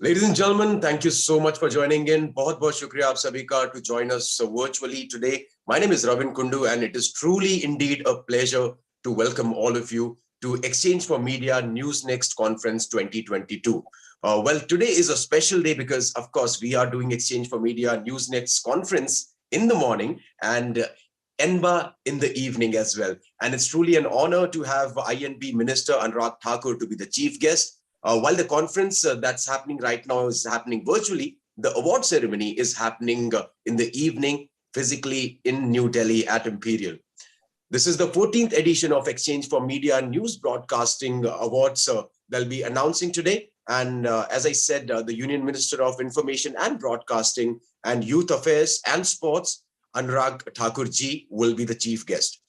Ladies and gentlemen, thank you so much for joining in. बहुत बहुत शुक्रिया आप सभी का to join us virtually today. My name is Ravin Kundu and it is truly indeed a pleasure to welcome all of you to Exchange for Media News Next Conference 2022. Well, today is a special day because, of course, we are doing Exchange for Media News Next Conference in the morning and ENBA in the evening as well. And it's truly an honor to have INB Minister Anurag Thakur to be the chief guest. While the conference that's happening right now is happening virtually, the award ceremony is happening in the evening physically in New Delhi at Imperial. This is the 14th edition of Exchange for Media News Broadcasting Awards they'll be announcing today. And as I said, the Union Minister of Information and Broadcasting and Youth Affairs and Sports, Anurag Thakur ji, will be the chief guest.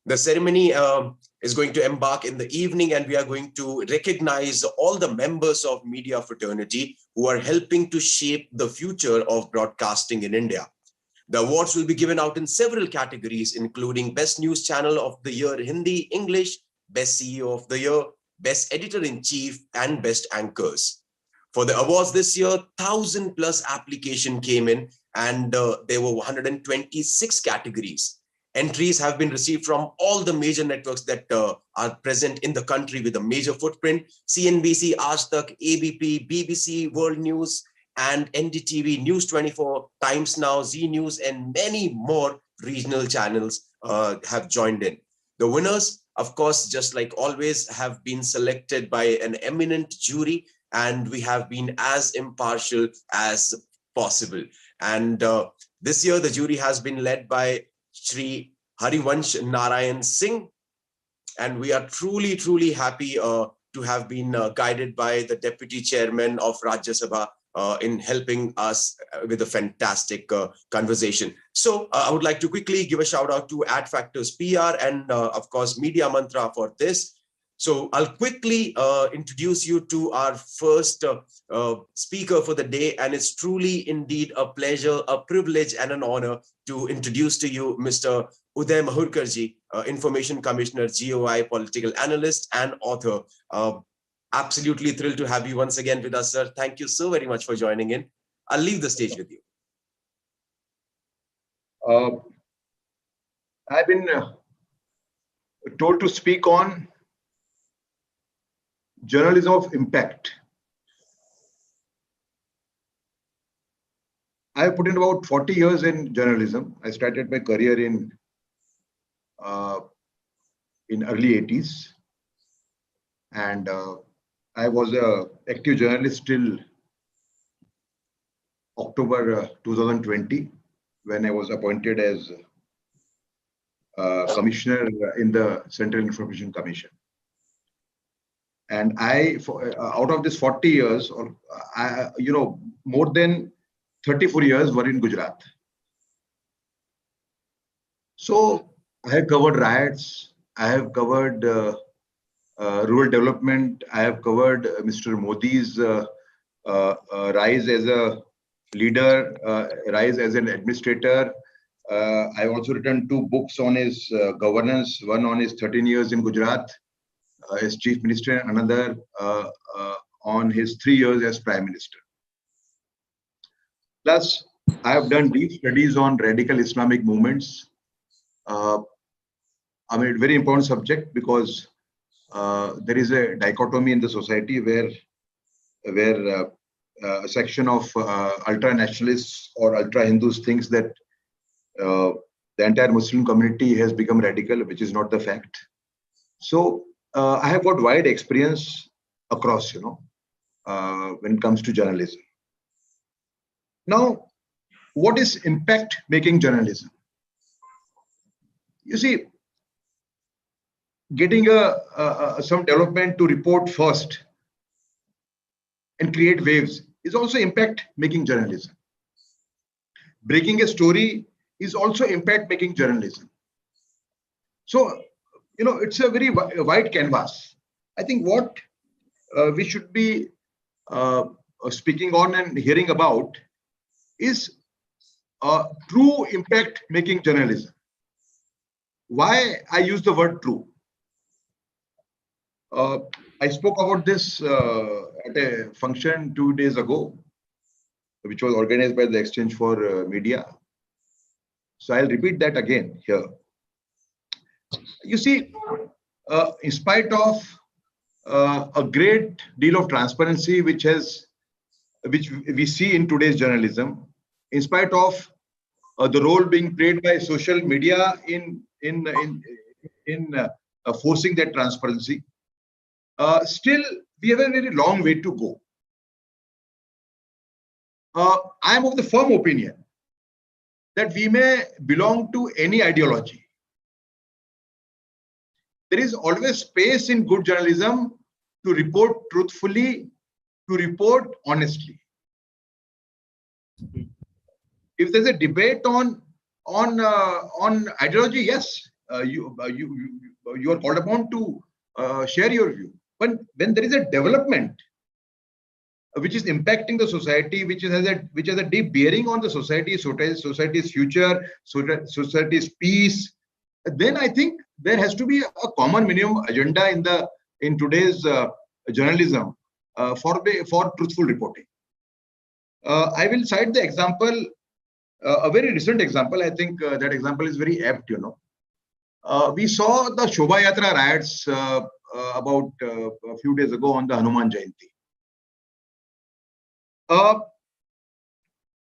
The ceremony is going to embark in the evening, and we are going to recognize all the members of media fraternity who are helping to shape the future of broadcasting in India. The awards will be given out in several categories, including Best News Channel of the Year Hindi, English, Best CEO of the Year, Best Editor-in-Chief, and Best Anchors. For the awards this year, 1,000+ application came in, and there were 126 categories. Entries have been received from all the major networks that are present in the country with a major footprint: CNBC, Aaj Tak, ABP, BBC, World News, and NDTV, News 24, Times Now, Z News, and many more regional channels have joined in. The winners, of course, just like always, have been selected by an eminent jury, and we have been as impartial as possible. And this year, the jury has been led by Shri Harivansh Narayan Singh, and we are truly, truly happy to have been guided by the Deputy Chairman of Rajya Sabha in helping us with a fantastic conversation. So I would like to quickly give a shout out to Ad Factors PR and of course Media Mantra for this. So I'll quickly introduce you to our first speaker for the day, and it's truly indeed a pleasure, a privilege, and an honor to introduce to you Mr. Uday Mahurkarji, Information Commissioner, GOI, political analyst, and author. Absolutely thrilled to have you once again with us, sir. Thank you so very much for joining in. I'll leave the stage with you. I've been told to speak on journalism of impact. I have put in about 40 years in journalism. I started my career in early 80s, and I was an active journalist till October 2020, when I was appointed as commissioner in the Central Information Commission. And out of this 40 years, or more than 34 years were in Gujarat. So I have covered riots, I have covered rural development, I have covered Mr. Modi's rise as a leader, rise as an administrator. I have also written 2 books on his governance, one on his 13 years in Gujarat as chief minister, another on his 3 years as prime minister. Plus, I have done deep studies on radical Islamic movements. I mean, very important subject because there is a dichotomy in the society where a section of ultra-nationalists or ultra-Hindus thinks that the entire Muslim community has become radical, which is not the fact. So I have got wide experience across, when it comes to journalism. Now, what is impact-making journalism? You see, getting some development to report first and create waves is also impact-making journalism. Breaking a story is also impact-making journalism. So, it's a very wide canvas. I think what we should be speaking on and hearing about is true impact-making journalism. Why I use the word true? I spoke about this at a function 2 days ago, which was organized by the Exchange for Media. So I'll repeat that again here. You see, in spite of a great deal of transparency, which we see in today's journalism, in spite of the role being played by social media in forcing that transparency, still we have a very long way to go. I am of the firm opinion that we may belong to any ideology. There is always space in good journalism to report truthfully, to report honestly. If there's a debate on ideology, yes, you are called upon to share your view. But when there is a development which is impacting the society, which has a deep bearing on the society's future, society's peace, then I think there has to be a common minimum agenda in today's journalism for truthful reporting. I will cite the example, a very recent example. I think that example is very apt. We saw the Shobha Yatra riots about a few days ago on the Hanuman Jayanti.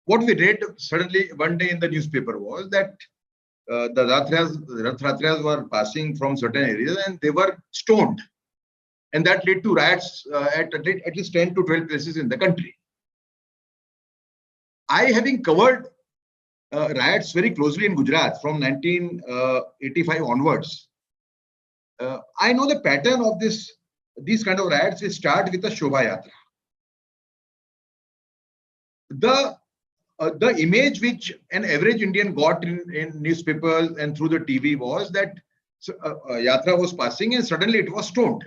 What we read suddenly one day in the newspaper was that the Rath Yatras were passing from certain areas and they were stoned. And that led to riots at least 10 to 12 places in the country. I, having covered riots very closely in Gujarat from 1985 onwards, I know the pattern of these kind of riots. They start with a Shobha Yatra. The image which an average Indian got in newspapers and through the TV was that Yatra was passing and suddenly it was stoned.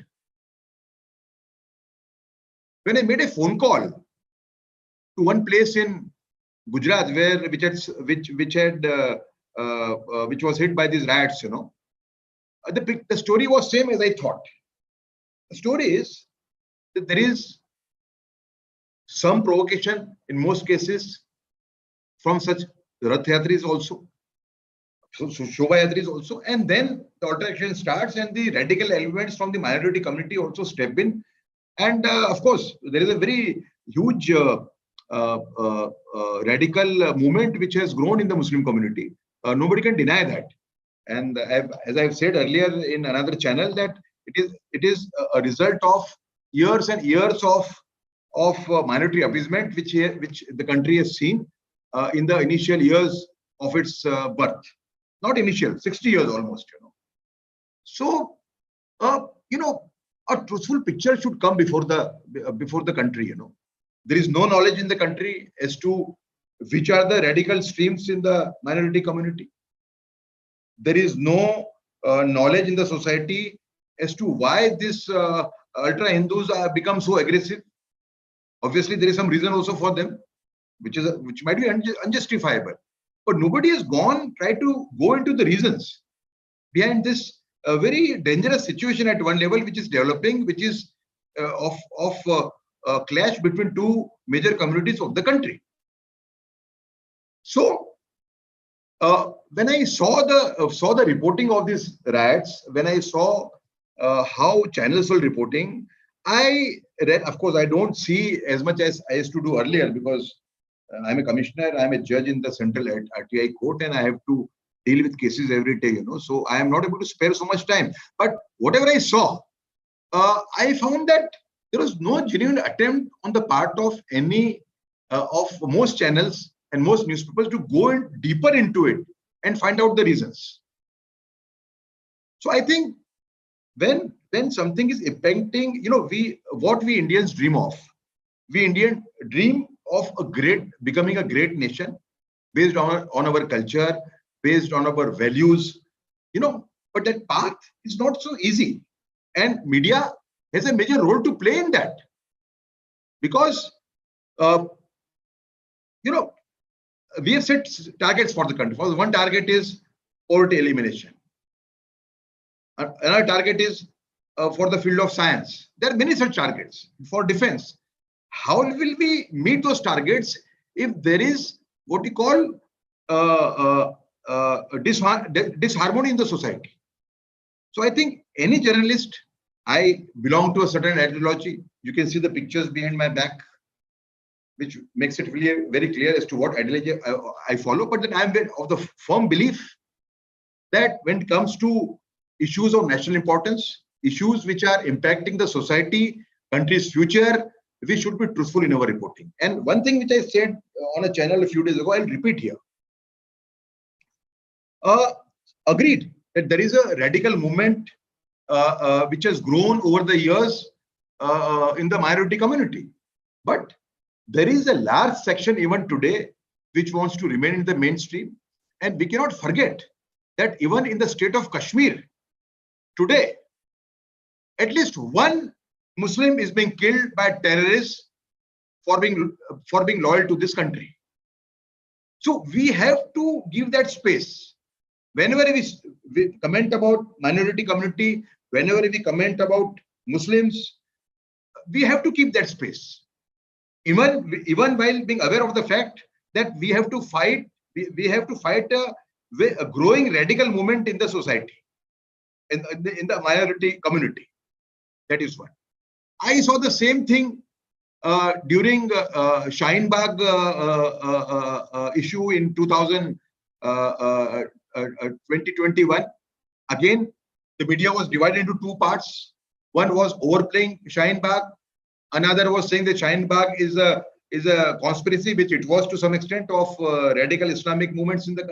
When I made a phone call to one place in Gujarat which was hit by these riots, the story was same as I thought. The story is that there is some provocation in most cases from such Rath Yatris also, so Shobha Yatris also, and then the altercation starts and the radical elements from the minority community also step in. And of course, there is a very huge radical movement which has grown in the Muslim community. Nobody can deny that. And as I've said earlier in another channel, that it is a result of years and years of minority appeasement which the country has seen in the initial years of its birth. Not initial, 60 years almost. So a truthful picture should come before the country. There is no knowledge in the country as to which are the radical streams in the minority community. There is no knowledge in the society as to why this ultra Hindus become so aggressive. Obviously, there is some reason also for them, which might be unjustifiable. But nobody has tried to go into the reasons behind this very dangerous situation at one level, which is developing, which is of a clash between two major communities of the country. So, when I saw the reporting of these riots, when I saw how channels were reporting, I read. Of course, I don't see as much as I used to do earlier because I'm a commissioner, I'm a judge in the Central RTI court, and I have to deal with cases every day. So I am not able to spare so much time. But whatever I saw, I found that there was no genuine attempt on the part of any of most channels and most newspapers to go deeper into it and find out the reasons. So I think when something is impacting, what we Indians dream of. We Indians dream of becoming a great nation based on our culture, based on our values, but that path is not so easy. And media has a major role to play in that. Because, we have set targets for the country. One target is poverty elimination. Another target is for the field of science. There are many such targets for defense. How will we meet those targets if there is what you call disharmony in the society? So I think any journalist, I belong to a certain ideology. You can see the pictures behind my back, which makes it really very clear as to what ideology I follow. But then I'm of the firm belief that when it comes to issues of national importance, issues which are impacting the society, country's future, we should be truthful in our reporting. And one thing which I said on a channel a few days ago, I'll repeat here. Agreed that there is a radical movement which has grown over the years in the minority community. But there is a large section even today which wants to remain in the mainstream. And we cannot forget that even in the state of Kashmir, today, at least one Muslim is being killed by terrorists for being loyal to this country. So we have to give that space. Whenever we comment about minority community, whenever we comment about Muslims, we have to keep that space. Even while being aware of the fact that we have to fight, we have to fight a growing radical movement in the society, in the minority community. That is one. I saw the same thing during Shaheen Bagh issue in 2021. Again, the media was divided into two parts. One was overplaying Shaheen Bagh. Another was saying that Shaheen Bagh is a conspiracy, which it was to some extent, of radical Islamic movements in the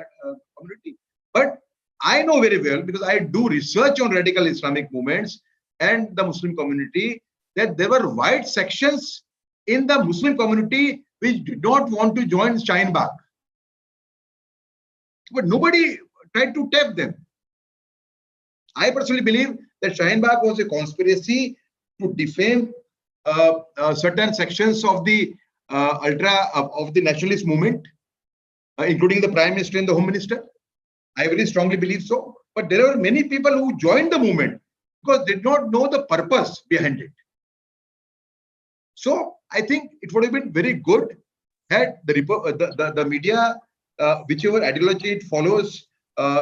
community. But I know very well, because I do research on radical Islamic movements and the Muslim community, that there were wide sections in the Muslim community which did not want to join Shaheen Bagh. But nobody tried to tap them. I personally believe that Shaheen Bagh was a conspiracy to defame certain sections of the of the nationalist movement, including the Prime Minister and the Home Minister. I very strongly believe so. But there are many people who joined the movement because they did not know the purpose behind it. So I think it would have been very good had the media, whichever ideology it follows,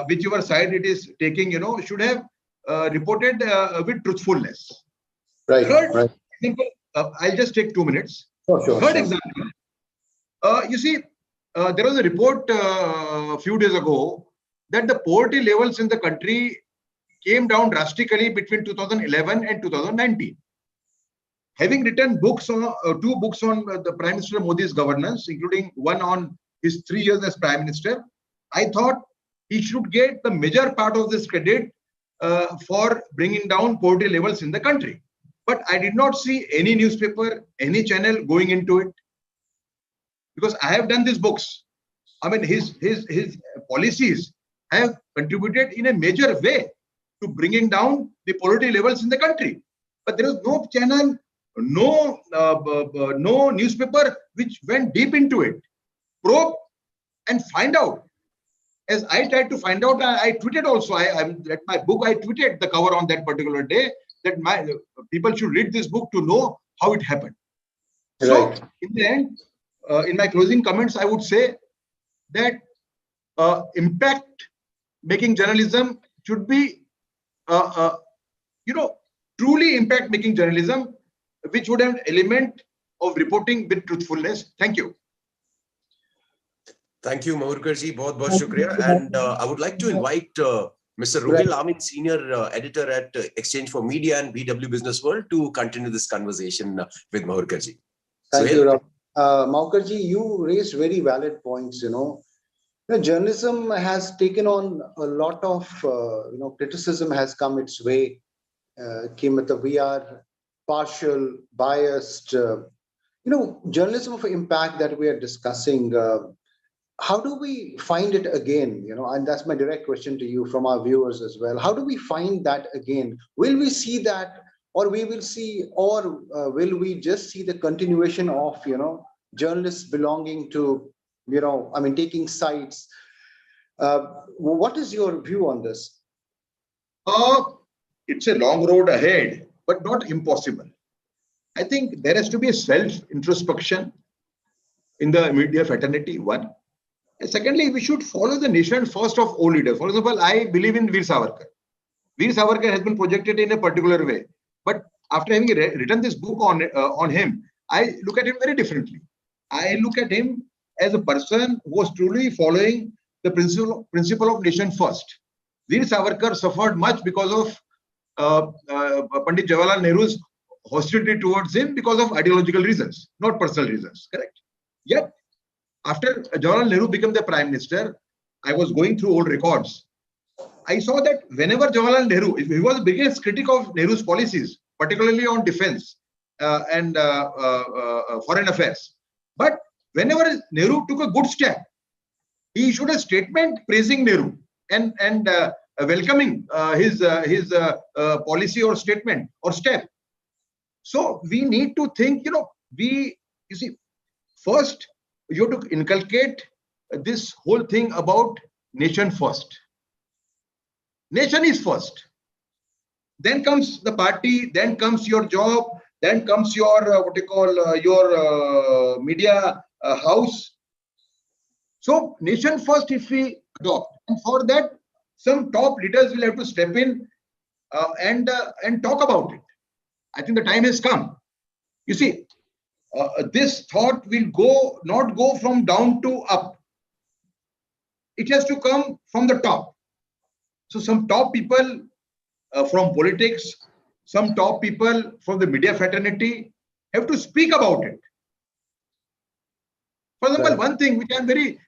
whichever side it is taking, should have reported with truthfulness. Right. Third example, I'll just take 2 minutes. Third example, you see, there was a report a few days ago that the poverty levels in the country came down drastically between 2011 and 2019. Having written books on 2 books on the Prime Minister Modi's governance, including one on his 3 years as Prime Minister, I thought he should get the major part of this credit for bringing down poverty levels in the country. But I did not see any newspaper, any channel going into it, because I have done these books. I mean, his policies have contributed in a major way to bringing down the poverty levels in the country. But there is no channel, no newspaper which went deep into it, probe and find out. As I tried to find out, I tweeted also. I read my book. I tweeted the cover on that particular day that my people should read this book to know how it happened. Right. So in the end, in my closing comments, I would say that impact-making journalism should be, truly impact-making journalism, which would have an element of reporting with truthfulness. Thank you. Thank you, Mahurkarji. बहुत shukriya. And I would like to invite Mr. Ruhil Amin, Senior Editor at Exchange for Media and BW Business World, to continue this conversation with Mahurkarji. Thank you, Rob. Mahurkarji, you raised very valid points. Journalism has taken on a lot of, criticism has come its way. We are partial, biased. Journalism of impact that we are discussing. How do we find it again? And that's my direct question to you from our viewers as well. How do we find that again? Will we see that, or will we just see the continuation of, journalists belonging to, taking sides? What is your view on this? it's a long road ahead, but not impossible. I think there has to be a self-introspection in the media fraternity, one. And secondly, we should follow the nation first of all leaders. For example, I believe in Veer Savarkar. Veer Savarkar has been projected in a particular way. But after having written this book on him, I look at him very differently. I look at him as a person who was truly following the principle of nation first. Veer Savarkar suffered much because of Pandit Jawaharlal Nehru's hostility towards him because of ideological reasons, not personal reasons. Correct? Yet, after Jawaharlal Nehru became the prime minister, I was going through old records. I saw that whenever Jawaharlal Nehru, he was the biggest critic of Nehru's policies, particularly on defense and foreign affairs. But whenever Nehru took a good step, he issued a statement praising Nehru and welcoming his policy or statement or step. So we need to think, you see, first you have to inculcate this whole thing about nation first. Nation is first. Then comes the party, then comes your job, then comes your your media house. So nation first if we adopt, and for that some top leaders will have to step in and talk about it. I think the time has come. You see, this thought will not go from down to up. It has to come from the top. So some top people from politics, some top people from the media fraternity have to speak about it. For example, Right. one thing which I'm very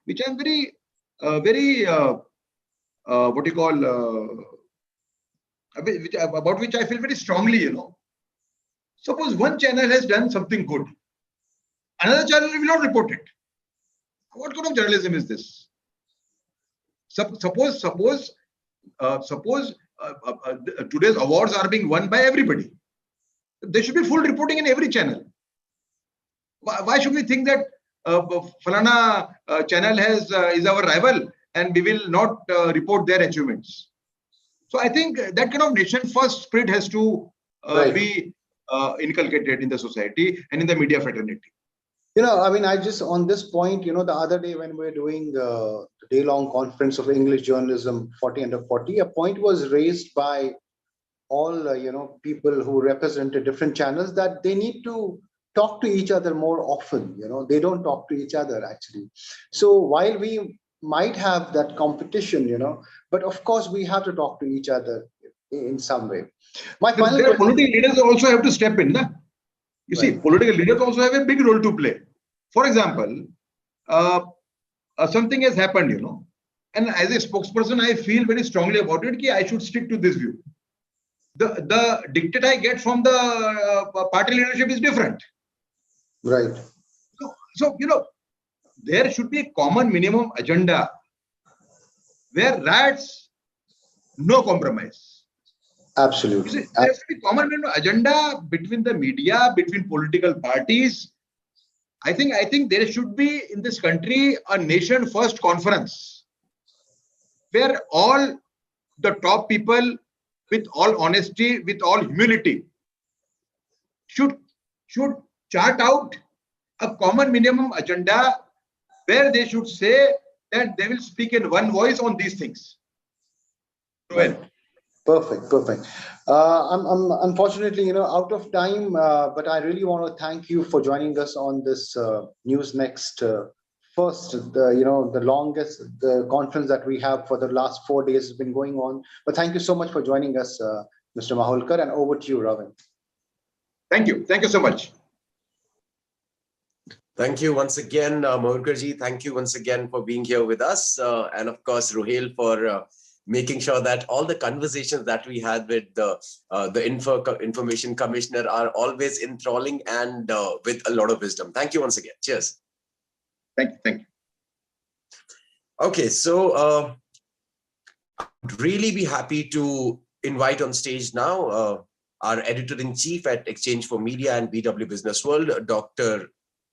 about which I feel very strongly, Suppose one channel has done something good, another channel will not report it. What kind of journalism is this? Suppose today's awards are being won by everybody. There should be full reporting in every channel. Why should we think that Falana channel is our rival and we will not report their achievements? So I think that kind of nation first spirit has to Right. be inculcated in the society and in the media fraternity. I just on this point, the other day when we were doing the day-long conference of English journalism 40 under 40, a point was raised by all, people who represented different channels that they need to talk to each other more often. They don't talk to each other actually. So while we might have that competition, but of course we have to talk to each other in some way. My final Their question. political leaders also have to step in. You see, Right. political leaders also have a big role to play. For example, something has happened, and as a spokesperson, I feel very strongly about it. That I should stick to this view. The dictate I get from the party leadership is different. Right. So there should be a common minimum agenda where that's no compromise. You Absolutely. see, there has to be common minimum agenda between the media, between political parties. I think there should be in this country a nation first conference where all the top people, with all honesty, with all humility, should chart out a common minimum agenda where they should say that they will speak in one voice on these things. Right. Perfect. I'm unfortunately, out of time, but I really want to thank you for joining us on this News Next first, the longest conference that we have for the last 4 days has been going on. But thank you so much for joining us, Mr. Maholkar, and over to you, Ravin. Thank you so much. Thank you once again, Maholkarji. Thank you once again for being here with us. And of course, Ruhail for making sure that all the conversations that we had with the Information Commissioner are always enthralling and with a lot of wisdom. Thank you once again. Cheers. Thank you. Okay, so I'd really be happy to invite on stage now our editor-in-chief at Exchange for Media and BW Business World, Dr.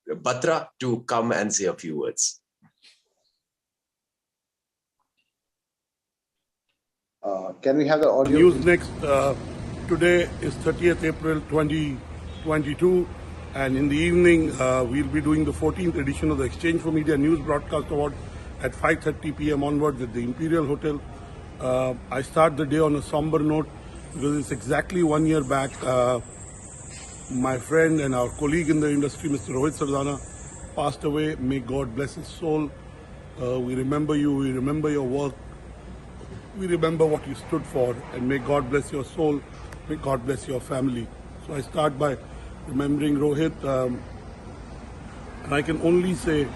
Batra, to come and say a few words. Can we have the audio? News Next Today is 30th April 2022, and in the evening we'll be doing the 14th edition of the Exchange for Media News Broadcast Award at 5:30 p.m. onwards at the Imperial Hotel. I start the day on a somber note because it's exactly 1 year back. My friend and our colleague in the industry, Mr. Rohit Sardana, passed away. May God bless his soul. We remember you, we remember your work, we remember what you stood for, and may God bless your soul, may God bless your family. So I start by remembering Rohit, and I can only say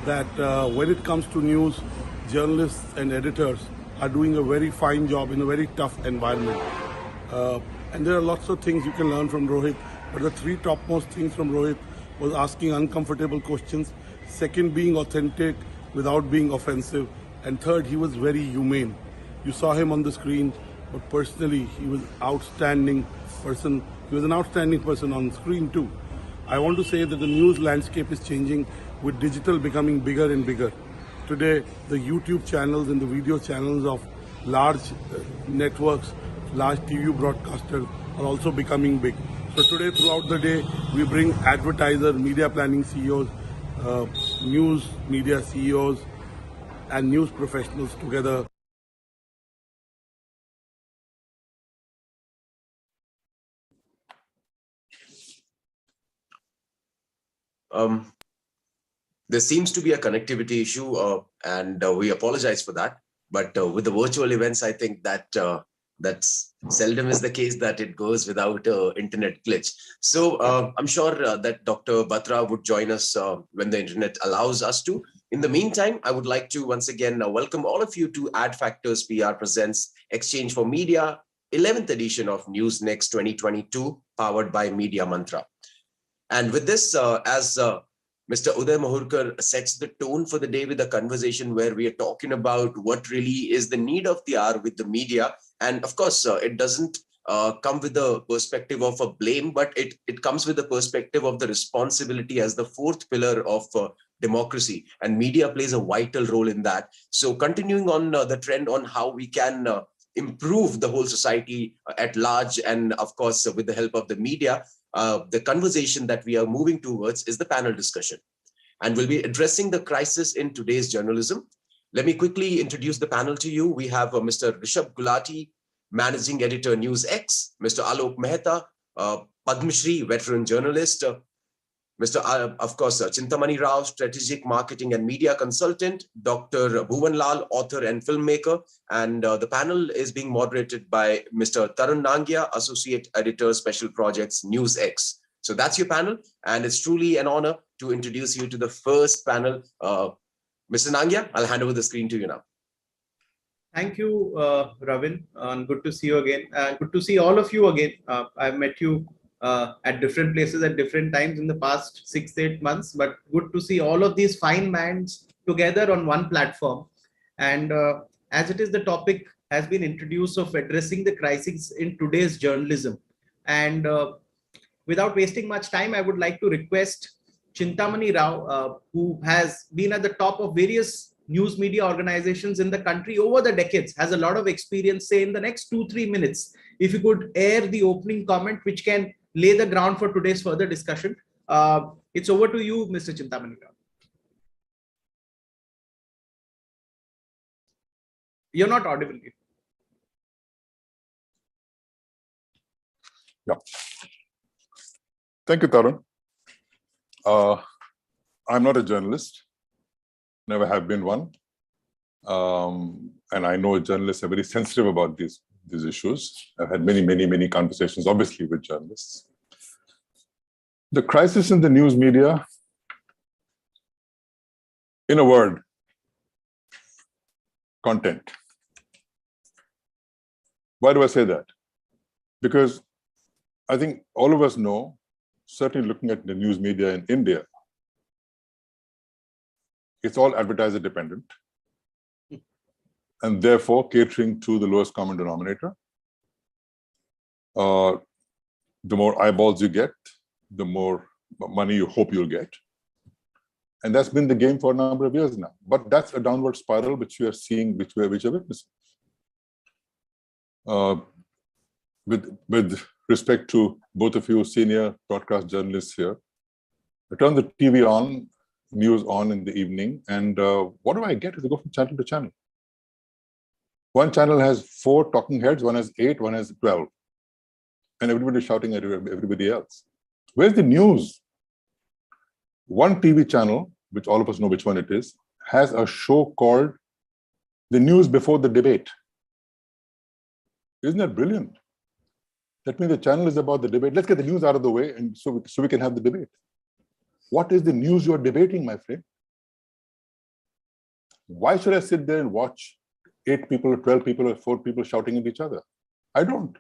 that when it comes to news, journalists and editors are doing a very fine job in a very tough environment. And there are lots of things you can learn from Rohit, but the three topmost things from Rohit was asking uncomfortable questions, second, being authentic without being offensive, and third, he was very humane. You saw him on the screen, but personally, he was outstanding person. He was an outstanding person on screen too. I want to say that the news landscape is changing with digital becoming bigger and bigger. Today, the YouTube channels and the video channels of large networks, large TV broadcasters are also becoming big. So today, throughout the day, we bring advertiser, media planning CEOs, news media CEOs, and news professionals together. There seems to be a connectivity issue, and we apologize for that. But with the virtual events, I think that that's seldom is the case that it goes without internet glitch. So I'm sure that Dr. Batra would join us when the internet allows us to. In the meantime, I would like to once again welcome all of you to Ad Factors PR Presents Exchange for Media, 11th edition of News Next 2022, powered by Media Mantra. And with this, as Mr. Uday Mahurkar sets the tone for the day with a conversation where we are talking about what really is the need of the hour with the media. And of course, it doesn't come with the perspective of a blame, but it comes with the perspective of the responsibility as the fourth pillar of democracy. And media plays a vital role in that. So continuing on the trend on how we can improve the whole society at large, and of course, with the help of the media, the conversation that we are moving towards is the panel discussion. And we'll be addressing the crisis in today's journalism. Let me quickly introduce the panel to you. We have Mr. Rishabh Gulati, Managing Editor, News X, Mr. Alok Mehta, Padma Shri, veteran journalist, Mr. Of course, Chintamani Rao, Strategic Marketing and Media Consultant, Dr. Bhuvan Lal, author and filmmaker, and the panel is being moderated by Mr. Tarun Nangia, Associate Editor, Special Projects, News X. So that's your panel, and it's truly an honor to introduce you to the first panel. Mr. Nangia, I'll hand over the screen to you now. Thank you, Ravin, and good to see you again. Good to see all of you again. I've met you at different places at different times in the past 6-8 months, but good to see all of these fine minds together on one platform. And as it is, the topic has been introduced of addressing the crisis in today's journalism. And without wasting much time, I would like to request Chintamani Rao, who has been at the top of various news media organizations in the country over the decades, has a lot of experience. Say in the next 2-3 minutes, if you could air the opening comment, which can lay the ground for today's further discussion. It's over to you, Mr. Chintamani Rao. You're not audible. Yeah. Thank you, Tarun. I'm not a journalist, never have been one. And I know journalists are very sensitive about these issues. I've had many conversations, obviously, with journalists. The crisis in the news media, in a word, content. Why do I say that? Because I think all of us know, certainly looking at the news media in India, it's all advertiser dependent, and therefore catering to the lowest common denominator. The more eyeballs you get, the more money you hope you'll get. And that's been the game for a number of years now. But that's a downward spiral which we are seeing, which we are witnessing. with respect to both of you senior broadcast journalists here, I turn the TV on, news on in the evening, and what do I get as I go from channel to channel? One channel has 4 talking heads, one has 8, one has 12. And everybody's shouting at everybody else. Where's the news? One TV channel, which all of us know which one it is, has a show called The News Before the Debate. Isn't that brilliant? That means the channel is about the debate. Let's get the news out of the way and so we can have the debate. What is the news you're debating, my friend? Why should I sit there and watch 8 people or 12 people or 4 people shouting at each other? I don't.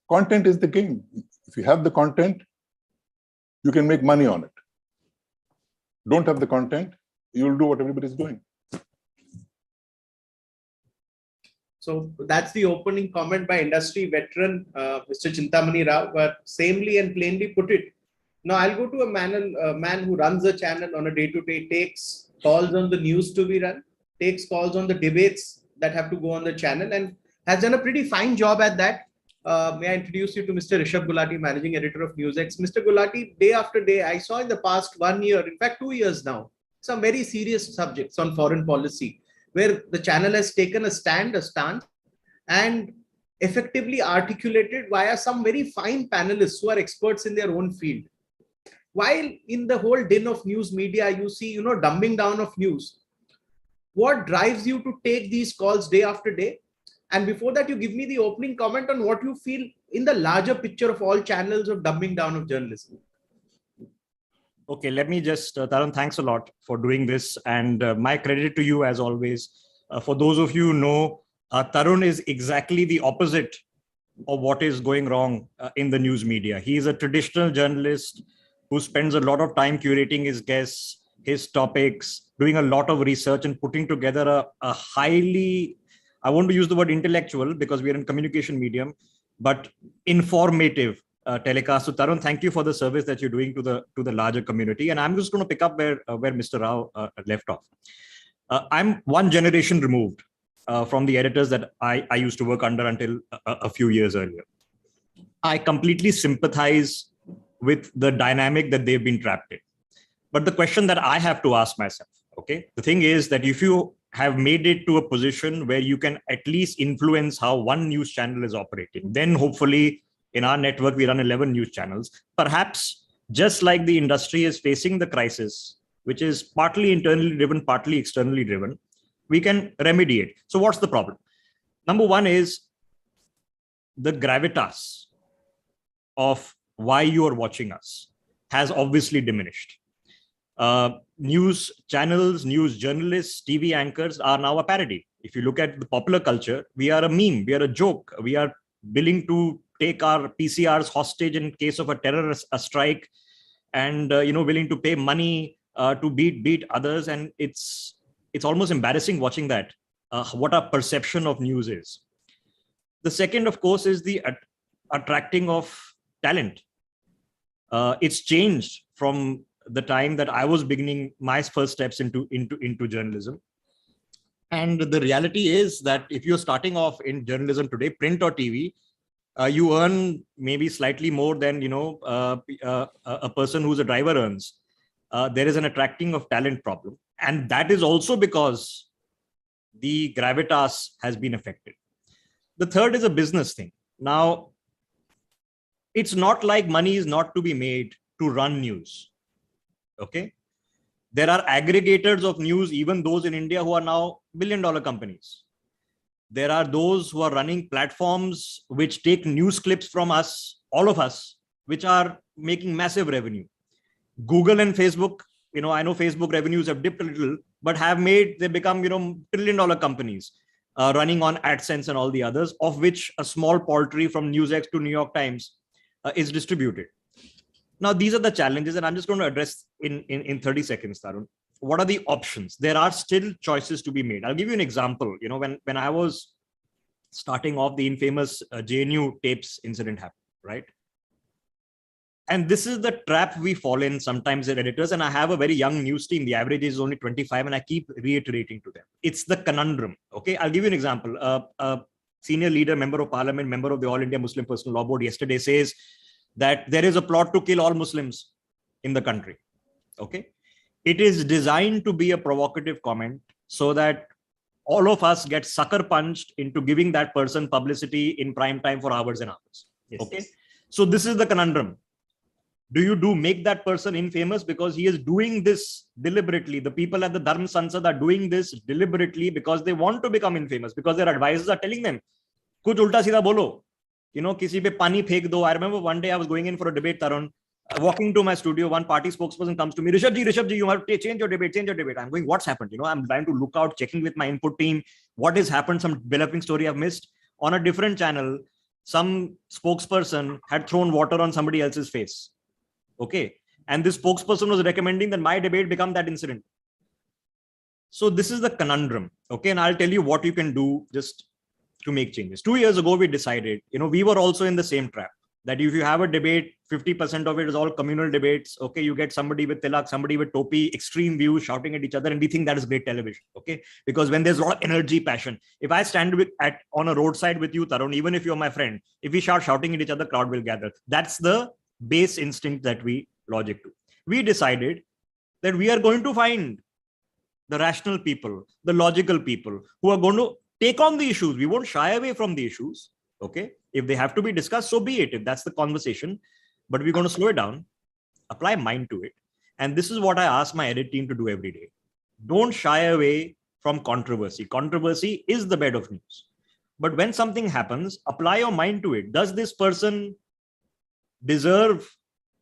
Content is the game. If you have the content, you can make money on it. Don't have the content, you'll do what everybody's doing. So that's the opening comment by industry veteran, Mr. Chintamani Rao, but samely and plainly put it. Now I'll go to a man who runs the channel on a day-to-day, takes calls on the news to be run, takes calls on the debates that have to go on the channel, and has done a pretty fine job at that. May I introduce you to Mr. Rishabh Gulati, Managing Editor of NewsX. Mr. Gulati, day after day, I saw in the past 1 year, in fact 2 years now, some very serious subjects on foreign policy, where the channel has taken a stance, and effectively articulated via some very fine panelists who are experts in their own field. While in the whole din of news media, you see, dumbing down of news. What drives you to take these calls day after day? And before that, you give me the opening comment on what you feel in the larger picture of all channels of dumbing down of journalism. Okay, let me just, Tarun, thanks a lot for doing this. And my credit to you as always. For those of you who know, Tarun is exactly the opposite of what is going wrong in the news media. He is a traditional journalist who spends a lot of time curating his guests, his topics, doing a lot of research and putting together a highly, I want to use the word intellectual because we are in communication medium, but informative telecast. So Tarun, thank you for the service that you're doing to the larger community. And I'm just going to pick up where Mr. Rao left off. I'm one generation removed from the editors that I used to work under until a few years earlier. I completely sympathize with the dynamic that they've been trapped in. But the question that I have to ask myself, okay, the thing is that if you have made it to a position where you can at least influence how one news channel is operating, then hopefully in our network, we run 11 news channels. Perhaps just like the industry is facing the crisis, which is partly internally driven, partly externally driven, we can remediate. So what's the problem? Number one is the gravitas of why you are watching us has obviously diminished. News channels, news journalists, TV anchors are now a parody. If you look at the popular culture, we are a meme, we are a joke. We are willing to take our PCRs hostage in case of a terrorist strike, and willing to pay money to beat others. And it's almost embarrassing watching that, what our perception of news is. The second, of course, is the attracting of talent. It's changed from the time that I was beginning my first steps into journalism. And the reality is that if you're starting off in journalism today, print or TV, you earn maybe slightly more than a person who's a driver earns. There is an attracting of talent problem, and that is also because the gravitas has been affected. The third is a business thing. Now, it's not like money is not to be made to run news. Okay, there are aggregators of news, even those in India who are now billion-dollar companies. There are those who are running platforms which take news clips from us, all of us, which are making massive revenue. Google and Facebook, I know Facebook revenues have dipped a little, but they become, trillion-dollar companies running on AdSense and all the others, of which a small poultry from NewsX to New York Times is distributed. Now, these are the challenges, and I'm just going to address in 30 seconds, Tarun. What are the options? There are still choices to be made. I'll give you an example. When I was starting off, the infamous JNU tapes incident happened, right? And this is the trap we fall in sometimes as editors. And I have a very young news team. The average is only 25, and I keep reiterating to them. It's the conundrum. Okay, I'll give you an example. A senior leader, member of parliament, member of the All India Muslim Personal Law Board yesterday says that there is a plot to kill all Muslims in the country. Okay, it is designed to be a provocative comment so that all of us get sucker punched into giving that person publicity in prime time for hours and hours. Yes. Okay, so this is the conundrum. Do you make that person infamous because he is doing this deliberately? The people at the Dharma Sansad are doing this deliberately because they want to become infamous, because their advisors are telling them, kuch ulta seedha bolo, kisi pe pani phek do. I remember one day I was going in for a debate, Tarun, walking to my studio, one party spokesperson comes to me, Rishabh ji, you have to change your debate. I'm going, what's happened? I'm trying to look out, checking with my input team, what has happened, some developing story I've missed. On a different channel, some spokesperson had thrown water on somebody else's face. Okay. And this spokesperson was recommending that my debate become that incident. So this is the conundrum. Okay. And I'll tell you what you can do just to make changes. 2 years ago, we decided, we were also in the same trap, that if you have a debate, 50% of it is all communal debates. Okay. You get somebody with tilak, somebody with topi, extreme views, shouting at each other. And we think that is great television. Okay. Because when there's a lot of energy, passion, if I stand on a roadside with you, Tarun, even if you're my friend, if we start shouting at each other, crowd will gather. That's the base instinct that we logic to. We decided that we are going to find the rational people, the logical people who are going to take on the issues. We won't shy away from the issues. Okay. If they have to be discussed, so be it. If that's the conversation, but we're going to slow it down, apply mind to it. And this is what I ask my edit team to do every day. Don't shy away from controversy. Controversy is the bed of news. But when something happens, apply your mind to it. Does this person deserve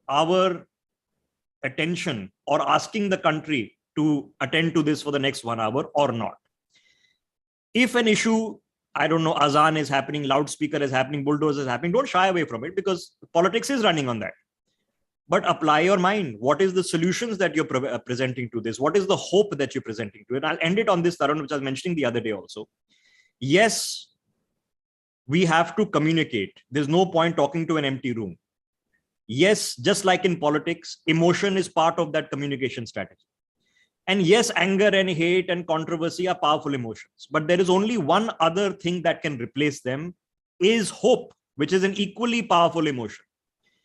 our attention, or asking the country to attend to this for the next 1 hour or not? If an issue, I don't know, azan is happening, loudspeaker is happening, bulldozer is happening, don't shy away from it, because politics is running on that. But apply your mind. What is the solutions that you're presenting to this? What is the hope that you're presenting to it? I'll end it on this, Tarun, which I was mentioning the other day also. Yes, we have to communicate. There's no point talking to an empty room. Yes, just like in politics, emotion is part of that communication strategy. And yes, anger and hate and controversy are powerful emotions. But there is only one other thing that can replace them, is hope, which is an equally powerful emotion.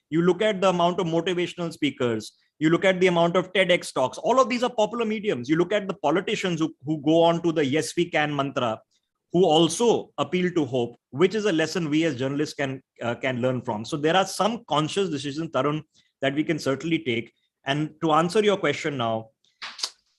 You look at the amount of motivational speakers, you look at the amount of TEDx talks, all of these are popular mediums. You look at the politicians who go on to the yes, we can mantra, who also appeal to hope, which is a lesson we as journalists can learn from. So there are some conscious decisions, Tarun, that we can certainly take. And to answer your question now,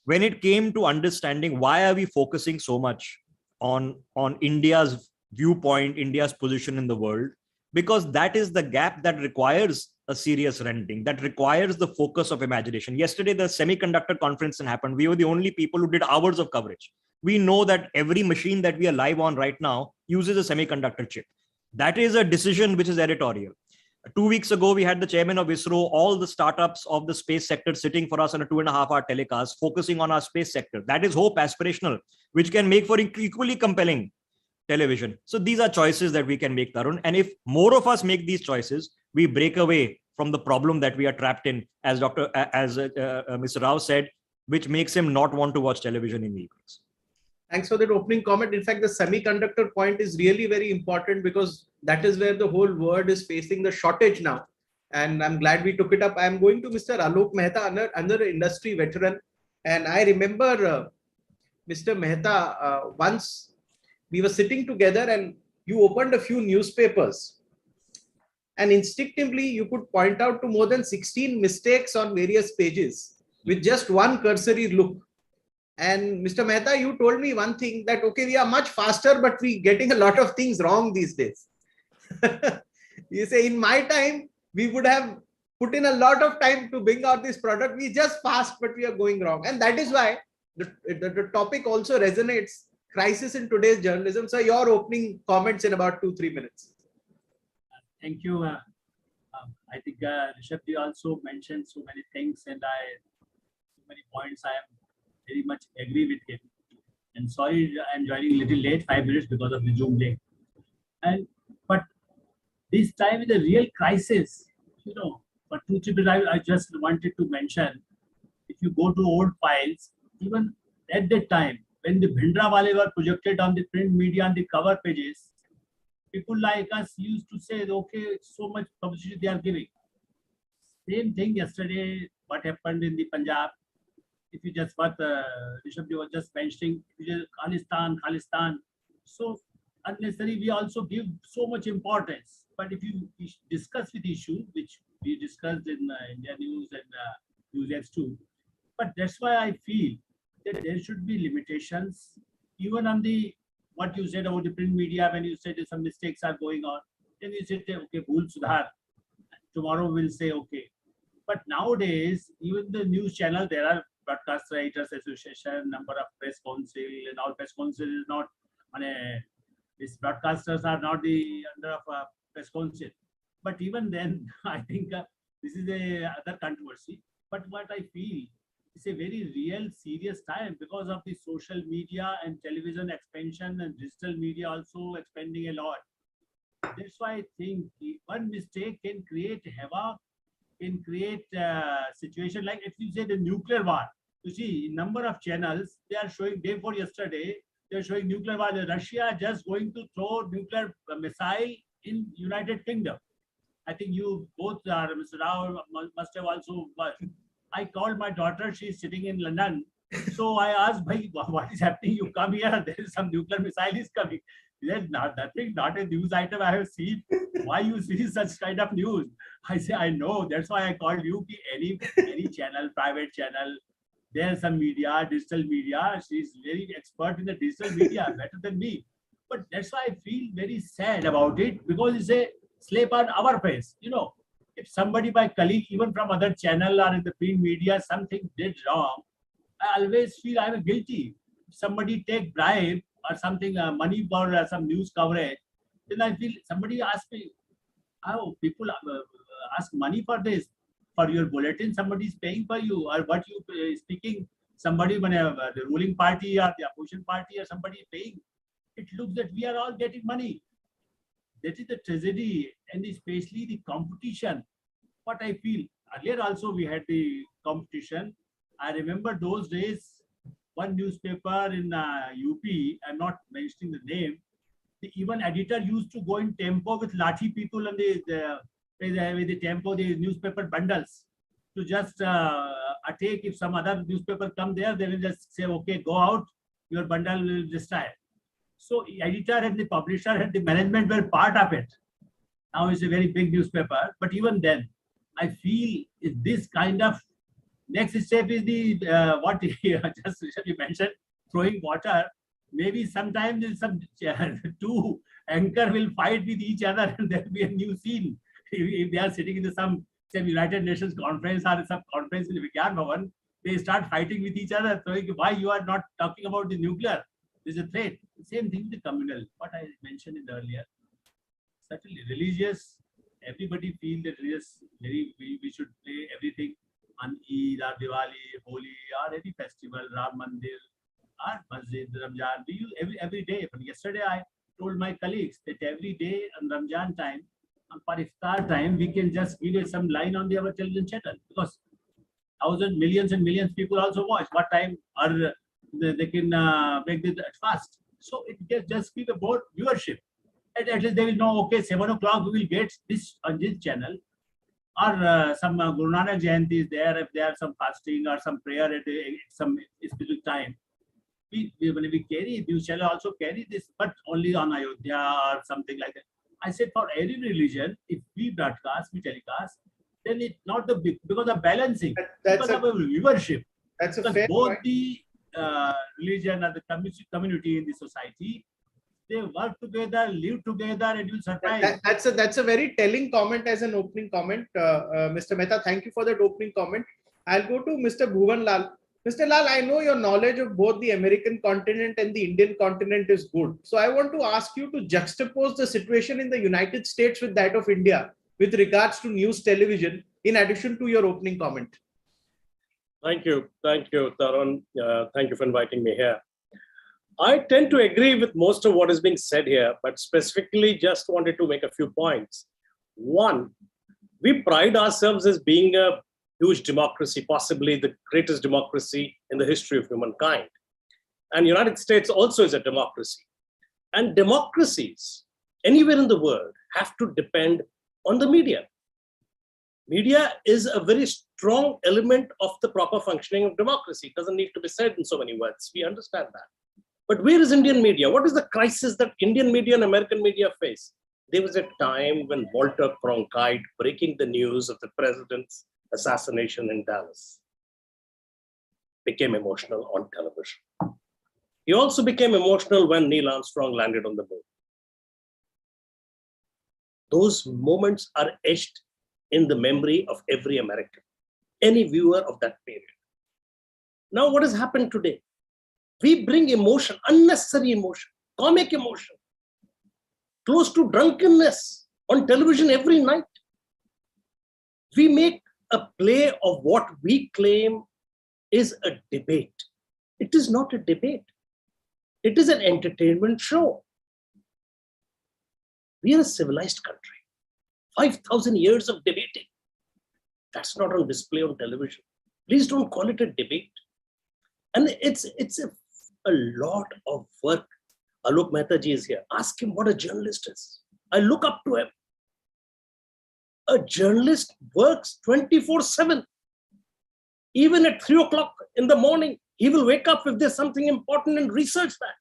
when it came to understanding why are we focusing so much on India's viewpoint, India's position in the world, because that is the gap that requires a serious rending, that requires the focus of imagination. Yesterday, the semiconductor conference happened. We were the only people who did hours of coverage. We know that every machine that we are live on right now uses a semiconductor chip. That is a decision which is editorial. 2 weeks ago, we had the chairman of ISRO, all the startups of the space sector sitting for us on a 2.5-hour telecast, focusing on our space sector. That is hope, aspirational, which can make for equally compelling television. So these are choices that we can make, Tarun. And if more of us make these choices, we break away from the problem that we are trapped in, as Mr. Rao said, which makes him not want to watch television in the evenings. Thanks for that opening comment. In fact, the semiconductor point is really very important, because that is where the whole world is facing the shortage now. And I'm glad we took it up. I'm going to Mr. Alok Mehta, another industry veteran. And I remember Mr. Mehta, once we were sitting together and you opened a few newspapers, and instinctively you could point out to more than 16 mistakes on various pages with just one cursory look. And Mr. Mehta, you told me one thing, that, okay, we are much faster, but we're getting a lot of things wrong these days. You say, in my time, we would have put in a lot of time to bring out this product. We just fast, but we are going wrong. And that is why the topic also resonates, crisis in today's journalism. So your opening comments in about 2-3 minutes. Thank you. I think Rishabh also mentioned so many things, and so many points I am very much agree with him. And sorry, I'm joining a little late, 5 minutes, because of the Zoom link. But this time is a real crisis. For 2-3 minutes, I just wanted to mention, if you go to old files, even at that time, when the Bhindranwale were projected on the print media on the cover pages, people like us used to say, okay, so much publicity they are giving. Same thing yesterday, what happened in the Punjab. If you just what Rishabh was just mentioning, Khalistan, Khalistan. So unnecessary, we also give so much importance. But if you discuss with issue, which we discussed in India News and News too, but that's why I feel that there should be limitations, even on the what you said about the print media. When you said some mistakes are going on, then you said, okay, bhul sudhar. Tomorrow we'll say okay. But nowadays, even the news channel, there are Broadcast Writers Association, number of press council, and all press council is not, these broadcasters are not the under of a press council. But even then, I think this is a other controversy. But what I feel, it's a very real, serious time because of the social media and television expansion and digital media also expanding a lot. That's why I think one mistake can create havoc, can create a situation like if you say the nuclear war. You see, number of channels they are showing day before yesterday. They are showing nuclear war. Russia just going to throw nuclear missile in United Kingdom. I think you both are, Mr. Rao must have also. I called my daughter. She's sitting in London. So I asked, "Bhai, what is happening? You come here. There is some nuclear missile is coming." There's nothing, not a news item I have seen. Why you see such kind of news? I say, I know. That's why I called you. Any channel, private channel, there's some media, digital media. She's very expert in the digital media, better than me. But that's why I feel very sad about it because it's a slap on our face. You know, if somebody, my colleague, even from other channel or in the print media, something did wrong, I always feel I'm guilty. If somebody take bribe or something, money for some news coverage, then I feel somebody asked me, how people ask money for this, for your bulletin, somebody is paying for you, or what you speaking, somebody, when the ruling party or the opposition party or somebody is paying. It looks that we are all getting money. That is the tragedy, and especially the competition. What I feel, earlier also we had the competition. I remember those days, one newspaper in UP, I'm not mentioning the name, the even editor used to go in tempo with lathi people and with the tempo, the newspaper bundles to just take. If some other newspaper come there, they will just say, okay, go out, your bundle will destroy. So editor and the publisher and the management were part of it. Now it's a very big newspaper, but even then, I feel this kind of next step is the what just recently mentioned, throwing water. Maybe sometimes some two anchor will fight with each other and there will be a new scene. If they are sitting in some United Nations conference or some conference in Vigyan Bhavan, they start fighting with each other. So why you are not talking about the nuclear? This is a threat. Same thing with the communal. What I mentioned in the earlier. Certainly religious. Everybody feel that religious. We should play everything on Eid or Diwali, Holi or any festival, Ram Mandir or Masjid, Ramjan. We use every day. But yesterday I told my colleagues that every day on Ramjan time, on Iftar time, we can just give some line on our television channel because thousands, millions and millions people also watch. What time or they can make this fast. So it just give a board viewership. At least they will know, okay, 7 o'clock we will get this on this channel. Or some Guru Nanak Jayanti is there, if there are some fasting or some prayer at some specific time. When we carry, news channel also carry this, but only on Ayodhya or something like that. I said for every religion, if we broadcast, we telecast, then it's not the big, because of balancing, because of viewership. That's a because fair both point. the religion and the community in the society, they work together, live together, and will survive. That's a very telling comment as an opening comment. Mr. Mehta, thank you for that opening comment. I'll go to Mr. Bhuvan Lal. Mr. Lal, I know your knowledge of both the American continent and the Indian continent is good. So I want to ask you to juxtapose the situation in the United States with that of India with regards to news television, in addition to your opening comment. Thank you, Tarun. Thank you for inviting me here. I tend to agree with most of what is being said here, but specifically just wanted to make a few points. One, We pride ourselves as being a huge democracy, possibly the greatest democracy in the history of humankind. And the United States also is a democracy. And democracies anywhere in the world have to depend on the media. Media is a very strong element of the proper functioning of democracy. It doesn't need to be said in so many words. We understand that. But where is Indian media? What is the crisis that Indian media and American media face? There was a time when Walter Cronkite breaking the news of the president's assassination in Dallas became emotional on television. He also became emotional when Neil Armstrong landed on the moon. Those moments are etched in the memory of every American, any viewer of that period. Now, what has happened today? We bring emotion, unnecessary emotion, comic emotion, close to drunkenness on television every night. We make a play of what we claim is a debate. It is not a debate. It is an entertainment show. We are a civilized country. 5,000 years of debating. That's not on display on television. Please don't call it a debate. And it's a lot of work. Alok Mehta ji is here. Ask him what a journalist is. I look up to him. A journalist works 24/7. Even at 3 o'clock in the morning, he will wake up if there's something important and research that.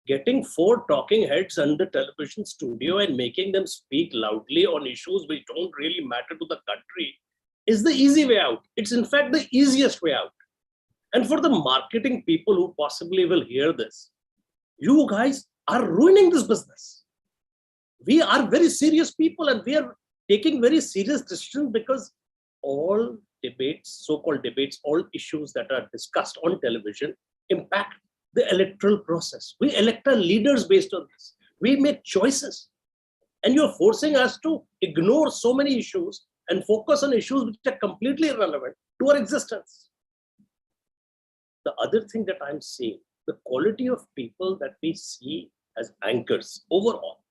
Getting 4 talking heads on the television studio and making them speak loudly on issues which don't really matter to the country is the easy way out. It's in fact the easiest way out. And for the marketing people who possibly will hear this, you guys are ruining this business. We are very serious people and we are taking very serious decisions because all debates, so-called debates, all issues that are discussed on television impact the electoral process. We elect our leaders based on this. We make choices. And you're forcing us to ignore so many issues and focus on issues which are completely irrelevant to our existence. The other thing that I'm seeing, the quality of people that we see as anchors overall,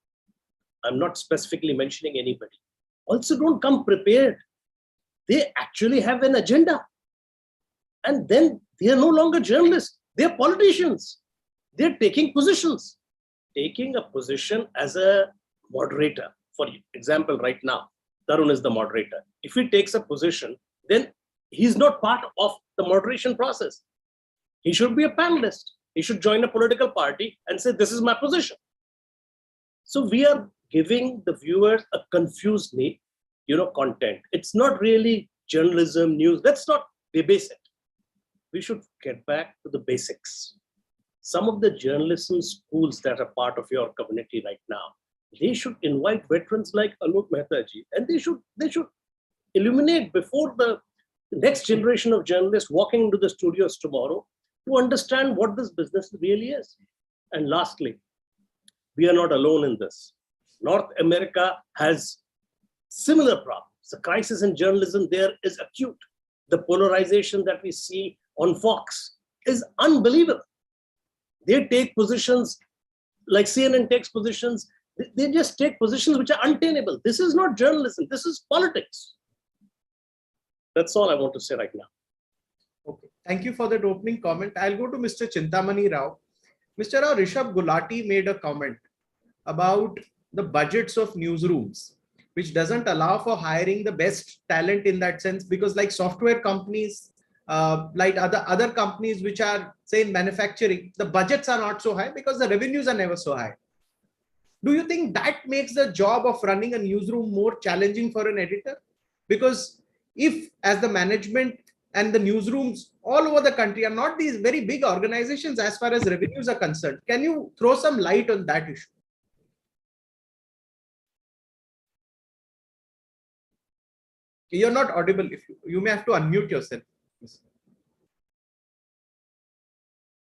I'm not specifically mentioning anybody, also don't come prepared. They actually have an agenda. And then they are no longer journalists. They're politicians. They're taking positions. Taking a position as a moderator. For example, right now, Tarun is the moderator. If he takes a position, then he's not part of the moderation process. He should be a panelist. He should join a political party and say, this is my position. So we are giving the viewers a confused content. It's not really journalism, news. Let's not debase it. We should get back to the basics. Some of the journalism schools that are part of your community right now, they should invite veterans like Alok Mehta ji, and they should illuminate before the next generation of journalists walking into the studios tomorrow to understand what this business really is. And lastly, we are not alone in this. North America has similar problems. The crisis in journalism there is acute. The polarization that we see on Fox is unbelievable. They take positions like CNN takes positions. They just take positions which are untenable. This is not journalism. This is politics. That's all I want to say right now. Okay. Thank you for that opening comment. I'll go to Mr. Chintamani Rao. Mr. Rao, Rishabh Gulati made a comment about the budgets of newsrooms, which doesn't allow for hiring the best talent in that sense, because like software companies, like other companies which are, say, in manufacturing, the budgets are not so high because the revenues are never so high. Do you think that makes the job of running a newsroom more challenging for an editor? Because if, as the management and the newsrooms all over the country are not these very big organizations as far as revenues are concerned, can you throw some light on that issue? You're not audible. If you may have to unmute yourself.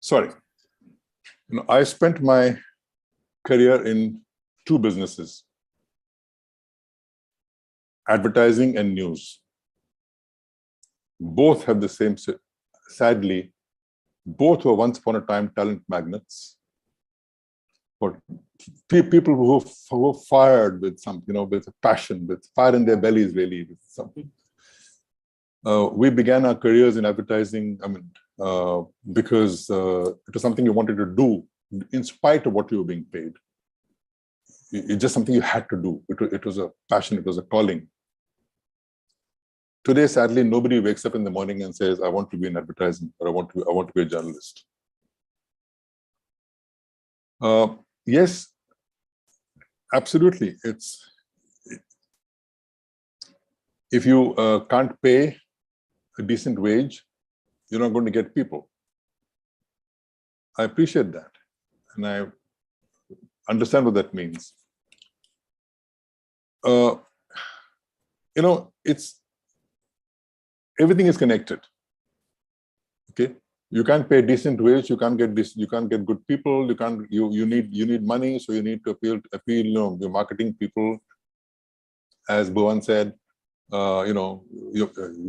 Sorry. I spent my career in 2 businesses, advertising and news. Both have the same, sadly, both were once upon a time talent magnets. For people who are fired with some, with a passion, with fire in their bellies, really, with something. We began our careers in advertising, because it was something you wanted to do in spite of what you were being paid. It's just something you had to do. It was a passion, it was a calling. Today, sadly, nobody wakes up in the morning and says, I want to be in advertising, or I want to be a journalist. Yes, absolutely. If you can't pay a decent wage, you're not going to get people. I appreciate that, and I understand what that means. Everything is connected. Okay, you can't pay a decent wage, you can't get good people, you need money, so you need to appeal your marketing people. As Bhuvan said, you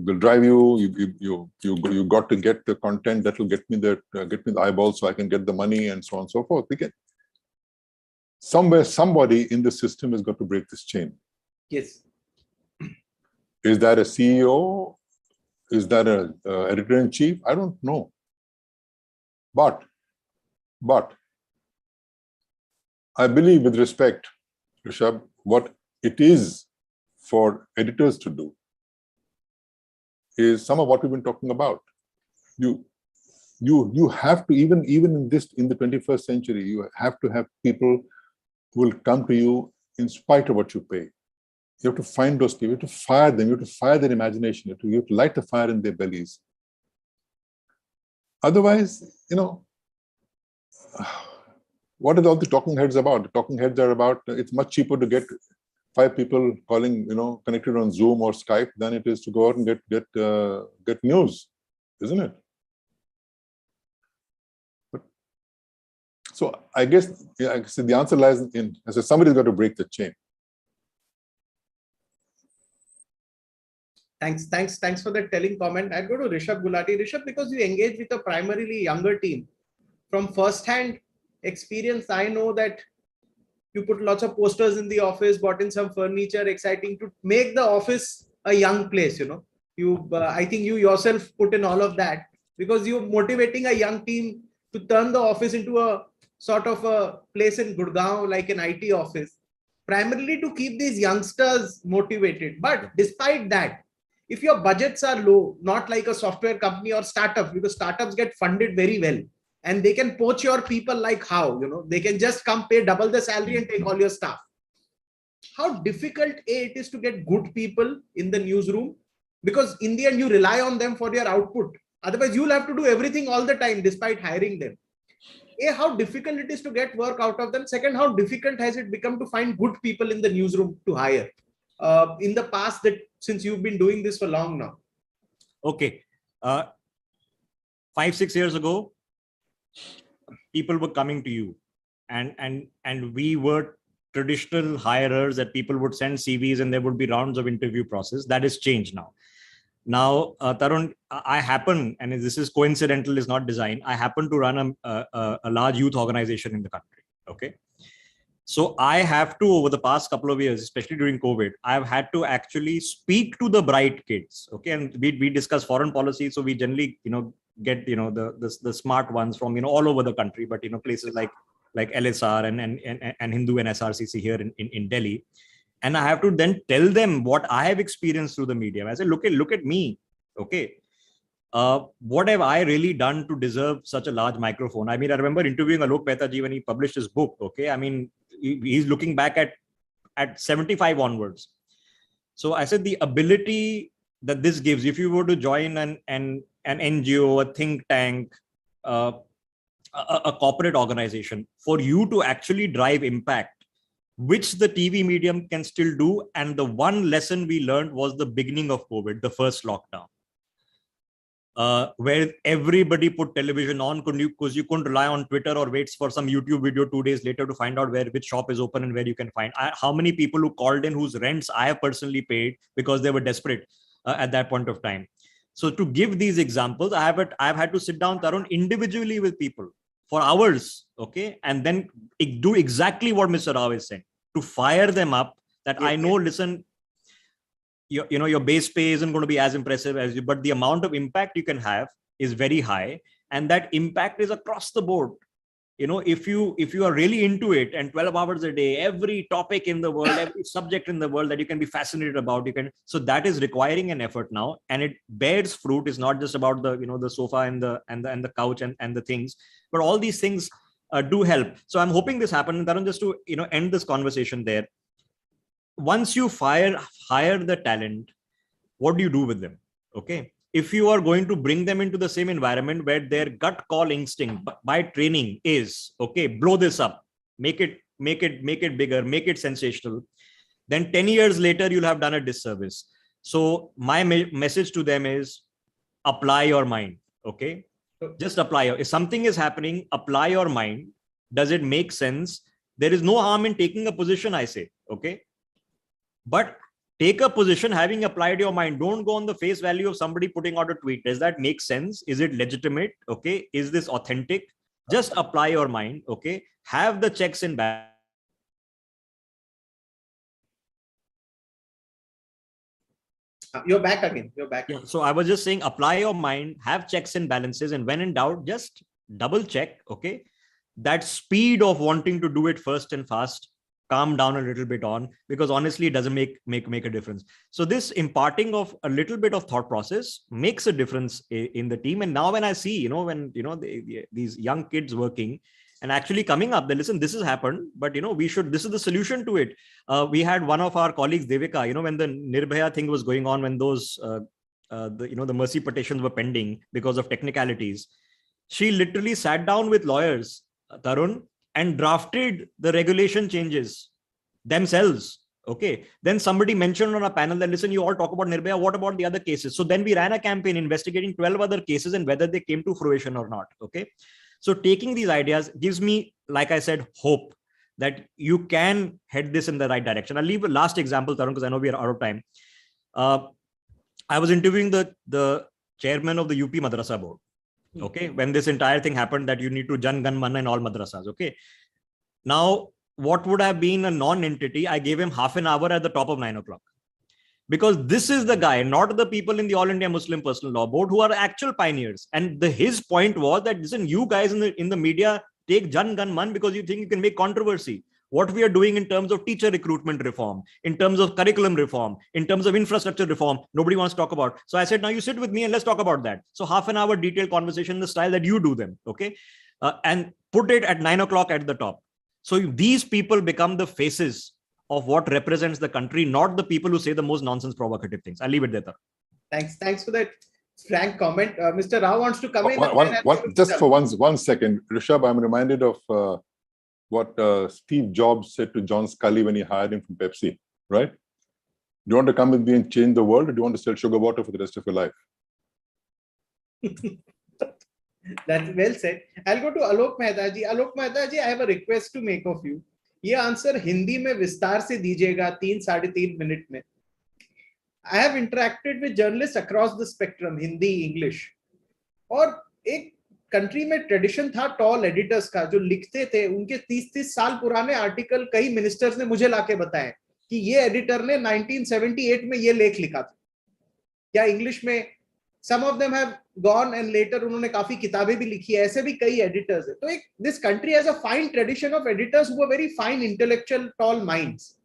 will drive you got to get the content that will get me the eyeballs, so I can get the money, and so on and so forth. Somebody in the system has got to break this chain. Yes. Is that a CEO? Is that a editor-in-chief? I don't know. But I believe, with respect, Rishabh, what it is for editors to do is some of what we've been talking about. You have to, even in the 21st century, you have to have people who will come to you in spite of what you pay. You have to find those people, you have to fire them, you have to fire their imagination, you have to light the fire in their bellies. Otherwise, what are all the talking heads about? The talking heads are about, it's much cheaper to get 5 people calling, connected on Zoom or Skype than it is to go out and get news, isn't it? So I guess the answer lies in, as I said, somebody's got to break the chain. Thanks for that telling comment. I'd go to Rishabh Gulati. Rishabh, because you engage with a primarily younger team, from first-hand experience, I know that you put lots of posters in the office, bought in some furniture, exciting to make the office a young place. I think you yourself put in all of that, because you're motivating a young team to turn the office into a sort of a place in Gurgaon, like an IT office, primarily to keep these youngsters motivated. But despite that, if your budgets are low, not like a software company or startup, because startups get funded very well, and they can poach your people like how, they can just come pay double the salary and take all your staff. How difficult it is to get good people in the newsroom, because in the end you rely on them for your output. Otherwise you'll have to do everything all the time despite hiring them. How difficult it is to get work out of them. Second, how difficult has it become to find good people in the newsroom to hire in the past, that since you've been doing this for long now? Okay. 5-6 years ago, people were coming to you, and we were traditional hirers that people would send CVs and there would be rounds of interview process. That has changed now. Now, Tarun, I happen, and this is coincidental, is not design, I happen to run a large youth organization in the country. Okay. So I have to, over the past couple of years, especially during COVID, I've had to actually speak to the bright kids. Okay. And we discuss foreign policy. So we generally, get, the smart ones from, all over the country, but, places like LSR and Hindu and SRCC here in Delhi. And I have to then tell them what I have experienced through the media. I say, look at me. Okay. What have I really done to deserve such a large microphone? I mean, I remember interviewing Alok Mehta when he published his book. Okay. I mean, he's looking back at 75 onwards. So I said, the ability that this gives, if you were to join an NGO, a think tank, a corporate organization, for you to actually drive impact, which the TV medium can still do. And the one lesson we learned was the beginning of COVID, the first lockdown. Where everybody put television on because you couldn't rely on Twitter or wait for some YouTube video 2 days later to find out which shop is open and where you can find. How many people who called in whose rents I have personally paid because they were desperate at that point of time. So to give these examples, I've had to sit down, Tarun, individually with people for hours, okay, and then do exactly what Mr. Rao is saying, to fire them up, that I know, listen, your base pay isn't going to be as impressive as you, but the amount of impact you can have is very high, and that impact is across the board. If you are really into it, and 12 hours a day, every topic in the world, every subject in the world that you can be fascinated about, so that is requiring an effort now, and it bears fruit. It's not just about the sofa and the couch and the things, but all these things do help. So I'm hoping this happens. Tarun, just to end this conversation there, once you hire the talent, what do you do with them? Okay, if you are going to bring them into the same environment where their gut call instinct by training is, okay, blow this up, make it bigger, make it sensational, then 10 years later you'll have done a disservice. So my message to them is, apply your mind. Okay, just apply. If something is happening, apply your mind. Does it make sense? There is no harm in taking a position, I say. Okay, but take a position having applied your mind. Don't go on the face value of somebody putting out a tweet. Does that make sense? Is it legitimate? Okay, is this authentic? Just apply your mind. Okay, have the checks and balances. You're back again. Yeah, so I was just saying, apply your mind, have checks and balances, and when in doubt, just double check. Okay, that speed of wanting to do it first and fast, calm down a little bit on, because honestly, it doesn't make a difference. So this imparting of a little bit of thought process makes a difference in the team. And now when I see, when these young kids working and actually coming up, they listen, this has happened, but this is the solution to it. We had one of our colleagues, Devika, when the Nirbhaya thing was going on, when those the mercy petitions were pending because of technicalities, she literally sat down with lawyers, Tarun, and drafted the regulation changes themselves. Okay. Then somebody mentioned on a panel that, listen, you all talk about Nirbhaya, what about the other cases? So then we ran a campaign investigating 12 other cases and whether they came to fruition or not. Okay. So taking these ideas gives me, like I said, hope that you can head this in the right direction. I'll leave a last example, Tarun, because I know we are out of time. I was interviewing the chairman of the UP Madrasa board. Okay, when this entire thing happened, that you need to Jan Gan Man in all madrasas. Okay, now what would have been a non-entity, I gave him half an hour at the top of 9 o'clock, because this is the guy, not the people in the All India Muslim Personal Law Board who are actual pioneers. And his point was that, listen, you guys in the media take Jan Gan Man because you think you can make controversy. What we are doing in terms of teacher recruitment reform, in terms of curriculum reform, in terms of infrastructure reform, nobody wants to talk about. So I said, now you sit with me and let's talk about that. So half an hour detailed conversation in the style that you do them. Okay. And put it at 9 o'clock at the top. So these people become the faces of what represents the country, not the people who say the most nonsense provocative things. I'll leave it there. Thanks for that frank comment. Mr. Rao wants to come in. Just for one second, Rishabh, I'm reminded of what Steve Jobs said to John Scully when he hired him from Pepsi, right? Do you want to come with me and change the world, or do you want to sell sugar water for the rest of your life? That's well said. I'll go to Alok Mehta ji. Alok Mehta ji, I have a request to make of you. ये answer Hindi में विस्तार से दीजिएगा 3-3.5 minute में. I have interacted with journalists across the spectrum, Hindi, English, और एक country में tradition था टॉल एडिटर्स का, जो लिखते थे. उनके 30-30 साल पुराने आर्टिकल कई मिनिस्टर्स ने मुझे लाके बताए कि ये एडिटर ने 1978 में ये लेख लिखा था, या इंग्लिश में. some of them have gone and later उन्होंने काफी किताबें भी लिखी है. ऐसे भी कई एडिटर्स है. तो एक this country has a fine tradition of editors who are very fine intellectual tall minds.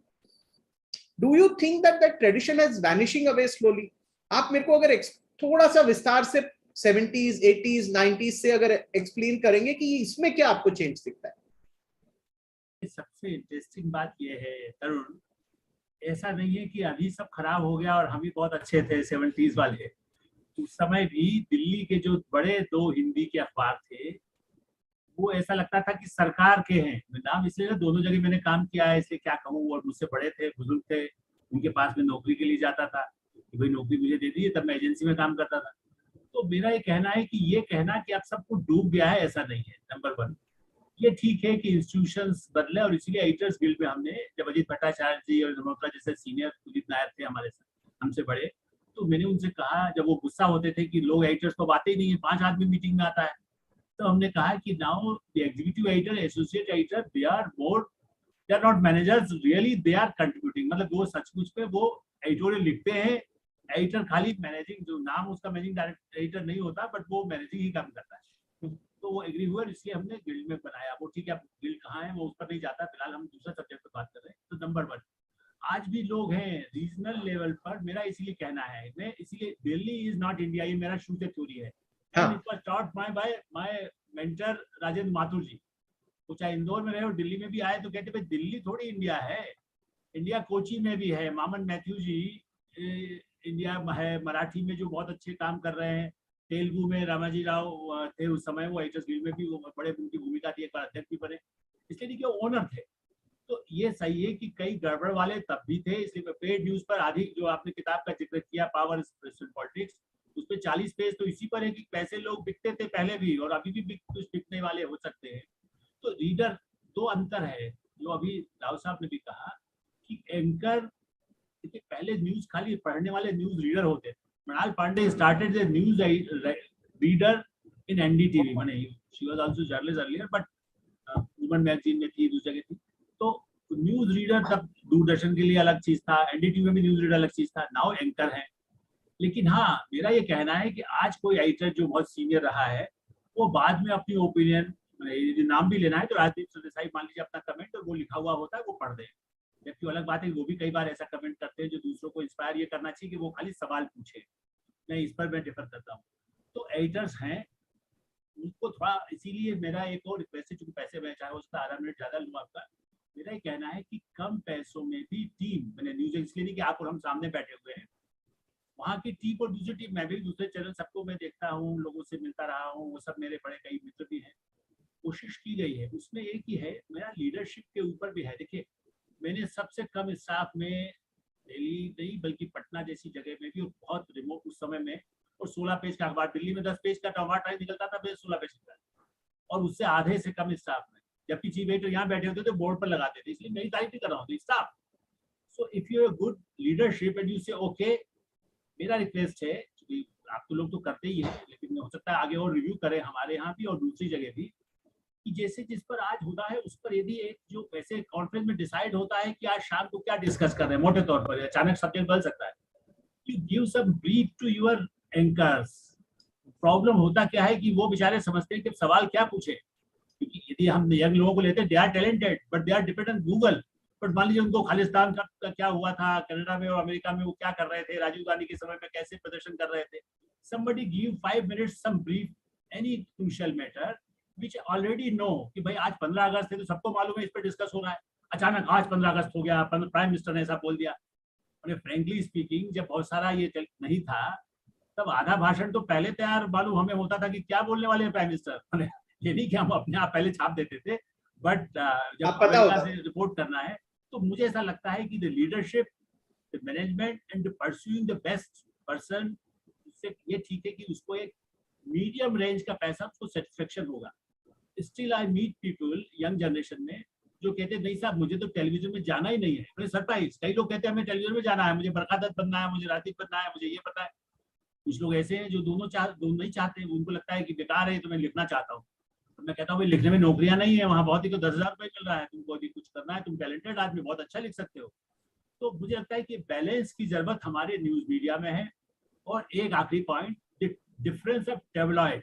Do you think that tradition is vanishing away slowly? आप मेरे को अगर थोड़ा सा विस्तार से 70s, 80s, 90s से अगर एक्सप्लेन करेंगे कि इसमें क्या आपको चेंज दिखता है? सबसे इंटरेस्टिंग बात यह है तरुण, ऐसा नहीं है कि अभी सब खराब हो गया और हम ही बहुत अच्छे थे 70s वाले. उस समय भी दिल्ली के जो बड़े 2 हिंदी के अखबार थे, वो ऐसा लगता था कि सरकार के हैं. नाम इसलिए दोनों जगह मैंने काम किया है, इसलिए क्या कहूँ, और मुझसे बड़े थे, बुजुर्ग थे, उनके पास में नौकरी के लिए जाता था कि भाई नौकरी मुझे दे दी. तब मैं एजेंसी में काम करता था. तो मेरा ये कहना है कि ये कहना कि आप सबको डूब गया है, ऐसा नहीं है. नंबर 1, ये ठीक है कि इंस्टीट्यूशंस बदले, और इसीलिए एडिटर्स गिल्ड में हमने, जब अजीत भट्टाचार्य जी और ममता जैसे सीनियर कुलदीप नायर थे हमारे साथ, हमसे बड़े, तो मैंने उनसे कहा, जब वो गुस्सा होते थे कि लोग एडिटर्स तो बातें ही नहीं है, 5 आदमी मीटिंग में आता है, तो हमने कहा कि now the executive editor, associate editor, they are not managers, really they are contributing, मतलब वो सचमुच पे वो एडिटोरियल लिखते हैं। एडिटर खाली मैनेजिंग, जो नाम उसका मैनेजिंग डायरेक्टर एडिटर नहीं होता, बट वो मैनेजिंग ही काम करता है। तो वो एग्री हुआ, इसलिए हमने गिल्ड में बनाया। वो ठीक है, गिल्ड कहाँ है वो उस पर नहीं जाता, फिलहाल हम दूसरा सब्जेक्ट पर बात कर रहे हैं। तो नंबर 1, आज भी लोग हैं रीजनल लेवल पर, मेरा इसीलिए कहना है, मैं इसीलिए, दिल्ली इज नॉट इंडिया, ये मेरा शुरू से थ्योरी है। And it was taught by my mentor Rajendra Mathur ji. वो चाहे इंदौर में रहे और दिल्ली में भी आए तो कहते भाई दिल्ली थोड़ी इंडिया है, इंडिया कोची में भी है। मामन मैथ्यू जी इंडिया है, मराठी में जो बहुत अच्छे काम कर रहे हैं, तेलुगु में रामाजी राव थे उस समय, वो एडिटर्स गिल्ड में भी वो बड़े उनकी भूमिका थी, एक बार अध्यक्ष भी बने, इसलिए नहीं कि वो ओनर थे। तो ये सही है कि कई गड़बड़ वाले तब भी थे, इसलिए पेड न्यूज पर आधी, जो आपने किताब का जिक्र किया पावर इज पॉलिटिक्स, उस पर 40 पेज तो इसी पर है कि पैसे लोग बिकते थे पहले भी और अभी भी कुछ बिकने वाले हो सकते हैं। तो रीडर, 2 अंतर है जो अभी राव साहब ने भी कहा कि एंकर, पहले न्यूज खाली पढ़ने वाले न्यूज रीडर होते थे। Mrinal Pande started the news reader in NDTV, माने she was also journalist earlier, but woman magazine में थी, दूसरी जगह थी। तो न्यूज रीडर तब दूरदर्शन के लिए अलग चीज था, एनडीटीवी में भी न्यूज रीडर अलग चीज था, नाउ एंकर है। लेकिन हाँ, मेरा ये कहना है कि आज कोई एडिटर जो बहुत सीनियर रहा है, वो बाद में अपनी ओपिनियन, नाम भी लेना है तो राजदीप सरदेसाई मान लीजिए अपना कमेंट, और वो लिखा हुआ होता है वो पढ़ दे। जबकि अलग बात है वो भी कई बार ऐसा कमेंट करते हैं जो दूसरों को इंस्पायर ये करना चाहिए कि वो खाली सवाल पूछे। मैं इस पर मैं डिफर करता हूँ। तो एडिटर्स हैं, उनको थोड़ा, इसीलिए मेरा एक और रिक्वेस्ट है, चूंकि पैसे मैं चाहे उसका 12 मिनट ज्यादा लूँ आपका, मेरा ये कहना है कि कम पैसों में भी टीम, मैंने न्यूज इसलिए नहीं कि आप और हम सामने बैठे हुए हैं, वहाँ की टीम और दूसरी टीम, मैं भी दूसरे चैनल सबको मैं देखता हूँ, लोगों से मिलता रहा हूँ, वो सब मेरे बड़े कई मित्र भी हैं, कोशिश की गई है। उसमें एक ही है, मेरा लीडरशिप के ऊपर भी है। देखिए, मैंने सबसे कम स्टाफ में दिल्ली नहीं बल्कि पटना जैसी जगह में भी, और बहुत रिमोट उस समय में, और 16 पेज का अखबार, दिल्ली में 10 पेज का अखबार टाइम निकलता था, मैं 16 पेज का, और उससे आधे से कम स्टाफ में, जबकि चीफ एडिटर यहाँ बैठे होते थे, बोर्ड पर लगाते थे। इसलिए मेरी तारीफ नहीं कर रहा हूँ, staff. So if you have good leadership and you से ओके, मेरा रिक्वेस्ट है, क्योंकि आप तो लोग तो करते ही है, लेकिन हो सकता है आगे और रिव्यू करें हमारे यहाँ भी और दूसरी जगह भी, कि जैसे जिस पर आज होता है उस पर यदि एक जो वैसे कॉन्फ्रेंस में डिसाइड होता है कि आज शाम को क्या डिस्कस कर रहे हैं, मोटे तौर पर अचानक सब्जेक्ट बदल सकता है, you give some brief to your anchors. Problem होता क्या है कि वो बेचारे समझते हैं कि सवाल क्या पूछे, क्योंकि यदि हम यंग लोगों को लेते हैं, they are talented but they are dependent on Google. But मान लीजिए उनको खालिस्तान का क्या हुआ था, कनाडा में और अमेरिका में वो क्या कर रहे थे, राजीव गांधी के समय में कैसे प्रदर्शन कर रहे थे, somebody give 5 minutes some brief any crucial matter which already know कि भाई आज 15 अगस्त है तो सबको मालूम है इस पर डिस्कस हो रहा है, अचानक आज 15 अगस्त हो गया, प्राइम मिनिस्टर ने ऐसा बोल दिया। और फ्रेंकली स्पीकिंग, जब बहुत सारा ये नहीं था, तब आधा भाषण तो पहले तैयार मालूम हमें होता था कि क्या बोलने वाले हैं प्राइम मिनिस्टर। ये नहीं कि हम अपने आप पहले छाप देते थे, बट जब अमेरिका से रिपोर्ट करना है, तो मुझे ऐसा लगता है कि the leadership, the management and pursuing the best person, उससे ये ठीक है कि उसको एक मीडियम रेंज का पैसा, उसको सेटिस्फेक्शन होगा। Still I meet people young generation में जो कहते हैं नहीं साहब मुझे तो टेलीविजन में जाना ही नहीं है। बड़े सरप्राइज, कई लोग कहते हैं हमें टेलीविजन में जाना है, मुझे बरकत बनना है, मुझे राजनीति बनना है, मुझे ये पता है। कुछ लोग ऐसे हैं जो दोनों नहीं चाहते, उनको लगता है कि बेकार है तो मैं लिखना चाहता हूँ। तो मैं कहता हूँ भाई लिखने में नौकरियां नहीं है, वहाँ बहुत ही तो 10,000 रुपये मिल रहा है, तुमको यदि कुछ करना है, तुम टैलेंटेड आदमी, बहुत अच्छा लिख सकते हो। तो मुझे लगता है कि बैलेंस की जरूरत हमारे न्यूज मीडिया में है। और एक आखिरी point, difference of tabloid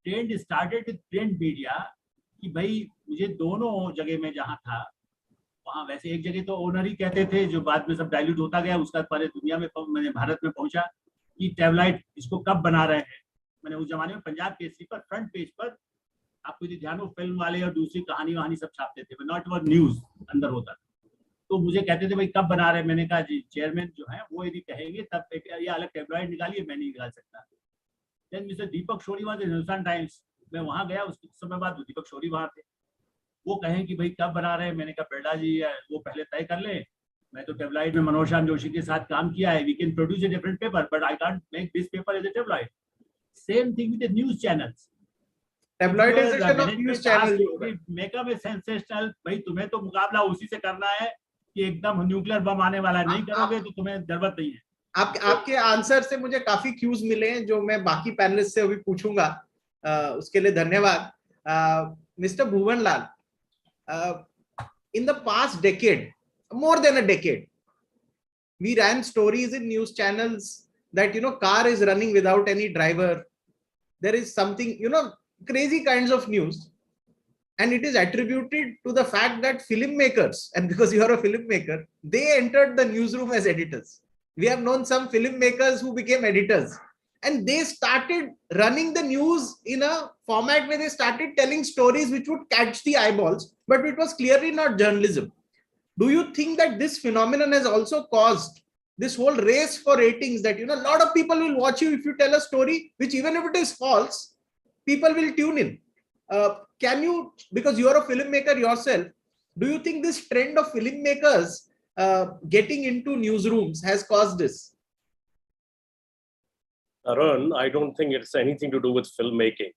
trend started with print media, कि भाई मुझे दोनों जगह में जहाँ था वहाँ, वैसे एक जगह तो ओनर ही कहते थे, जो बाद में सब डाइल्यूट होता गया, उसका पूरे दुनिया में, मैंने भारत में पहुंचा कि टेबलॉइड इसको कब बना रहे हैं। मैंने उस जमाने में पंजाब केसरी पर फ्रंट पेज पर, आपको यदि ध्यान हो, फिल्म वाले और दूसरी कहानी वहानी सब छापते थे, नॉट वर न्यूज अंदर होता था। तो मुझे कहते थे भाई कब बना रहे, मैंने कहा जी चेयरमैन जो है वो यदि कहेंगे तब ये अलग टेबलॉइड निकालिए, मैं नहीं निकाल सकता। देन मिस्टर दीपक शोरी वहाँ हिंदुस्तान टाइम्स, मैं वहाँ गया, उस समय बाद दीपक शोरी वहाँ थे, वो कहें कि भाई कब बना रहे हैं, मैंने कहा बेटा जी वो पहले तय कर ले, मैं तो टेबलॉइड में मनोज श्याम जोशी के साथ काम किया है, we can produce a different paper but I can't make this paper as a tabloid. Same thing with the news channels, tabloidization of news channel, make up a sensational, भाई तुम्हें तो मुकाबला उसी से करना है कि एकदम न्यूक्लियर बम आने वाला है, नहीं करोगे तो तुम्हें जरूरत नहीं है। आपके आंसर से मुझे काफी क्यूज मिले हैं जो मैं बाकी पैनलिस्ट से अभी पूछूंगा, उसके लिए धन्यवाद. Mr. Bhuvan Lal, in the past decade, more than a decade, we ran stories in news channels that, car is running without any driver. There is something, crazy kinds of news. And it is attributed to the fact that filmmakers, and because you are a filmmaker, they entered the newsroom as editors. We have known some filmmakers who became editors, and they started running the news in a format where they started telling stories which would catch the eyeballs, but it was clearly not journalism. Do you think that this phenomenon has also caused this whole race for ratings, that, a lot of people will watch you if you tell a story which, even if it is false, people will tune in? Can you, because you are a filmmaker yourself, do you think this trend of filmmakers getting into newsrooms has caused this? Arun, I don't think it's anything to do with filmmaking.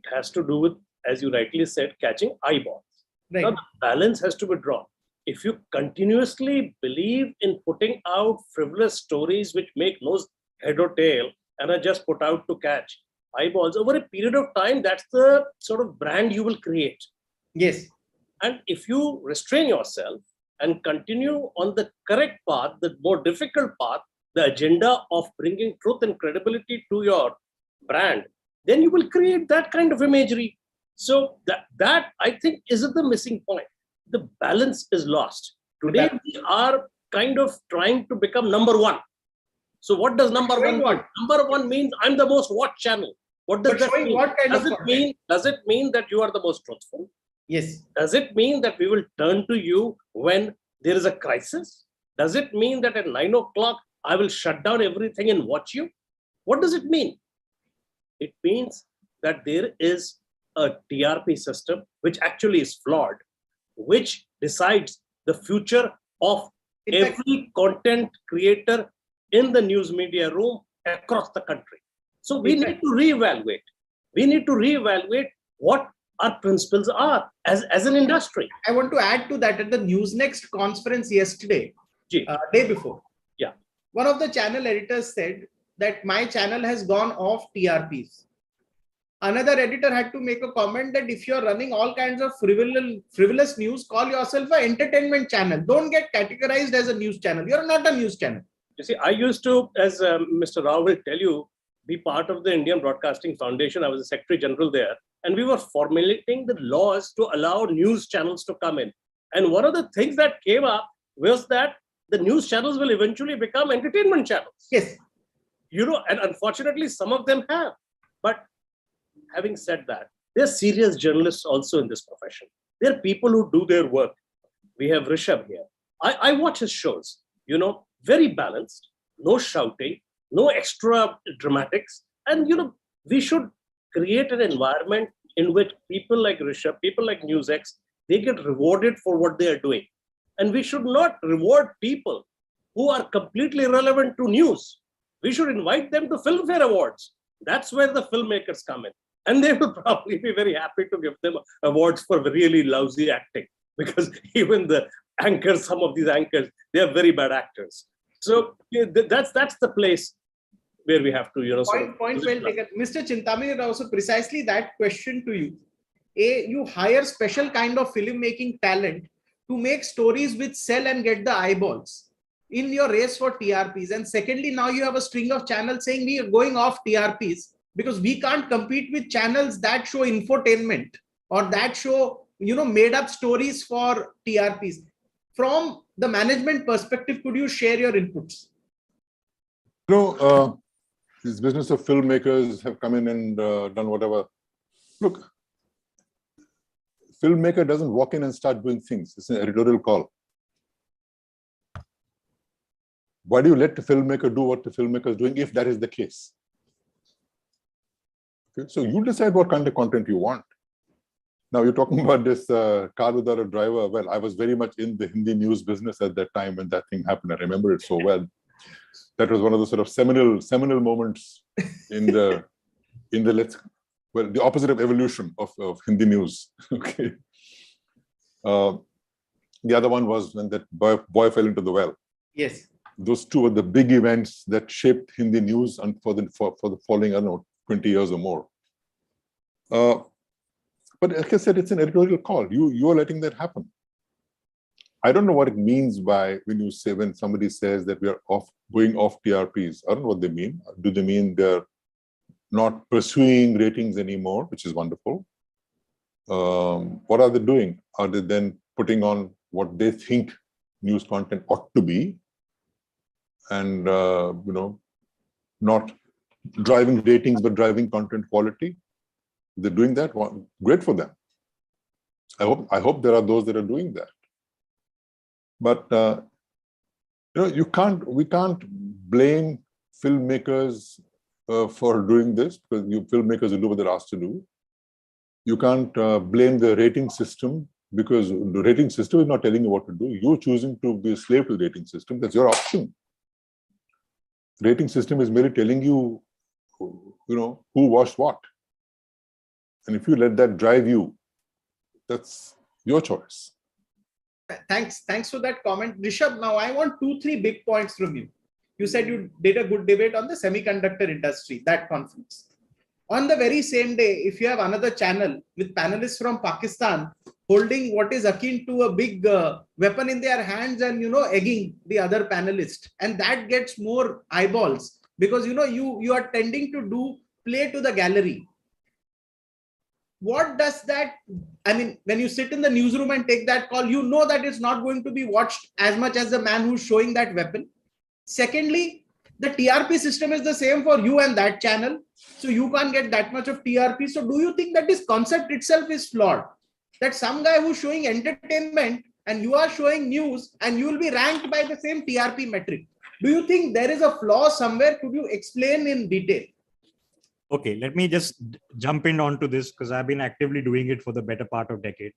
It has to do with, as you rightly said, catching eyeballs. Right. Now, the balance has to be drawn. If you continuously believe in putting out frivolous stories which make no head or tail and are just put out to catch eyeballs, over a period of time, that's the sort of brand you will create. Yes. And if you restrain yourself and continue on the correct path, the more difficult path, the agenda of bringing truth and credibility to your brand, then you will create that kind of imagery. So that I think is the missing point. The balance is lost. Today we are kind of trying to become number one. So what does number one mean? Number one means I'm the most watched channel. What does that mean? What kind does of it mean? Does it mean that you are the most truthful? Yes. Does it mean that we will turn to you when there is a crisis? Does it mean that at 9 o'clock I will shut down everything and watch you? What does it mean? It means that there is a TRP system which actually is flawed, which decides the future of every content creator in the news media room across the country. So we need to reevaluate. We need to reevaluate what our principles are as an industry. I want to add to that. At the Newsnext conference yesterday, day before, one of the channel editors said that my channel has gone off TRPs. Another editor had to make a comment that if you're running all kinds of frivolous news, call yourself an entertainment channel. Don't get categorized as a news channel. You're not a news channel. You see, I used to, as Mr. Rao will tell you, be part of the Indian Broadcasting Foundation. I was a Secretary General there, and we were formulating the laws to allow news channels to come in. And one of the things that came up was that the news channels will eventually become entertainment channels. Yes. And unfortunately, some of them have. But having said that, there are serious journalists also in this profession. There are people who do their work. We have Rishabh here. I watch his shows, very balanced, no shouting, no extra dramatics. And, we should create an environment in which people like Rishabh, people like NewsX, they get rewarded for what they are doing. And we should not reward people who are completely irrelevant to news. We should invite them to Filmfare Awards. That's where the filmmakers come in. And they will probably be very happy to give them awards for really lousy acting, because even the anchors, some of these anchors, they are very bad actors. So that's the place where we have to, Point well taken. Mr. Chintamani Rao, also precisely that question to you. You hire special kind of filmmaking talent to make stories which sell and get the eyeballs in your race for TRPs. And secondly, now you have a string of channels saying we are going off TRPs because we can't compete with channels that show infotainment or that show, made up stories for TRPs. From the management perspective, could you share your inputs? This business of filmmakers have come in and done whatever. Look, filmmaker doesn't walk in and start doing things. It's an editorial call. Why do you let the filmmaker do what the filmmaker is doing if that is the case? Okay, so you decide what kind of content you want. Now you're talking about this car without a driver. Well, I was very much in the Hindi news business at that time when that thing happened. I remember it so well. That was one of the sort of seminal moments in the the opposite of evolution of Hindi news. Okay. The other one was when that boy fell into the well. Yes. Those two were the big events that shaped Hindi news and for the following, I don't know, 20 years or more. But like I said, it's an editorial call. You are letting that happen. I don't know what it means by when somebody says that we are going off TRPs. I don't know what they mean. Do they mean they're not pursuing ratings anymore, which is wonderful? What are they doing? Are they then putting on what they think news content ought to be, and not driving ratings but driving content quality? They're doing that. Well, great for them. I hope there are those that are doing that. But we can't blame filmmakers for doing this, because filmmakers will do what they're asked to do. You can't blame the rating system, because the rating system is not telling you what to do. You're choosing to be a slave to the rating system. That's your option. The rating system is merely telling you, who watched what. And if you let that drive you, that's your choice. Thanks for that comment, Rishabh. Now I want 2-3 big points from you. You said you did a good debate on the semiconductor industry, that conference. On the very same day, if you have another channel with panelists from Pakistan holding what is akin to a big weapon in their hands and egging the other panelist, and that gets more eyeballs because you are tending to play to the gallery. What does that, I mean, when you sit in the newsroom and take that call, that it's not going to be watched as much as the man who's showing that weapon. Secondly, the TRP system is the same for you and that channel. So you can't get that much of TRP. So do you think that this concept itself is flawed? That some guy who's showing entertainment and you are showing news and you will be ranked by the same TRP metric. Do you think there is a flaw somewhere? Could you explain in detail? Okay, let me just jump in onto this because I've been actively doing it for the better part of a decade.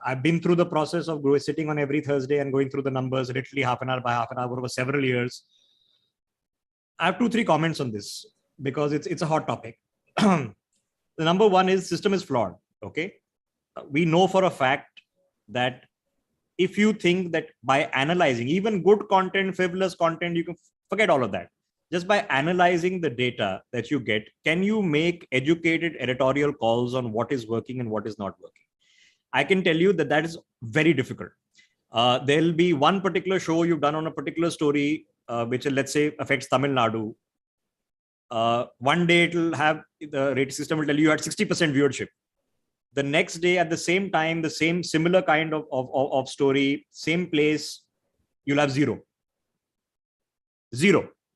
I've been through the process of sitting on every Thursday and going through the numbers literally half an hour by half an hour over several years. I have 2-3 comments on this because it's a hot topic. The number one is system is flawed. Okay, we know for a fact that if you think that by analyzing even good content, frivolous content, you can forget all of that. Just by analyzing the data that you get, can you make educated editorial calls on what is working and what is not working? I can tell you that is very difficult. There'll be one particular show you've done on a particular story, which let's say affects Tamil Nadu. One day it'll have the rating system will tell you had 60% viewership. The next day at the same time, the same similar kind of story, same place, you'll have zero.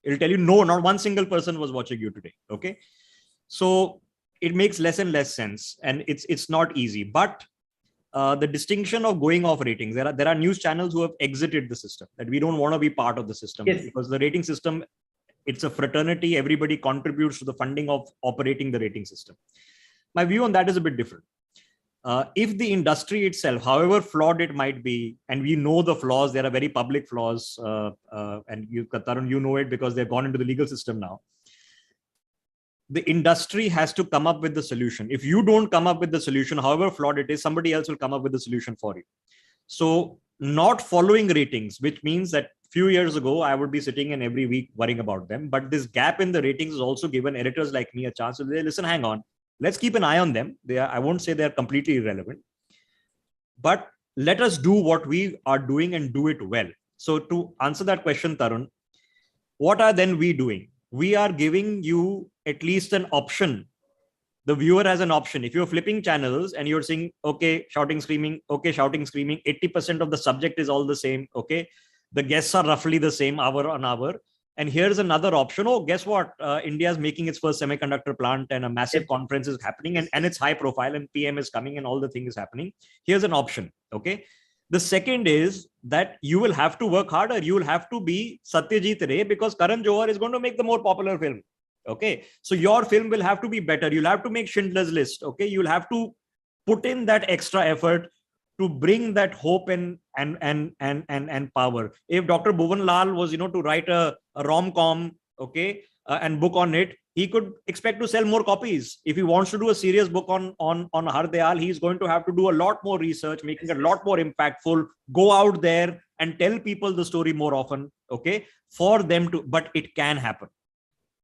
It'll tell you, no, not one single person was watching you today. Okay. So it makes less and less sense. And it's not easy. But the distinction of going off ratings, there are news channels who have exited the system, that we don't want to be part of the system. Yes. Because the rating system, it's a fraternity. Everybody contributes to the funding of operating the rating system. My view on that is a bit different. If the industry itself, however flawed it might be, and we know the flaws, there are very public flaws, and Tarun, you know it because they've gone into the legal system now. The industry has to come up with the solution. If you don't come up with the solution, however flawed it is, somebody else will come up with the solution for you. So not following ratings, which means that few years ago, I would be sitting in every week worrying about them. But this gap in the ratings has also given editors like me a chance to say, listen, hang on. Let's keep an eye on them. I won't say they're completely irrelevant, but let us do what we are doing and do it well. So to answer that question, Tarun, what are then we doing? We are giving you at least an option. The viewer has an option. If you're flipping channels and you're saying, okay, shouting, screaming, okay, shouting, screaming, 80% of the subject is all the same. Okay. The guests are roughly the same hour on hour. And here's another option. Oh, guess what? India is making its first semiconductor plant and a massive conference is happening and it's high profile and PM is coming and all the thing is happening. Here's an option. Okay. The second is that you will have to work harder. You will have to be Satyajit Ray because Karan Johar is going to make the more popular film. Okay. So your film will have to be better. You'll have to make Schindler's List. Okay. You'll have to put in that extra effort to bring that hope and power. If Dr. Bhuvan Lal was, to write a rom-com, okay, and book on it, he could expect to sell more copies. If he wants to do a serious book on Har Dayal, he's going to have to do a lot more research, making it a lot more impactful, go out there and tell people the story more often, okay, for them to, but it can happen.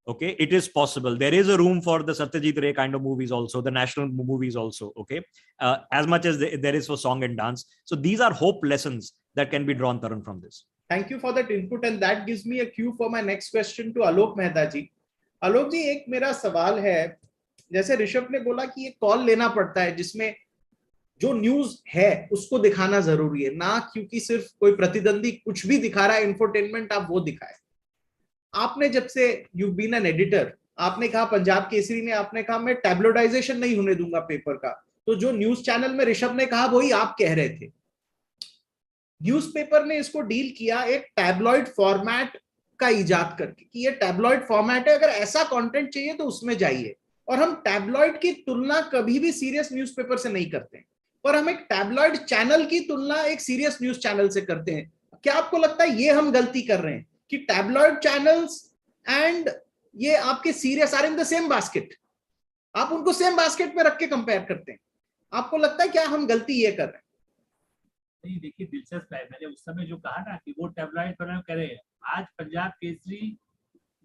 Okay, it is possible. There is a room for the Satyajit Ray kind of movies also, the national movies also. Okay, as much as there is for song and dance. So these are hope lessons that can be drawn, Tarun, from this. Thank you for that input, and that gives me a cue for my next question to Alok Mehta ji. Alok ji, एक मेरा सवाल है, जैसे ऋषभ ने बोला कि ये call लेना पड़ता है जिसमें जो न्यूज है उसको दिखाना जरूरी है, ना क्योंकि सिर्फ कोई प्रतिद्वंदी कुछ भी दिखा रहा है इंफोटेनमेंट आप वो दिखाए. आपने जब से यू बीन एन एडिटर, आपने कहा पंजाब केसरी ने, आपने कहा मैं टैब्लोडाइजेशन नहीं होने दूंगा पेपर का, तो जो न्यूज चैनल में ऋषभ ने कहा वही आप कह रहे थे. न्यूज़पेपर ने इसको डील किया एक टैबलॉइड फॉर्मेट का इजाद करके कि ये टैबलॉइड फॉर्मेट है, अगर ऐसा कंटेंट चाहिए तो उसमें जाइए. और हम टैबलॉइड की तुलना कभी भी सीरियस न्यूज़पेपर से नहीं करते हैं, और हम एक टैबलॉइड चैनल की तुलना एक सीरियस न्यूज चैनल से करते हैं. क्या आपको लगता है ये हम गलती कर रहे हैं कि टैबलॉइड चैनल्स एंड ये आपके serious are in the same basket, आप उनको सेम बास्केट में रख के कंपेयर करते हैं? आपको लगता है क्या हम गलती ये कर रहे हैं? नहीं, देखिए दिलचस्प है, मैंने उस समय जो कहा ना कि वो टैबलॉइड पर कह रहे हैं, आज पंजाब केसरी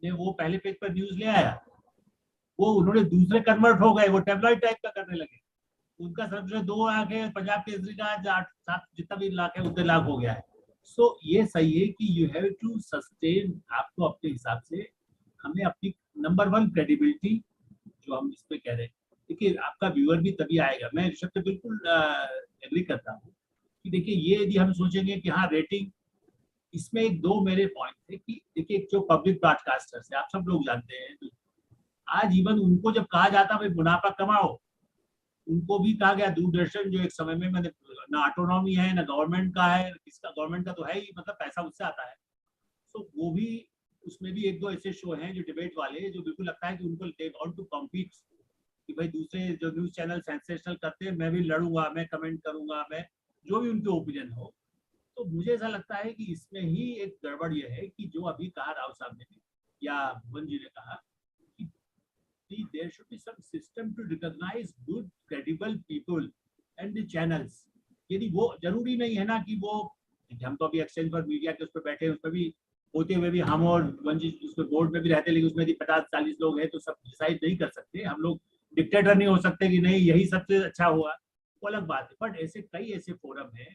ने वो पहले पेज पर न्यूज ले आया, वो उन्होंने दूसरे कन्वर्ट हो गए, वो टैबलॉइड टाइप का करने लगे. उनका सब्जेक्ट 2 लाख है, पंजाब केसरी का 8-7 जितना भी लाख है उतने लाख हो गया है. सो ये सही है कि यू हैव टू सस्टेन, आपको अपने हिसाब से हमें अपनी नंबर 1 क्रेडिबिलिटी जो हम इस पे कह रहे हैं. देखिए आपका व्यूअर भी तभी आएगा. मैं ऋषभ से बिल्कुल एग्री करता हूँ कि देखिए ये यदि हम सोचेंगे कि हाँ रेटिंग, इसमें एक 2 मेरे पॉइंट थे कि देखिए जो पब्लिक ब्रॉडकास्टर्स है आप सब लोग जानते हैं, आज इवन उनको जब कहा जाता भाई मुनाफा कमाओ, उनको भी कहा गया, दूरदर्शन जो एक समय में मैंने ना ऑटोनॉमी है ना गवर्नमेंट का है, किसका गवर्नमेंट का तो है ही, मतलब पैसा उससे आता है. तो वो भी, उसमें भी 1-2 ऐसे शो हैं जो डिबेट वाले, जो बिल्कुल लगता है कि उनको दे वांट टू कॉम्पीट, कि भाई दूसरे जो न्यूज चैनल सेंसेशनल करते हैं मैं भी लड़ूंगा, मैं कमेंट करूंगा, मैं जो भी उनके ओपिनियन हो. तो मुझे ऐसा लगता है कि इसमें ही एक गड़बड़ ये है कि जो अभी कहा राव साहब ने या भुवन जी ने कहा कि there should be some system to recognize good credible people and the channels. यदि वो जरूरी नहीं है ना कि वो, हम तो अभी एक्सचेंज पर मीडिया के उस पर बैठे हैं, उसमें भी होते हुए भी हम और भुवन जी उसमें बोर्ड में भी रहते, लेकिन उसमें 50-40 लोग हैं तो सब डिसाइड नहीं कर सकते. हम लोग डिक्टेटर नहीं हो सकते कि नहीं यही सबसे अच्छा हुआ, वो अलग बात है. बट ऐसे कई ऐसे फोरम है,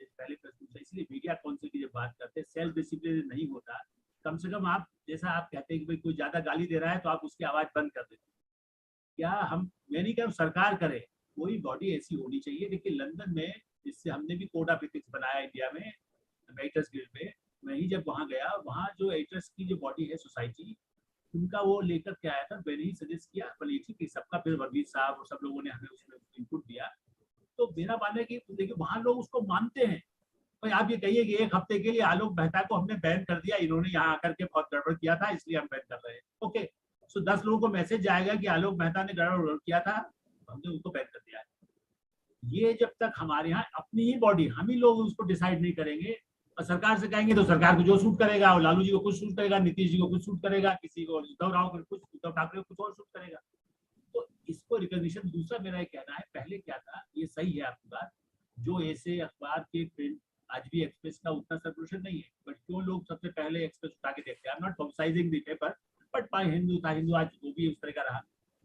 पहले प्रश्न पूछा, इसलिए मीडिया काउंसिल की जब बात करते हैं सेल्फ डिसिप्लिन नहीं होता. कम से कम आप, जैसा आप कहते हैं कि भाई कोई ज्यादा गाली दे रहा है तो आप उसकी आवाज बंद कर देते. क्या हम, मैं नहीं कह रहा सर्कार करे, कोई बॉडी ऐसी होनी चाहिए. देखिए लंदन में, जिससे हमने भी कोड ऑफ एथिक्स बनाया इंडिया में एडिटर्स गिल्ड में, मैं ही जब वहाँ गया, वहाँ जो एडिटर्स की जो बॉडी है सोसाइटी, उनका वो लेकर के आया था, मैंने ही सजेस्ट किया बोले ठीक है सबका, फिर वर्गीज साहब और सब लोगों ने हमें उसमें इनपुट दिया. तो मेरा मानना है कि देखिए वहाँ लोग उसको मानते हैं. भाई आप ये कहिए कि 1 हफ्ते के लिए आलोक मेहता को हमने बैन कर दिया, इन्होंने यहाँ आकर के बहुत गड़बड़ किया था इसलिए हम बैन कर रहे हैं. ओके, सो 10 लोगों को मैसेज जाएगा कि आलोक मेहता ने गड़बड़ किया था, हमने उनको बैन कर दिया है. ये जब तक हमारे यहाँ अपनी ही बॉडी, हम ही लोग उसको डिसाइड नहीं करेंगे, और सरकार से कहेंगे तो सरकार को जो सूट करेगा, और लालू जी को कुछ सूट करेगा, नीतीश जी को कुछ सूट करेगा, किसी को उद्धव राव को कुछ, उद्धव ठाकरे को कुछ और सूट करेगा. तो इसको रिकॉग्निशन. दूसरा मेरा ये कहना है, पहले क्या था, ये सही है आपकी बात, जो ऐसे अखबार के प्रिंट, आज भी एक्सप्रेस का उतना सर्कुलेशन नहीं है, बट क्यों लोग सबसे पहले एक्सप्रेस उठा के देखते हैं. आई am not पब्लिसाइजिंग the paper, but my Hindu था, हिंदू आज वो भी उस तरह का रहा.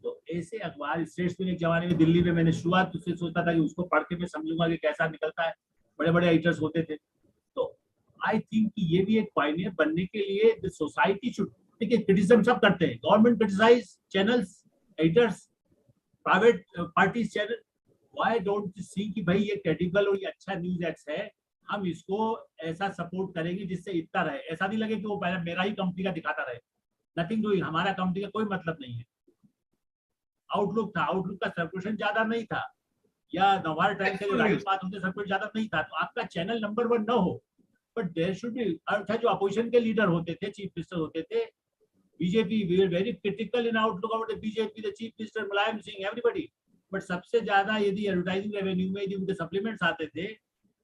तो ऐसे अखबार स्टेट्स में एक जमाने में दिल्ली में मैंने शुरुआत उससे सोचता था कि उसको पढ़ के मैं समझूंगा कि कैसा निकलता है, बड़े बड़े एडिटर्स होते थे. तो आई थिंक कि ये भी एक पायनियर बनने के लिए द सोसाइटी शुड, देखिए क्रिटिसिज्म सब करते हैं, government criticise channels, editors, private parties channel, why don't see कि भाई ये क्रेडिबल और ये अच्छा न्यूज एक्स है, हम इसको ऐसा सपोर्ट करेंगे जिससे इतना रहे, ऐसा नहीं लगे कि वो मेरा ही कंपनी का दिखाता रहे. नथिंग डूइंग, हमारा कंपनी का कोई मतलब नहीं है. आउटलुक था, आउटलुक का सर्कुलेशन ज्यादा नहीं था, या नवभारत टाइम्स के राइट बात होते सर्कुलेशन ज्यादा नहीं था, तो आपका चैनल नंबर 1 न हो, बट देयर शुड बी. अच्छा, जो अपोजिशन के लीडर होते थे, चीफ मिनिस्टर होते थे, BJP, we were very critical in outlook about the BJP, the chief minister Mulayam Singh, everybody. But सबसे ज्यादा यदि एडवर्टाइजिंग रेवेन्यू में यदि उनके सप्लीमेंट्स आते थे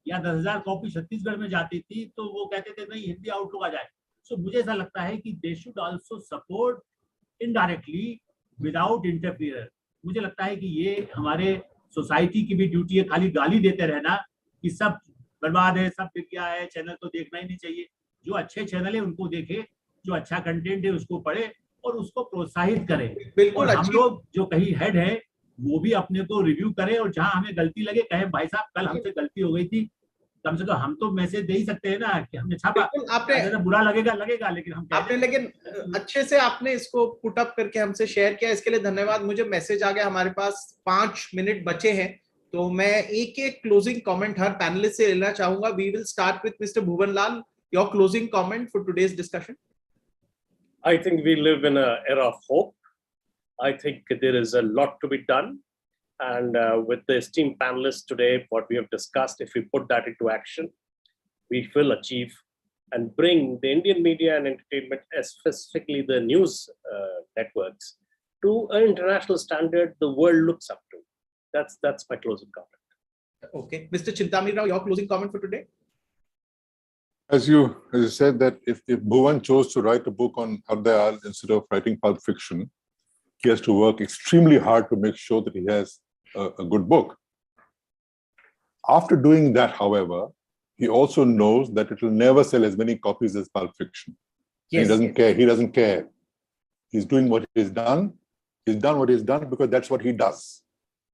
या 10,000 कॉपी छत्तीसगढ़ में जाती थी, तो वो कहते थे नहीं हिंदी आउटलुक आ जाए. सो मुझे ऐसा लगता है कि they should also support indirectly without interfere. मुझे लगता है कि ये हमारे सोसाइटी की भी ड्यूटी है, खाली गाली देते रहना कि सब बर्बाद है, सब बिक गया है, चैनल तो देखना ही नहीं चाहिए. जो अच्छे चैनल है उनको देखे, जो अच्छा कंटेंट है उसको पढ़े, और उसको प्रोत्साहित करें। बिल्कुल और हम लोग जो कहीं हेड है वो भी अपने को रिव्यू करें, और जहां हमें गलती लगे कहें भाई साहब कल हमसे गलती हो गई थी। कम से कम हम तो मैसेज दे ही सकते हैं ना कि हमने छापा। आपने बुरा लगेगा लेकिन हम आपने लेकिन अच्छे से आपने इसको पुट अप करके हमसे शेयर किया, इसके लिए धन्यवाद। मुझे मैसेज आ गया, हमारे पास 5 मिनट बचे हैं, तो मैं एक एक क्लोजिंग कमेंट हर पैनलिस्ट से लेना चाहूंगा। We will start with mister Bhuvan Lal, your closing comment for today's discussion. I think we live in an era of hope. I think there is a lot to be done. And with the esteemed panelists today, what we have discussed, if we put that into action, we will achieve and bring the Indian media and entertainment, specifically the news networks, to an international standard the world looks up to. That's my closing comment. Okay, Mr. Chintamani Rao, your closing comment for today. As you said, that if Bhuvan chose to write a book on Hardayal instead of writing pulp fiction, he has to work extremely hard to make sure that he has a good book. After doing that, however, he also knows that it will never sell as many copies as pulp fiction. Yes, he doesn't care. He doesn't care. He's doing what he's done. He's done what he's done because that's what he does.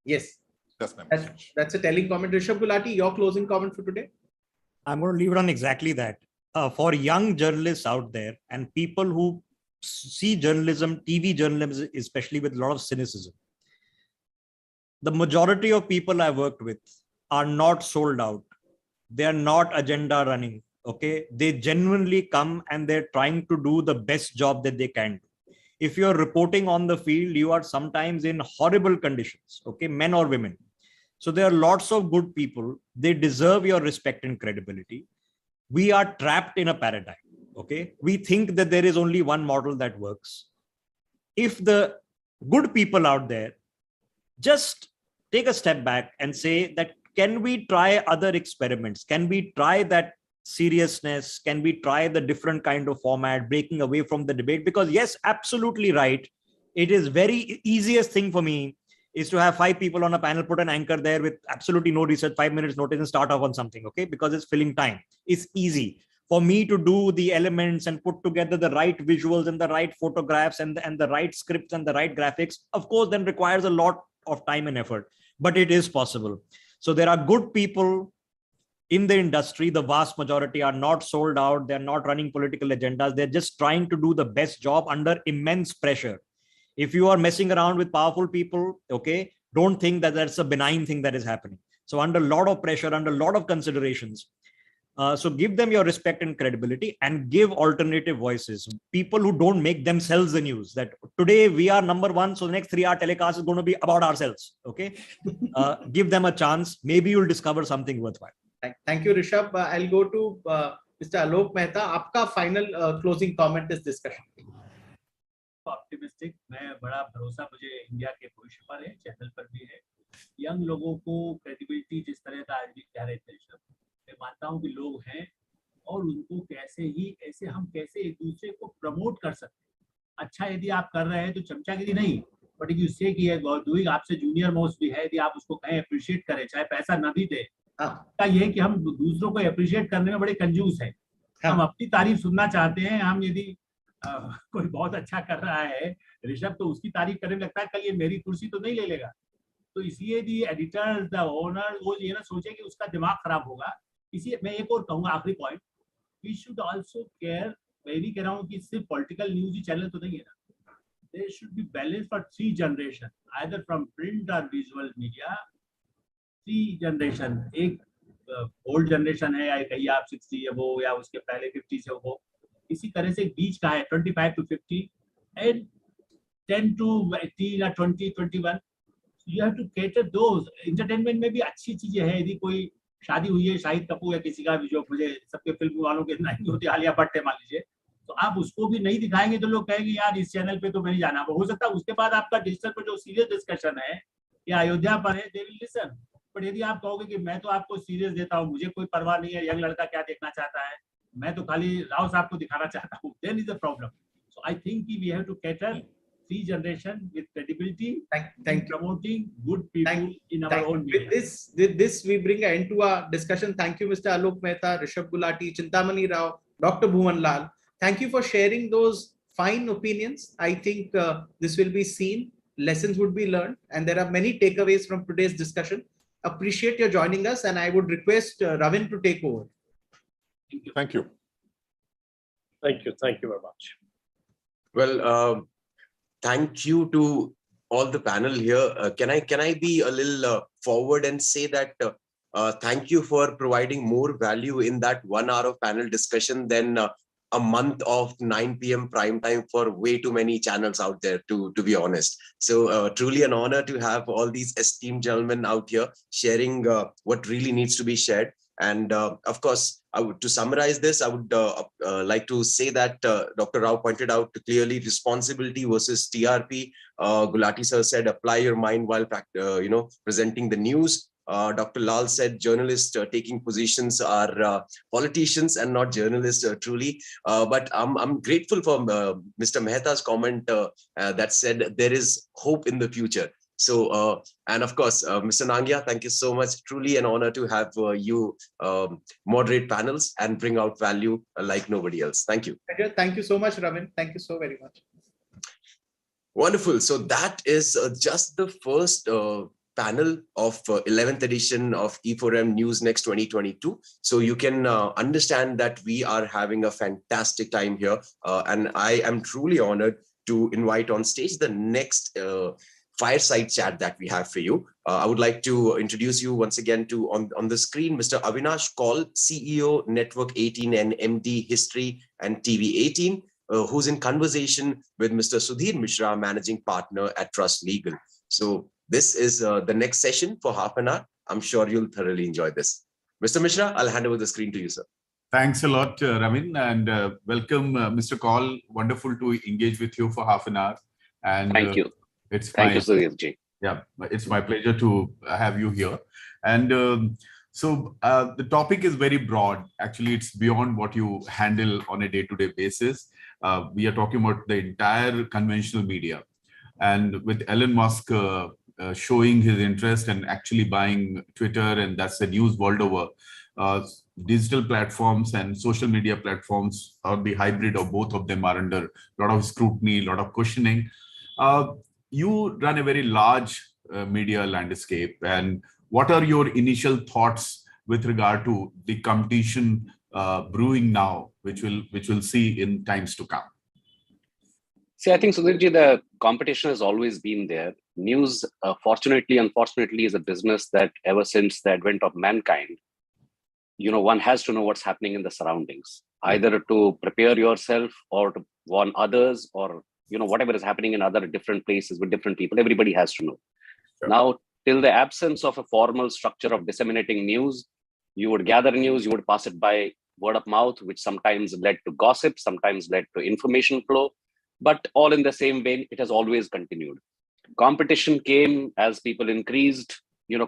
Yes. That's my message. That's a telling comment. Rishabh Gulati, your closing comment for today? I'm going to leave it on exactly that. For young journalists out there and people who see journalism, TV journalism, especially with a lot of cynicism, the majority of people I worked with are not sold out. They are not agenda running. Okay. They genuinely come and they're trying to do the best job that they can do. If you're reporting on the field, you are sometimes in horrible conditions. Okay. Men or women. So there are lots of good people. They deserve your respect and credibility. We are trapped in a paradigm. Okay. We think that there is only one model that works. If the good people out there just take a step back and say that, can we try other experiments? Can we try that seriousness? Can we try the different kind of format, breaking away from the debate? Because yes, absolutely right. It is very easiest thing for me is to have 5 people on a panel, put an anchor there with absolutely no research, 5 minutes notice and start off on something, okay? Because it's filling time. It's easy. For me to do the elements and put together the right visuals and the right photographs and the right scripts and the right graphics, of course, then requires a lot of time and effort, but it is possible. So there are good people in the industry. The vast majority are not sold out. They're not running political agendas. They're just trying to do the best job under immense pressure. If you are messing around with powerful people, okay, don't think that that's a benign thing that is happening. So under a lot of pressure, under a lot of considerations, so give them your respect and credibility and give alternative voices. People who don't make themselves the news, that today we are number one, so the next 3-hour telecast is going to be about ourselves. Okay. Give them a chance. Maybe you'll discover something worthwhile. Thank you, Rishabh. I'll go to Mr. Alok Mehta. Aapka final closing comment is discussion. Optimistic, मैं बड़ा भरोसा मुझे India के भविष्य पर है, channel पर भी है। यंग लोगों को क्रेडिबिलिटी जिस तरह का आज भी कह रहे थे, मैं मानता हूं कि लोग हैं और उनको ऐसे हम कैसे एक दूसरे को प्रमोट कर सकते हैं। अच्छा यदि आप कर रहे हैं तो चमचागिरी नहीं, बट यू से कि डूइंग आपसे जूनियर मोस्ट भी है, यदि आप उसको कहें अप्रिशिएट करें, चाहे पैसा न भी दे, का ये है कि हम दूसरों को अप्रिशिएट करने में बड़े कंजूस है। हम अपनी तारीफ सुनना चाहते हैं। हम यदि कोई बहुत अच्छा कर रहा है, ऋषभ, तो उसकी तारीफ करने लगता है कल ये मेरी कुर्सी तो नहीं ले लेगा। तो इसलिए दी एडिटर, द ओनर, वो ये ना सोचे कि उसका दिमाग खराब होगा। इसलिए मैं एक और कहूंगा, आखिरी point, we should also care. मैं नहीं कह रहा हूँ कि सिर्फ पॉलिटिकल न्यूज ही चैनल तो नहीं है ना, there should be balance for 3 generation, either from print और विजुअल मीडिया। 3 जनरेशन, एक ओल्ड जनरेशन है, या कहिए आप 60 है वो, या उसके पहले 50 से वो, इसी तरह से बीच का है 25 to 50 and 10 to 18 या 20, 21. You have to cater those. Entertainment में भी अच्छी चीजें हैं। यदि कोई शादी हुई है, शाहिद कपूर या किसी का भी, जो मुझे सबके फिल्म वालों के नहीं होते, आलिया भट्ट है मान लीजिए, तो आप उसको भी नहीं दिखाएंगे तो लोग कहेंगे यार इस चैनल पे तो मैं नहीं जाना। हो सकता है उसके बाद आपका डिजिटल पर जो सीरियस डिस्कशन है या अयोध्या पर है, दे विल लिसन। बट यदि आप कहोगे कि मैं तो आपको सीरियस देता हूँ, मुझे कोई परवाह नहीं है यंग लड़का क्या देखना चाहता है, मैं तो खाली राव साहब को दिखाना चाहता हूँ, then is a problem. So I think we have to cater 3 generation with credibility, promoting good people in our own media. With this we bring an end to our discussion. Thank you, Mr. Alok Mehta, Rishabh Gulati, Chintamani Rao, Dr. Bhuvan Lal. Thank you for sharing those fine opinions. I think this will be seen, lessons would be learned, and there are many takeaways from today's discussion. Appreciate your joining us, and I would request Ravin to take over. Thank you. Thank you. Thank you very much. Well, thank you to all the panel here. Can I be a little forward and say that thank you for providing more value in that 1 hour of panel discussion than a month of 9 p.m. prime time for way too many channels out there, to be honest. So truly an honor to have all these esteemed gentlemen out here sharing what really needs to be shared. And of course, to summarize this, I would like to say that Dr. Rao pointed out clearly responsibility versus TRP. Gulati sir said, apply your mind while presenting the news. Dr. Lal said journalists taking positions are politicians and not journalists, truly. But I'm grateful for Mr. Mehta's comment that said there is hope in the future. So, and of course, Mr. Nangia, thank you so much. Truly an honor to have you moderate panels and bring out value like nobody else. Thank you. Thank you so much, Ravin. Thank you so very much. Wonderful. So that is just the first panel of 11th edition of E4M News Next 2022. So you can understand that we are having a fantastic time here. And I am truly honored to invite on stage the next fireside chat that we have for you. I would like to introduce you once again to on the screen, Mr. Avinash Kaul, CEO, Network 18 and MD, History and TV 18, who's in conversation with Mr. Sudhir Mishra, Managing Partner at Trust Legal. So this is the next session for half an hour. I'm sure you'll thoroughly enjoy this. Mr. Mishra, I'll hand over the screen to you, sir. Thanks a lot, Ravin, and welcome, Mr. Kaul. Wonderful to engage with you for half an hour. And thank you. Thank you, Sudhir. Yeah, it's my pleasure to have you here. And so the topic is very broad. Actually, it's beyond what you handle on a day-to-day basis. We are talking about the entire conventional media. And with Elon Musk showing his interest and actually buying Twitter, and that's the news world over, digital platforms and social media platforms, or the hybrid of both of them, are under a lot of scrutiny, a lot of questioning. You run a very large media landscape, and what are your initial thoughts with regard to the competition brewing now, which we'll see in times to come? See, I think, Sudhirji, the competition has always been there. News, fortunately, unfortunately, is a business that ever since the advent of mankind, one has to know what's happening in the surroundings, either to prepare yourself or to warn others, or whatever is happening in other different places with different people. Everybody has to know. Sure. Now, till the absence of a formal structure of disseminating news, you would gather news, you would pass it by word of mouth, which sometimes led to gossip, sometimes led to information flow, but all in the same vein, it has always continued. Competition came as people increased.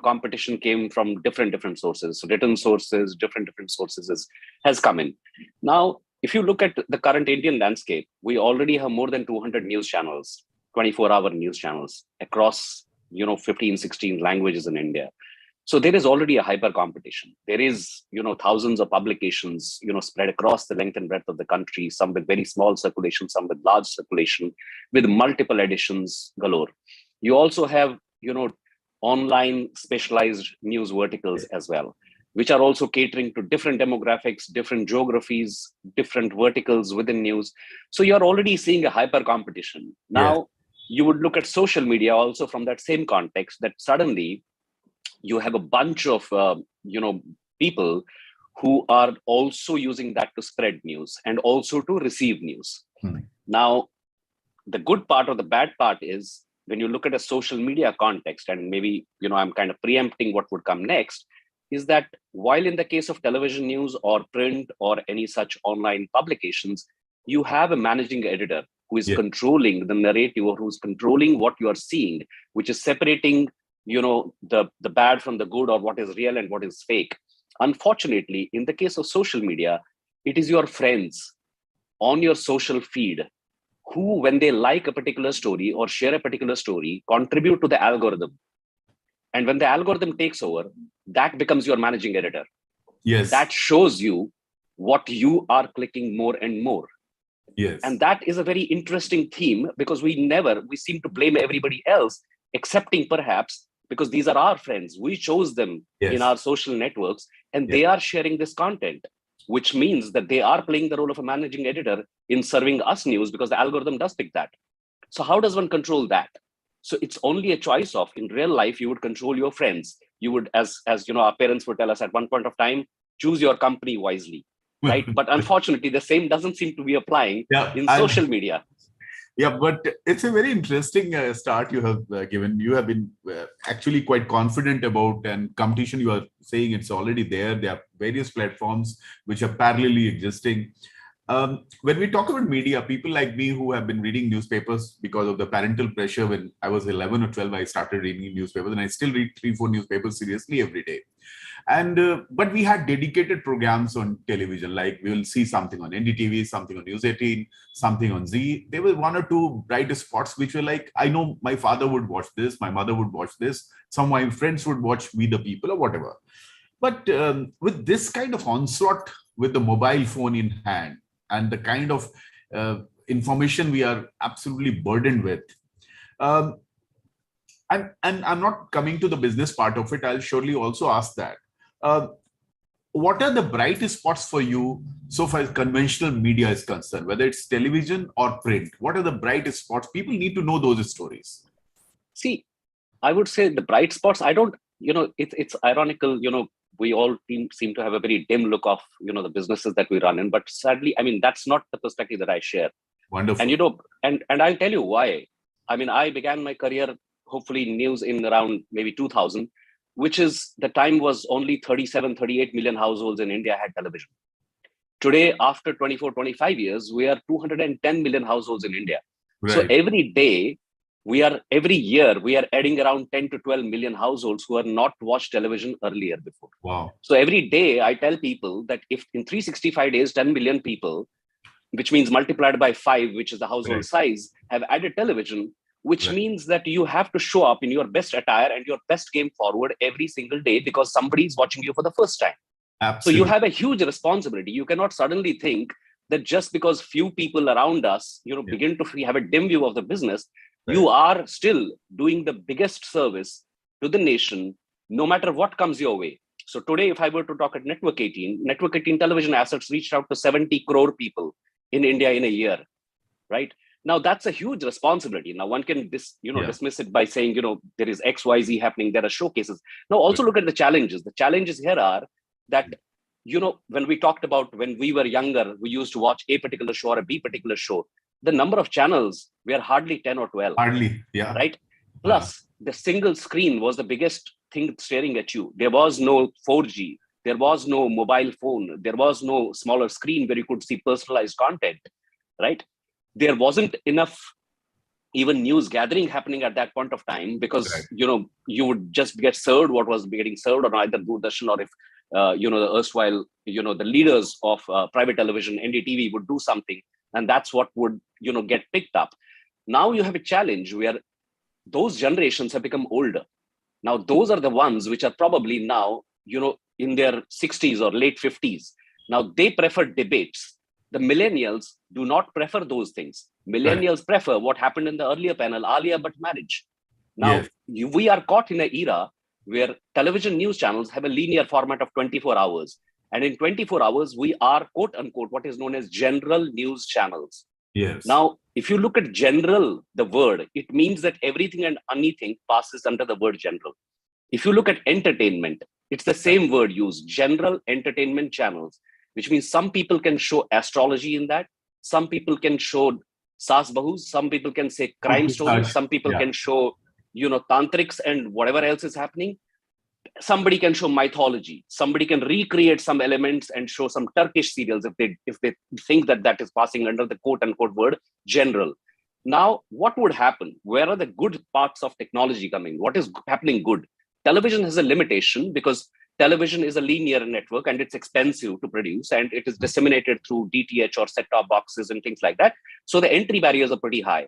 Competition came from different sources, written sources, different sources has come in. Now, if you look at the current Indian landscape, we already have more than 200 news channels, 24-hour news channels across, 15, 16 languages in India. So there is already a hyper competition. There is, thousands of publications, spread across the length and breadth of the country, some with very small circulation, some with large circulation, with multiple editions galore. You also have, online specialized news verticals as well, which are also catering to different demographics, different geographies, different verticals within news. So you're already seeing a hyper competition. Now, you would look at social media also from that same context, that suddenly you have a bunch of, people who are also using that to spread news and also to receive news. Now, the good part or the bad part is, when you look at a social media context, and maybe, I'm kind of preempting what would come next, is that while in the case of television news or print or any such online publications, you have a managing editor who is controlling the narrative, or who's controlling what you are seeing, which is separating, the bad from the good, or what is real and what is fake. Unfortunately, in the case of social media, it is your friends on your social feed who, when they like a particular story or share a particular story, contribute to the algorithm. And when the algorithm takes over, that becomes your managing editor. Yes. That shows you what you are clicking more and more. Yes. And that is a very interesting theme, because we seem to blame everybody else, excepting perhaps because these are our friends. We chose them in our social networks, and they are sharing this content, which means that they are playing the role of a managing editor in serving us news, because the algorithm does pick that. So how does one control that? So it's only a choice of, in real life, you would control your friends. You would, as you know, our parents would tell us at one point of time, choose your company wisely, right? But unfortunately, the same doesn't seem to be applying in social media. Yeah, but it's a very interesting start you have given. You have been actually quite confident about, and competition, you are saying it's already there. There are various platforms which are parallelly existing. When we talk about media, people like me who have been reading newspapers because of the parental pressure, when I was 11 or 12, I started reading newspapers, and I still read 3-4 newspapers seriously every day. And but we had dedicated programs on television, like we will see something on NDTV, something on News 18, something on Z. There were 1 or 2 bright spots which were like, I know my father would watch this, my mother would watch this, some of my friends would watch We the People or whatever. But with this kind of onslaught with the mobile phone in hand, and the kind of information we are absolutely burdened with, and I'm not coming to the business part of it. I'll surely also ask that. What are the brightest spots for you so far as conventional media is concerned, whether it's television or print? What are the brightest spots? People need to know those stories. See, I would say the bright spots, I don't, it's ironical, we all seem to have a very dim look of, the businesses that we run in, but sadly, I mean, that's not the perspective that I share. Wonderful. And I'll tell you why. I mean, I began my career, hopefully in news, in around maybe 2000, which is, the time was only 37, 38 million households in India had television. Today, after 24, 25 years, we are 210 million households in India. Right. So every year, we are adding around 10 to 12 million households who are not watched television earlier before. Wow. So every day I tell people that if in 365 days, 10 million people, which means multiplied by 5, which is the household size, have added television, which means that you have to show up in your best attire and your best game forward every single day, because somebody is watching you for the first time. Absolutely. So you have a huge responsibility. You cannot suddenly think that just because few people around us, begin to have a dim view of the business, you are still doing the biggest service to the nation, no matter what comes your way. So today, if I were to talk at Network 18 television assets reached out to 70 crore people in India in a year, right? Now, that's a huge responsibility. Now, one can dismiss it by saying, there is XYZ happening, there are showcases. Now, also look at the challenges. The challenges here are that, when we talked about when we were younger, we used to watch a particular show or a B particular show. The number of channels were hardly 10 or 12. Hardly, yeah. Right? Plus, the single screen was the biggest thing staring at you. There was no 4G. There was no mobile phone. There was no smaller screen where you could see personalized content, right? There wasn't enough even news gathering happening at that point of time, because, you would just get served what was getting served on either Doordarshan, or if, the erstwhile, the leaders of private television, NDTV, would do something, and that's what would, get picked up. Now you have a challenge where those generations have become older. Now, those are the ones which are probably now, in their 60s or late 50s. Now, they prefer debates. The millennials do not prefer those things. Millennials prefer what happened in the earlier panel, Alia Bhatt marriage. Now, we are caught in an era where television news channels have a linear format of 24 hours. And in 24 hours, we are, quote unquote, what is known as general news channels. Yes. Now, if you look at general, the word, it means that everything and anything passes under the word general. If you look at entertainment, it's the same word used, general entertainment channels, which means some people can show astrology in that. Some people can show Saas Bahus. Some people can say crime stories. Some people can show, tantrics and whatever else is happening. Somebody can show mythology. Somebody can recreate some elements and show some Turkish serials if they think that is passing under the quote unquote word general. Now, what would happen? Where are the good parts of technology coming? What is happening good? Television has a limitation because television is a linear network and it's expensive to produce, and it is disseminated through DTH or set-top boxes and things like that. So the entry barriers are pretty high.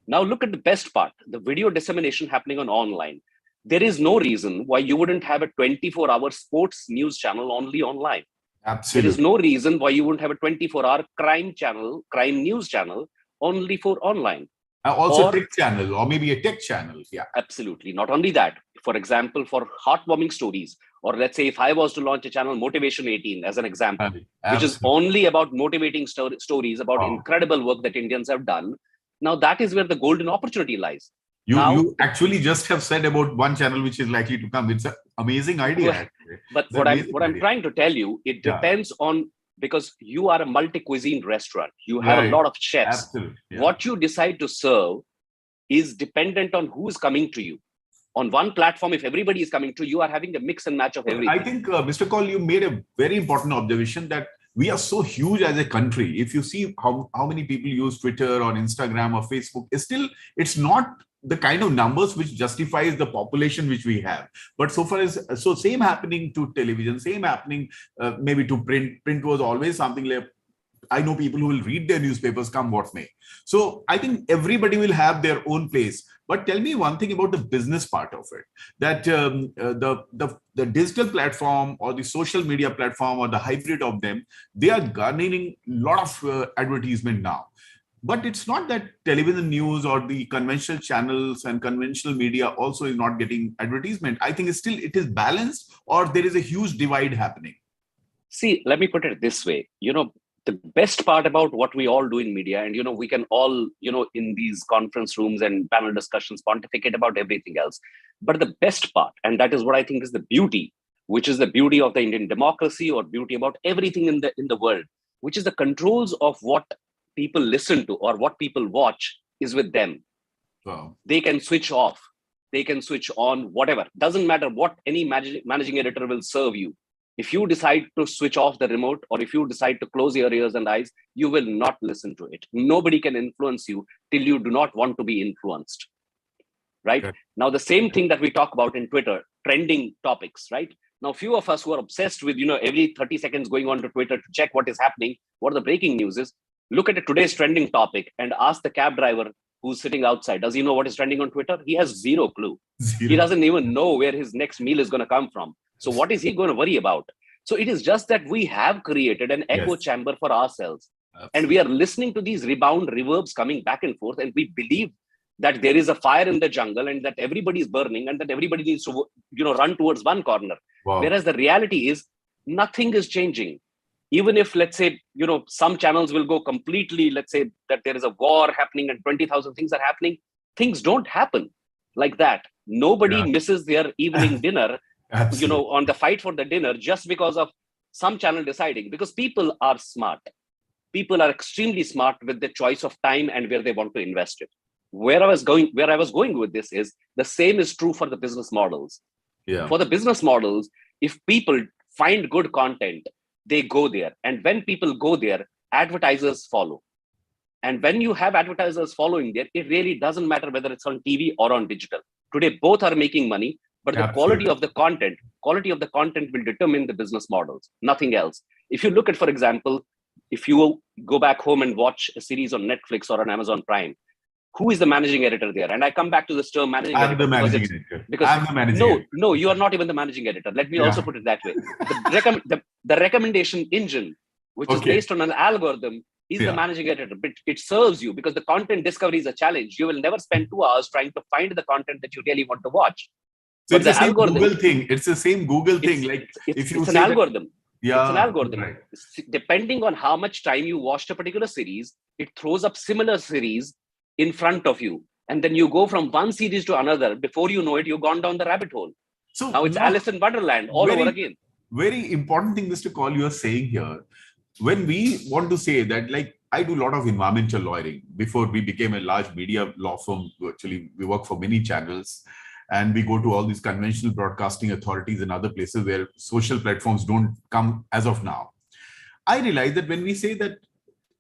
Now look at the best part, the video dissemination happening on online. There is no reason why you wouldn't have a 24-hour sports news channel only online. Absolutely. There is no reason why you wouldn't have a 24-hour crime channel, crime news channel, only for online. Also tech channel, or maybe a tech channel. Yeah. Absolutely. Not only that, for example, for heartwarming stories, or let's say if I was to launch a channel, Motivation 18 as an example, which is only about motivating stories about incredible work that Indians have done. Now that is where the golden opportunity lies. You actually just have said about one channel which is likely to come. It's an amazing idea. But what I'm trying to tell you, it depends on, because you are a multi-cuisine restaurant. You have a lot of chefs. Absolutely. Yeah. What you decide to serve is dependent on who is coming to you. On one platform, if everybody is coming to you, are having a mix and match of everything. I think, Mr. Kaul, you made a very important observation that we are so huge as a country. If you see how many people use Twitter or Instagram or Facebook, it's not the kind of numbers which justifies the population which we have. But so far as, so same happening to television, same happening maybe to print. Print was always something like, I know people who will read their newspapers come what may. So I think everybody will have their own place. But tell me one thing about the business part of it, that the digital platform or the social media platform or the hybrid of them, they are garnering a lot of advertisement now. But it's not that television news or the conventional channels and conventional media also is not getting advertisement. I think it is balanced, or there is a huge divide happening. See, let me put it this way. The best part about what we all do in media, and we can all, in these conference rooms and panel discussions pontificate about everything else. But the best part, and that is what I think is the beauty, which is the beauty of the Indian democracy, or beauty about everything in the world, which is the controls of what people listen to or what people watch is with them. Wow. They can switch off, they can switch on, whatever. Doesn't matter what any managing editor will serve you. If you decide to switch off the remote, or if you decide to close your ears and eyes, you will not listen to it. Nobody can influence you till you do not want to be influenced. Right? Okay. Now, the same thing that we talk about in Twitter, trending topics, right? Now, few of us who are obsessed with, every 30 seconds going on to Twitter to check what is happening, what the breaking news is, look at today's trending topic and ask the cab driver who's sitting outside, does he know what is trending on Twitter? He has zero clue. He doesn't even know where his next meal is going to come from. So what is he going to worry about? So it is just that we have created an echo chamber for ourselves. Absolutely. And we are listening to these rebound reverbs coming back and forth. And we believe that there is a fire in the jungle and that everybody is burning and that everybody needs to, run towards one corner. Wow. Whereas the reality is nothing is changing. Even if, let's say, some channels will go completely, let's say that there is a war happening and 20,000 things are happening. Things don't happen like that. Nobody misses their evening dinner, on the fight for the dinner just because of some channel deciding, because people are smart. People are extremely smart with the choice of time and where they want to invest it. Where I was going with this is the same is true for the business models. Yeah. For the business models, if people find good content, they go there. And when people go there, advertisers follow. And when you have advertisers following there, it really doesn't matter whether it's on TV or on digital. Today, both are making money, but the quality of the content will determine the business models, nothing else. If you look at, for example, if you go back home and watch a series on Netflix or on Amazon Prime, who is the managing editor there? And I come back to this term managing editor. I'm the managing editor. Because no, you are not even the managing editor. Let me also put it that way. The recommendation engine, which is based on an algorithm, is the managing editor. But it serves you because the content discovery is a challenge. You will never spend 2 hours trying to find the content that you really want to watch. So it's the same Google thing. It's the same Google thing. It's an algorithm. Yeah, it's an algorithm. Right. Depending on how much time you watched a particular series, it throws up similar series in front of you. And then you go from one series to another. Before you know it, you've gone down the rabbit hole. So now it's Alice in Wonderland all over again. Very important thing, Mr. Kaul, you are saying here. When we want to say that, I do a lot of environmental lawyering. Before we became a large media law firm, actually, we work for many channels. And we go to all these conventional broadcasting authorities and other places where social platforms don't come as of now. I realize that when we say that,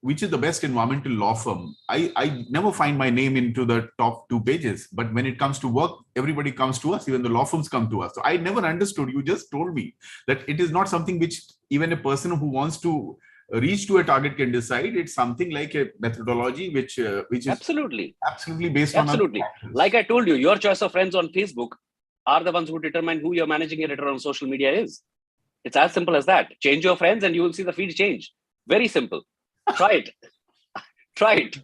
which is the best environmental law firm, I never find my name into the top 2 pages. But when it comes to work, everybody comes to us, even the law firms come to us. So I never understood, you just told me that it is not something which even a person who wants to reach to a target can decide. It's something like a methodology which is absolutely based on like I told you, your choice of friends on Facebook are the ones who determine who your managing editor on social media is. It's as simple as that. Change your friends and you will see the feed change. Very simple. Try it. Try it.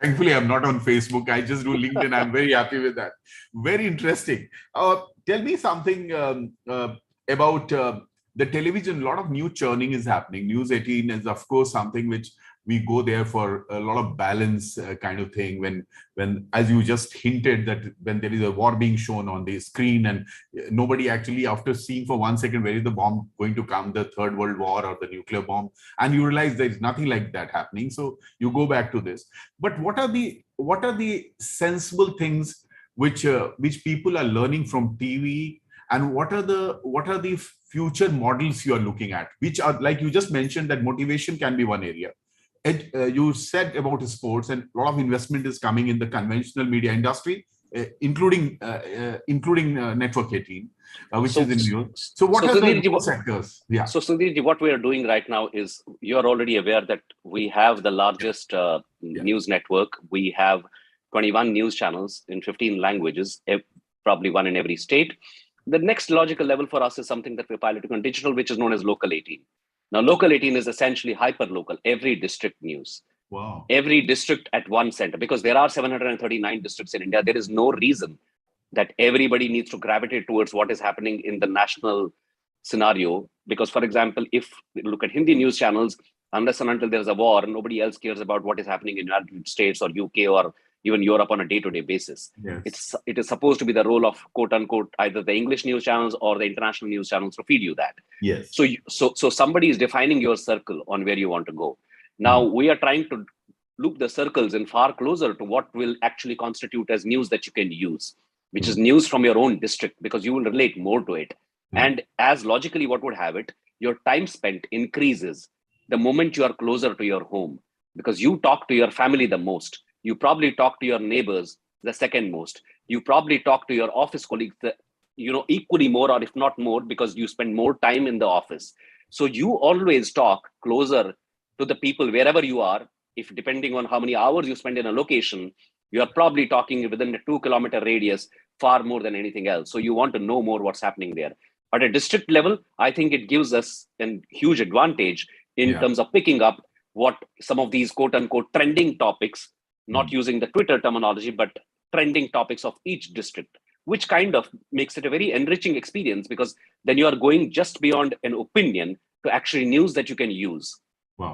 Thankfully, I'm not on Facebook. I just do LinkedIn. I'm very happy with that. Very interesting. Tell me something about the television. A lot of new churning is happening. News 18 is, of course, something which we go there for a lot of balance kind of thing. When, as you just hinted, that when there is a war being shown on the screen and nobody actually, after seeing for 1 second, where is the bomb going to come, the Third World War or the nuclear bomb, and you realize there is nothing like that happening. So you go back to this. But what are the sensible things which people are learning from TV, and what are the future models you are looking at, which are, like you just mentioned, that motivation can be one area. You said about sports, and a lot of investment is coming in the conventional media industry, including Network 18, which is in news. So what are the sectors? Yeah. So Sudhirji, what we are doing right now is, you are already aware that we have the largest news network. We have 21 news channels in 15 languages, probably one in every state. The next logical level for us is something that we're piloting on digital, which is known as Local 18. Now, Local 18 is essentially hyper-local, every district news. Wow. Every district at one center, because there are 739 districts in India. There is no reason that everybody needs to gravitate towards what is happening in the national scenario. Because, for example, if you look at Hindi news channels, unless and until there's a war, nobody else cares about what is happening in United States or UK or even Europe on a day-to-day basis. Yes. It is supposed to be the role of, quote unquote, either the English news channels or the international news channels to feed you that. Yes. So somebody is defining your circle on where you want to go. Now we are trying to loop the circles in far closer to what will actually constitute as news that you can use, which is news from your own district, because you will relate more to it. And as logically what would have it, your time spent increases the moment you are closer to your home, because you talk to your family the most. You probably talk to your neighbors the second most. You probably talk to your office colleagues, equally more, or if not more, because you spend more time in the office. So you always talk closer to the people wherever you are. If depending on how many hours you spend in a location, you are probably talking within a 2-kilometer radius far more than anything else. So you want to know more what's happening there. At a district level, I think it gives us a huge advantage in terms of picking up what some of these quote unquote trending topics, not using the Twitter terminology, but trending topics of each district, which kind of makes it a very enriching experience, because then you are going just beyond an opinion to actually news that you can use,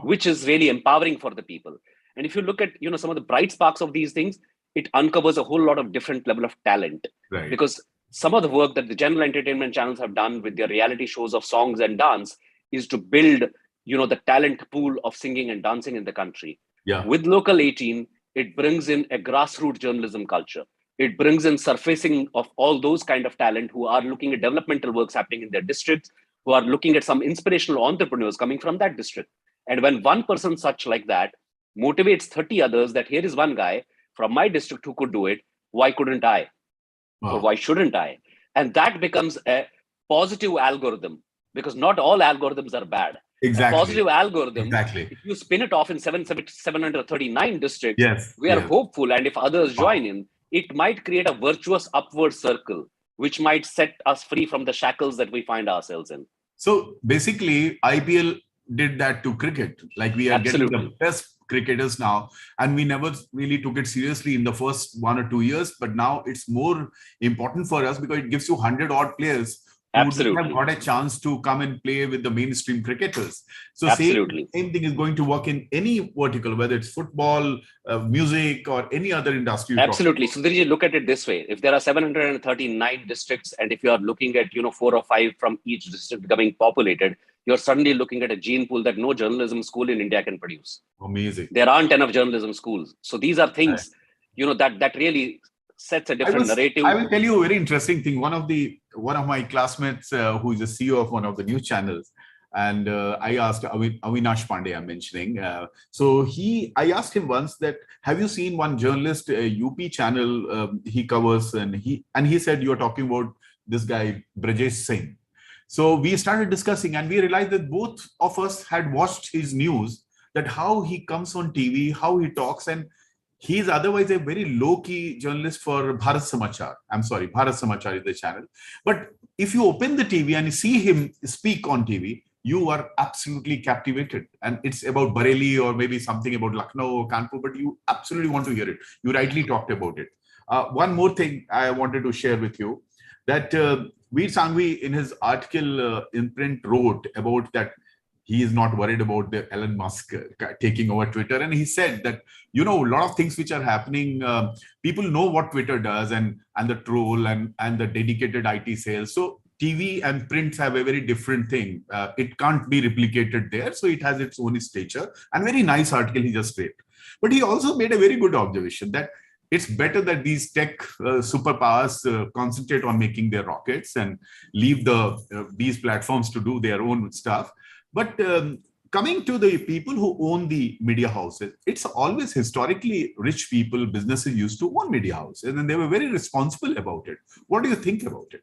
which is really empowering for the people. And if you look at, some of the bright sparks of these things, it uncovers a whole lot of different level of talent, because some of the work that the general entertainment channels have done with their reality shows of songs and dance is to build, the talent pool of singing and dancing in the country. With Local 18, it brings in a grassroots journalism culture. It brings in surfacing of all those kind of talent who are looking at developmental works happening in their districts, who are looking at some inspirational entrepreneurs coming from that district. And when one person such like that motivates 30 others that here is one guy from my district who could do it, why couldn't I? Or why shouldn't I? And that becomes a positive algorithm, because not all algorithms are bad. Exactly. A positive algorithm, exactly. If you spin it off in 739 districts, yes, we are hopeful. And if others join in, it might create a virtuous upward circle, which might set us free from the shackles that we find ourselves in. So basically, IPL did that to cricket. Like, we are getting the best cricketers now, and we never really took it seriously in the first 1 or 2 years. But now it's more important for us, because it gives you 100-odd players who would have got a chance to come and play with the mainstream cricketers. So same thing is going to work in any vertical, whether it's football, music, or any other industry. Absolutely. So Sudhirji, look at it this way. If there are 739 districts, and if you are looking at 4 or 5 from each district becoming populated, you're suddenly looking at a gene pool that no journalism school in India can produce. Amazing. There aren't enough journalism schools. So these are things, that really sets a different narrative. I will tell you a very interesting thing. One of my classmates, who is the CEO of one of the news channels, and I asked Avinash Pandey, I'm mentioning. I asked him once that, have you seen one journalist, UP channel he covers, and he said, you're talking about this guy Brajesh Singh. So we started discussing, and we realized that both of us had watched his news, that how he comes on TV, how he talks, and he's otherwise a very low-key journalist for Bharat Samachar. I'm sorry, Bharat Samachar is the channel. But if you open the TV and you see him speak on TV, you are absolutely captivated. And it's about Bareilly or maybe something about Lucknow or Kanpur, but you absolutely want to hear it. You rightly talked about it. One more thing I wanted to share with you, that Veer Sanghvi in his article in print wrote about that he is not worried about the Elon Musk taking over Twitter. And he said that, a lot of things which are happening, people know what Twitter does and the troll and the dedicated IT sales. So TV and prints have a very different thing. It can't be replicated there. So it has its own stature, and very nice article he just read. But he also made a very good observation that it's better that these tech superpowers concentrate on making their rockets and leave these platforms to do their own stuff. But coming to the people who own the media houses, it's always historically rich people, businesses used to own media houses, and they were very responsible about it. What do you think about it?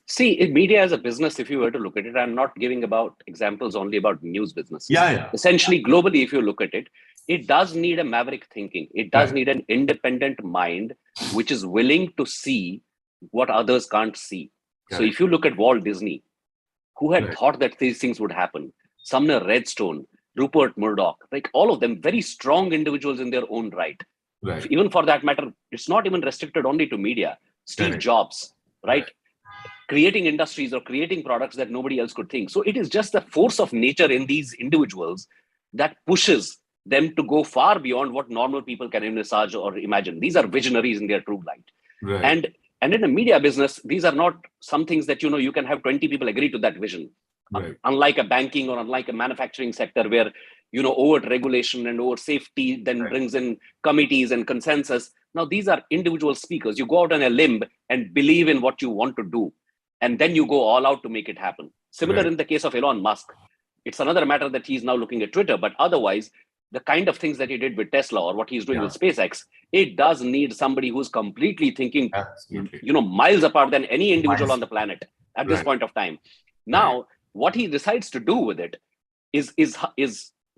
See, in media as a business, if you were to look at it, I'm not giving about examples only about news businesses. Yeah. Essentially, globally, if you look at it, it does need a maverick thinking. It does need an independent mind, which is willing to see what others can't see. So if you look at Walt Disney, who had thought that these things would happen? Sumner Redstone, Rupert Murdoch, like all of them, very strong individuals in their own right. Even for that matter, it's not even restricted only to media. Steve Jobs, right? Creating industries or creating products that nobody else could think. So it is just the force of nature in these individuals that pushes them to go far beyond what normal people can envisage or imagine. These are visionaries in their true light. And in a media business, these are not some things that, you can have 20 people agree to that vision. Unlike a banking or unlike a manufacturing sector where, overt regulation and over safety then brings in committees and consensus. Now, these are individual speakers. You go out on a limb and believe in what you want to do. And then you go all out to make it happen. Similar in the case of Elon Musk. It's another matter that he's now looking at Twitter, but otherwise, the kind of things that he did with Tesla or what he's doing with SpaceX, it does need somebody who's completely thinking, miles apart than any individual on the planet at this point of time. Now, what he decides to do with it is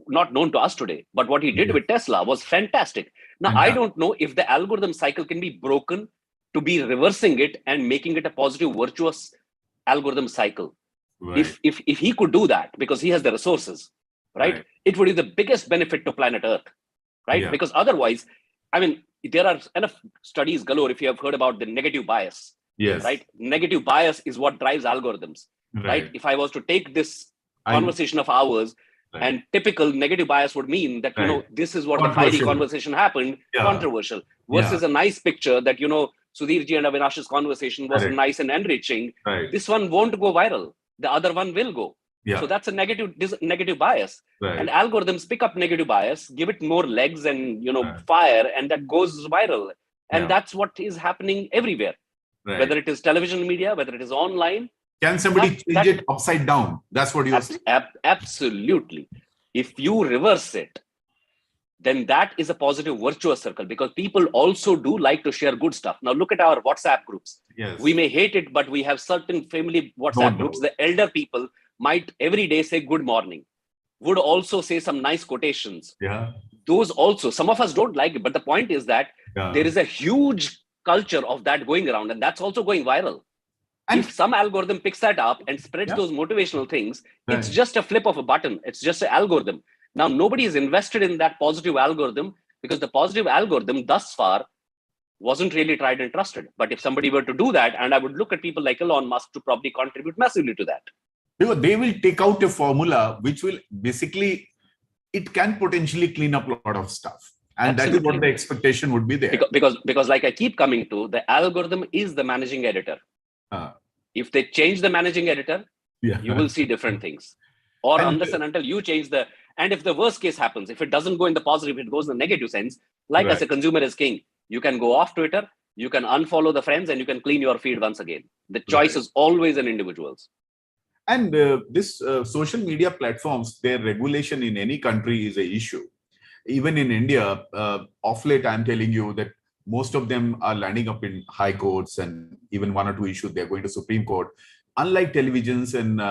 not known to us today, but what he did with Tesla was fantastic. Now, I don't know if the algorithm cycle can be broken to be reversing it and making it a positive, virtuous algorithm cycle. If he could do that, because he has the resources, it would be the biggest benefit to planet Earth, Because otherwise, there are enough studies galore if you have heard about the negative bias, Negative bias is what drives algorithms, If I was to take this conversation of ours, and typical negative bias would mean that, this is what the fiery conversation happened, controversial, versus a nice picture that, Sudhirji and Avinash's conversation was nice and enriching. This one won't go viral. The other one will go. So that's a negative bias. And algorithms pick up negative bias, give it more legs and, fire, and that goes viral. And that's what is happening everywhere, whether it is television media, whether it is online. Can somebody change it upside down? That's what you're saying. Absolutely. If you reverse it, then that is a positive virtuous circle, because people also do like to share good stuff. Now look at our WhatsApp groups. We may hate it, but we have certain family WhatsApp groups. The elder people might every day say good morning, would also say some nice quotations. Those also, some of us don't like it, but the point is that there is a huge culture of that going around, and that's also going viral. And if some algorithm picks that up and spreads those motivational things, it's just a flip of a button. It's just an algorithm. Now, nobody is invested in that positive algorithm because the positive algorithm thus far wasn't really tried and trusted. But if somebody were to do that, and I would look at people like Elon Musk to probably contribute massively to that. They will take out a formula which will basically, it can potentially clean up a lot of stuff. And that is what the expectation would be there. Because like I keep coming to, the algorithm is the managing editor. If they change the managing editor, you will see different things. Or unless and until you change and if the worst case happens, if it doesn't go in the positive, it goes in the negative sense, like as a consumer is king, you can go off Twitter, you can unfollow the friends, and you can clean your feed once again. The choice is always an individual's. And this social media platforms, their regulation in any country is an issue. Even in India, of late, I'm telling you that most of them are landing up in high courts, and even one or two issues, they're going to Supreme Court. Unlike televisions and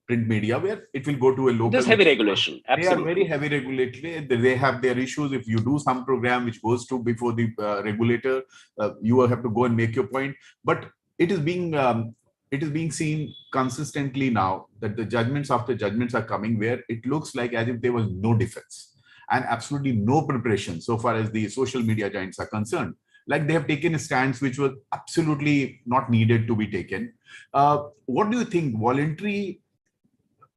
print media, where it will go to a local. There's heavy regulation. Absolutely. They are very heavy regulatory. They have their issues. If you do some program which goes to before the regulator, you will have to go and make your point. But it is being it is being seen consistently now that the judgments after judgments are coming where it looks like as if there was no defense and absolutely no preparation so far as the social media giants are concerned. Like they have taken a stance which was absolutely not needed to be taken. What do you think?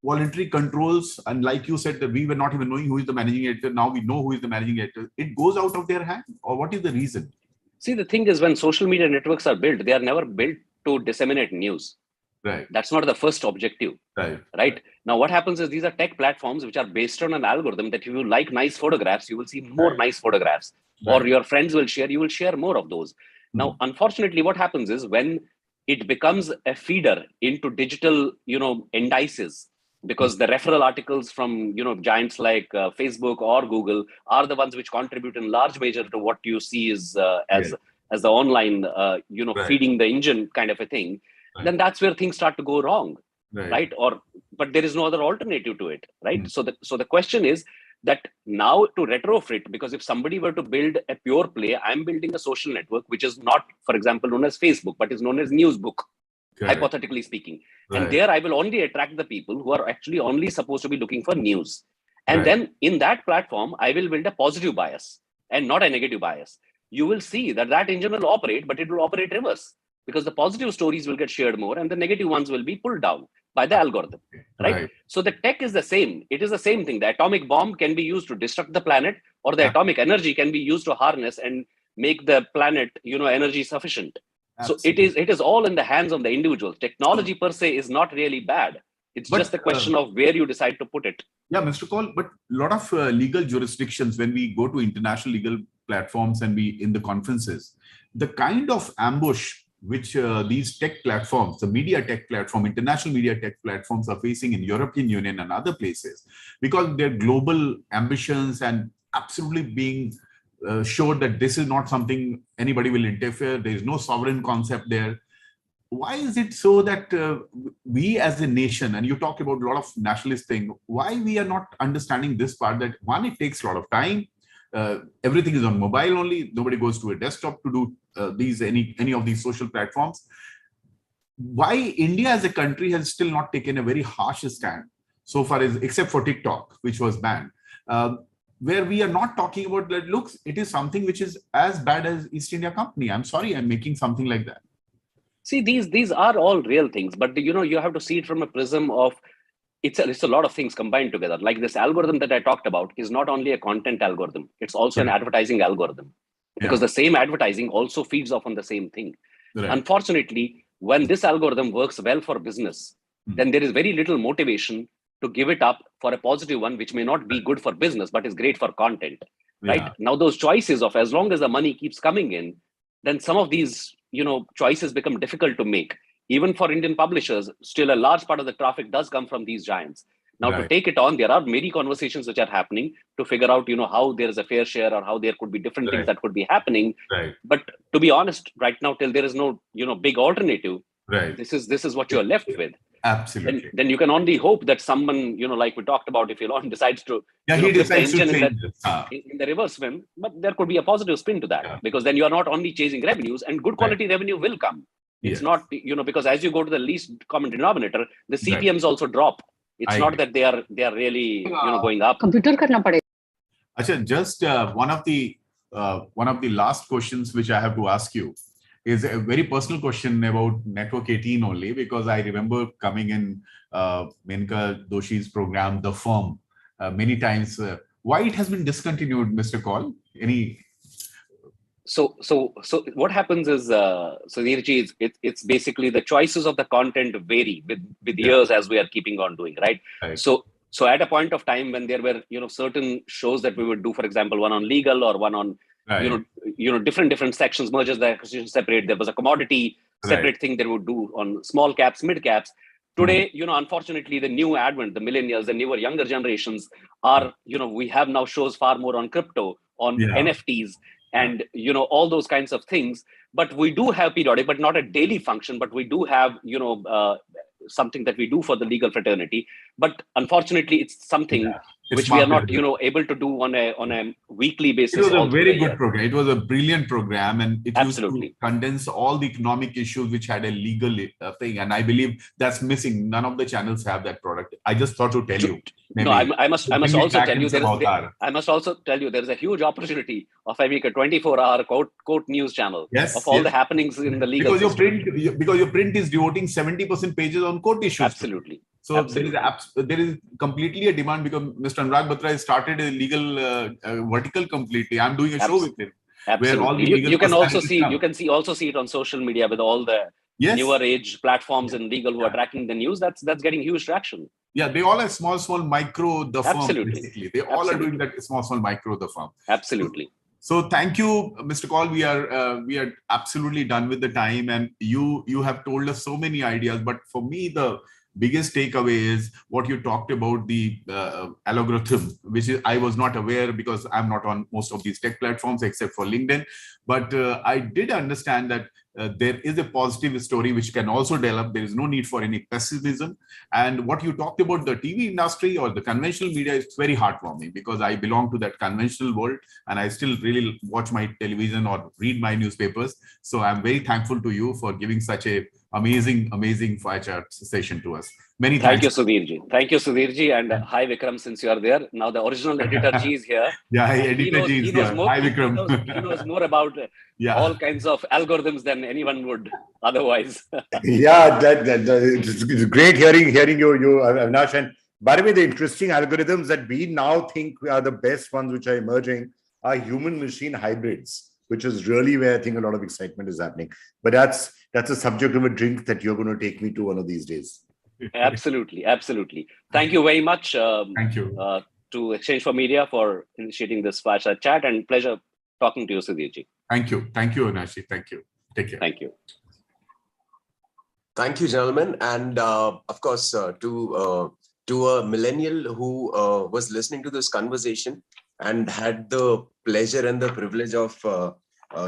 Voluntary controls, and like you said, that we were not even knowing who is the managing editor. Now we know who is the managing editor. It goes out of their hand, or what is the reason? See, the thing is, when social media networks are built, they are never built to disseminate news. Right. That's not the first objective. Right. Now, what happens is these are tech platforms which are based on an algorithm that if you like nice photographs, you will see more nice photographs, or your friends will share, you will share more of those. Now, unfortunately, what happens is when it becomes a feeder into digital, indices, because the referral articles from, giants like Facebook or Google are the ones which contribute in large measure to what you see is as the online, feeding the engine kind of a thing. Then that's where things start to go wrong, right? But there is no other alternative to it, right? So the question is that now to retrofit, because if somebody were to build a pure play, I'm building a social network which is not, for example, known as Facebook, but is known as Newsbook, hypothetically speaking. And there I will only attract the people who are actually only supposed to be looking for news. And then in that platform, I will build a positive bias and not a negative bias. You will see that engine will operate, but it will operate reverse, because the positive stories will get shared more and the negative ones will be pulled down by the algorithm, right? So the tech is the same. It is the same thing. The atomic bomb can be used to destruct the planet, or the atomic energy can be used to harness and make the planet, energy sufficient. Absolutely. So it is all in the hands of the individual. Technology per se is not really bad. It's just a question of where you decide to put it. Yeah, Mr. Kaul, but a lot of legal jurisdictions, when we go to international legal platforms and we in the conferences, the kind of ambush which these tech platforms, the media tech platform, international media tech platforms are facing in European Union and other places, because their global ambitions and absolutely being showed that this is not something anybody will interfere. There is no sovereign concept there. Why is it so that we as a nation, and you talk about a lot of nationalist thing, why we are not understanding this part that one, it takes a lot of time. Everything is on mobile only. Nobody goes to a desktop to do any of these social platforms. Why India as a country has still not taken a very harsh stand so far as, except for TikTok, which was banned, where we are not talking about that. Looks, it is something which is as bad as East India Company. I'm sorry, I'm making something like that. See, these are all real things, but you have to see it from a prism of it's a lot of things combined together. Like this algorithm that I talked about is not only a content algorithm, it's also an advertising algorithm, because the same advertising also feeds off on the same thing. Unfortunately, when this algorithm works well for business, then there is very little motivation to give it up for a positive one, which may not be good for business, but is great for content, right? Now, those choices of, as long as the money keeps coming in, then some of these, choices become difficult to make. Even for Indian publishers, still a large part of the traffic does come from these giants. Now, to take it on, there are many conversations which are happening to figure out, how there is a fair share or how there could be different things that could be happening. But to be honest, right now, till there is no, big alternative, this is what you're left with. Absolutely. Then you can only hope that someone, like we talked about, if Elon decides to he decides to change in the reverse swim, but there could be a positive spin to that, because then you are not only chasing revenues, and good quality revenue will come. It's not, because as you go to the least common denominator, the CPMs also drop. It's not that they are really, going up. Computer karna padega. Achha, just one of the last questions which I have to ask you is a very personal question about Network 18 only, because I remember coming in Menka Doshi's program, The Firm, many times. Why it has been discontinued, Mr. Kaul? So what happens is, Neerji, it's basically the choices of the content vary with years as we are keeping on doing, right? So at a point of time when there were, certain shows that we would do, for example, one on legal or one on, different sections, mergers, the acquisition separate. There was a commodity separate thing they would do on small caps, mid caps. Today, unfortunately, the new advent, the millennials, the newer younger generations are, we have now shows far more on crypto, on NFTs, and all those kinds of things. But we do have periodic, but not a daily function, but we do have something that we do for the legal fraternity. But unfortunately, it's something which we are not, able to do on a weekly basis. It was a all through very the good year. program. It was a brilliant program, and it Absolutely. used to condense all the economic issues which had a legal thing. And I believe that's missing. None of the channels have that product. I just thought to tell you. Maybe No, I must also tell you I must also tell you there is a huge opportunity of having a 24-hour court news channel of all the happenings in the legal system. Because your print is devoting 70% pages on court issues. Absolutely. So Absolutely. there is completely a demand, because Mr. Anurag Batra has started a legal vertical completely. I'm doing a show with him. Absolutely. You can also see it on social media with all the newer age platforms in legal who are tracking the news. That's getting huge traction. Yeah, they all have small micro the firm. Absolutely. Basically, they all are doing that small micro the firm. Absolutely. So thank you, Mr. Kaul. We are absolutely done with the time, and you have told us so many ideas. But for me, the biggest takeaway is what you talked about, the algorithm, which is I was not aware, because I'm not on most of these tech platforms except for LinkedIn. But I did understand that there is a positive story which can also develop. There is no need for any pessimism. And what you talked about, the TV industry or the conventional media, is very heartwarming, because I belong to that conventional world and I still really watch my television or read my newspapers. So I'm very thankful to you for giving such a amazing fire chat session to us. Many thanks. Thank you, Sudhirji. And hi, Vikram, since you are there. Now the original editor G is here. Yeah, editor G is here. Hi, Vikram. He knows more about all kinds of algorithms than anyone would otherwise. Yeah, it's great hearing you, Avinash. And by the way, the interesting algorithms that we now think are the best ones which are emerging are human-machine hybrids, which is really where I think a lot of excitement is happening. But that's a subject of a drink that you're going to take me to one of these days. Absolutely. Thank you very much. Thank you to Exchange for Media for initiating this fireside chat, and pleasure talking to you, Sudhirji. Thank you, Avinash. Thank you. Take care. Thank you. Thank you, gentlemen, and of course to a millennial who was listening to this conversation and had the pleasure and the privilege of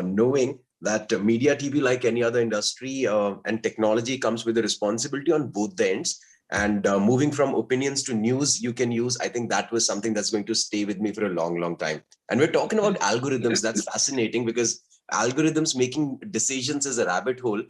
knowing that media TV, like any other industry and technology, comes with a responsibility on both the ends. And moving from opinions to news you can use, I think that was something that's going to stay with me for a long time. And we're talking about algorithms. That's fascinating, because algorithms making decisions is a rabbit hole,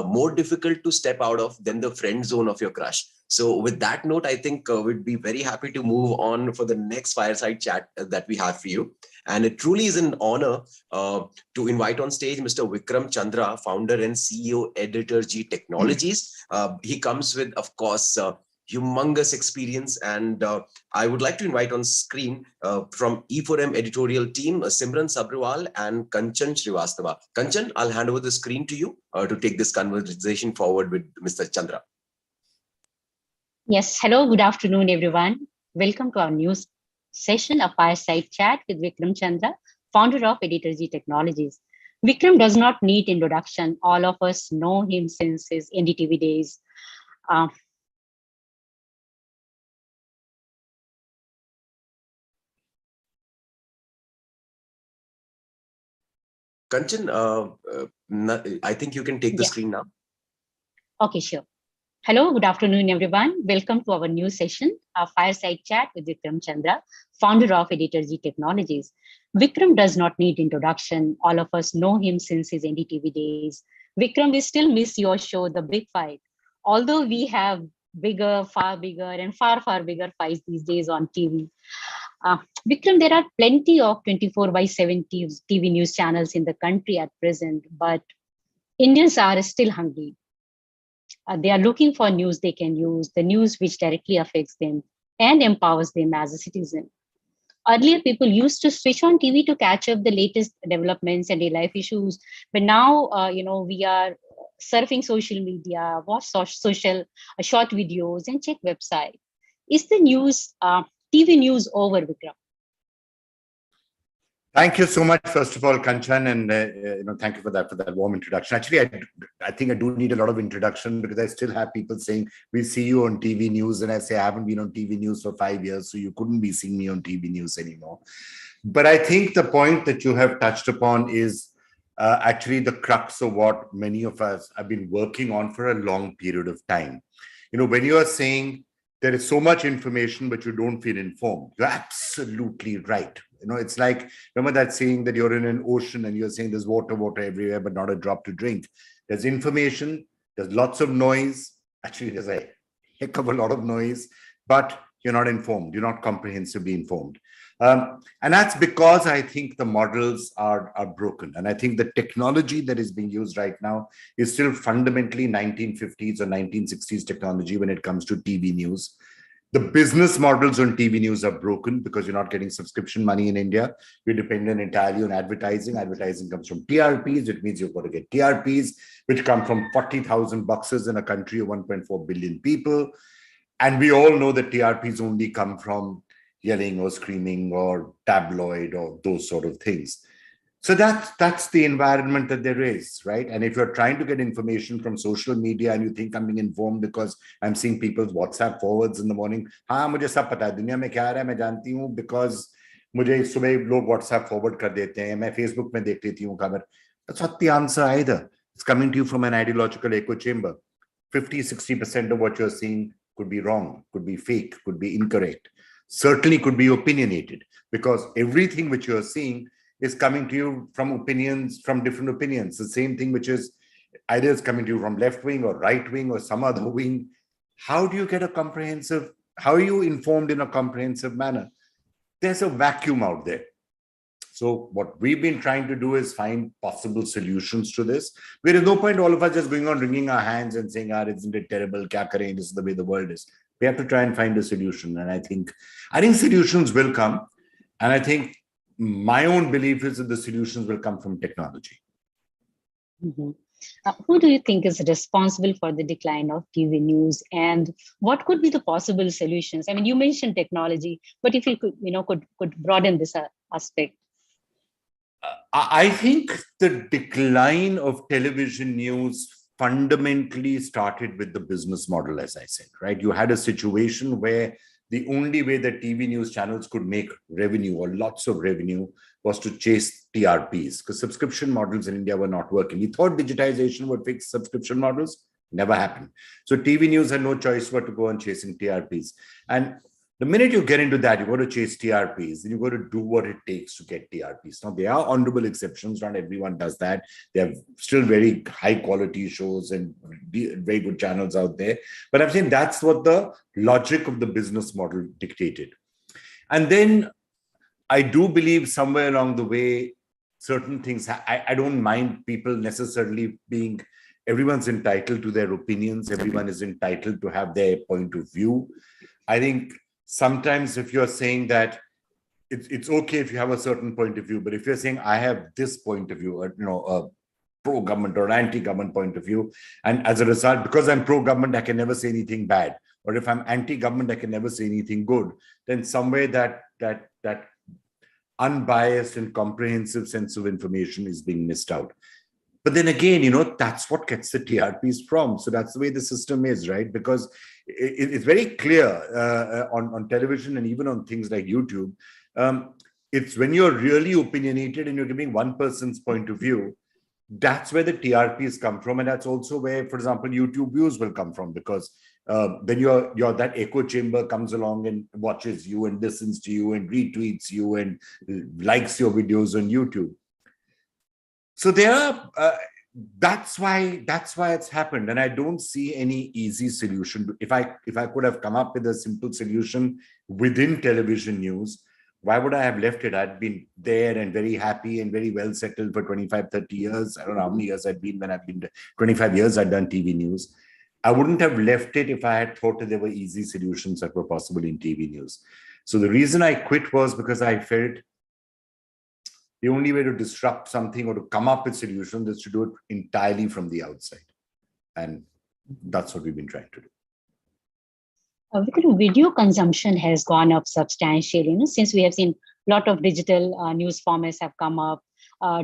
more difficult to step out of than the friend zone of your crush. So with that note, I think we'd be very happy to move on for the next fireside chat that we have for you. And it truly is an honor to invite on stage Mr. Vikram Chandra, founder and CEO, Editor G Technologies. He comes with, of course, humongous experience. And I would like to invite on screen from E4M editorial team, Simran Sabrawal and Kanchan Srivastava. Kanchan, I'll hand over the screen to you to take this conversation forward with Mr. Chandra. Yes, hello, good afternoon, everyone. Welcome to our news session, a fireside chat with Vikram Chandra, founder of Editor G Technologies. Vikram does not need introduction. All of us know him since his NDTV days. Kanchan, I think you can take the screen now. Okay, sure. Hello, good afternoon, everyone. Welcome to our news session, our fireside chat with Vikram Chandra, founder of Editor G Technologies. Vikram does not need introduction. All of us know him since his NDTV days. Vikram, we still miss your show, The Big Fight. Although we have bigger, far bigger, and far bigger fights these days on TV. Vikram, there are plenty of 24/7 TV news channels in the country at present, but Indians are still hungry. They are looking for news they can use, the news which directly affects them and empowers them as a citizen. Earlier, people used to switch on TV to catch up the latest developments and their life issues. But now, we are surfing social media, watch social short videos, and check website. Is the news, TV news over, Vikram? Thank you so much, first of all, Kanchan, and thank you for that warm introduction. Actually, I think I do need a lot of introduction, because I still have people saying, we see you on TV news, and I say I haven't been on TV news for 5 years, so you couldn't be seeing me on TV news anymore. But I think the point that you have touched upon is actually the crux of what many of us have been working on for a long period of time. When you are saying there is so much information, but you don't feel informed. You're absolutely right. It's like, remember that saying that you're in an ocean and you're saying there's water everywhere, but not a drop to drink. There's information, there's lots of noise. Actually, there's a heck of a lot of noise, but you're not informed. You're not comprehensively informed. And that's because I think the models are broken. And I think the technology that is being used right now is still fundamentally 1950s or 1960s technology when it comes to TV news. The business models on TV news are broken because you're not getting subscription money in India. You're dependent entirely on advertising. Advertising comes from TRPs. It means you've got to get TRPs, which come from 40,000 boxes in a country of 1.4 billion people. And we all know that TRPs only come from yelling or screaming or tabloid or those sort of things. So that's the environment that there is, right? And if you're trying to get information from social media and you think I'm being informed because I'm seeing people's WhatsApp forwards in the morning, हाँ मुझे सब पता है दुनिया में क्या आ रहा है मैं जानती हूँ because मुझे सुबह लोग WhatsApp forward कर देते हैं मैं Facebook में देख लेती हूँ खबर. That's not the answer either. It's coming to you from an ideological echo chamber. 50-60% of what you're seeing could be wrong, could be fake, could be incorrect, certainly could be opinionated, because everything which you're seeing is coming to you from opinions, from different opinions. The same thing which is either is coming to you from left wing or right wing or some other wing. How do you get a comprehensive, how are you informed in a comprehensive manner? There's a vacuum out there. So what we've been trying to do is find possible solutions to this. There is no point all of us just going on wringing our hands and saying, isn't it terrible? Kya kare? This is the way the world is. We have to try and find a solution. And I think solutions will come. And I think my own belief is that the solutions will come from technology. Mm-hmm. Who do you think is responsible for the decline of TV news, and what could be the possible solutions? I mean, you mentioned technology, but if you could broaden this aspect. I think the decline of television news fundamentally started with the business model, as I said, right? You had a situation where the only way that TV news channels could make revenue or lots of revenue was to chase TRPs, because subscription models in India were not working. We thought digitization would fix subscription models. Never happened. So TV news had no choice but to go on chasing TRPs. And the minute you get into that, you got to chase TRPs, then you got to do what it takes to get TRPs. Now, there are honorable exceptions. Not everyone does that. There are still very high quality shows and very good channels out there. But I'm saying that's what the logic of the business model dictated. And then I do believe somewhere along the way, certain things, I don't mind people necessarily being, everyone's entitled to their opinions. Everyone is entitled to have their point of view. I think sometimes if you're saying that it's okay if you have a certain point of view, but if you're saying I have this point of view, a pro-government or anti-government point of view, and as a result, because I'm pro-government, I can never say anything bad, or if I'm anti-government, I can never say anything good, then somewhere that unbiased and comprehensive sense of information is being missed out. But then again, that's what gets the TRPs from. So that's the way the system is, right? Because it's very clear on television and even on things like YouTube. It's when you're really opinionated and you're giving one person's point of view, that's where the TRPs come from. And that's also where, for example, YouTube views will come from, because then your that echo chamber comes along and watches you and listens to you and retweets you and likes your videos on YouTube. So that's why it's happened, and I don't see any easy solution. If I could have come up with a simple solution within television news, why would I have left it? I'd been there and very happy and very well settled for 25-30 years. I don't know how many years I'd been when I've been 25 years I'd done TV news. I wouldn't have left it if I had thought that there were easy solutions that were possible in TV news. So the reason I quit was because I felt the only way to disrupt something or to come up with solutions is to do it entirely from the outside. And that's what we've been trying to do. Video consumption has gone up substantially, since we have seen a lot of digital news formats have come up,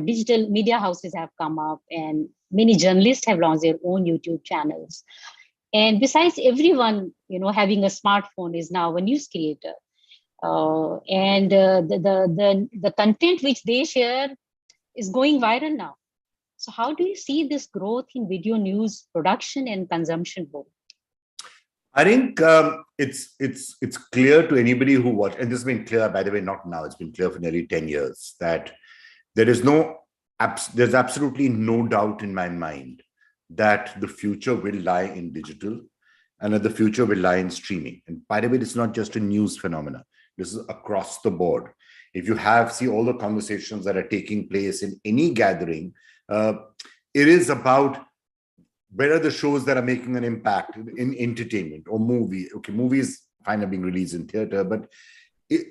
digital media houses have come up, and many journalists have launched their own YouTube channels. And besides, everyone, having a smartphone is now a news creator. And the content which they share is going viral now. So how do you see this growth in video news production and consumption both? I think it's clear to anybody who watch, and this has been clear, by the way, not now, it's been clear for nearly 10 years, that there's absolutely no doubt in my mind that the future will lie in digital and that the future will lie in streaming. And by the way, it's not just a news phenomena. This is across the board. If you see all the conversations that are taking place in any gathering, it is about where are the shows that are making an impact in entertainment or movie. Okay, movies fine are being released in theater, but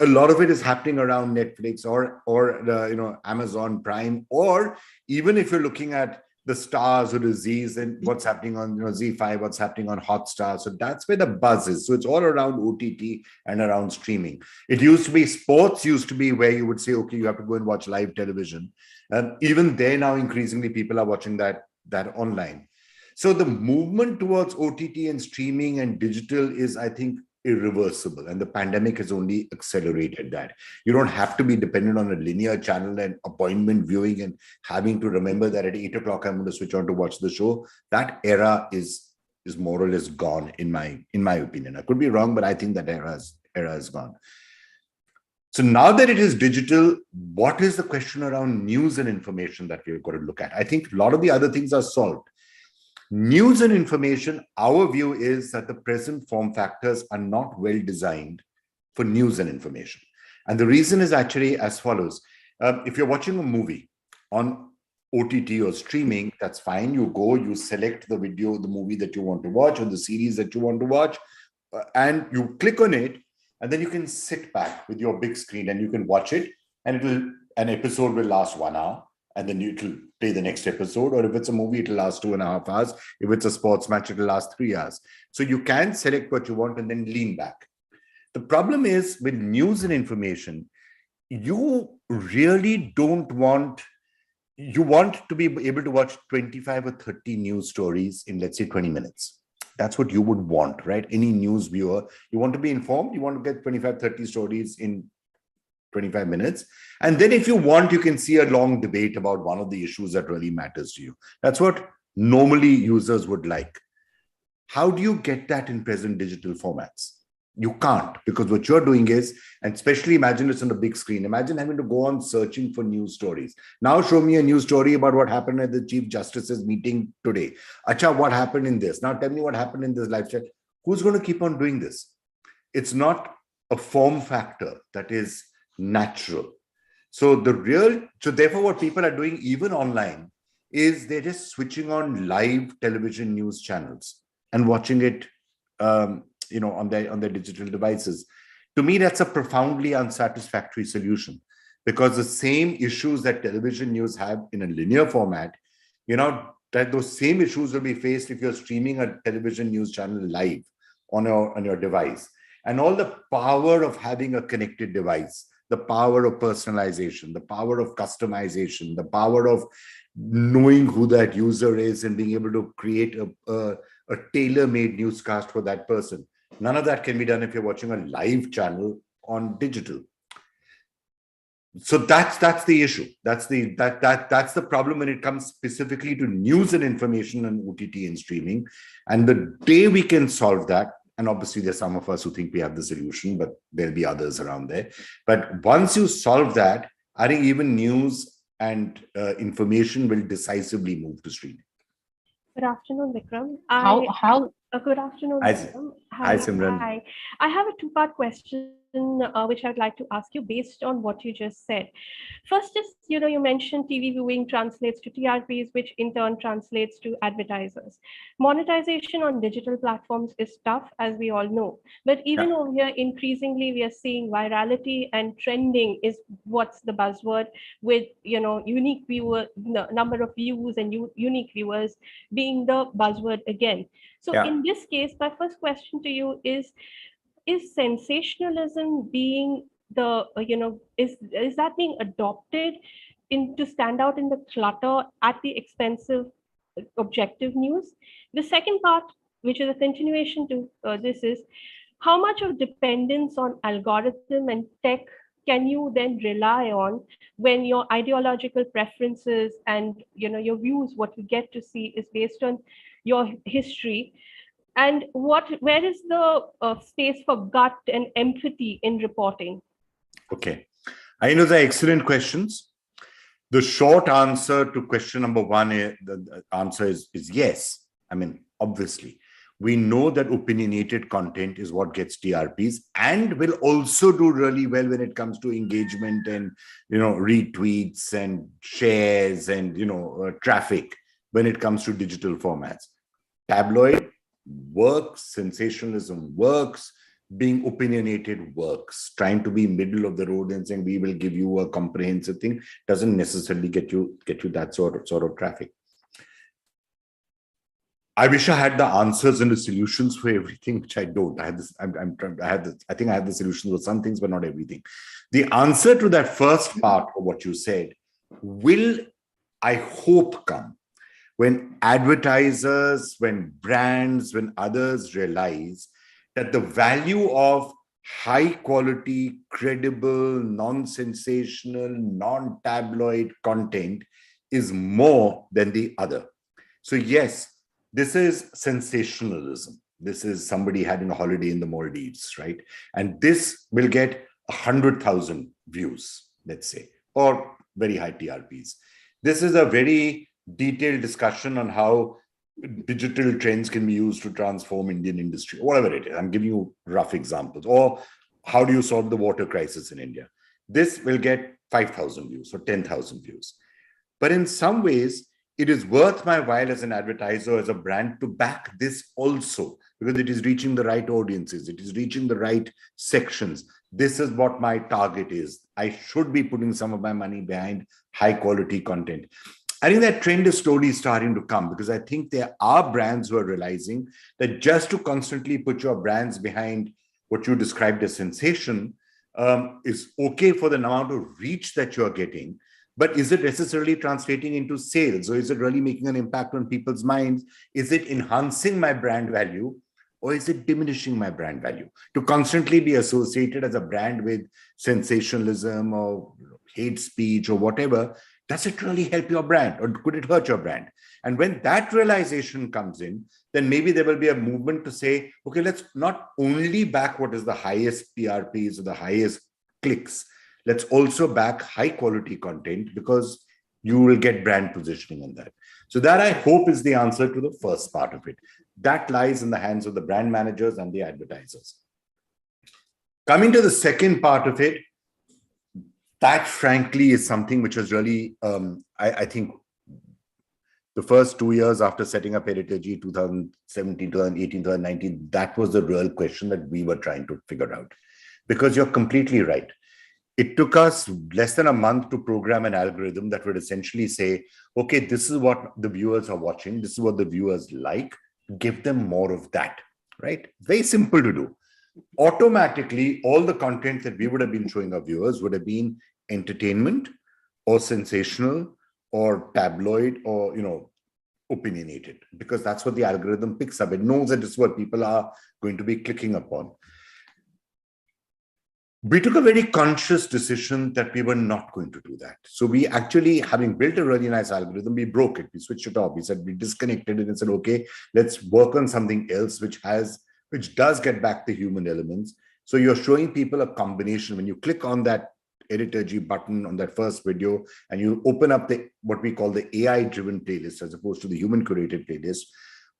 a lot of it is happening around Netflix or Amazon Prime, or even if you're looking at the Stars or the Z's and what's happening on Z5, what's happening on Hotstar. So that's where the buzz is. So it's all around OTT and around streaming. It used to be, sports used to be where you would say, okay, you have to go and watch live television. Even there now, increasingly, people are watching that online. So the movement towards OTT and streaming and digital is, I think, irreversible. And the pandemic has only accelerated that. You don't have to be dependent on a linear channel and appointment viewing and having to remember that at 8 o'clock, I'm going to switch on to watch the show. That era is more or less gone, in my opinion. I could be wrong, but I think that era is gone. So now that it is digital, what is the question around news and information that we've got to look at? I think a lot of the other things are solved. News and information, our view is that the present form factors are not well designed for news and information. And the reason is actually as follows. If you're watching a movie on OTT or streaming, that's fine. You go, you select the video, the movie that you want to watch or the series that you want to watch, and you click on it, and then you can sit back with your big screen and you can watch it, and an episode will last 1 hour. And then it'll play the next episode. Or if it's a movie, it'll last 2.5 hours. If it's a sports match, it'll last 3 hours. So you can select what you want and then lean back. The problem is with news and information, you really don't want, you want to be able to watch 25 or 30 news stories in, let's say, 20 minutes. That's what you would want, right? Any news viewer, you want to be informed, you want to get 25, 30 stories in 25 minutes. And then if you want, you can see a long debate about one of the issues that really matters to you. That's what normally users would like. How do you get that in present digital formats? You can't, because what you're doing is, and especially imagine it's on a big screen. Imagine having to go on searching for news stories. Now show me a news story about what happened at the Chief Justice's meeting today. Acha, what happened in this? Now tell me what happened in this live chat. Who's going to keep on doing this? It's not a form factor that is natural. So therefore what people are doing even online is they're just switching on live television news channels and watching it on their digital devices. To me, that's a profoundly unsatisfactory solution, because the same issues that television news have in a linear format, that those same issues will be faced if you're streaming a television news channel live on your device. And all the power of having a connected device, the power of personalization, the power of customization, the power of knowing who that user is and being able to create a tailor-made newscast for that person. None of that can be done if you're watching a live channel on digital. So that's the issue. That's the problem when it comes specifically to news and information and OTT and streaming. And the day we can solve that, and obviously there's some of us who think we have the solution, but there'll be others around there. But once you solve that, I think even news and information will decisively move to streaming. Good afternoon, Vikram. Good afternoon, Vikram. Hi, Simran. Hi. I have a two-part question which I'd like to ask you based on what you just said. First is, you mentioned TV viewing translates to TRPs, which in turn translates to advertisers. Monetization on digital platforms is tough, as we all know. But even over here, increasingly, we are seeing virality and trending is what's the buzzword, with unique viewer, number of views and unique viewers being the buzzword again. So in this case, my first question to you is sensationalism being is that being adopted to stand out in the clutter at the expense of objective news? The second part, which is a continuation to this, is how much of dependence on algorithm and tech can you then rely on when your ideological preferences and your views, what you get to see is based on your history? And where is the space for gut and empathy in reporting? Okay. I know they're excellent questions. The short answer to question number one, the answer is yes. I mean, obviously, we know that opinionated content is what gets TRPs and will also do really well when it comes to engagement and, retweets and shares and, traffic when it comes to digital formats. Tabloid works, sensationalism works, being opinionated works. Trying to be middle of the road and saying we will give you a comprehensive thing doesn't necessarily get you that sort of traffic. I wish I had the answers and the solutions for everything, which I don't. I think I have the solutions for some things, but not everything. The answer to that first part of what you said will, I hope, come when advertisers, when brands, when others realize that the value of high quality, credible, non-sensational, non-tabloid content is more than the other. So yes, this is sensationalism. This is somebody having a holiday in the Maldives, right? And this will get 100,000 views, let's say, or very high TRPs. This is a very detailed discussion on how digital trends can be used to transform Indian industry, whatever it is. I'm giving you rough examples. Or how do you solve the water crisis in India? This will get 5,000 views or 10,000 views. But in some ways, it is worth my while as an advertiser, as a brand, to back this also, because it is reaching the right audiences. It is reaching the right sections. This is what my target is. I should be putting some of my money behind high quality content. I think that trend is slowly starting to come, because I think there are brands who are realizing that just to constantly put your brands behind what you described as sensation is okay for the amount of reach that you're getting. But is it necessarily translating into sales? Or is it really making an impact on people's minds? Is it enhancing my brand value? Or is it diminishing my brand value? To constantly be associated as a brand with sensationalism or hate speech or whatever, does it really help your brand, or could it hurt your brand? And when that realization comes in, then maybe there will be a movement to say, okay, let's not only back what is the highest TRPs or the highest clicks, let's also back high quality content, because you will get brand positioning in that. So that, I hope, is the answer to the first part of it. That lies in the hands of the brand managers and the advertisers. Coming to the second part of it, that frankly is something which was really, I think, the first 2 years after setting up Editor G, 2017, 2018, 2019, that was the real question that we were trying to figure out. Because you're completely right. It took us less than a month to program an algorithm that would essentially say, okay, this is what the viewers are watching. This is what the viewers like. Give them more of that, right? Very simple to do. Automatically, all the content that we would have been showing our viewers would have been entertainment or sensational or tabloid or, opinionated, because that's what the algorithm picks up. It knows that this is what people are going to be clicking upon. We took a very conscious decision that we were not going to do that. So we actually, having built a really nice algorithm, we broke it. We switched it off. We said, we disconnected it and said, okay, let's work on something else which does get back the human elements. So you're showing people a combination. When you click on that Editor G button on that first video and you open up what we call the AI-driven playlist as opposed to the human-curated playlist,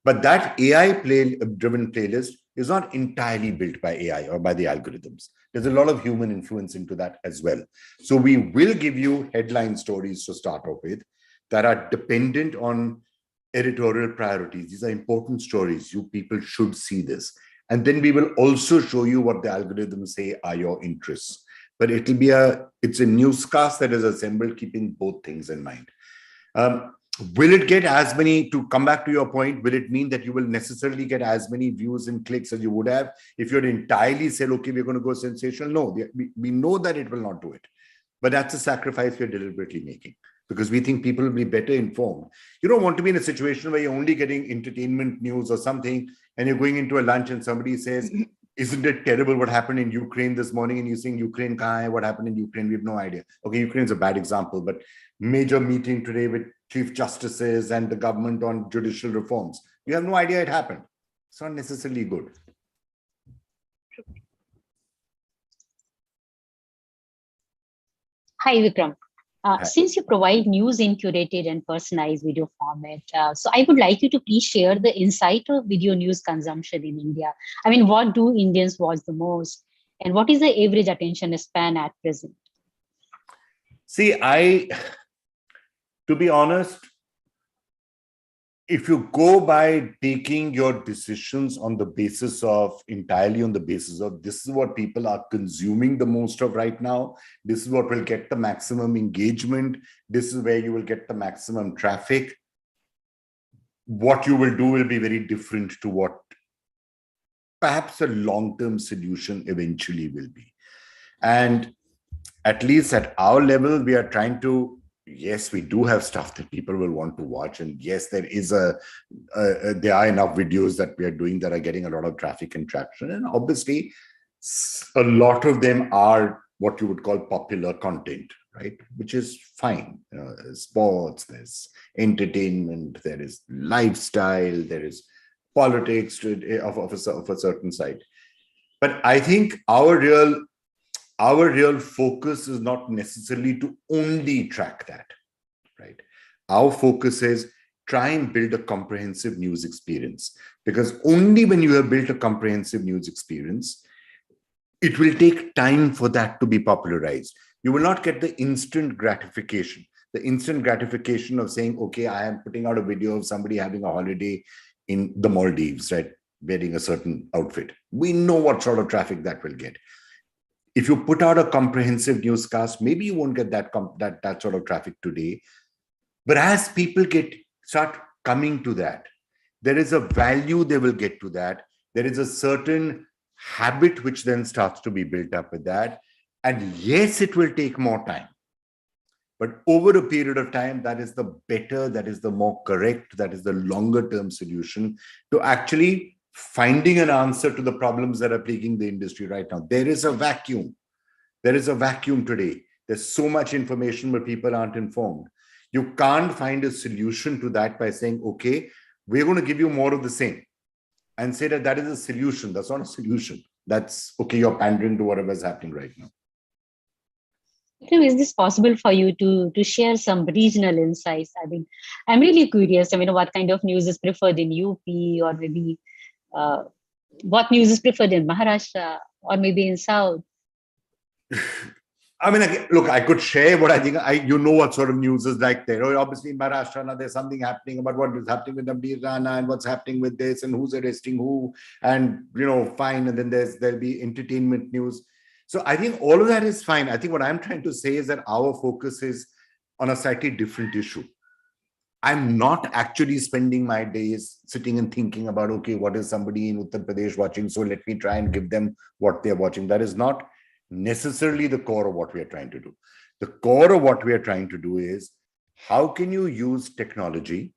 but that AI-driven playlist is not entirely built by AI or by the algorithms. There's a lot of human influence into that as well. So we will give you headline stories to start off with that are dependent on editorial priorities. These are important stories. You people should see this. And then we will also show you what the algorithms say are your interests. But it's a newscast that is assembled keeping both things in mind. Will it get as many, to come back to your point, will it mean that you will necessarily get as many views and clicks as you would have if you'd entirely said, okay, we're going to go sensational? No, we know that it will not do it. But that's a sacrifice we're deliberately making, because we think people will be better informed. You don't want to be in a situation where you're only getting entertainment news or something, and you're going into a lunch and somebody says, isn't it terrible what happened in Ukraine this morning? And you're saying, Ukraine kahan hai? What happened in Ukraine? We have no idea. Okay, Ukraine's a bad example, but major meeting today with chief justices and the government on judicial reforms. You have no idea it happened. it's not necessarily good. Hi, Vikram. Hi. Since you provide news in curated and personalized video format, so I would like you to please share the insight of video news consumption in India. I mean, what do Indians watch the most? And what is the average attention span at present? See, to be honest, if you go by taking your decisions on the basis of entirely on the basis of this is what people are consuming the most of right now, this is what will get the maximum engagement, this is where you will get the maximum traffic, what you will do will be very different to what perhaps a long-term solution eventually will be. And at least at our level, we are trying to, yes, we do have stuff that people will want to watch. And yes, there are enough videos that we are doing that are getting a lot of traffic and traction. And obviously, a lot of them are what you would call popular content, right? Which is fine. There's sports, there's entertainment, there is lifestyle, there is politics of a certain side. But I think our real focus is not necessarily to only track that, right? Our focus is try and build a comprehensive news experience, because only when you have built a comprehensive news experience, it will take time for that to be popularized. You will not get the instant gratification of saying, okay, I am putting out a video of somebody having a holiday in the Maldives, right? Wearing a certain outfit. We know what sort of traffic that will get. If you put out a comprehensive newscast, maybe you won't get that sort of traffic today. But as people start coming to that, there is a value they will get to that. There is a certain habit which then starts to be built up with that. And yes, it will take more time. But over a period of time, that is the better, that is the more correct, that is the longer term solution to actually finding an answer to the problems that are plaguing the industry right now. There is a vacuum. There is a vacuum today. There's so much information, but people aren't informed. You can't find a solution to that by saying, okay, we're going to give you more of the same and say that is a solution. That's not a solution. That's, okay, you're pandering to whatever is happening right now. Is this possible for you to share some regional insights? I mean, I'm really curious. I mean, what kind of news is preferred in UP, or maybe what news is preferred in Maharashtra, or maybe in South? I mean, look, I could share what I think. You know what sort of news is like there. Obviously, in Maharashtra, now there's something happening about what is happening with Nabir Rana and what's happening with this and who's arresting who, and fine. And then there'll be entertainment news. So I think all of that is fine. I think what I'm trying to say is that our focus is on a slightly different issue. I'm not actually spending my days sitting and thinking about, okay, what is somebody in Uttar Pradesh watching? So let me try and give them what they're watching. That is not necessarily the core of what we are trying to do. The core of what we are trying to do is, how can you use technology?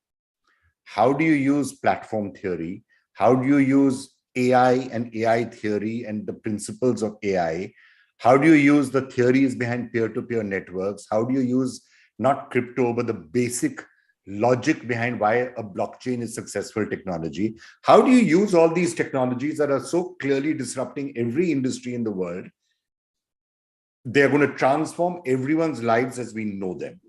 How do you use platform theory? How do you use AI and AI theory and the principles of AI? How do you use the theories behind peer-to-peer networks? How do you use not crypto, but the basic logic behind why a blockchain is successful technology? How do you use all these technologies that are so clearly disrupting every industry in the world? They're going to transform everyone's lives as we know them.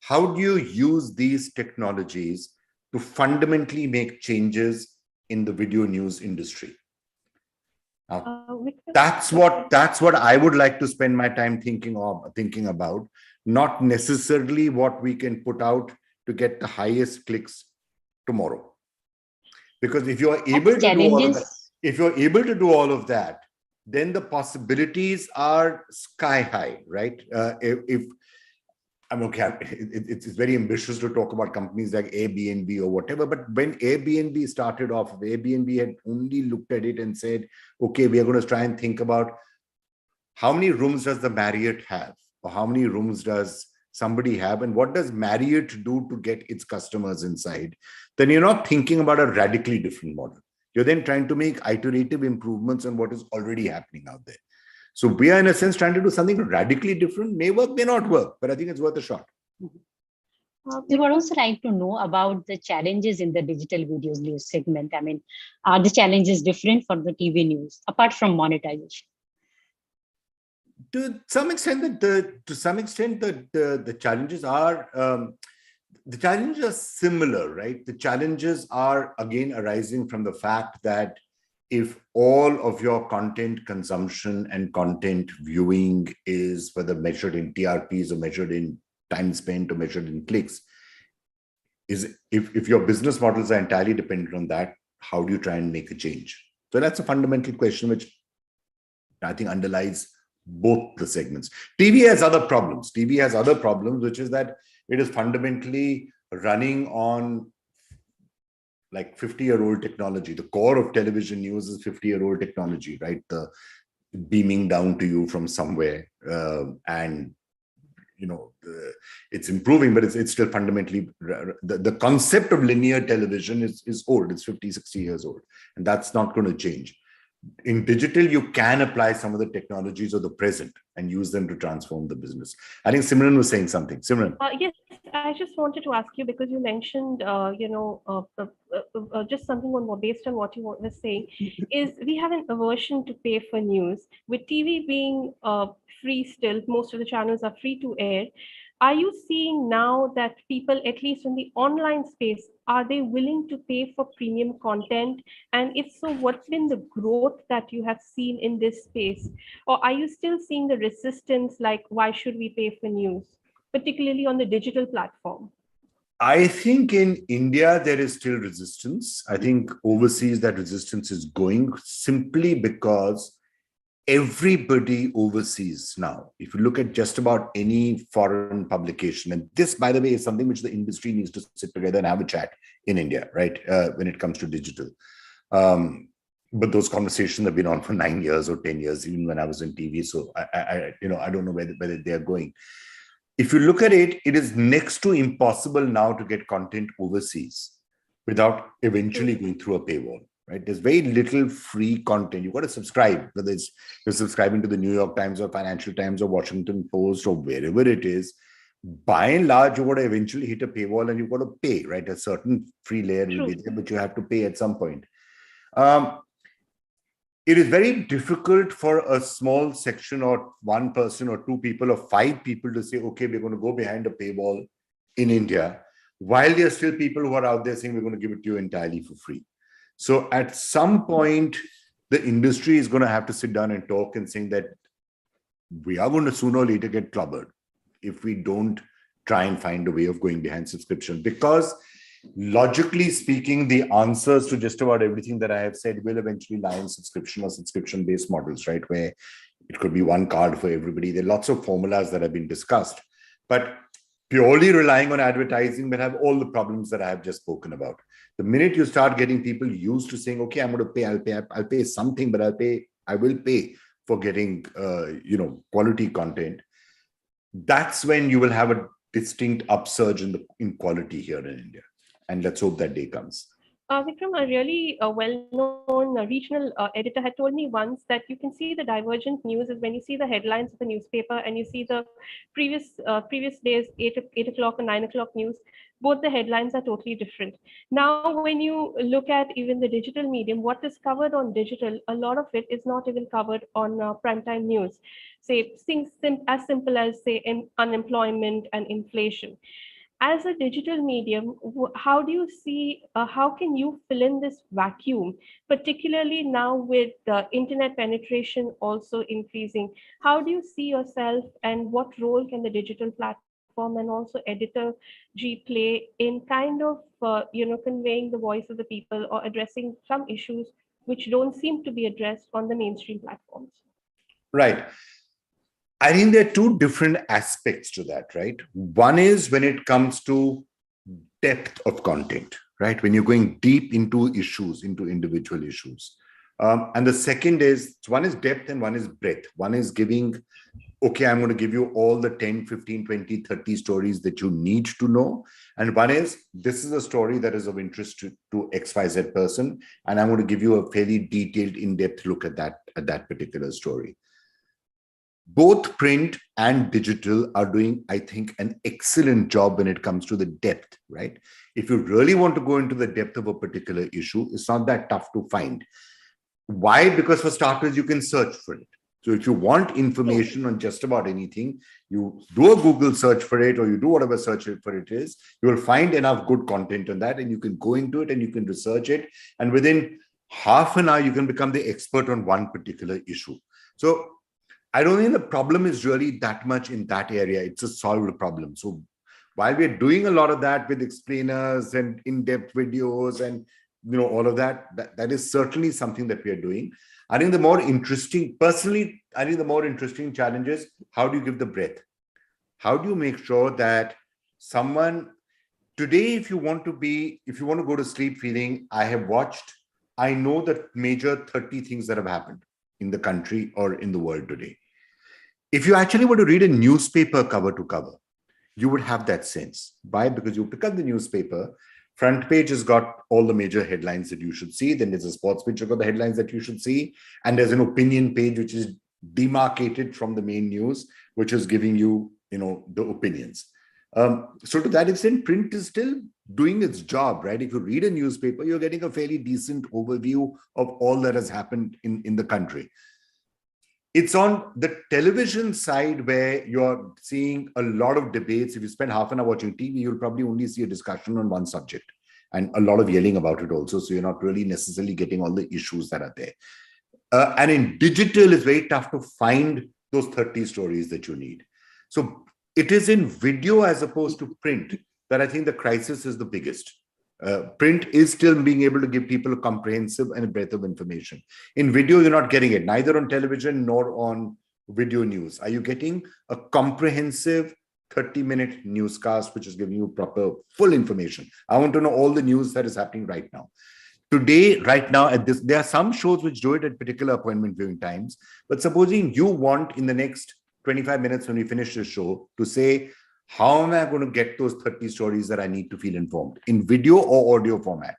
How do you use these technologies to fundamentally make changes in the video news industry? That's what I would like to spend my time thinking about, not necessarily what we can put out to get the highest clicks tomorrow. Because if you're able to do all of that, then the possibilities are sky high, right? It's very ambitious to talk about companies like Airbnb or whatever, but when Airbnb started off, Airbnb had only looked at it and said, okay, we are going to try and think about how many rooms does the Marriott have, or how many rooms does somebody have, and what does Marriott do to get its customers inside? Then you're not thinking about a radically different model. You're then trying to make iterative improvements on what is already happening out there. So we are, in a sense, trying to do something radically different. May work, may not work, but I think it's worth a shot. We would also like to know about the challenges in the digital videos news segment. I mean, are the challenges different for the TV news apart from monetization? To some extent, the challenges are similar, right? The challenges are again arising from the fact that if all of your content consumption and content viewing is whether measured in TRPs or measured in time spent or measured in clicks, if your business models are entirely dependent on that, how do you try and make a change? So that's a fundamental question which I think underlies both the segments. TV has other problems. TV has other problems, which is that it is fundamentally running on like 50-year-old technology. The core of television news is 50-year-old technology, right? The beaming down to you from somewhere, and it's improving, but it's still fundamentally the concept of linear television is old. It's 50, 60 years old, and that's not going to change. In digital, you can apply some of the technologies of the present and use them to transform the business. I think Simran was saying something. Simran. Yes, I just wanted to ask you, because you mentioned, just something based on what you were saying, is we have an aversion to pay for news. With TV being free still, most of the channels are free to air. Are you seeing now that people, at least in the online space, are they willing to pay for premium content? And if so, what's been the growth that you have seen in this space? Or are you still seeing the resistance, like, why should we pay for news, particularly on the digital platform? I think in India, there is still resistance. I think overseas, that resistance is going simply because everybody overseas now, if you look at just about any foreign publication, and this, by the way, is something which the industry needs to sit together and have a chat in India, right? When it comes to digital. But those conversations have been on for 9 years or 10 years, even when I was in TV. So I don't know whether they are going. If you look at it, it is next to impossible now to get content overseas without eventually going through a paywall. Right? There's very little free content. You've got to subscribe, whether it's you're subscribing to the New York Times or Financial Times or Washington Post or wherever it is. By and large, you've got to eventually hit a paywall and you've got to pay, right? A certain free layer will be there, but you have to pay at some point. It is very difficult for a small section or one person or two people or five people to say, okay, we're going to go behind a paywall in India, while there are still people who are out there saying we're going to give it to you entirely for free. So at some point, the industry is going to have to sit down and talk and saying that we are going to sooner or later get clobbered if we don't try and find a way of going behind subscription. Because logically speaking, the answers to just about everything that I have said will eventually lie in subscription or subscription-based models, right? Where it could be one card for everybody. There are lots of formulas that have been discussed. But purely relying on advertising will have all the problems that I have just spoken about. The minute you start getting people used to saying, okay, I'm going to pay, I'll pay something, but I will pay for getting, quality content. That's when you will have a distinct upsurge in quality here in India. And let's hope that day comes. Vikram, a really well-known regional editor had told me once that you can see the divergent news is when you see the headlines of the newspaper and you see the previous day's 8 o'clock or 9 o'clock news. Both the headlines are totally different. Now, when you look at even the digital medium, what is covered on digital, a lot of it is not even covered on primetime news. Say things as simple as, say, unemployment and inflation. As a digital medium, how do you see, how can you fill in this vacuum, particularly now with the internet penetration also increasing? How do you see yourself, and what role can the digital platform and also editor G play in kind of, conveying the voice of the people or addressing some issues which don't seem to be addressed on the mainstream platforms? Right. I think there are two different aspects to that, right? One is when it comes to depth of content, right? When you're going deep into issues, into individual issues. And the second is, one is depth and one is breadth. One is giving, okay, I'm going to give you all the 10, 15, 20, 30 stories that you need to know. And one is, this is a story that is of interest to XYZ person. And I'm going to give you a fairly detailed, in-depth look at that particular story. both print and digital are doing, I think, an excellent job when it comes to the depth, right? If you really want to go into the depth of a particular issue, it's not that tough to find. Why? Because for starters, you can search for it. So if you want information on just about anything, you do a Google search for it, or you do whatever search for it is, you will find enough good content on that, and you can go into it and you can research it. And within half an hour, you can become the expert on one particular issue. So I don't think the problem is really that much in that area. It's a solved problem. So while we're doing a lot of that with explainers and in-depth videos and all of that is certainly something that we are doing. I think the more interesting, personally, I think the more interesting challenge is, how do you give the breadth? How do you make sure that someone today, if you want to go to sleep feeling, I know the major 30 things that have happened in the country or in the world today. If you actually were to read a newspaper cover to cover, you would have that sense. Why? Because you pick up the newspaper, front page has got all the major headlines that you should see. Then there's a sports page that got the headlines that you should see. And there's an opinion page, which is demarcated from the main news, which is giving you, the opinions. So to that extent, print is still doing its job, right? If you read a newspaper, you're getting a fairly decent overview of all that has happened in the country. It's on the television side where you're seeing a lot of debates. If you spend half an hour watching TV, you'll probably only see a discussion on one subject and a lot of yelling about it also. So you're not really necessarily getting all the issues that are there. And in digital, it's very tough to find those 30 stories that you need. So it is in video as opposed to print that I think the crisis is the biggest. Print is still being able to give people a comprehensive and a breadth of information. In video, you're not getting it, neither on television nor on video news. Are you getting a comprehensive 30-minute newscast, which is giving you proper, full information? I want to know all the news that is happening right now. Today, right now, there are some shows which do it at particular appointment viewing times. But supposing you want in the next 25 minutes when we finish the show to say, how am I going to get those 30 stories that I need to feel informed in video or audio format?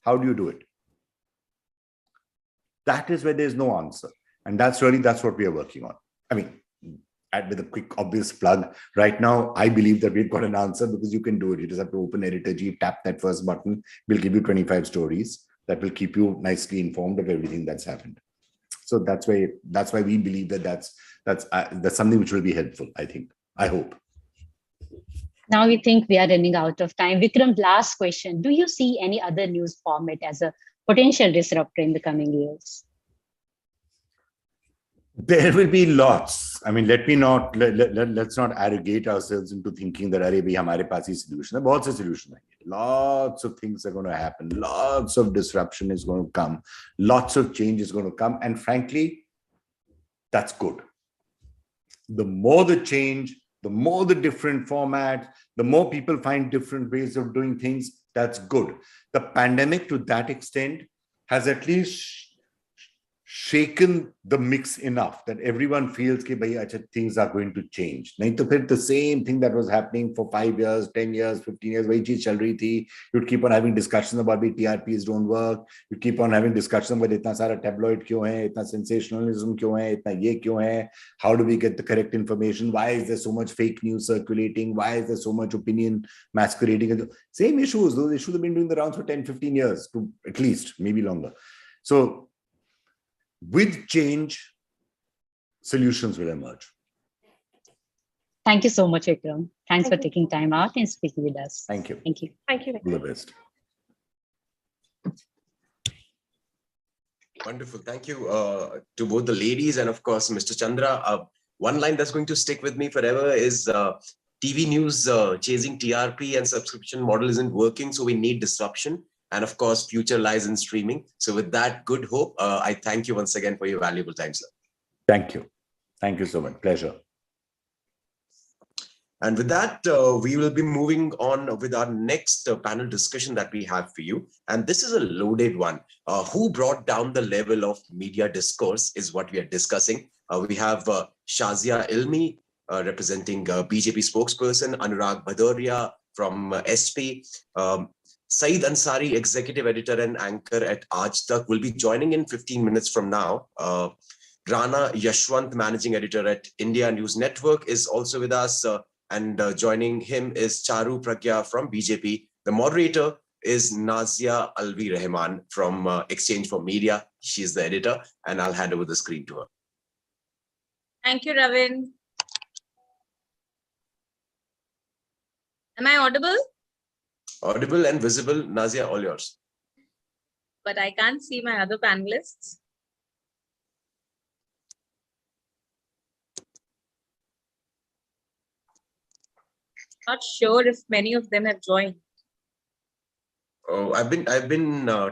How do you do it? That is where there's no answer. And that's what we are working on. I mean, with a quick, obvious plug, right now, I believe that we've got an answer because you can do it. You just have to open Editor G, tap that first button. We'll give you 25 stories that will keep you nicely informed of everything that's happened. So that's why we believe that that's something which will be helpful, I think. I hope. Now we think we are running out of time. Vikram, last question. Do you see any other news format as a potential disruptor in the coming years? There will be lots. I mean, let's not arrogate ourselves into thinking that arey bhai hamare paas hi solution hai. Bahut se solution hai. Lots of things are going to happen. Lots of disruption is going to come. Lots of change is going to come. And frankly, that's good. The more the change, the more the different formats, the more people find different ways of doing things, that's good. The pandemic, to that extent, has at least shaken the mix enough that everyone feels that things are going to change. Nahin to phir the same thing that was happening for 5 years, 10 years, 15 years, wahi cheez chal rahi thi. You'd keep on having discussions about why TRPs don't work. You keep on having discussions about itna sara tabloid kyun hai, itna sensationalism kyun hai, itna ye kyun hai. How do we get the correct information? Why is there so much fake news circulating? Why is there so much opinion masquerading? Same issues. Those issues have been doing the rounds for 10, 15 years, to at least, maybe longer. So with change, solutions will emerge. Thank you so much, Vikram. Thanks for taking time out and speaking with us. Thank you. Thank you. Thank you. All the best. Wonderful. Thank you to both the ladies and, of course, Mr. Chandra. One line that's going to stick with me forever is TV news chasing TRP and subscription model isn't working, so we need disruption. And of course, future lies in streaming. So with that good hope, I thank you once again for your valuable time, sir. Thank you. Thank you so much. Pleasure. And with that, we will be moving on with our next panel discussion that we have for you. And this is a loaded one. Who brought down the level of media discourse is what we are discussing. We have Shazia Ilmi, representing BJP spokesperson, Anurag Bhadoria from SP, Saeed Ansari, executive editor and anchor at Aaj Tak, will be joining in 15 minutes from now. Rana Yashwant, Managing Editor at India News Network, is also with us. And joining him is Charu Pragya from BJP. The moderator is Nazia Alvi Rahman from Exchange for Media. She's the editor, and I'll hand over the screen to her. Thank you, Ravin. Am I audible? Audible and visible. Nazia, all yours. But I can't see my other panelists. Not sure if many of them have joined. Oh, I've been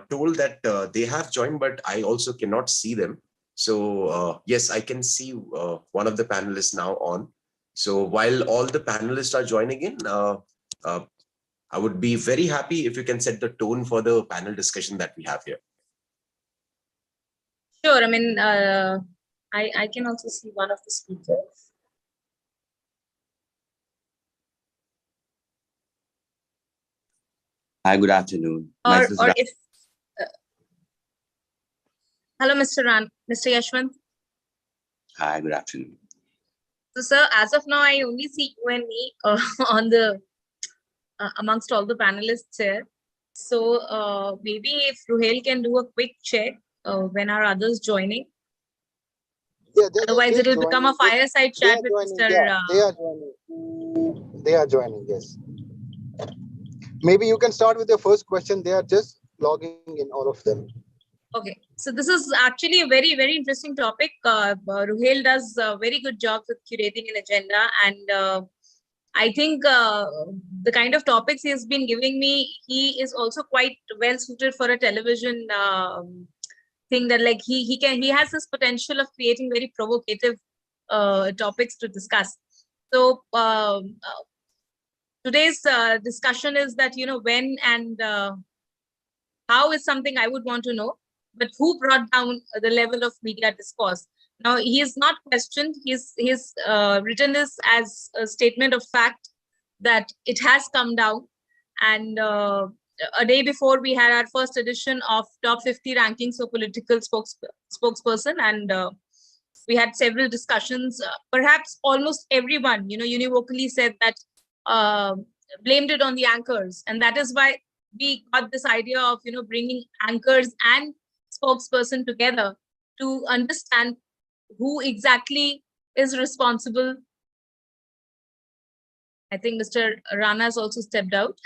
told that they have joined, but I also cannot see them. So yes, I can see one of the panelists now on. So while all the panelists are joining in, I would be very happy if you can set the tone for the panel discussion that we have here. Sure. I mean, I can also see one of the speakers. Hi, good afternoon. Or if hello, Mr. Yashwant. Hi, good afternoon. So, sir, as of now, I only see you and me on the amongst all the panelists here. So maybe if Ruhail can do a quick check when are others joining. Yeah, otherwise it will become a fireside chat with Mr. Yeah, they are joining. They are joining. Yes. Maybe you can start with your first question. They are just logging in, all of them. Okay, so this is actually a very, very interesting topic. Ruhail does a very good job with curating an agenda, and I think the kind of topics he has been giving me, he is also quite well suited for a television thing. That like he has this potential of creating very provocative topics to discuss. So today's discussion is that, you know, when and how is something I would want to know, but who brought down the level of media discourse? Now, he is not questioned. He's written this as a statement of fact that it has come down. And a day before, we had our first edition of Top 50 Rankings for Political Spokesperson, and we had several discussions. Perhaps almost everyone, you know, univocally said that blamed it on the anchors, and that is why we got this idea of, you know, bringing anchors and spokesperson together to understand who exactly is responsible. I think Mr. Rana has also stepped out.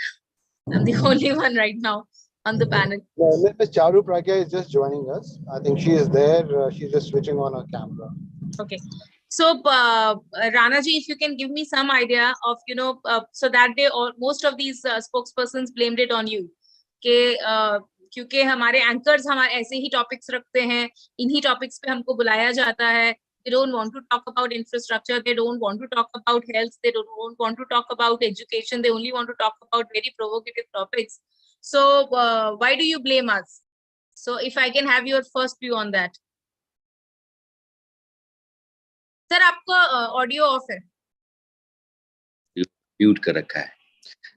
I'm the only one right now on the panel. Ms. Charu Pragya is just joining us. I think she is there. She's just switching on her camera. Okay. So, Rana ji, if you can give me some idea of, you know, so that day most of these spokespersons blamed it on you. क्योंकि हमारे anchors हमारे ऐसे ही topics रखते हैं, इन्हीं topics पे हमको बुलाया जाता है. They don't want to talk about infrastructure. They don't want to talk about health. They don't want to talk about education. They only want to talk about very provocative topics. So why do you blame us? So if I can have your first view on that. Sir, आपका audio of है. Mute कर रखा है.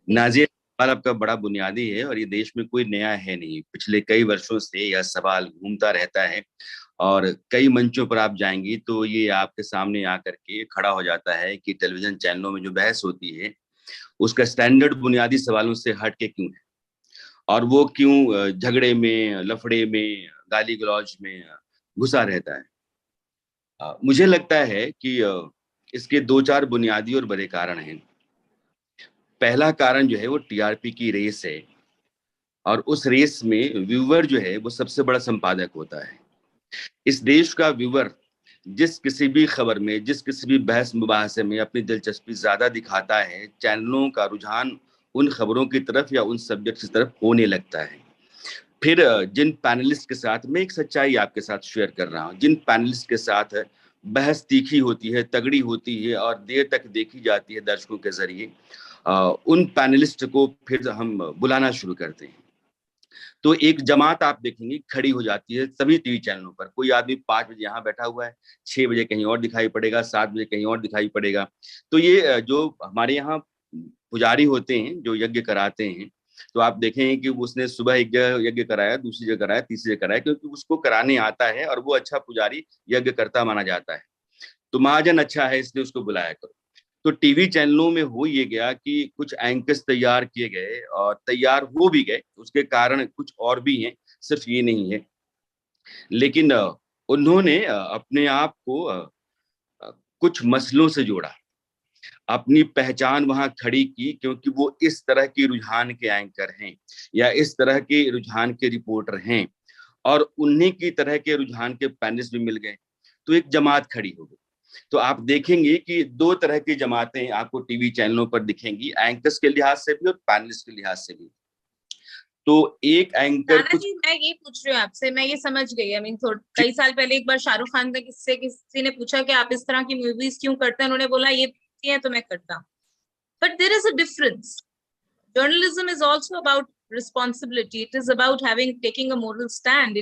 नाजिया, सवाल आपका बड़ा बुनियादी है और ये देश में कोई नया है नहीं. पिछले कई वर्षों से यह सवाल घूमता रहता है और कई मंचों पर आप जाएंगी तो ये आपके सामने आकर के खड़ा हो जाता है कि टेलीविजन चैनलों में जो बहस होती है उसका स्टैंडर्ड बुनियादी सवालों से हट के क्यों है और वो क्यों झगड़े में, लफड़े में, गाली गलौज में घुसा रहता है. मुझे लगता है कि इसके 2-4 बुनियादी और बड़े कारण हैं. पहला कारण जो है वो टीआरपी की रेस है और उस रेस में व्यूअर जो है वो सबसे बड़ा संपादक होता है. इस देश का व्यूअर जिस किसी भी खबर में, जिस किसी भी बहस मुबाहसे में अपनी दिलचस्पी ज्यादा दिखाता है, चैनलों का रुझान उन खबरों की तरफ या उन सब्जेक्ट की तरफ होने लगता है. फिर जिन पैनलिस्ट के साथ, मैं एक सच्चाई आपके साथ शेयर कर रहा हूँ, जिन पैनलिस्ट के साथ बहस तीखी होती है, तगड़ी होती है और देर तक देखी जाती है दर्शकों के जरिए, उन पैनलिस्ट को फिर हम बुलाना शुरू करते हैं. तो एक जमात आप देखेंगे खड़ी हो जाती है सभी टीवी चैनलों पर. कोई आदमी 5 बजे यहाँ बैठा हुआ है, 6 बजे कहीं और दिखाई पड़ेगा, 7 बजे कहीं और दिखाई पड़ेगा. तो ये जो हमारे यहाँ पुजारी होते हैं जो यज्ञ कराते हैं, तो आप देखेंगे कि उसने सुबह एक जगह यज्ञ कराया, दूसरी जगह कराया, तीसरी जगह कराया, क्योंकि उसको कराने आता है और वो अच्छा पुजारी यज्ञ करता माना जाता है। तो महाजन अच्छा है इसलिए उसको बुलाया करो। तो टीवी चैनलों में हो ये गया कि कुछ एंकर्स तैयार किए गए और तैयार हो भी गए, उसके कारण कुछ और भी हैं, सिर्फ ये नहीं है। लेकिन उन्होंने अपने आप को कुछ मसलों से जोड़ा, अपनी पहचान वहां खड़ी की, क्योंकि वो इस तरह के रुझान के एंकर हैं या इस तरह के रुझान के रिपोर्टर हैं, और उन्हीं की तरह के रुझान के पैनलिस्ट भी मिल गए, तो एक जमात खड़ी हो गई। तो आप देखेंगे कि दो तरह की जमातें आपको टीवी चैनलों पर दिखेंगी, एंकर्स के लिहाज से भी और पैनलिस्ट के लिहाज से भी। तो एक एंकर नाना जी, मैं ये पूछ रही हूँ आपसे, मैं ये समझ गई। आई मीन कई साल पहले एक बार शाहरुख खान ने किसी ने पूछा कि आप इस तरह की मूवीज क्यों करते हैं, उन्होंने बोला ये है तो मैं करता हूँ। But there is a difference. Journalism is also about responsibility. It is about taking a moral stand.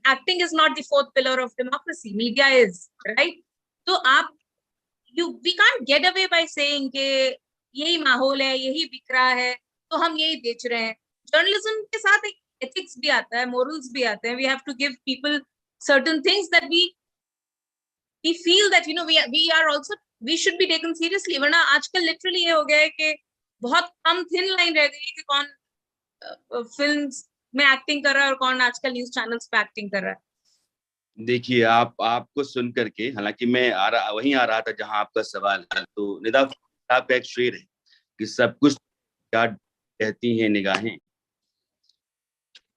Acting is not the fourth pillar of democracy. Media is, right? So we can't get away by saying कि यही माहौल है, यही बिक रहा है, तो हम यही बेच रहे हैं. जर्नलिज्म के साथ एक एथिक्स भी आता है, मोरल्स भी आते हैं. We have to give people certain things that we feel that we should be taken seriously. वरना आजकल लिटरली ये हो गया है कि बहुत कम थिन लाइन रह गई है कि कौन फिल्म्स में एक्टिंग कर रहा है और कौन आजकल न्यूज चैनल्स पे एक्टिंग कर रहा है. देखिए, आपको सुन करके, हालांकि मैं वहीं आ रहा था जहां आपका सवाल है, तो निदा साहब का एक शेर है कि सब कुछ क्या कहती हैं निगाहें,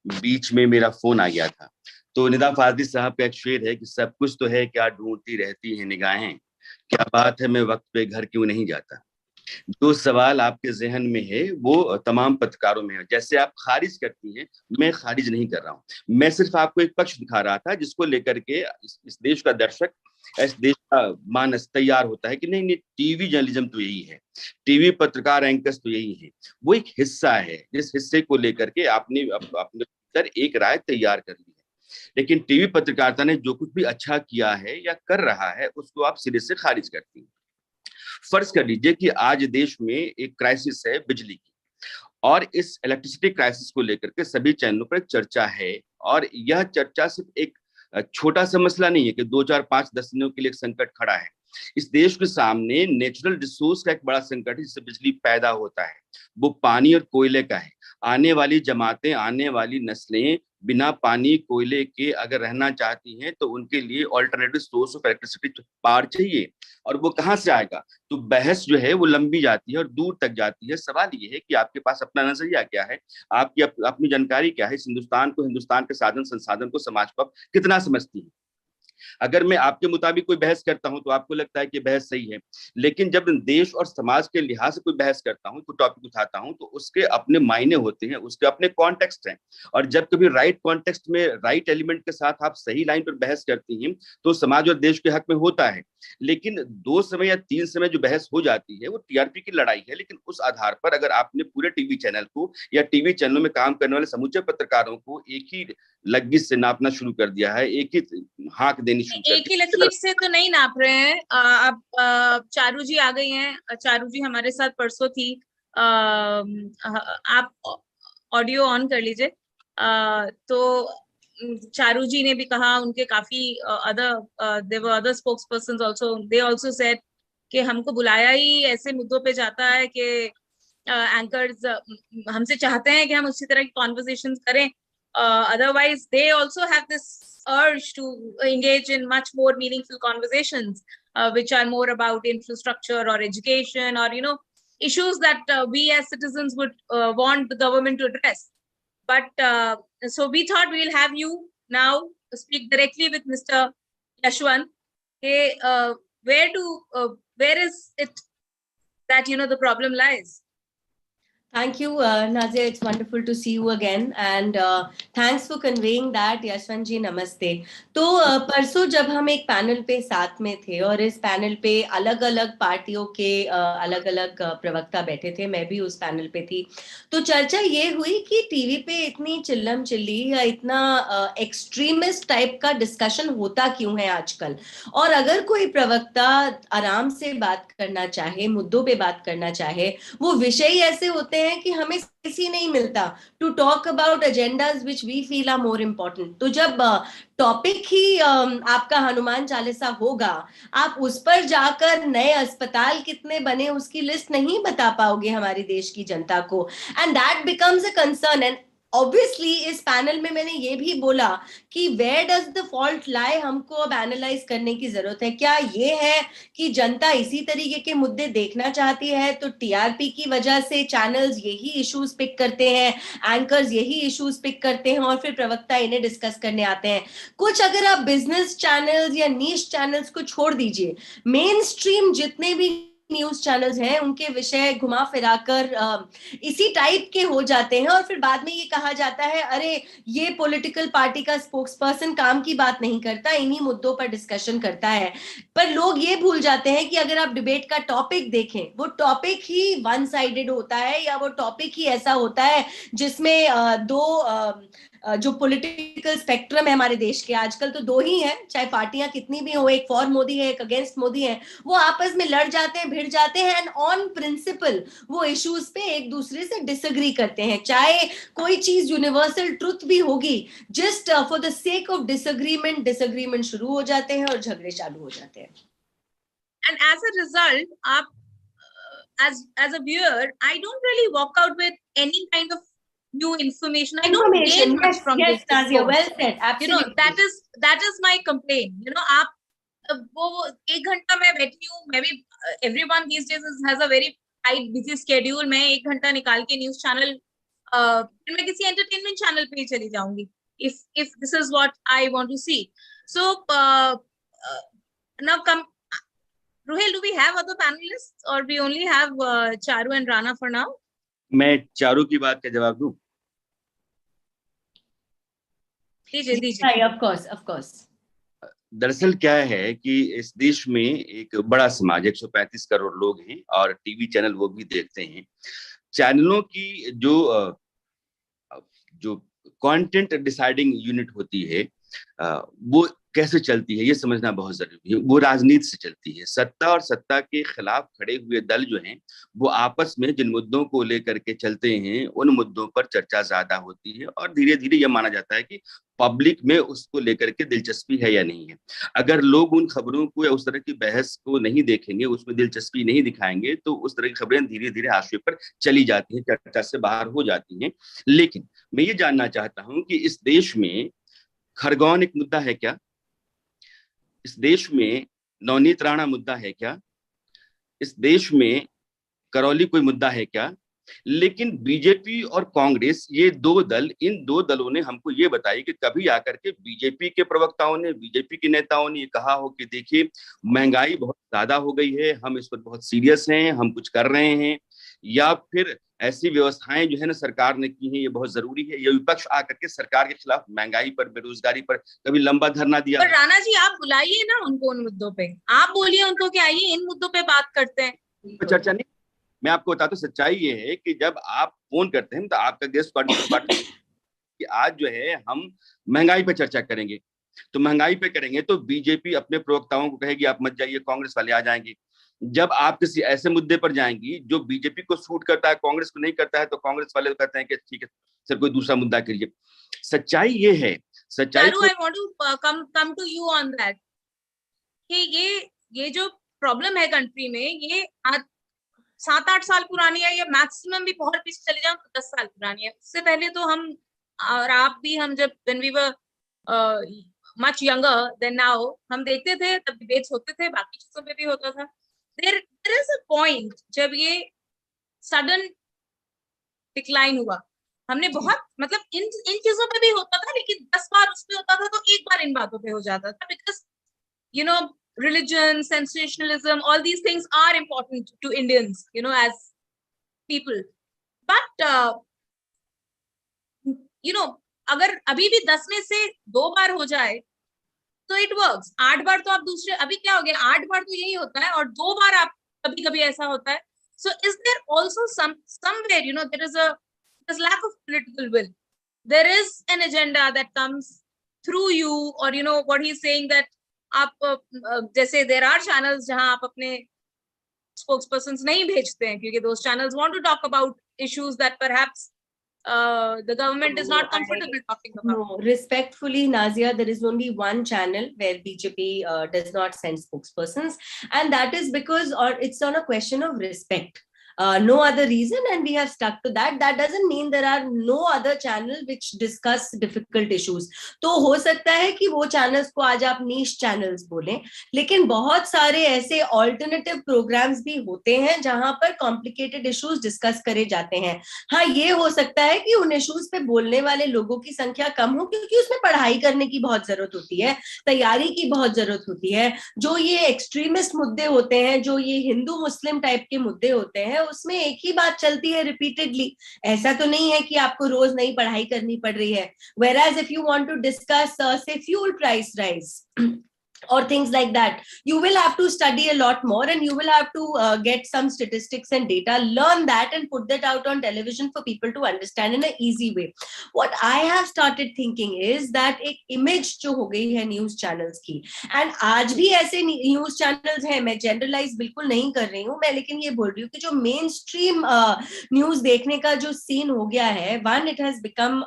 बीच में मेरा फोन आ गया था. तो निदा फाजली साहब का एक शेर है कि सब कुछ तो है क्या ढूंढती रहती हैं निगाहें, क्या बात है मैं वक्त पे घर क्यों नहीं जाता. जो सवाल आपके जहन में है वो तमाम पत्रकारों में है. जैसे आप खारिज करती हैं, मैं खारिज नहीं कर रहा हूँ, मैं सिर्फ आपको एक पक्ष दिखा रहा था जिसको लेकर के इस देश का दर्शक, इस देश का मानस तैयार होता है कि नहीं नहीं, टीवी जर्नलिज्म तो यही है, टीवी पत्रकार एंकर्स तो यही है. वो एक हिस्सा है, जिस हिस्से को लेकर के आपने अपने भीतर एक राय तैयार कर ली है. लेकिन टीवी पत्रकारिता ने जो कुछ भी अच्छा किया है या कर रहा है, उसको आप सिरे से खारिज करती हैं. फर्ज कर लीजिए कि आज देश में एक क्राइसिस है बिजली की, और इस इलेक्ट्रिसिटी क्राइसिस को लेकर के सभी चैनलों पर एक चर्चा है, और यह चर्चा सिर्फ एक छोटा सा मसला नहीं है कि 2, 4, 5, 10 दिनों के लिए एक संकट खड़ा है. इस देश के सामने नेचुरल रिसोर्स का एक बड़ा संकट है जिससे बिजली पैदा होता है, वो पानी और कोयले का है. आने वाली जमातें, आने वाली नस्लें बिना पानी कोयले के अगर रहना चाहती हैं तो उनके लिए alternative source of electricity power चाहिए, और वो कहाँ से आएगा. तो बहस जो है वो लंबी जाती है और दूर तक जाती है. सवाल ये है कि आपके पास अपना नजरिया क्या है, आपकी अपनी जानकारी क्या है, इस हिंदुस्तान को, हिंदुस्तान के साधन संसाधन को, समाज को आप कितना समझती है. अगर मैं आपके मुताबिक कोई बहस करता हूं तो आपको लगता है कि बहस सही है, लेकिन जब देश और समाज के लिहाज से कोई बहस करता हूं, कोई टॉपिक उठाता हूं, तो उसके अपने मायने होते हैं, उसके अपने कॉन्टेक्स्ट हैं. और जब कभी राइट कॉन्टेक्स्ट में राइट एलिमेंट के साथ आप सही लाइन पर बहस करती हैं तो समाज और देश के हक में होता है. लेकिन 2 समय या 3 समय जो बहस हो जाती है वो टीआरपी की लड़ाई है. लेकिन उस आधार पर अगर आपने पूरे टीवी चैनल को या टीवी चैनलों में काम करने वाले समूचे पत्रकारों को एक ही लकीर से नापना शुरू कर दिया है, एक ही हाँक देनी शुरू कर दी. एक ही लकीर से तो नहीं नाप रहे हैं. अब चारू जी आ गई हैं. चारू जी हमारे साथ परसों थी. आप ऑडियो ऑन कर लीजिए. तो चारू जी ने भी कहा, उनके काफी other spokes person also, they also said कि हमको बुलाया ही ऐसे मुद्दों पे जाता है कि एंकर्स हमसे चाहते हैं कि हम उसी तरह की कॉन्वर्सेशंस करें. Otherwise, they also have this urge to engage in much more meaningful conversations, which are more about infrastructure or education or, issues that we as citizens would want the government to address. But so we thought we'll have you now speak directly with Mr. Yashwant. Hey, where is it that, the problem lies? Thank you, Nazia. It's wonderful to see you again, and thanks for conveying that. Yashwant जी नमस्ते. तो परसों जब हम एक panel पे साथ में थे और इस पैनल पे अलग अलग पार्टियों के अलग अलग प्रवक्ता बैठे थे, मैं भी उस पैनल पे थी, तो चर्चा ये हुई कि टीवी पे इतनी चिल्लम चिल्ली या इतना एक्सट्रीमिस्ट टाइप का डिस्कशन होता क्यों है आजकल. और अगर कोई प्रवक्ता आराम से बात करना चाहे, मुद्दों पे बात करना चाहे, वो विषय ऐसे होते हैं कि हमें किसी नहीं मिलता to talk about agendas which we feel are more important. तो जब टॉपिक ही आपका हनुमान चालीसा होगा, आप उस पर जाकर नए अस्पताल कितने बने उसकी लिस्ट नहीं बता पाओगे हमारे देश की जनता को, and that becomes a concern. And obviously इस पैनल में मैंने ये भी बोला कि वेयर डज द फॉल्ट लाई, हमको अब एनालाइज करने की जरूरत है। क्या ये है कि जनता इसी तरीके के मुद्दे देखना चाहती है, तो टीआरपी की वजह से चैनल्स यही इश्यूज पिक करते हैं, एंकर्स यही इश्यूज पिक करते हैं और फिर प्रवक्ता इन्हें डिस्कस करने आते हैं। कुछ अगर आप बिजनेस चैनल्स या नीश चैनल्स को छोड़ दीजिए, मेन स्ट्रीम जितने भी न्यूज चैनल्स हैं उनके विषय घुमा फिराकर इसी टाइप के हो जाते हैं, और फिर बाद में ये कहा जाता है अरे ये पॉलिटिकल पार्टी का स्पोक्स पर्सन काम की बात नहीं करता, इन्हीं मुद्दों पर डिस्कशन करता है। पर लोग ये भूल जाते हैं कि अगर आप डिबेट का टॉपिक देखें, वो टॉपिक ही वन साइडेड होता है, या वो टॉपिक ही ऐसा होता है जिसमें जो पॉलिटिकल स्पेक्ट्रम है हमारे देश के, आजकल तो दो ही हैं, चाहे पार्टियां कितनी भी हो, एक फॉर मोदी है, एक अगेंस्ट मोदी है, वो आपस में लड़ जाते हैं, भिड़ जाते हैं, एंड ऑन प्रिंसिपल वो इश्यूज पे एक दूसरे से डिसएग्री करते हैं। चाहे कोई चीज यूनिवर्सल ट्रुथ भी होगी, just for the sake of disagreement शुरू हो जाते हैं और झगड़े चालू हो जाते हैं। And as a result, as a viewer, I don't really walk out with any kind of new information. I don't gain much from this Nazia, well discourse. said, absolutely. That is my complaint. आप वो 1 घंटा मैं बैठी हूँ, मैं भी everyone these days has a very tight busy schedule. मैं 1 घंटा निकाल के न्यूज चैनल फिर मैं किसी एंटरटेनमेंट चैनल पे ही चली जाऊंगी if this is what I want to see. So now come Ruhel, do we have other panelists or we only have Charu and Rana for now? मैं चारू की बात का जवाब दूं? दीजिए। Of course. दरअसल क्या है कि इस देश में एक बड़ा समाज 135 करोड़ लोग हैं और टीवी चैनल वो भी देखते हैं। चैनलों की जो कंटेंट डिसाइडिंग यूनिट होती है वो कैसे चलती है ये समझना बहुत जरूरी है। वो राजनीति से चलती है। सत्ता और सत्ता के खिलाफ खड़े हुए दल जो हैं वो आपस में जिन मुद्दों को लेकर के चलते हैं उन मुद्दों पर चर्चा ज्यादा होती है और धीरे धीरे यह माना जाता है कि पब्लिक में उसको लेकर के दिलचस्पी है या नहीं है। अगर लोग उन खबरों को या उस तरह की बहस को नहीं देखेंगे, उसमें दिलचस्पी नहीं दिखाएंगे, तो उस तरह की खबरें धीरे धीरे हाशिए पर चली जाती हैं, चर्चा से बाहर हो जाती हैं। लेकिन मैं ये जानना चाहता हूं कि इस देश में खरगोन एक मुद्दा है क्या? इस देश में नवनीत राणा मुद्दा है क्या? इस देश में करौली कोई मुद्दा है क्या? लेकिन बीजेपी और कांग्रेस, ये दो दल, इन दो दलों ने हमको ये बताई कि कभी आकर के बीजेपी के प्रवक्ताओं ने, बीजेपी के नेताओं ने ये कहा हो कि देखिए महंगाई बहुत ज्यादा हो गई है, हम इस पर बहुत सीरियस हैं, हम कुछ कर रहे हैं, या फिर ऐसी व्यवस्थाएं जो है ना सरकार ने की हैं ये बहुत जरूरी है, या विपक्ष आकर के सरकार के खिलाफ महंगाई पर, बेरोजगारी पर कभी लंबा धरना दिया। पर राणा जी आप बुलाइए ना उनको उन मुद्दों पे, आप बोलिए उनको कि आइए इन मुद्दों पे बात करते हैं। चर्चा नहीं, मैं आपको बताता हूँ सच्चाई ये है कि जब आप फोन करते हैं तो आपका गेस्ट पार्टी कि आज जो है हम महंगाई पे चर्चा करेंगे, तो महंगाई पे करेंगे तो बीजेपी अपने प्रवक्ताओं को कहेगी आप मत जाइए, कांग्रेस वाले आ जाएंगे। जब आप किसी ऐसे मुद्दे पर जाएंगी जो बीजेपी को सूट करता है, कांग्रेस को नहीं करता है, तो कांग्रेस वाले कहते हैं कि ठीक है सर कोई दूसरा मुद्दा करिए। सच्चाई ये है, सच्चाई Charu, I want to come to you on that कि ये जो प्रॉब्लम है कंट्री में, ये 7-8 साल पुरानी है, या मैक्सिमम भी बहुत पीछे चले जाओ तो 10 साल पुरानी है। उससे पहले तो हम और आप भी, हम जब when we were much younger than now, हम देखते थे, तब डिबेट्स होते थे, बाकी चीजों पे भी होता था। There is a point जब ये सडन डिक्लाइन हुआ, हमने बहुत मतलब इन चीजों पे भी होता था, लेकिन 10 बार उस पे होता था तो एक बार इन बातों पे हो जाता था, because you know religion, sensationalism, all these things are important to Indians, you know, as people. But you know, अगर अभी भी 10 में से 2 बार हो जाए तो it works. 8 बार तो आप दूसरे, अभी क्या हो गया, 8 बार तो यही होता है और 2 बार आप कभी कभी ऐसा होता है। So is there also somewhere, you know, there's lack of political will. There is an agenda that comes through you, or you know what he's saying that आप जैसे there are channels जहां आप अपने spokespersons नहीं भेजते हैं, क्योंकि those channels want to talk about issues that perhaps the government is not comfortable talking about. No, respectfully, Nazia, there is only one channel where BJP does not send spokespersons, and that is because, or it's on a question of respect. No other reason, and we have stuck to that. That doesn't mean there are no other channel which discuss difficult issues. तो हो सकता है कि वो channels को आज आप niche channels बोलें, लेकिन बहुत सारे ऐसे alternative programs भी होते हैं जहां पर complicated issues discuss करे जाते हैं. हाँ, ये हो सकता है कि उन issues पे बोलने वाले लोगों की संख्या कम हो, क्योंकि उसमें पढ़ाई करने की बहुत जरूरत होती है, तैयारी की बहुत जरूरत होती है. जो ये extremist मुद्दे होते हैं, जो ये हिंदू मुस्लिम टाइप के मुद्दे होते हैं, उसमें एक ही बात चलती है रिपीटेडली. ऐसा तो नहीं है कि आपको रोज नई पढ़ाई करनी पड़ रही है. Whereas if you want to discuss say fuel price rise or things like that, you will have to study a lot more, and you will have to get some statistics and data, learn that and put that out on television for people to understand in an easy way. What I have started thinking is that एक image जो हो गई है news channels की, and आज भी ऐसे news channels हैं, मैं generalize बिल्कुल नहीं कर रही हूँ मैं, लेकिन ये बोल रही हूँ कि जो mainstream news देखने का जो scene हो गया है, one, it has become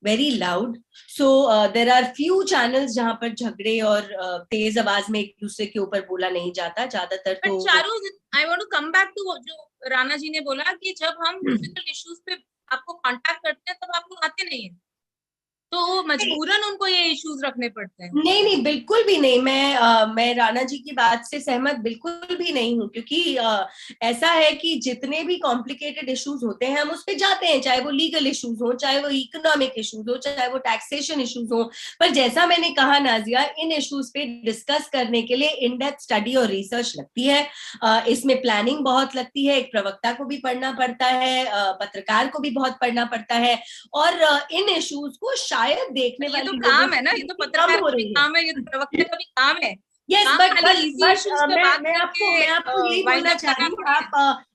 very loud. So there are few channels जहां पर झगड़े और तेज आवाज में एक दूसरे के ऊपर बोला नहीं जाता. ज्यादातर तो Charu, I want to come back to जो राणा जी ने बोला कि जब हम डिफिकल्ट इश्यूज पे आपको कांटेक्ट करते हैं तब आप लोग आते नहीं हैं, तो मजबूरन उनको ये इश्यूज रखने पड़ते हैं. नहीं, बिल्कुल भी नहीं. मैं राणा जी की बात से सहमत बिल्कुल भी नहीं हूँ, क्योंकि ऐसा है कि जितने भी कॉम्प्लिकेटेड इश्यूज होते हैं हम उस पे जाते हैं, चाहे वो लीगल इश्यूज हो, चाहे वो इकोनॉमिक इश्यूज हो, चाहे वो टैक्सेशन इश्यूज हो. पर जैसा मैंने कहा नाजिया, इन इश्यूज पे डिस्कस करने के लिए इन डेप्थ स्टडी और रिसर्च लगती है. इसमें प्लानिंग बहुत लगती है, एक प्रवक्ता को भी पढ़ना पड़ता है, पत्रकार को भी बहुत पढ़ना पड़ता है, और इन इश्यूज को शायद देखने वाले तो काम है ना, ये तो पत्रकार का भी काम है, ये तो प्रवक्ता का भी काम है. Yes, but मैं आपको यही बोलना चाह रही हूँ.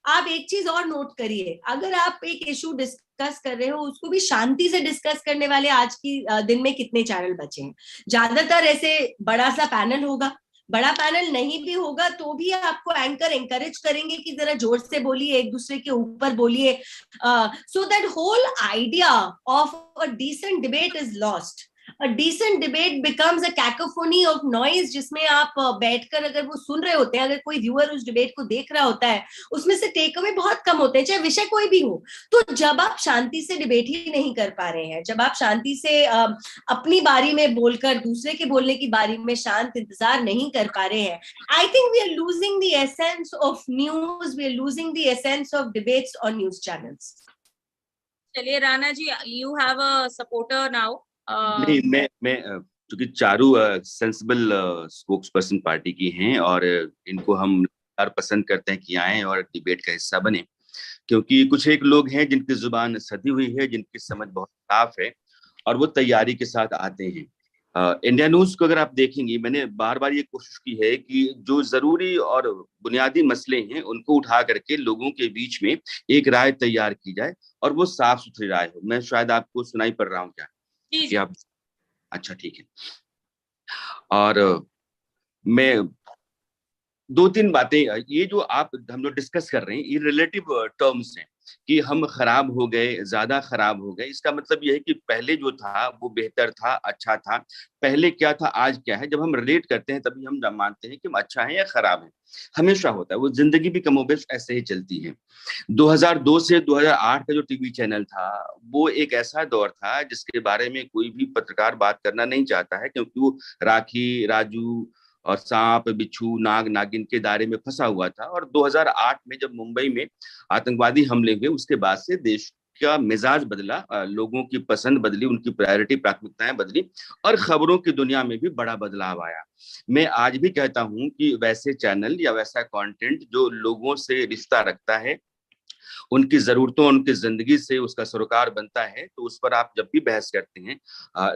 आप एक चीज और नोट करिए, अगर आप एक इशू डिस्कस कर रहे हो, उसको भी शांति से डिस्कस करने वाले आज की दिन में कितने चैनल बचे हैं. ज्यादातर ऐसे बड़ा सा पैनल होगा, बड़ा पैनल नहीं भी होगा तो भी आपको एंकर एनकरेज करेंगे कि जरा जोर से बोलिए, एक दूसरे के ऊपर बोलिए. So that whole idea of a decent debate is lost. A decent debate becomes a cacophony of noise, जिसमें आप बैठकर अगर वो सुन रहे होते हैं, अगर कोई व्यूअर उस डिबेट को देख रहा होता है, उसमें से टेक अवे बहुत कम होते हैं, चाहे विषय कोई भी हो. तो जब आप शांति से डिबेट ही नहीं कर पा रहे हैं, जब आप शांति से अपनी बारी में बोलकर दूसरे के बोलने की बारी में शांत इंतजार नहीं कर पा रहे हैं, I think we are losing the essence of news, we are losing the essence of debates on news channels. चलिए Rana ji, you have a supporter now. नहीं, मैं क्योंकि Charu sensible spokes person party की हैं और इनको हम पसंद करते हैं कि आए और डिबेट का हिस्सा बने, क्योंकि कुछ एक लोग हैं जिनकी जुबान सधी हुई है, जिनकी समझ बहुत साफ है और वो तैयारी के साथ आते हैं. इंडिया न्यूज को अगर आप देखेंगे, मैंने बार बार ये कोशिश की है कि जो जरूरी और बुनियादी मसले हैं उनको उठा करके लोगों के बीच में एक राय तैयार की जाए और वो साफ सुथरी राय हो. मैं शायद आपको सुनाई पड़ रहा हूँ क्या कि आप? अच्छा, ठीक है. और मैं 2-3 बातें, ये जो हम लोग डिस्कस कर रहे हैं, ये रिलेटिव टर्म्स हैं कि हम खराब हो गए, ज्यादा खराब हो गए. इसका मतलब यह है कि पहले जो था वो बेहतर था, अच्छा था. पहले क्या था, आज क्या है. जब हम रिलेट करते हैं तभी हम मानते हैं कि हम अच्छा है या खराब है. हमेशा होता है, वो जिंदगी भी कमोबेश ऐसे ही चलती है. 2002 से 2008 का जो टीवी चैनल था, वो एक ऐसा दौर था जिसके बारे में कोई भी पत्रकार बात करना नहीं चाहता है, क्योंकि वो राखी, राजू और सांप, बिच्छू, नाग, नागिन के दायरे में फंसा हुआ था. और 2008 में जब मुंबई में आतंकवादी हमले हुए, उसके बाद से देश का मिजाज बदला, लोगों की पसंद बदली, उनकी प्रायोरिटी, प्राथमिकताएं बदली और खबरों की दुनिया में भी बड़ा बदलाव आया. मैं आज भी कहता हूं कि वैसे चैनल या वैसा कंटेंट जो लोगों से रिश्ता रखता है, उनकी जरूरतों, उनकी जिंदगी से उसका सरोकार बनता है, तो उस पर आप जब भी बहस करते हैं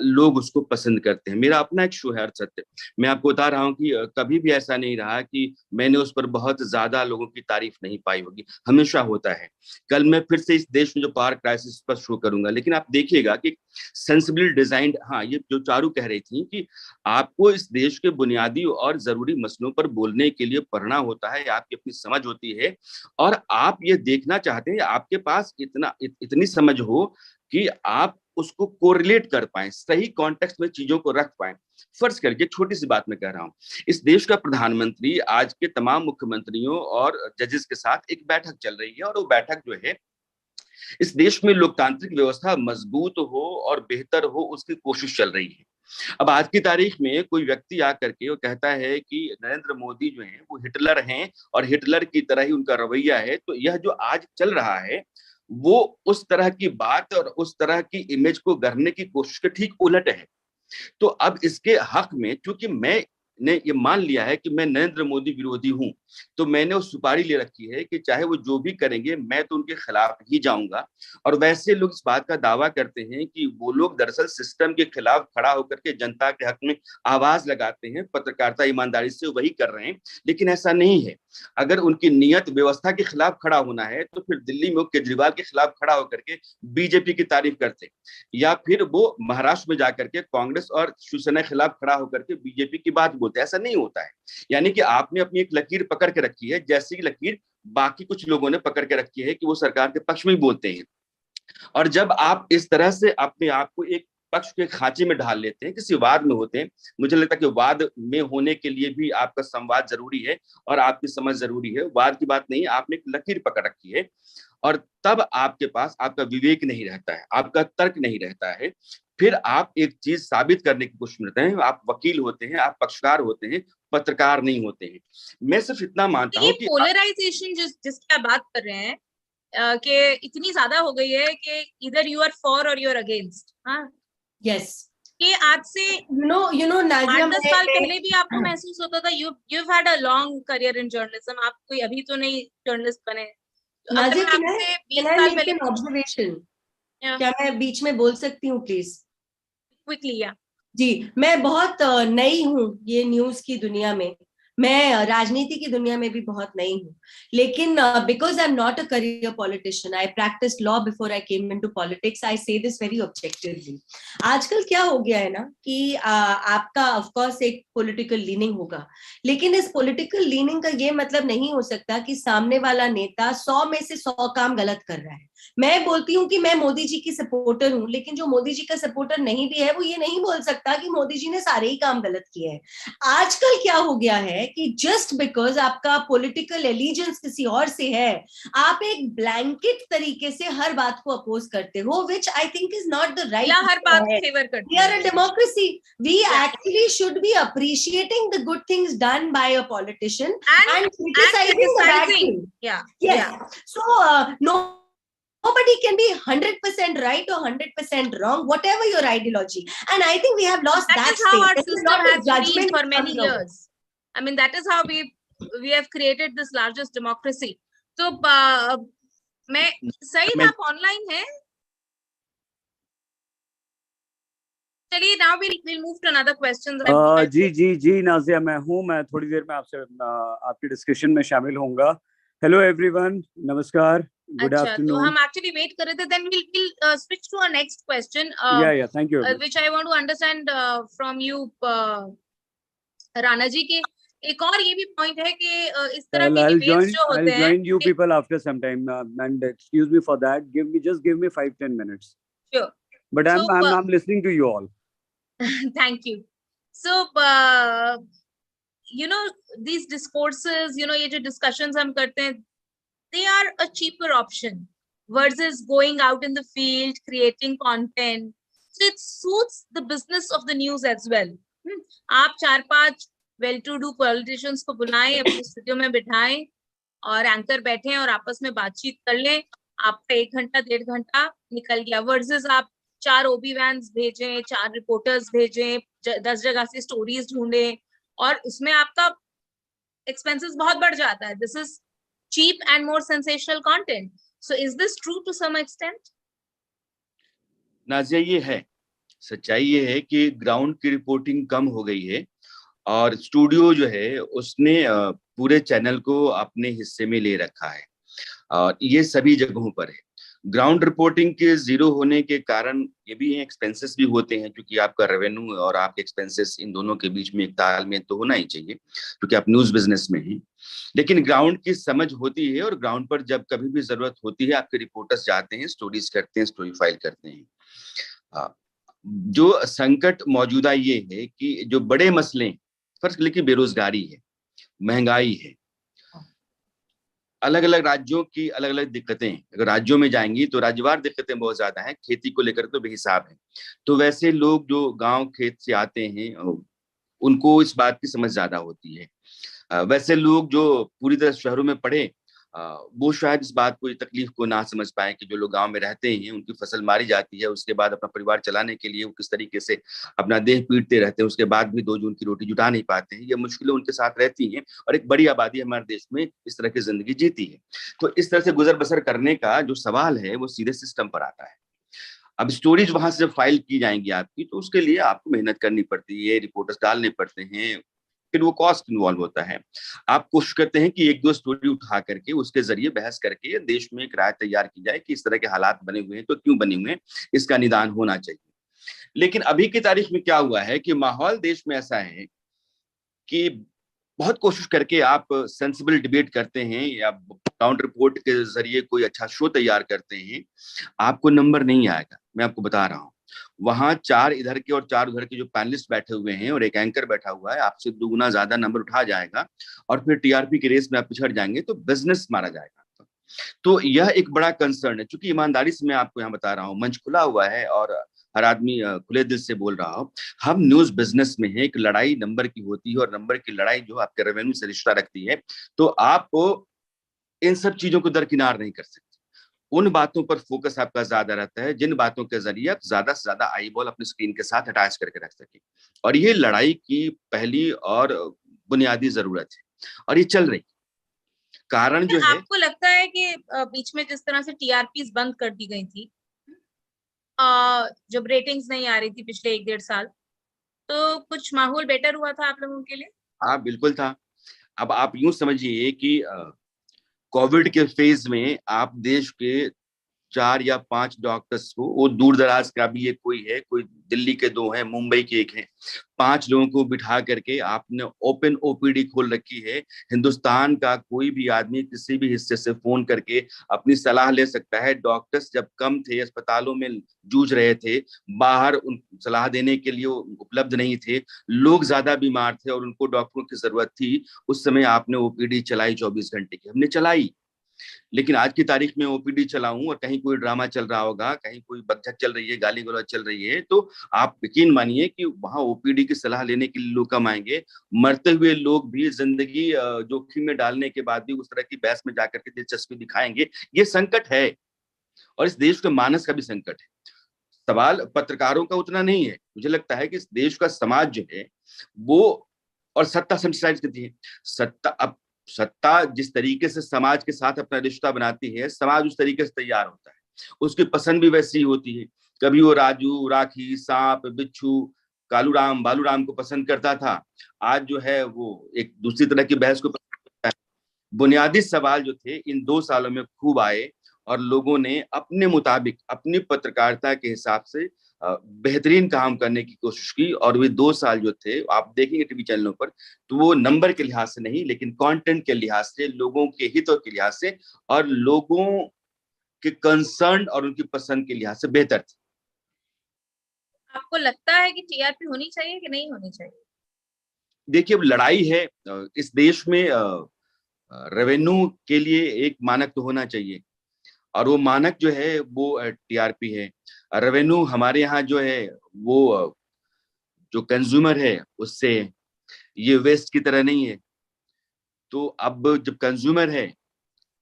लोग उसको पसंद करते हैं। मेरा अपना एक शो है सत्य, मैं आपको बता रहा हूँ कि कभी भी ऐसा नहीं रहा कि मैंने उस पर बहुत ज्यादा लोगों की तारीफ नहीं पाई होगी, हमेशा होता है। कल मैं फिर से इस देश में जो पावर क्राइसिस पर शो करूंगा, लेकिन आप देखिएगा कि सेंसिबल डिजाइन, हाँ ये जो चारू कह रही थी कि आपको इस देश के बुनियादी और जरूरी मसलों पर बोलने के लिए पढ़ना होता है, आपकी अपनी समझ होती है, और आप ये देखना चाहते हैं आपके पास इतनी समझ हो कि आप उसको कोरिलेट कर पाए, सही कॉन्टेक्स्ट में चीजों को रख पाए। फर्ज करके छोटी सी बात मैं कह रहा हूं, इस देश का प्रधानमंत्री आज के तमाम मुख्यमंत्रियों और जजेस के साथ एक बैठक चल रही है, और वो बैठक जो है इस देश में लोकतांत्रिक व्यवस्था मजबूत हो और बेहतर हो उसकी कोशिश चल रही है। अब आज की तारीख में कोई व्यक्ति आकर के वो कहता है कि नरेंद्र मोदी जो है वो हिटलर हैं और हिटलर की तरह ही उनका रवैया है, तो यह जो आज चल रहा है वो उस तरह की बात और उस तरह की इमेज को गढ़ने की कोशिश के ठीक उलट है। तो अब इसके हक में, क्योंकि मैंने ये मान लिया है कि मैं नरेंद्र मोदी विरोधी हूं, तो मैंने वो सुपारी ले रखी है कि चाहे वो जो भी करेंगे मैं तो उनके खिलाफ ही जाऊंगा। और वैसे लोग इस बात का दावा करते हैं कि वो लोग दरअसल सिस्टम के खिलाफ खड़ा होकर के जनता के हक में आवाज लगाते हैं, पत्रकारिता ईमानदारी से वही कर रहे हैं, लेकिन ऐसा नहीं है। अगर उनकी नियत व्यवस्था के खिलाफ खड़ा होना है तो फिर दिल्ली में केजरीवाल के खिलाफ खड़ा होकर के बीजेपी की तारीफ करते, या फिर वो महाराष्ट्र में जाकर के कांग्रेस और शिवसेना के खिलाफ खड़ा होकर के बीजेपी की बात बोलते। ऐसा नहीं होता है। यानी कि आपने अपनी एक लकीर पकड़ के रखी है, जैसी लकीर बाकी कुछ लोगों ने पकड़ के रखी है कि वो सरकार के पक्ष में ही बोलते हैं। और जब आप इस तरह से अपने आप को एक पक्ष के खांचे में ढाल लेते हैं, किसी वाद में होते हैं, मुझे लगता है कि वाद में होने के लिए भी आपका संवाद जरूरी है और आपकी समझ जरूरी है। वाद की बात नहीं, आपने एक लकीर पकड़ रखी है और तब आपके पास आपका विवेक नहीं रहता है, आपका तर्क नहीं रहता है। फिर आप एक चीज साबित करने की कोशिश करते हैं, आप वकील होते हैं, आप पक्षकार होते हैं, पत्रकार नहीं होते हैं। मैं सिर्फ इतना मानता हूं कि पोलराइजेशन जिसकी आप बात कर रहे हैं कि इतनी ज्यादा हो गई है कि इधर यू आर फॉर और यू आर अगेंस्ट। हाँ यस, कि आज से नाजिया 8-10 साल पहले भी आपको महसूस होता था you had a long career in journalism, आप कोई अभी तो नहीं जर्नलिस्ट बने। तो नाजिया, अगर आपसे 20 साल पहले ऑब्जर्वेशन क्या मैं बीच में बोल सकती हूँ प्लीज? क्विकली या जी, मैं बहुत नई हूँ ये न्यूज की दुनिया में, मैं राजनीति की दुनिया में भी बहुत नई हूँ, लेकिन because I am not a career politician, I practice law before I came into politics, I say this very objectively. आजकल क्या हो गया है ना कि आपका ऑफ कोर्स एक पॉलिटिकल लीनिंग होगा, लेकिन इस पॉलिटिकल लीनिंग का ये मतलब नहीं हो सकता कि सामने वाला नेता 100 में से 100 काम गलत कर रहा है। मैं बोलती हूँ कि मैं मोदी जी की सपोर्टर हूँ, लेकिन जो मोदी जी का सपोर्टर नहीं भी है वो ये नहीं बोल सकता कि मोदी जी ने सारे ही काम गलत किए हैं। आजकल क्या हो गया है कि जस्ट बिकॉज आपका पॉलिटिकल एलिजेंस किसी और से है, आप एक ब्लैंकेट तरीके से हर बात को अपोज करते हो, which I think is not the right. हर बात फेवर करते हैं। We are a democracy. We actually should be appreciating the good things done by a politician and criticizing the bad things. Yes. So nobody can be 100% right or 100% wrong, whatever your ideology. And I think we have lost that is how our system has been for many from years. I mean, that is how we have created this largest democracy. So, मैं सही आप online हैं? चलिए, now we'll move to another question. जी नाजिया, मैं हूँ, मैं थोड़ी देर में आपसे आपकी डिस्कशन में शामिल होऊंगा। हेलो एवरीवन, नमस्कार, गुड आफ्टरनून। तो हम एक्चुअली वेट कर रहे थे, then we'll switch to our next question. Yeah, thank you. Which I want to understand from you, Rana ji, के एक और ये भी पॉइंट है कि इस तरह के डिबेट्स जो होते हैं, I'll join you people after some time, and excuse me for that. Give me 5-10 minutes. Sure. But I'm listening to you all. Thank you. So these discourses, ये जो discussions हम करते हैं, they are a cheaper option versus going out in the field, creating content. So it suits the business of the news as well. आप 4-5 well-to-do politicians को बुलाएं, अपने studio में बिठाएं और एंकर बैठे और आपस में बातचीत कर लें, आपका 1 घंटा 1.5 घंटा निकल गया। वर्सेस आप 4 ओबी वैन्स भेजें, 4 रिपोर्टर्स भेजें, 10 जगह से स्टोरीज ढूंढें और उसमें आपका एक्सपेंसेस बहुत बढ़ जाता है। This is cheap and more sensational content. So is this true to some extent? Nazia, ये है, सच्चाई ये है कि ग्राउंड की रिपोर्टिंग कम हो गई है और स्टूडियो जो है उसने पूरे चैनल को अपने हिस्से में ले रखा है और ये सभी जगहों पर है। ग्राउंड रिपोर्टिंग के जीरो होने के कारण ये भी एक्सपेंसेस भी होते हैं, क्योंकि आपका रेवेन्यू और आपके एक्सपेंसेस इन दोनों के बीच में एक तालमेल तो होना ही चाहिए, क्योंकि आप न्यूज बिजनेस में हैं। लेकिन ग्राउंड की समझ होती है और ग्राउंड पर जब कभी भी जरूरत होती है आपके रिपोर्टर्स जाते हैं, स्टोरीज करते हैं, स्टोरी फाइल करते हैं। जो संकट मौजूदा ये है कि जो बड़े मसले, फर्स्ट लेकिन बेरोजगारी है, महंगाई है, अलग अलग राज्यों की अलग अलग दिक्कतें, अगर राज्यों में जाएंगी तो राज्यवार दिक्कतें बहुत ज्यादा हैं, खेती को लेकर तो बेहिसाब है। तो वैसे लोग जो गांव खेत से आते हैं उनको इस बात की समझ ज्यादा होती है। वैसे लोग जो पूरी तरह शहरों में पढ़े वो शायद इस बात को, तकलीफ को ना समझ पाए कि जो लोग गांव में रहते हैं उनकी फसल मारी जाती है, उसके बाद अपना परिवार चलाने के लिए वो किस तरीके से अपना देह पीटते रहते हैं, उसके बाद भी 2 जून की रोटी जुटा नहीं पाते हैं। ये मुश्किलें उनके साथ रहती हैं और एक बड़ी आबादी हमारे देश में इस तरह की जिंदगी जीती है। तो इस तरह से गुजर बसर करने का जो सवाल है वो सीधे सिस्टम पर आता है। अब स्टोरीज वहां से जब फाइल की जाएंगी आपकी, तो उसके लिए आपको मेहनत करनी पड़ती है, रिपोर्टर्स डालने पड़ते हैं, फिर वो कॉस्ट इन्वॉल्व होता है। आप कोशिश करते हैं कि 1-2 स्टोरी उठा करके उसके जरिए बहस करके देश में एक राय तैयार की जाए कि इस तरह के हालात बने हुए हैं तो क्यों बने हुए हैं, इसका निदान होना चाहिए। लेकिन अभी की तारीख में क्या हुआ है कि माहौल देश में ऐसा है कि बहुत कोशिश करके आप सेंसिबल डिबेट करते हैं या ग्राउंड रिपोर्ट के जरिए कोई अच्छा शो तैयार करते हैं, आपको नंबर नहीं आएगा। मैं आपको बता रहा हूँ, वहां 4 इधर के और 4 उधर के जो पैनलिस्ट बैठे हुए हैं और एक एंकर बैठा हुआ है, आपसे 2 गुना ज्यादा नंबर उठा जाएगा और फिर टीआरपी की रेस में आप पिछड़ जाएंगे तो बिजनेस मारा जाएगा। तो यह एक बड़ा कंसर्न है। चूंकि ईमानदारी से मैं आपको यहाँ बता रहा हूँ, मंच खुला हुआ है और हर आदमी खुले दिल से बोल रहा हो, हम न्यूज बिजनेस में है, एक लड़ाई नंबर की होती है और नंबर की लड़ाई जो आपके रेवेन्यू से रिश्ता रखती है, तो आप इन सब चीजों को दरकिनार नहीं कर सकते। उन बातों पर फोकस आपका ज्यादा रहता है जिन बातों के जरिए आप ज्यादा से ज्यादा आई बॉल अपनी स्क्रीन के साथ अटैच करके रख सके। और ये लड़ाई की पहली और बुनियादी जरूरत है और ये चल रही। कारण जो है, आपको लगता है कि बीच में जिस तरह से टीआरपीज बंद कर दी गई थी, जब रेटिंग्स नहीं आ रही थी पिछले 1-1.5 साल, तो कुछ माहौल बेटर हुआ था आप लोगों के लिए? हाँ बिल्कुल था। अब आप यूं समझिए कि कोविड के फेज में आप देश के 4 या 5 डॉक्टर्स को, वो दूर दराज का भी एक कोई है, कोई दिल्ली के 2 हैं, मुंबई के 1 है, 5 लोगों को बिठा करके आपने ओपन ओपीडी खोल रखी है। हिंदुस्तान का कोई भी आदमी किसी भी हिस्से से फोन करके अपनी सलाह ले सकता है। डॉक्टर्स जब कम थे, अस्पतालों में जूझ रहे थे, बाहर उन सलाह देने के लिए उपलब्ध नहीं थे, लोग ज्यादा बीमार थे और उनको डॉक्टरों की जरूरत थी, उस समय आपने ओपीडी चलाई 24 घंटे की, हमने चलाई। लेकिन आज की तारीख में ओपीडी चलाऊं और कहीं कोई ड्रामा चल रहा होगा, कहीं कोई बकझक चल रही है, गाली गलौज चल रही है, तो आप यकीन मानिए कि वहां ओपीडी की सलाह लेने के लिए लोग कम आएंगे। मरते हुए लोग भी जिंदगी जोखिम में डालने के बाद भी उस तरह की बहस में जाकर के दिलचस्पी दिखाएंगे। ये संकट है और इस देश के मानस का भी संकट है। सवाल पत्रकारों का उतना नहीं है, मुझे लगता है कि इस देश का समाज जो है वो, और सत्ता सेंसिटाइज करती है। सत्ता जिस तरीके से समाज के साथ अपना रिश्ता बनाती है, समाज उस तरीके से तैयार होता है, उसकी पसंद भी वैसी ही होती है। कभी वो राजू, राखी, सांप, बिच्छू, कालूराम, बालूराम को पसंद करता था, आज जो है वो एक दूसरी तरह की बहस को पसंद करता है। बुनियादी सवाल जो थे इन 2 सालों में खूब आए और लोगों ने अपने मुताबिक अपनी पत्रकारिता के हिसाब से बेहतरीन काम करने की कोशिश की। और वे 2 साल जो थे, आप देखेंगे टीवी चैनलों पर, तो वो नंबर के लिहाज से नहीं, लेकिन कंटेंट के लिहाज से, लोगों के हितों के लिहाज से और लोगों के कंसर्न और उनकी पसंद के लिहाज से बेहतर थे। आपको लगता है कि टीआरपी होनी चाहिए कि नहीं होनी चाहिए? देखिए, अब लड़ाई है इस देश में, रेवेन्यू के लिए एक मानक तो होना चाहिए और वो मानक जो है वो टीआरपी है। रेवेन्यू हमारे यहाँ जो है वो जो कंज्यूमर है उससे, ये वेस्ट की तरह नहीं है। तो अब जब कंज्यूमर है,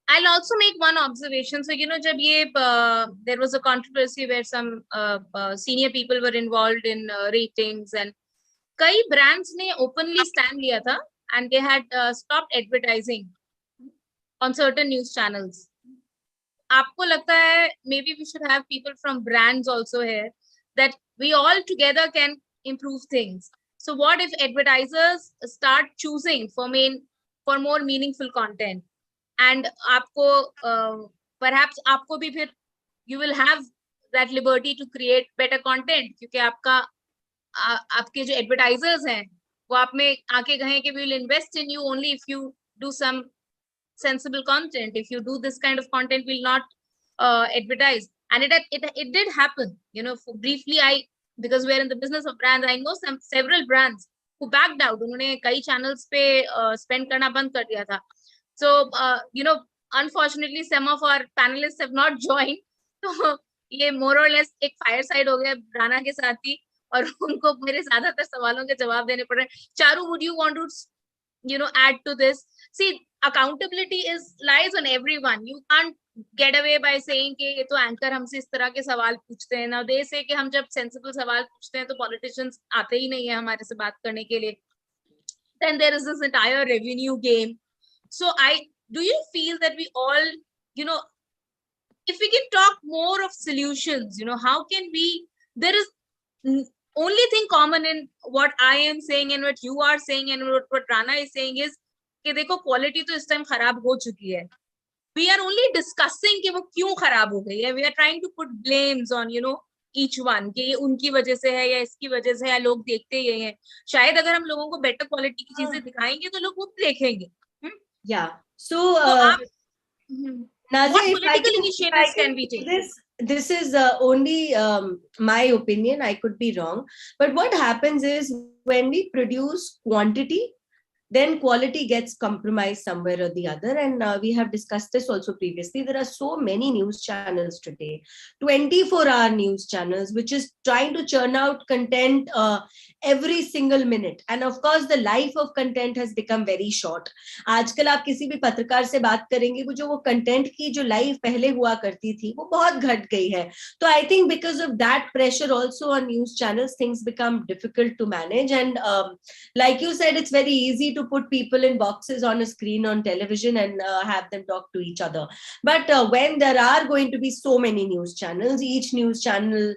I'll also make one observation. So, जब ये there was a controversy where some senior people were involved in ratings and कई brands ने openly stand लिया था and they had stopped advertising on certain news channels. आपको लगता है maybe we should have people from brands also here, that we all together can improve things. So what if advertisers start choosing for more meaningful content, and आपको perhaps आपको भी फिर you will have that liberty to create better content, क्योंकि आपके जो advertisers हैं वो आप में आके कहें कि we will invest in you only if you do some sensible content. If you do this kind of content, we'll not advertise. And it did happen, you know. Briefly, because we're in the business of brands, I know several brands who backed out. उन्होंने कई channels पे spend करना बंद कर दिया था. So you know, unfortunately, some of our panelists have not joined. तो ये more or less एक fireside हो गया राणा के साथ ही, और उनको मेरे ज्यादातर सवालों के जवाब देने पड़ रहे हैं. Charu, would you want to, you know, add to this? See, accountability lies on everyone. You can't get away by saying कि ये तो anchor हमसे इस तरह के सवाल पूछते हैं. Now they say कि हम जब sensible सवाल पूछते हैं तो politicians आते ही नहीं है हमारे से बात करने के लिए. Then there is this entire revenue game. So do you feel that we all, you know, if we can talk more of solutions, you know, how can we, there is only thing common in what I am saying and what you are saying and what Rana is saying is कि देखो quality तो इस time खराब हो चुकी है. We are only discussing कि वो क्यों खराब हो गई है. We are trying to put blames on, you know, each one कि ये उनकी वजह से है या इसकी वजह से है, लोग देखते ही हैं. शायद अगर हम लोगों को better quality की चीजें दिखाएंगे तो लोग वो देखेंगे. Yeah. So Nazia, what political initiatives can we take? This is only my opinion. I could be wrong. But what happens is when we produce quantity, then quality gets compromised somewhere or the other. And we have discussed this also previously. There are so many news channels today, 24-hour news channels, which is trying to churn out content every single minute. And of course, the life of content has become very short. आजकल आप किसी भी पत्रकार से बात करेंगे, वो content की जो लाइफ पहले हुआ करती थी, वो बहुत घट गई है. तो I think because of that pressure also on news channels, things become difficult to manage. And like you said, it's very easy to put people in boxes on a screen on television and have them talk to each other. But when there are going to be so many news channels, each news channel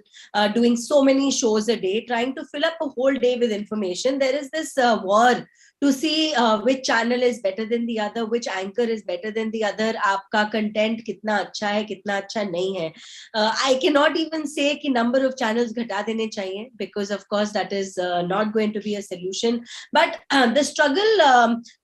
doing so many shows a day, trying to fill up a whole day with information, there is this war to see which channel is better than the other, which anchor is better than the other, आपका content कितना अच्छा है, कितना अच्छा नहीं है. I cannot even say कि number of channels घटा देने चाहिए, because of course that is not going to be a solution. But the struggle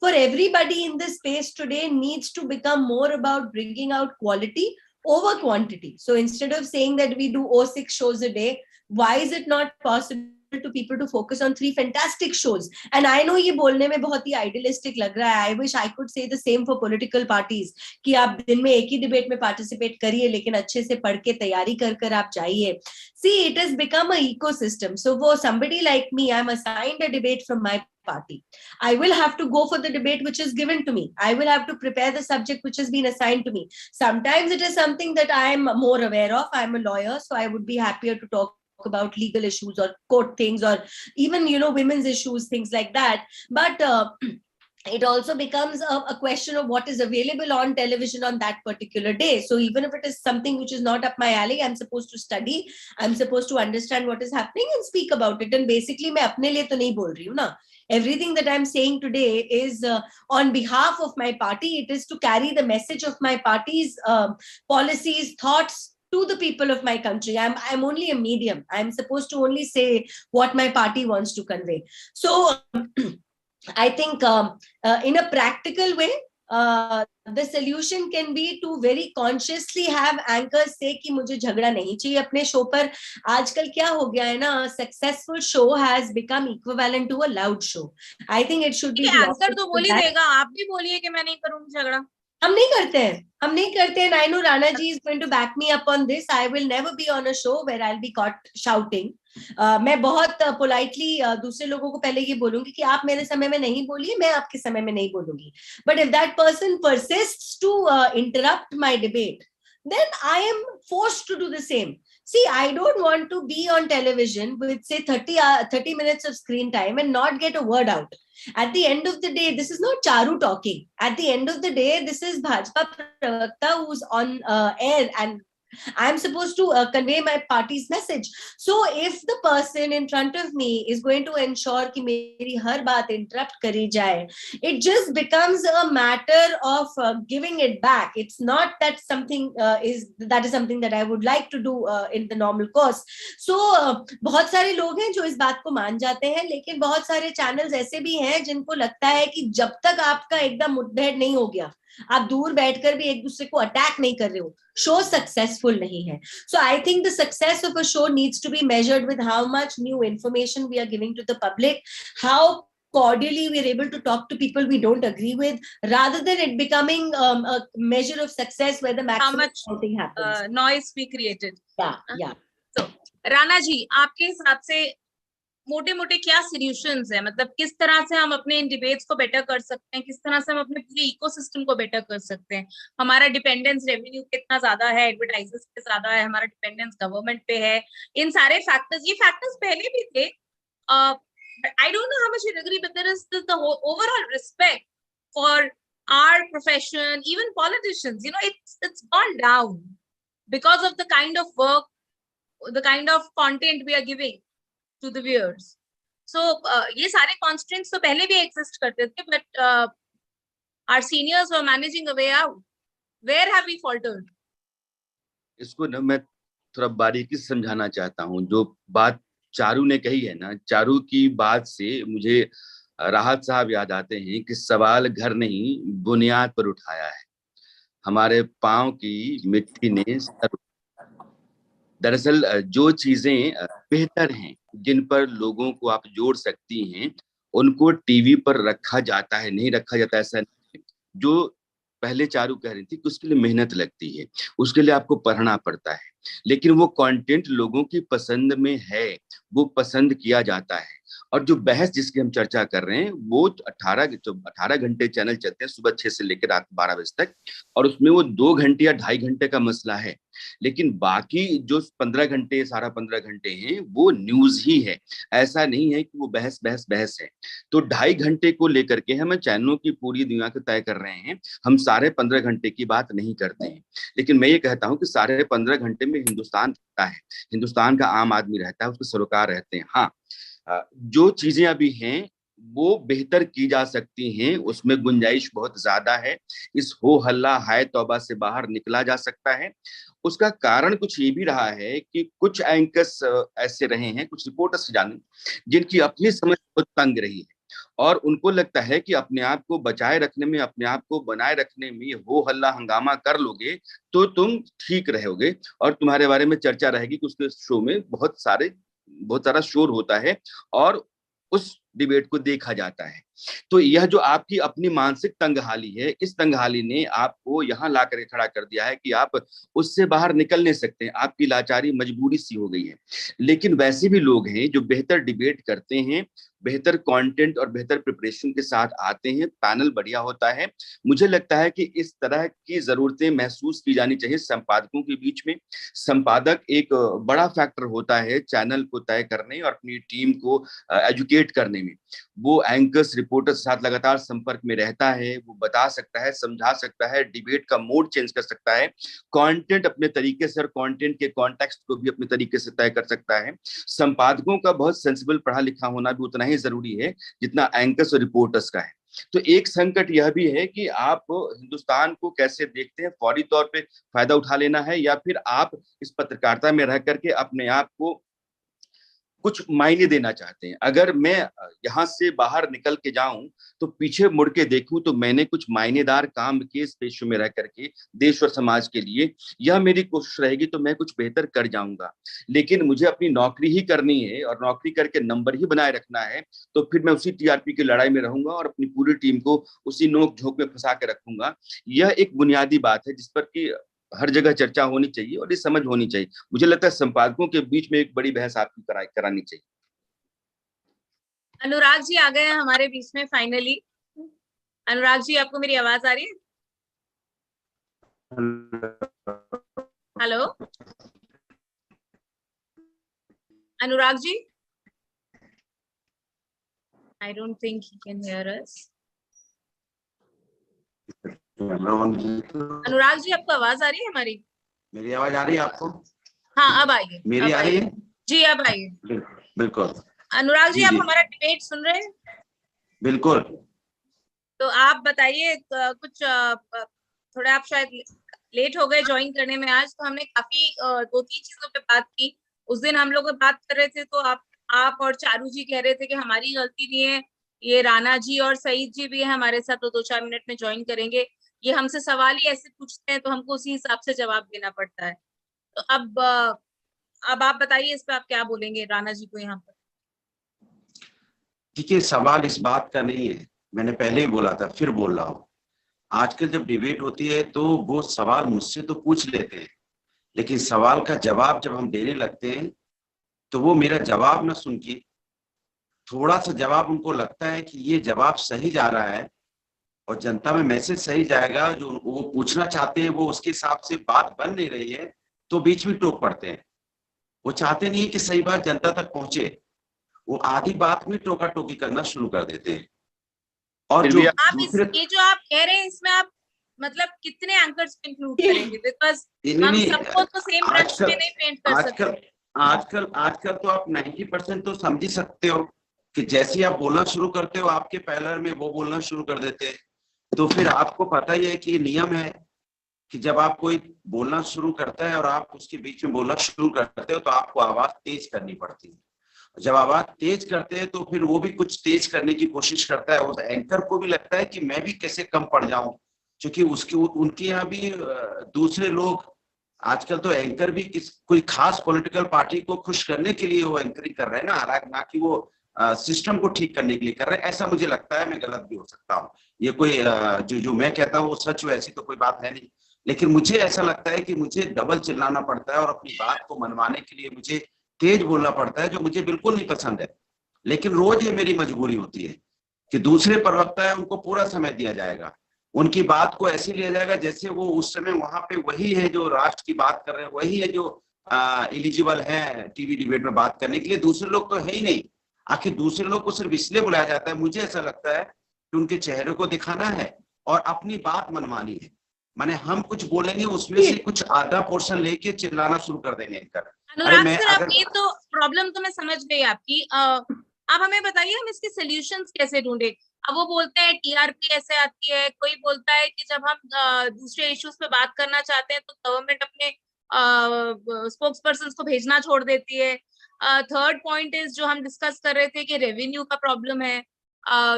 for everybody in this space today needs to become more about bringing out quality over quantity. So instead of saying that we do 6 shows a day, why is it not possible to people to focus on 3 fantastic shows? And I know ये बोलने में बहुत ही idealistic लग रहा है. I wish I could say the same for political parties कि आप दिन में एक ही debate में participate करिए, लेकिन अच्छे से पढ़ के तैयारी कर आप जाइए. See, it has become an ecosystem. So for somebody like me, I'm assigned a debate from my party. I will have to go for the debate which is given to me. I will have to prepare the subject which has been assigned to me. Sometimes it is something that I am more aware of. I'm a lawyer, so I would be happier to talk about legal issues or court things, or even, you know, women's issues, things like that. But it also becomes a question of what is available on television on that particular day. So even if it is something which is not up my alley, I'm supposed to study, I'm supposed to understand what is happening and speak about it. And basically, मैं अपने लिए तो नहीं बोल रही हूँ ना. Everything that I'm saying today is on behalf of my party. It is to carry the message of my party's policies, thoughts to the people of my country. I'm only a medium. I'm supposed to only say what my party wants to convey. So I think in a practical way, the solution can be to very consciously have anchors say कि मुझे झगड़ा नहीं चाहिए अपने show पर. आजकल क्या हो गया है ना, successful show has become equivalent to a loud show. I think it should be the anchor तो बोल ही देगा, आप भी बोलिए कि मैं नहीं करूंगी झगड़ा. हम नहीं करते हैं. I know Rana ji is going to back me up on this. I will never be on a show where I'll be caught shouting. मैं बहुत politely दूसरे लोगों को पहले ये बोलूंगी कि आप मेरे समय में नहीं बोलिए, मैं आपके समय में नहीं बोलूंगी. But if that person persists to interrupt my debate, then I am forced to do the same. See, I don't want to be on television with say 30 minutes of screen time and not get a word out. At the end of the day, this is not Charu talking. At the end of the day, this is Bhajpa Pravakta who's on air, and I'm supposed to convey my party's message. So if the person in front of me is going to ensure कि मेरी हर बात interrupt करी जाए, it just becomes a matter of giving it back. It's not that something is something that I would like to do in the normal course. So बहुत सारे लोग हैं जो इस बात को मान जाते हैं, लेकिन बहुत सारे चैनल्स ऐसे भी हैं जिनको लगता है कि जब तक आपका एकदम मुठभेड़ नहीं हो गया, आप दूर बैठकर भी एक दूसरे को अटैक नहीं कर रहे हो, शो सक्सेसफुल नहीं है. So I think the success of a show needs to be measured with how much new information we are giving to the public, how cordially we are able to talk to people we don't agree with, rather than it becoming a measure of success where the maximum shouting happens. Noise we created. Yeah. So Rana ji, आपके हिसाब से मोटे मोटे क्या solutions है, मतलब किस तरह से हम अपने इन डिबेट्स को बेटर कर सकते हैं, किस तरह से हम अपने पूरे इकोसिस्टम को बेटर कर सकते हैं? हमारा डिपेंडेंस रेवेन्यू कितना ज्यादा है, एडवर्टाइजर्स पे ज्यादा है, हमारा डिपेंडेंस गवर्नमेंट पे है, इन सारे फैक्टर्स, ये फैक्टर्स पहले भी थे. I don't know how much you agree, but there is the whole overall respect for our profession, even politicians, it's gone down because of the kind of work, the kind of content we are giving to the viewers. So ये सारे constraints तो पहले भी exist करते थे, but our seniors were managing a way out. Where have we faltered? इसको ना मैं थोड़ा बारीकी से समझाना चाहता हूँ. जो बात चारू ने कही है ना, चारू की बात से मुझे राहत साहब याद आते हैं कि सवाल घर नहीं बुनियाद पर उठाया है. हमारे पांव की मिट्टी ने सर. दरअसल जो चीजें बेहतर हैं, जिन पर लोगों को आप जोड़ सकती हैं, उनको टीवी पर रखा जाता है, नहीं रखा जाता ऐसा नहीं. जो पहले चारू कह रही थी कि उसके लिए मेहनत लगती है, उसके लिए आपको पढ़ना पड़ता है, लेकिन वो कंटेंट लोगों की पसंद में है, वो पसंद किया जाता है. और जो बहस जिसकी हम चर्चा कर रहे हैं, वो 18 घंटे चैनल चलते हैं, सुबह 6 से लेकर रात 12 बजे तक, और उसमें वो 2 घंटे या 2.5 घंटे का मसला है. लेकिन बाकी जो 15 घंटे 15.5 घंटे हैं, वो न्यूज ही है. ऐसा नहीं है कि वो बहस बहस बहस है. तो 2.5 घंटे को लेकर के हम चैनलों की पूरी दुनिया को तय कर रहे हैं. हम 15.5 घंटे की बात नहीं करते हैं. लेकिन मैं ये कहता हूँ कि 15.5 घंटे में हिंदुस्तान रहता है, हिंदुस्तान का आम आदमी रहता है, उसके सरोकार रहते हैं. हाँ, जो चीजें अभी हैं वो बेहतर की जा सकती हैं, उसमें गुंजाइश बहुत ज्यादा है. इस हो हल्ला हाय तौबा से बाहर निकला जा सकता है. उसका कारण कुछ ये भी रहा है कि कुछ एंकर्स ऐसे रहे हैं, कुछ रिपोर्टर्स जाने, जिनकी अपनी समझ बहुत तंग रही है, और उनको लगता है कि अपने आप को बचाए रखने में, अपने आप को बनाए रखने में हो हल्ला हंगामा कर लोगे तो तुम ठीक रहोगे, और तुम्हारे बारे में चर्चा रहेगी कि उसके शो में बहुत सारा शोर होता है और उस डिबेट को देखा जाता है. तो यह जो आपकी अपनी मानसिक तंगहाली है, इस तंगहाली ने आपको यहाँ ला कर खड़ा कर दिया है कि आप उससे बाहर निकल नहीं सकते. आपकी लाचारी मजबूरी सी हो गई है. लेकिन वैसे भी लोग हैं जो बेहतर डिबेट करते हैं, बेहतर कंटेंट और बेहतर प्रिपरेशन के साथ आते हैं, पैनल बढ़िया होता है. मुझे लगता है कि इस तरह की जरूरतें महसूस की जानी चाहिए संपादकों के बीच में. संपादक एक बड़ा फैक्टर होता है चैनल को तय करने और अपनी टीम को एजुकेट करने में. वो एंकर्स रिपोर्टर के साथ लगातार संपर्क में रहता है, वो बता सकता है, समझा सकता है, डिबेट का मोड चेंज कर सकता है, कंटेंट अपने तरीके से और कंटेंट के कॉन्टेक्स्ट को भी अपने तरीके से तय कर सकता है. संपादकों का बहुत सेंसिबल पढ़ा लिखा होना भी उतना ही जरूरी है जितना एंकर्स और रिपोर्टर्स का है. तो एक संकट यह भी है कि आप हिंदुस्तान को कैसे देखते हैं, फौरी तौर पे फायदा उठा लेना है, या फिर आप इस पत्रकारिता में रह करके अपने आप को कुछ मायने देना चाहते हैं. अगर मैं यहाँ से बाहर निकल के जाऊं तो पीछे मुड़ के देखूं तो मैंने कुछ मायनेदार काम किए इस पेशे में रह करके देश और समाज के लिए, यह मेरी कोशिश रहेगी तो मैं कुछ बेहतर कर जाऊंगा. लेकिन मुझे अपनी नौकरी ही करनी है और नौकरी करके नंबर ही बनाए रखना है, तो फिर मैं उसी टीआरपी की लड़ाई में रहूंगा और अपनी पूरी टीम को उसी नोक झोंक में फंसा के रखूंगा. यह एक बुनियादी बात है जिस पर कि हर जगह चर्चा होनी चाहिए और ये समझ होनी चाहिए. मुझे लगता है संपादकों के बीच में एक बड़ी बहस आपकी करानी चाहिए. अनुराग जी आ गए हैं हमारे बीच में फाइनली. अनुराग जी, आपको मेरी आवाज आ रही है? Hello. Anurag ji? I don't think he can hear us. Anurag ji, आपको आवाज आ रही है हमारी? मेरी आवाज आ रही है आपको? हाँ, अब आइए। मेरी आ रही है? जी, अब आइए। बिल्कुल। अनुराग जी, आप हमारा डिबेट सुन रहे हैं? बिल्कुल। तो आप बताइए कुछ थोड़ा, आप शायद लेट हो गए ज्वाइन करने में आज, तो हमने काफी 2-3 चीजों पे बात की। उस दिन हम लोग बात कर रहे थे तो आप और चारू जी कह रहे थे कि हमारी गलती नहीं है, ये राणा जी और सईद जी भी है हमारे साथ, तो 2-4 मिनट में ज्वाइन करेंगे। ये हमसे सवाल ही ऐसे पूछते हैं तो हमको उसी हिसाब से जवाब देना पड़ता है। तो अब आप बताइए इस पे आप क्या बोलेंगे राणा जी को यहाँ पर? देखिए, सवाल इस बात का नहीं है, मैंने पहले ही बोला था, फिर बोल रहा हूँ। आजकल जब डिबेट होती है तो वो सवाल मुझसे तो पूछ लेते हैं, लेकिन सवाल का जवाब जब हम देने लगते हैं तो वो मेरा जवाब ना सुन के थोड़ा सा जवाब उनको लगता है कि ये जवाब सही जा रहा है और जनता में मैसेज सही जाएगा, जो वो पूछना चाहते हैं वो उसके हिसाब से बात बन नहीं रही है, तो बीच में टोक पड़ते हैं। वो चाहते नहीं है कि सही बात जनता तक पहुंचे, वो आधी बात में टोका टोकी करना शुरू कर देते हैं। और जो ये जो आप कह रहे हैं, इसमें आप मतलब कितने एंकर्स को इंक्लूड करेंगे? बिकॉज हम सबको तो सेम ब्रश में नहीं पेंट कर सकते। आजकल तो आप 90% तो समझ ही सकते हो कि जैसे ही आप बोलना शुरू करते हो आपके पैनल में वो बोलना शुरू कर देते हैं। तो फिर आपको पता ही है कि ये नियम है कि जब आप कोई बोलना शुरू करता है और आप उसके बीच में बोलना शुरू करते हो तो आपको आवाज तेज करनी पड़ती है। जब आवाज तेज करते हैं तो फिर वो भी कुछ तेज करने की कोशिश करता है। उस एंकर को भी लगता है कि मैं भी कैसे कम पड़ जाऊं, क्योंकि उनके यहाँ भी दूसरे लोग, आजकल तो एंकर भी कोई खास पॉलिटिकल पार्टी को खुश करने के लिए वो एंकरिंग कर रहे हैं ना कि वो सिस्टम को ठीक करने के लिए कर रहे हैं। ऐसा मुझे लगता है, मैं गलत भी हो सकता हूँ। ये कोई जो मैं कहता हूँ वो सच हो ऐसी तो कोई बात है नहीं, लेकिन मुझे ऐसा लगता है कि मुझे डबल चिल्लाना पड़ता है और अपनी बात को मनवाने के लिए मुझे तेज बोलना पड़ता है, जो मुझे बिल्कुल नहीं पसंद है। लेकिन रोज ये मेरी मजबूरी होती है कि दूसरे प्रवक्ता है उनको पूरा समय दिया जाएगा, उनकी बात को ऐसे लिया जाएगा जैसे वो उस समय वहां पे वही है जो राष्ट्र की बात कर रहे हैं, वही है जो एलिजिबल है टीवी डिबेट में बात करने के लिए। दूसरे लोग तो है ही नहीं। आखिर दूसरे लोग को सिर्फ इसलिए बुलाया जाता है, मुझे ऐसा लगता है कि उनके चेहरे को दिखाना है और अपनी बात मनवानी है। माने हम कुछ बोलेंगे उसमें से कुछ आधा पोर्शन लेके चिल्लाना शुरू कर देंगे। अनुराग सर, आप ये तो प्रॉब्लम तो मैं समझ गई आपकी। आप हमें बताइए हम इसके सॉल्यूशंस कैसे ढूंढे? अब वो बोलते हैं टीआरपी ऐसे आती है, कोई बोलता है कि जब हम दूसरे इश्यूज पे बात करना चाहते हैं तो गवर्नमेंट अपने स्पोक्स पर्सन को भेजना छोड़ देती है। थर्ड पॉइंट इज जो हम डिस्कस कर रहे थे कि रेवेन्यू का प्रॉब्लम है,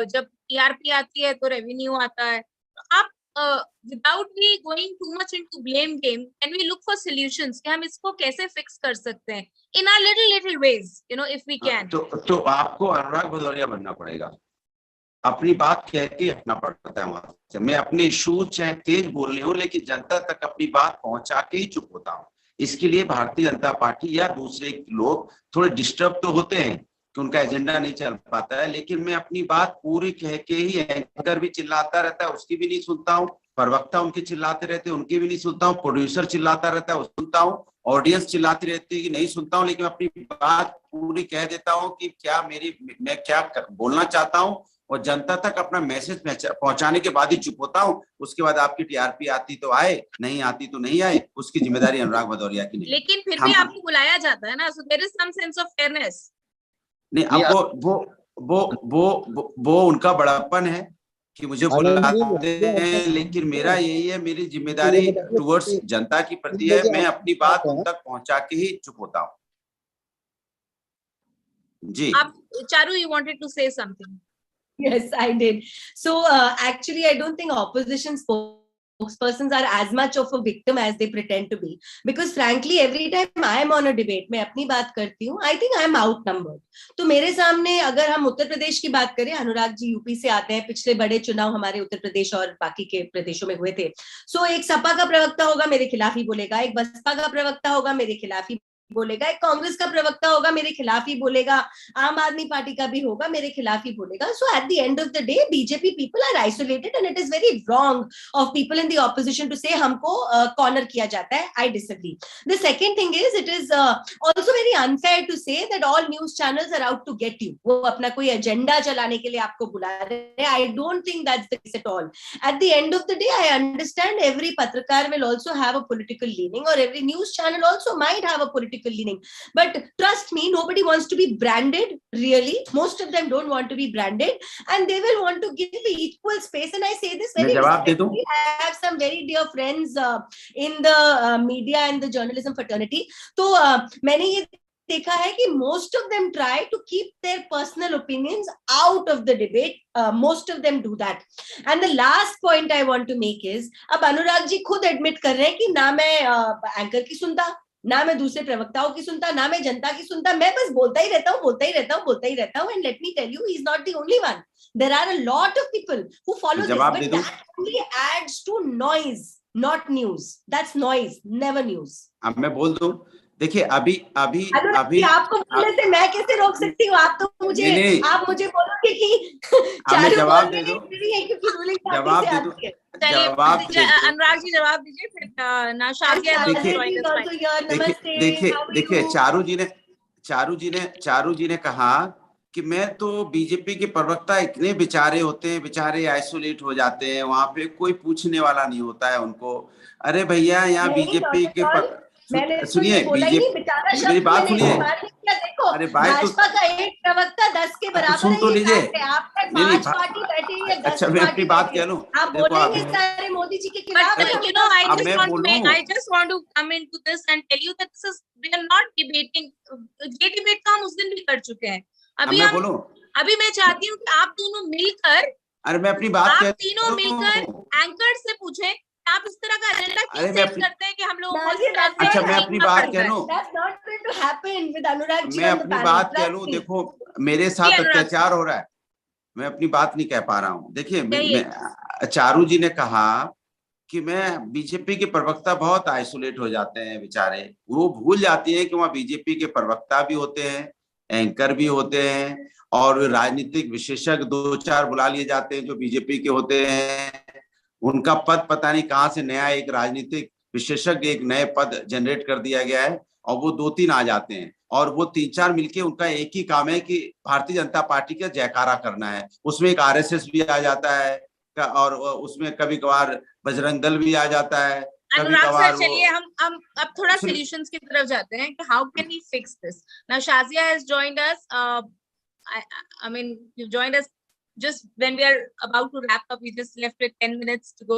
जब टीआरपी आती है तो रेवेन्यू आता है। तो आप without me going too much into blame game, can we look for solutions कि हम इसको कैसे फिक्स कर सकते हैं in our little ways, you know, if we can? तो आपको अनुराग भदौरिया बनना पड़ेगा, अपनी बात कह के हटना पड़ता है वहां से। मैं अपने इशू चाहे तेज बोल रही हूँ लेकिन जनता तक अपनी बात पहुंचा के ही चुप होता हूँ। इसके लिए भारतीय जनता पार्टी या दूसरे लोग थोड़े डिस्टर्ब तो होते हैं कि उनका एजेंडा नहीं चल पाता है, लेकिन मैं अपनी बात पूरी कह के ही, एंकर भी चिल्लाता रहता है उसकी भी नहीं सुनता हूँ, प्रवक्ता उनके चिल्लाते रहते हैं उनकी भी नहीं सुनता हूँ, प्रोड्यूसर चिल्लाता रहता है उसको सुनता हूँ, ऑडियंस चिल्लाती रहती है कि नहीं सुनता हूँ, लेकिन अपनी बात पूरी कह देता हूँ कि मैं क्या बोलना चाहता हूँ और जनता तक अपना मैसेज पहुंचाने के बाद ही चुप होता हूँ। उसके बाद आपकी टीआरपी आती तो आए, नहीं आती तो नहीं आए, उसकी जिम्मेदारी अनुराग भदौरिया की नहीं। लेकिन फिर भी आपको बुलाया जाता है ना, so there is some sense of fairness। नहीं, अब वो उनका बड़ापन है कि मुझे बुलाते हैं, लेकिन मेरा यही है, मेरी जिम्मेदारी टुवर्ड्स जनता की प्रति है, मैं अपनी बात उन तक पहुंचा के ही चुप होता हूँ। जी, Charu, you wanted to say something? Yes, I did. So actually, I don't think opposition spokespersons are as much of a victim as they pretend to be. Because frankly, every time I am on a debate, मैं अपनी बात करती हूँ, I think I am outnumbered. तो मेरे सामने, अगर हम उत्तर प्रदेश की बात करें, अनुराग जी यूपी से आते हैं, पिछले बड़े चुनाव हमारे उत्तर प्रदेश और बाकी के प्रदेशों में हुए थे। सो एक सपा का प्रवक्ता होगा मेरे खिलाफ ही बोलेगा, एक बसपा का प्रवक्ता होगा मेरे खिलाफ ही बोलेगा, एक कांग्रेस का प्रवक्ता होगा मेरे खिलाफ ही बोलेगा, आम आदमी पार्टी का भी होगा मेरे खिलाफ ही बोलेगा. So at the end of the day, BJP people are isolated, and it is very wrong of people in the opposition to say हमको corner किया जाता है. I disagree. The second thing is, it is also very unfair to say that all news channels are out to get you. वो अपना कोई agenda चलाने के लिए आपको बुला रहे हैं. I don't think that's the case at all. At the end of the day, I understand every patrakar will also have a political leaning, or every news channel also might have a political leaning. But trust me, nobody wants to be branded, really. Most of them don't want to be branded, and they will want to give equal space. And I say this very respectfully. I have some very dear friends in the media and the journalism fraternity. So मैंने ये देखा है कि most of them try to keep their personal opinions out of the debate. Most of them do that. And the last point I want to make is, अब अनुराग जी खुद admit कर रहे हैं कि ना मैं एंकर की सुनता, ना मैं दूसरे प्रवक्ताओं की सुनता, ना मैं जनता की सुनता, मैं बस बोलता ही रहता हूँ. And let me tell you, he's not the only one. There are a lot of people who follow this, but that only adds to noise, not news. That's noise, never news. अब मैं बोल दूं, देखिए अभी आपको बोलने से मैं कैसे रोक सकती हूँ? आप तो मुझे आप मुझे बोलोगे कि चारू जवाब दे दो, क्योंकि रूलिंग जवाब दे दो, अनुराग जी जवाब दीजिए, फिर ना शाजिया. देखिए चारू जी ने कहा कि मैं तो बीजेपी के प्रवक्ता इतने बेचारे होते हैं, बेचारे आइसोलेट हो जाते हैं, वहां पे कोई पूछने वाला नहीं होता है उनको. अरे भैया यहाँ बीजेपी के सुनिए, मेरी बात सुनिए. अरे भाई भाजपा का एक प्रवक्ता 10 के बराबर सुन तो लीजिए. पार्टी बैठी है, अच्छा मैं अपनी बात कह लूं. आप बोलेंगे सारे मोदी जी के खिलाफ. I just want to come into this and tell you that this is, we are not debating. ये डिबेट तो हम उस दिन भी कर चुके हैं. अभी मैं चाहती हूँ कि आप दोनों मिलकर, अरे मैं अपनी बात आप तीनों मिलकर एंकर से पूछें आप इस तरह का एजेंडा क्यों सेट करते हैं कि हम लोग. अच्छा मैं अपनी बात कह लूं. मैं अपनी बात कह लूं. देखो मेरे साथ अत्याचार हो रहा है, मैं अपनी बात नहीं कह पा रहा हूँ. देखिए चारू जी ने कहा कि मैं बीजेपी के प्रवक्ता बहुत आइसोलेट हो जाते हैं बेचारे. वो भूल जाती है कि वहाँ बीजेपी के प्रवक्ता भी होते हैं, एंकर भी होते हैं, और राजनीतिक विशेषज्ञ 2-4 बुला लिए जाते हैं जो बीजेपी के होते हैं. उनका पद पता नहीं कहाँ से नया एक राजनीतिक विशेषज्ञ एक नए पद जनरेट कर दिया गया है, और वो 2-3 आ जाते हैं, और वो 3-4 मिलके उनका एक ही काम है कि भारतीय जनता पार्टी का जयकारा करना है. उसमें एक आरएसएस भी आ जाता है, और उसमें कभी कभार बजरंग दल भी आ जाता है. अनुराग सर, चलिए हम अब थोड़ा सॉल्यूशंस की तरफ जाते हैं कि how can we fix this. Now Shazia has joined us. I mean, you joined us just when we are about to wrap up. We just left with 10 minutes to go.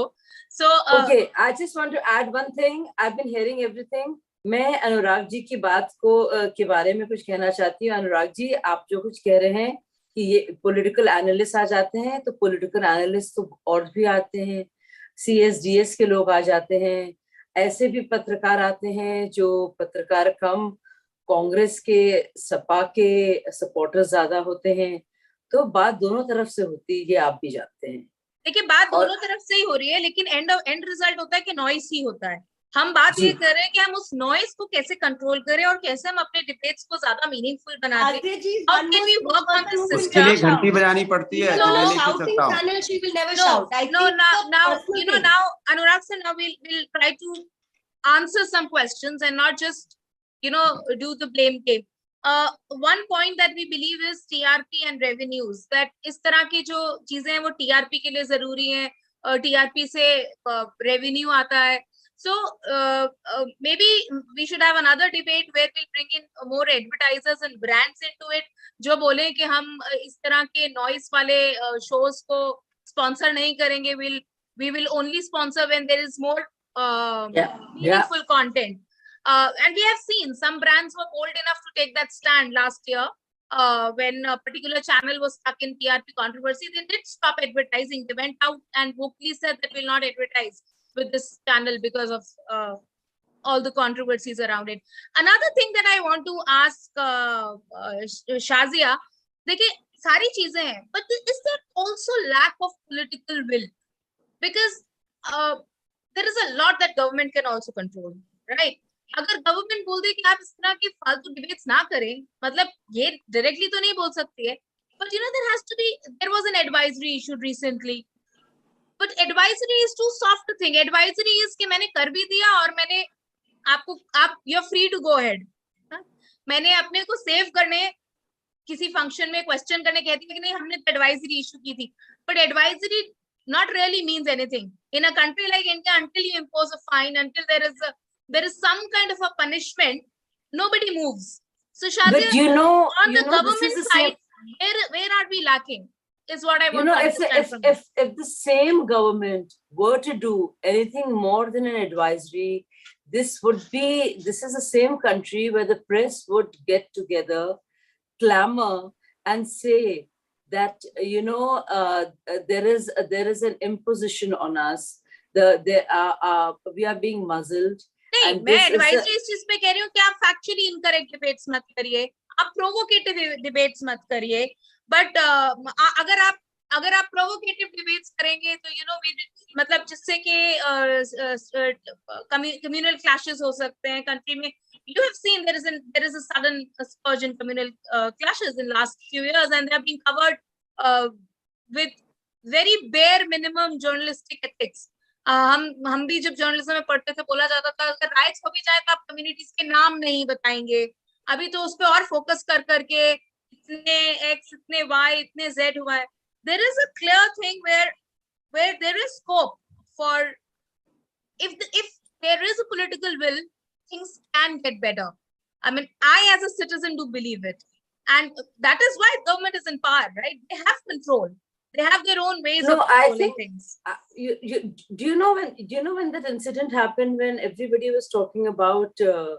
So okay, I just want to add one thing. I've been hearing everything. मैं अनुराग जी की बात को के बारे में कुछ कहना चाहती हूँ. अनुराग जी, आप जो कुछ कह रहे हैं कि ये पॉलिटिकल एनालिस्ट आ जाते हैं, तो पॉलिटिकल एनालिस्ट तो और भी आते हैं, CSDS के लोग आ जाते हैं, ऐसे भी पत्रकार आते हैं जो पत्रकार कम कांग्रेस के सपा के सपोर्टर्स ज्यादा होते हैं. तो बात दोनों तरफ से होती है, ये आप भी जानते हैं. देखिए बात दोनों तरफ से ही हो रही है, लेकिन एंड रिजल्ट होता है कि नॉइस ही होता है. हम बात ये कर रहे हैं कि हम उस नॉइस को कैसे कंट्रोल करें और कैसे हम अपने डिबेट्स को ज्यादा मीनिंगफुल बना दें. How can we work on this system? उसके लिए घंटी बजानी पड़ती है. No, now Anurag sir, now we'll try to answer some questions and not just do the blame game. One point that we believe is TRP and revenues. That इस तरह की जो चीजें हैं वो TRP के लिए जरूरी हैं. TRP से revenue आता है. So maybe we should have another debate where we'll bring in more advertisers and brands into it, जो बोले कि हम इस तरह के noise वाले shows को sponsor नहीं करेंगे. We will only sponsor when there is more meaningful content. And we have seen some brands were bold enough to take that stand last year when a particular channel was stuck in TRP controversy. They did stop advertising. They went out and vocally said that we'll not advertise with this channel because of all the controversies around it. Another thing that I want to ask Shazia, देखिए सारी चीजें हैं, but is there also lack of political will? Because there is a lot that government can also control, right? अगर government बोल दे कि आप इस तरह की फालतू डिबेट्स ना करें, मतलब ये डायरेक्टली तो नहीं बोल सकती है, but there has to be, there was an advisory issued recently, but advisory is too soft a thing. Advisory is कि मैंने कर भी दिया और मैंने आपको, आप you're free to go ahead. मैंने अपने को सेव करने किसी फंक्शन में क्वेश्चन करने कहती है कि नहीं हमने एडवाइजरी इशू की थी, but advisory not really means anything in a country like India. Until you impose a fine, until there is some kind of a punishment, nobody moves. So Shazia, But you know, on the government side, where are we lacking is what I want to understand from you. If the same government were to do anything more than an advisory, this is the same country where the press would get together, clamor and say that there is an imposition on us. We are being muzzled. नहीं, मैं advisory इस चीज पे कह रही हूँ कि आप फैक्चुअली इनकरेक्ट डिबेट्स मत करिए, आप प्रोवोकेटिव डिबेट्स मत करिए, बट अगर आप प्रोवोकेटिव डिबेट्स करेंगे तो मतलब जिससे कि कम्युनल क्लैशेस हो सकते हैं कंट्री में. You have seen there is a sudden surge in communal clashes in last few years, and they have been covered with very bare minimum journalistic ethics. हम भी जब जर्नलिज्म में पढ़ते थे बोला जाता था अगर राइट्स हो भी जाए तो आप कम्युनिटीज के नाम नहीं बताएंगे. अभी तो उस पे और फोकस कर करके इतने एक्स, इतने वाई, इतने जेड हुआ है. There is a clear thing where there is scope for, if there is a political will, things can get better. I mean, I as a citizen do believe it, and that is why government is in power, right? They have control. They have their own ways of controlling things. Do you know when that incident happened, when everybody was talking about the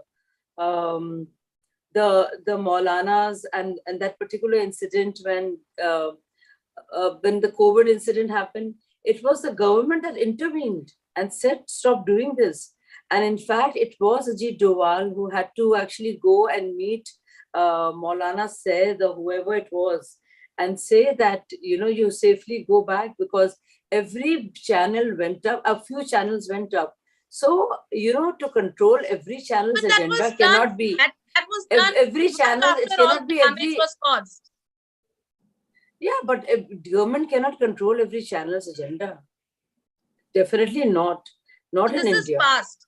Maulanas and that particular incident when the COVID incident happened? It was the government that intervened and said, stop doing this. And in fact, it was Ajit Doval who had to actually go and meet Maulana Said or whoever it was, and say that, you safely go back, because every channel went up, a few channels went up. So, to control every channel's agenda cannot be. That was done. Every channel, it cannot be every. Was caused. Yeah, but government cannot control every channel's agenda. Definitely not. Not in India.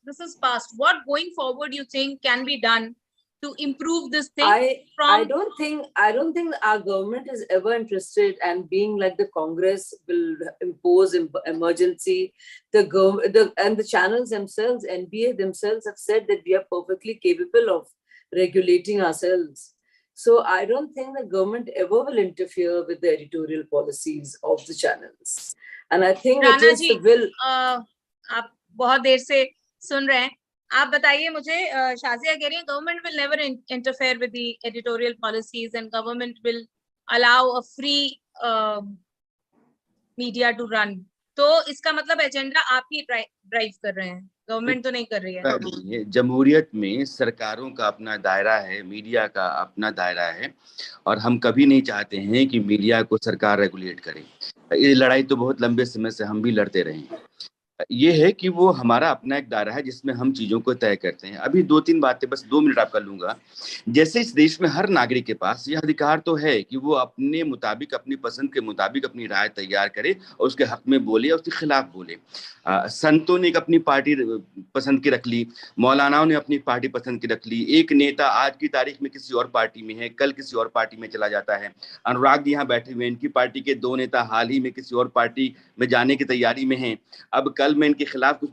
This is past. What going forward you think can be done to improve this thing? I don't think our government is ever interested, and being like the Congress will impose emergency. And the channels themselves, NBA themselves, have said that we are perfectly capable of regulating ourselves. So I don't think the government ever will interfere with the editorial policies of the channels. And I think it is the will. आप बहुत देर से सुन रहे हैं, आप बताइए मुझे. शाजिया कह रही है government will never interfere with the editorial policies and government will allow a free media to run. तो इसका मतलब एजेंडा आप ही ड्राइव कर रहे हैं, गवर्नमेंट तो नहीं कर रही है. जमहूरियत में सरकारों का अपना दायरा है, मीडिया का अपना दायरा है, और हम कभी नहीं चाहते हैं कि मीडिया को सरकार रेगुलेट करे. ये लड़ाई तो बहुत लंबे समय से हम भी लड़ते रहे हैं. ये है कि वो हमारा अपना एक दायरा है जिसमें हम चीजों को तय करते हैं. अभी 2-3 बातें बस 2 मिनट आपका लूंगा. जैसे इस देश में हर नागरिक के पास यह अधिकार तो है कि वो अपने मुताबिक, अपनी पसंद के मुताबिक अपनी राय तैयार करे और उसके हक में बोले और उसके खिलाफ बोले. संतों ने एक अपनी पार्टी पसंद की रख ली, मौलानाओं ने अपनी पार्टी पसंद की रख ली. एक नेता आज की तारीख में किसी और पार्टी में है, कल किसी और पार्टी में चला जाता है. अनुराग जी यहाँ बैठे हुए हैं, इनकी पार्टी के 2 नेता हाल ही में किसी और पार्टी में जाने की तैयारी में हैं. अब कल मैं इनके खिलाफ कुछ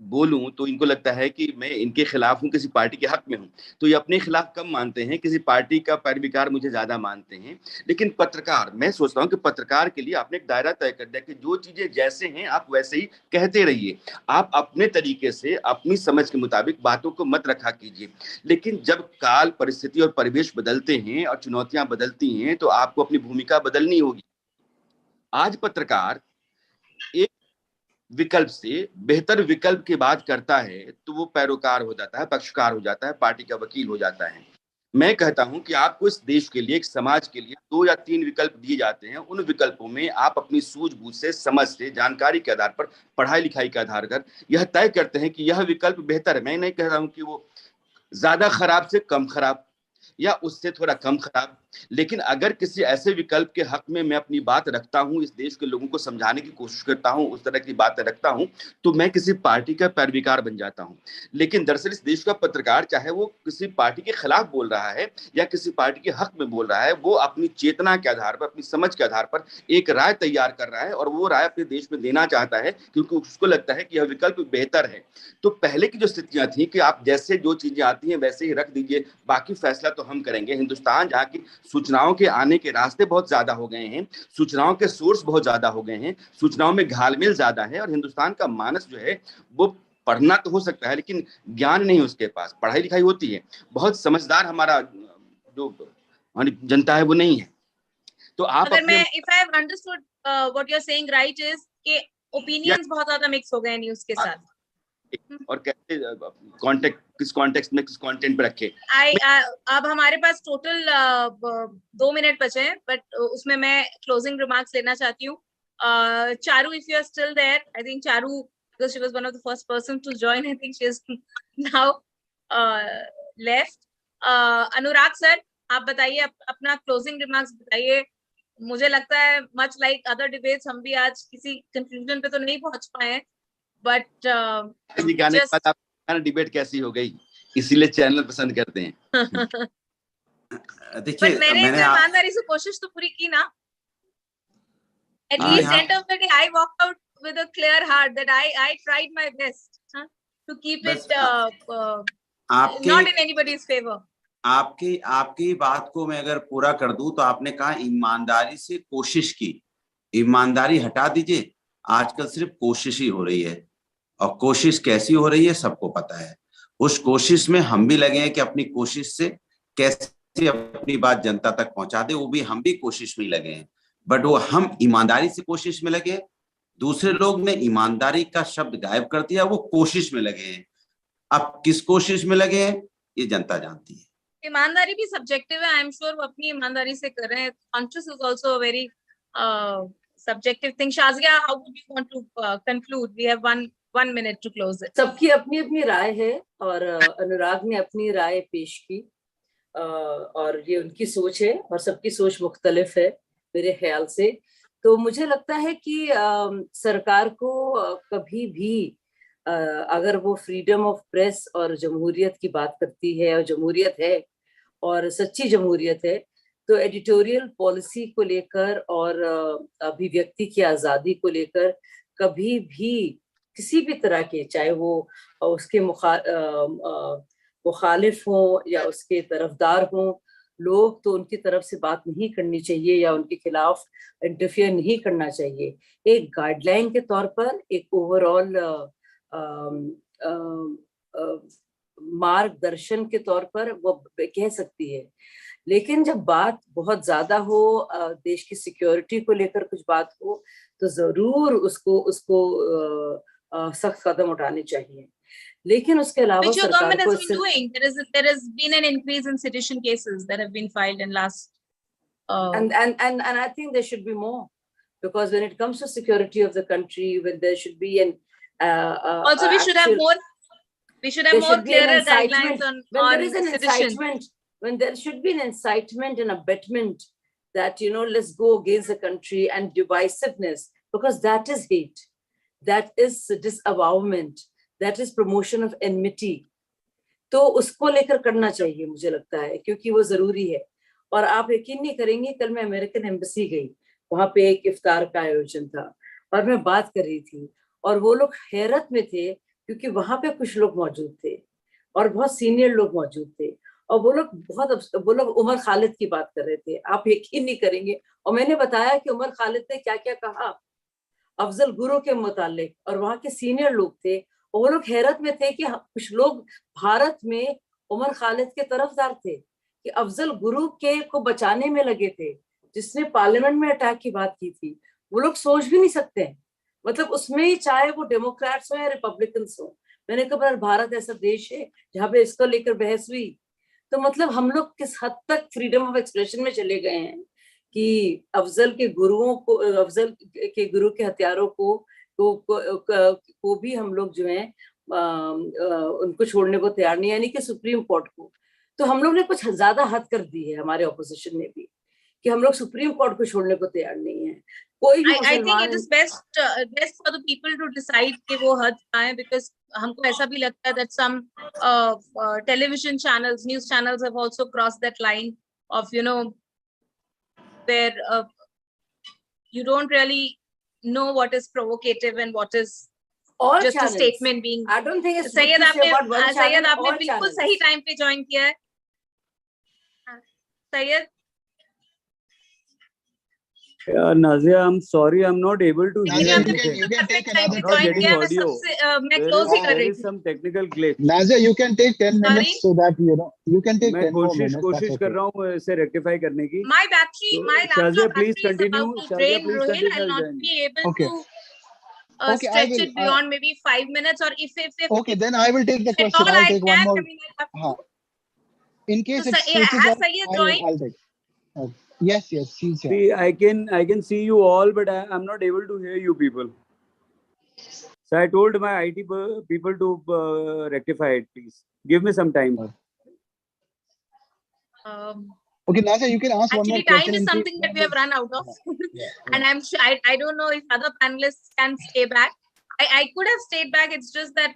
बोलूं तो इनको लगता है कि मैं इनके खिलाफ हूं, किसी पार्टी के हक में हूं. तो ये अपने खिलाफ कम मानते हैं, किसी पार्टी का पैरविकार मुझे ज्यादा मानते हैं. लेकिन पत्रकार, मैं सोचता हूं कि पत्रकार के लिए आपने एक दायरा तय कर दिया कि जो चीजें जैसे हैं आप वैसे ही कहते रहिए. आप अपने तरीके से, अपनी समझ के मुताबिक बातों को मत रखा कीजिए. लेकिन जब काल, परिस्थिति और परिवेश बदलते हैं और चुनौतियां बदलती हैं तो आपको अपनी भूमिका बदलनी होगी. आज पत्रकार एक विकल्प से बेहतर विकल्प की बात करता है तो वो पैरोकार हो जाता है, पक्षकार हो जाता है, पार्टी का वकील हो जाता है. मैं कहता हूं कि आपको इस देश के लिए, एक समाज के लिए 2 या 3 विकल्प दिए जाते हैं. उन विकल्पों में आप अपनी सूझबूझ से, समझ से, जानकारी के आधार पर, पढ़ाई लिखाई के आधार पर यह तय करते हैं कि यह विकल्प बेहतर है. मैं नहीं कह रहा हूं कि वो ज्यादा खराब से कम खराब या उससे थोड़ा कम खराब, लेकिन अगर किसी ऐसे विकल्प के हक में मैं अपनी बात रखता हूं, इस देश के लोगों को समझाने की कोशिश करता हूं, उस तरह की बातें रखता हूं, तो मैं किसी पार्टी का पैरविकार बन जाता हूं। लेकिन दरअसल इस देश का पत्रकार, चाहे वो किसी पार्टी के खिलाफ बोल रहा है या किसी पार्टी के हक में बोल रहा है, वो अपनी चेतना के आधार पर, अपनी समझ के आधार पर एक राय तैयार कर रहा है और वो राय अपने देश में देना चाहता है क्योंकि उसको लगता है कि यह विकल्प बेहतर है। तो पहले की जो स्थितियां थी कि आप जैसे जो चीजें आती हैं वैसे ही रख दीजिए, बाकी फैसला तो हम करेंगे। हिंदुस्तान जहाँ की सूचनाओं के आने के रास्ते बहुत ज्यादा हो गए हैं, सूचनाओं के सोर्स बहुत ज्यादा हो गए हैं, सूचनाओं में घालमेल ज्यादा है, और हिंदुस्तान का मानस जो है वो पढ़ना तो हो सकता है लेकिन ज्ञान नहीं उसके पास। पढ़ाई लिखाई होती है, बहुत समझदार हमारा जो हमारी जनता है वो नहीं है। तो आप अगर मैं if I have understood what you are saying right is कि ओपिनियंस बहुत ज्यादा मिक्स हो गए न्यूज़ के साथ, और कैसे कॉन्टेक्ट, किस कॉन्टेक्स्ट में किस कंटेंट पे रखे। अब हमारे पास टोटल 2 मिनट बचे हैं, बट उसमें मैं क्लोजिंग रिमार्क्स लेना चाहती हूँ। Charu, if you are still there, I think Charu, because she was one of the first person to join, I think she is now left. Anurag sir, आप बताइए अपना क्लोजिंग रिमार्क्स बताइए। मुझे लगता है मच लाइक अदर डिबेट्स हम भी आज किसी कंक्लूजन पे तो नहीं पहुंच पाए हैं, बट डिबेट कैसी हो गई, इसीलिए चैनल पसंद करते हैं। देखिए, मैंने ईमानदारी से कोशिश तो पूरी की ना। At least end of the day, I walked out with a clear heart that I tried my best to keep it not in anybody's favor. आपकी बात को मैं अगर पूरा कर दूं तो आपने कहा ईमानदारी से कोशिश की। ईमानदारी हटा दीजिए, आजकल सिर्फ कोशिश ही हो रही है, और कोशिश कैसी हो रही है सबको पता है। उस कोशिश में हम भी लगे हैं कि अपनी कोशिश से कैसे अपनी बात जनता तक पहुंचा दे, वो भी हम भी कोशिश में लगे हैं। बट वो हम ईमानदारी से कोशिश में लगे, दूसरे लोग ने ईमानदारी का शब्द गायब कर दिया, वो कोशिश में लगे हैं। अब किस कोशिश में लगे हैं ये जनता जानती है। ईमानदारी भी सब्जेक्टिव है, आई एम श्योर वो अपनी ईमानदारी से कर रहे हैं। Conscious is also a very subjective thing. Shazia, how would you want to conclude? We have one minute to close it. सबकी अपनी अपनी राय है और अनुराग ने अपनी राय पेश की, और ये उनकी सोच है और सबकी सोच मुख्तलिफ है मेरे ख्याल से। तो मुझे लगता है कि सरकार को कभी भी अगर वो फ्रीडम ऑफ प्रेस और जमहूरियत की बात करती है, और जमहूरियत है और सच्ची जमहूरियत है, तो एडिटोरियल पॉलिसी को लेकर और अभिव्यक्ति की आज़ादी को लेकर कभी भी किसी भी तरह के, चाहे वो उसके मुखालिफ हों या उसके तरफदार हों, लोग, तो उनकी तरफ से बात नहीं करनी चाहिए या उनके खिलाफ इंटरफियर नहीं करना चाहिए। एक गाइडलाइन के तौर पर, एक ओवरऑल मार्गदर्शन के तौर पर वो कह सकती है। लेकिन जब बात बहुत ज्यादा हो, देश की सिक्योरिटी को लेकर कुछ बात हो, तो जरूर उसको सख्त कदम उठाने चाहिए। लेकिन उसके अलावा which your government has been doing. There has been an increase in sedition cases that have been filed in last and I think there should be more, because when it comes to security of the country, when there should be an also we should have more clearer guidelines on there is an sedition. incitement, when there should be an incitement and abetment that, you know, let's go against the country, and divisiveness, because that is hate, that is disavowalment, that is promotion of enmity. तो उसको लेकर करना चाहिए मुझे लगता है, क्योंकि वो जरूरी है। और आप यकीन नहीं करेंगे, कल मैं अमेरिकन एम्बेसी गई, वहां पे एक इफ्तार का आयोजन था और मैं बात कर रही थी, और वो लोग हैरत में थे क्योंकि वहां पे कुछ लोग मौजूद थे और बहुत सीनियर लोग मौजूद थे, और वो लोग उमर खालिद की बात कर रहे थे, आप यकीन नहीं करेंगे। और मैंने बताया कि उमर खालिद ने क्या क्या कहा अफजल गुरु के मुतालिक, और वहां के सीनियर लोग थे, और वो लोग हैरत में थे कि कुछ लोग भारत में उमर खालिद के तरफदार थे कि अफजल गुरु के को बचाने में लगे थे, जिसने पार्लियामेंट में अटैक की बात की थी। वो लोग सोच भी नहीं सकते हैं, मतलब उसमें चाहे वो डेमोक्रेट्स हो या रिपब्लिकन्स हो। मैंने कहा भारत ऐसा देश है जहाँ पे इसको लेकर बहस हुई। तो मतलब हम लोग किस हद तक फ्रीडम ऑफ एक्सप्रेशन में चले गए हैं कि अफजल के गुरु के हत्यारों को भी हम लोग जो हैं उनको छोड़ने को तैयार नहीं, यानी कि सुप्रीम कोर्ट को। तो हम लोग ने कुछ ज्यादा हद कर दी है, हमारे ऑपोजिशन ने भी, कि हम लोग सुप्रीम कोर्ट को छोड़ने को तैयार नहीं है। कोई भी I think it is best for the people to decide कि वो हद कहाँ है, because हमको ऐसा भी लगता है that some television channels, news channels have also crossed that line of, you know, where you don't really know what is provocative and what is all just channels. a statement being. I don't think it's Syed good to say about one Syed channel, आपने all बिल्कुल channels. सही time पे join किया है Syed. Nazia, I'm sorry, I'm not able to hear Nazia, anything. you can take time another पे I'm not 10 join getting किया है, मैं minutes. audio. सबसे मैं There क्लोज is ही कर there रही is थी। some technical glitch. Nazia, you can take 10 Sorry? minutes so that you can take मैं 10 more कोशिश minutes. That's कर okay. रहा हूँ इसे रेक्टिफाई करने की। My battery, तो my Shazia, laptop please battery is continue. about to Shazia, drain, please Rohil. continue. I'll I'll not join. be able Okay. to Okay, I stretch will. it beyond maybe 5 minutes, or if Okay, then I will take the at question. all I'll I take one can. more. I mean, I have to. In case So, it switches has off, Sayyid joined? I'll take. Yes, she's here. See, I can see you all, but I'm not able to hear you people. So I told my IT people to rectify it. Please give me some time. Okay, Nazia, you can ask one more Actually, question. time is in case something that we have run out of, Yeah. and I'm sure I don't know if other panelists can stay back. I could have stayed back. It's just that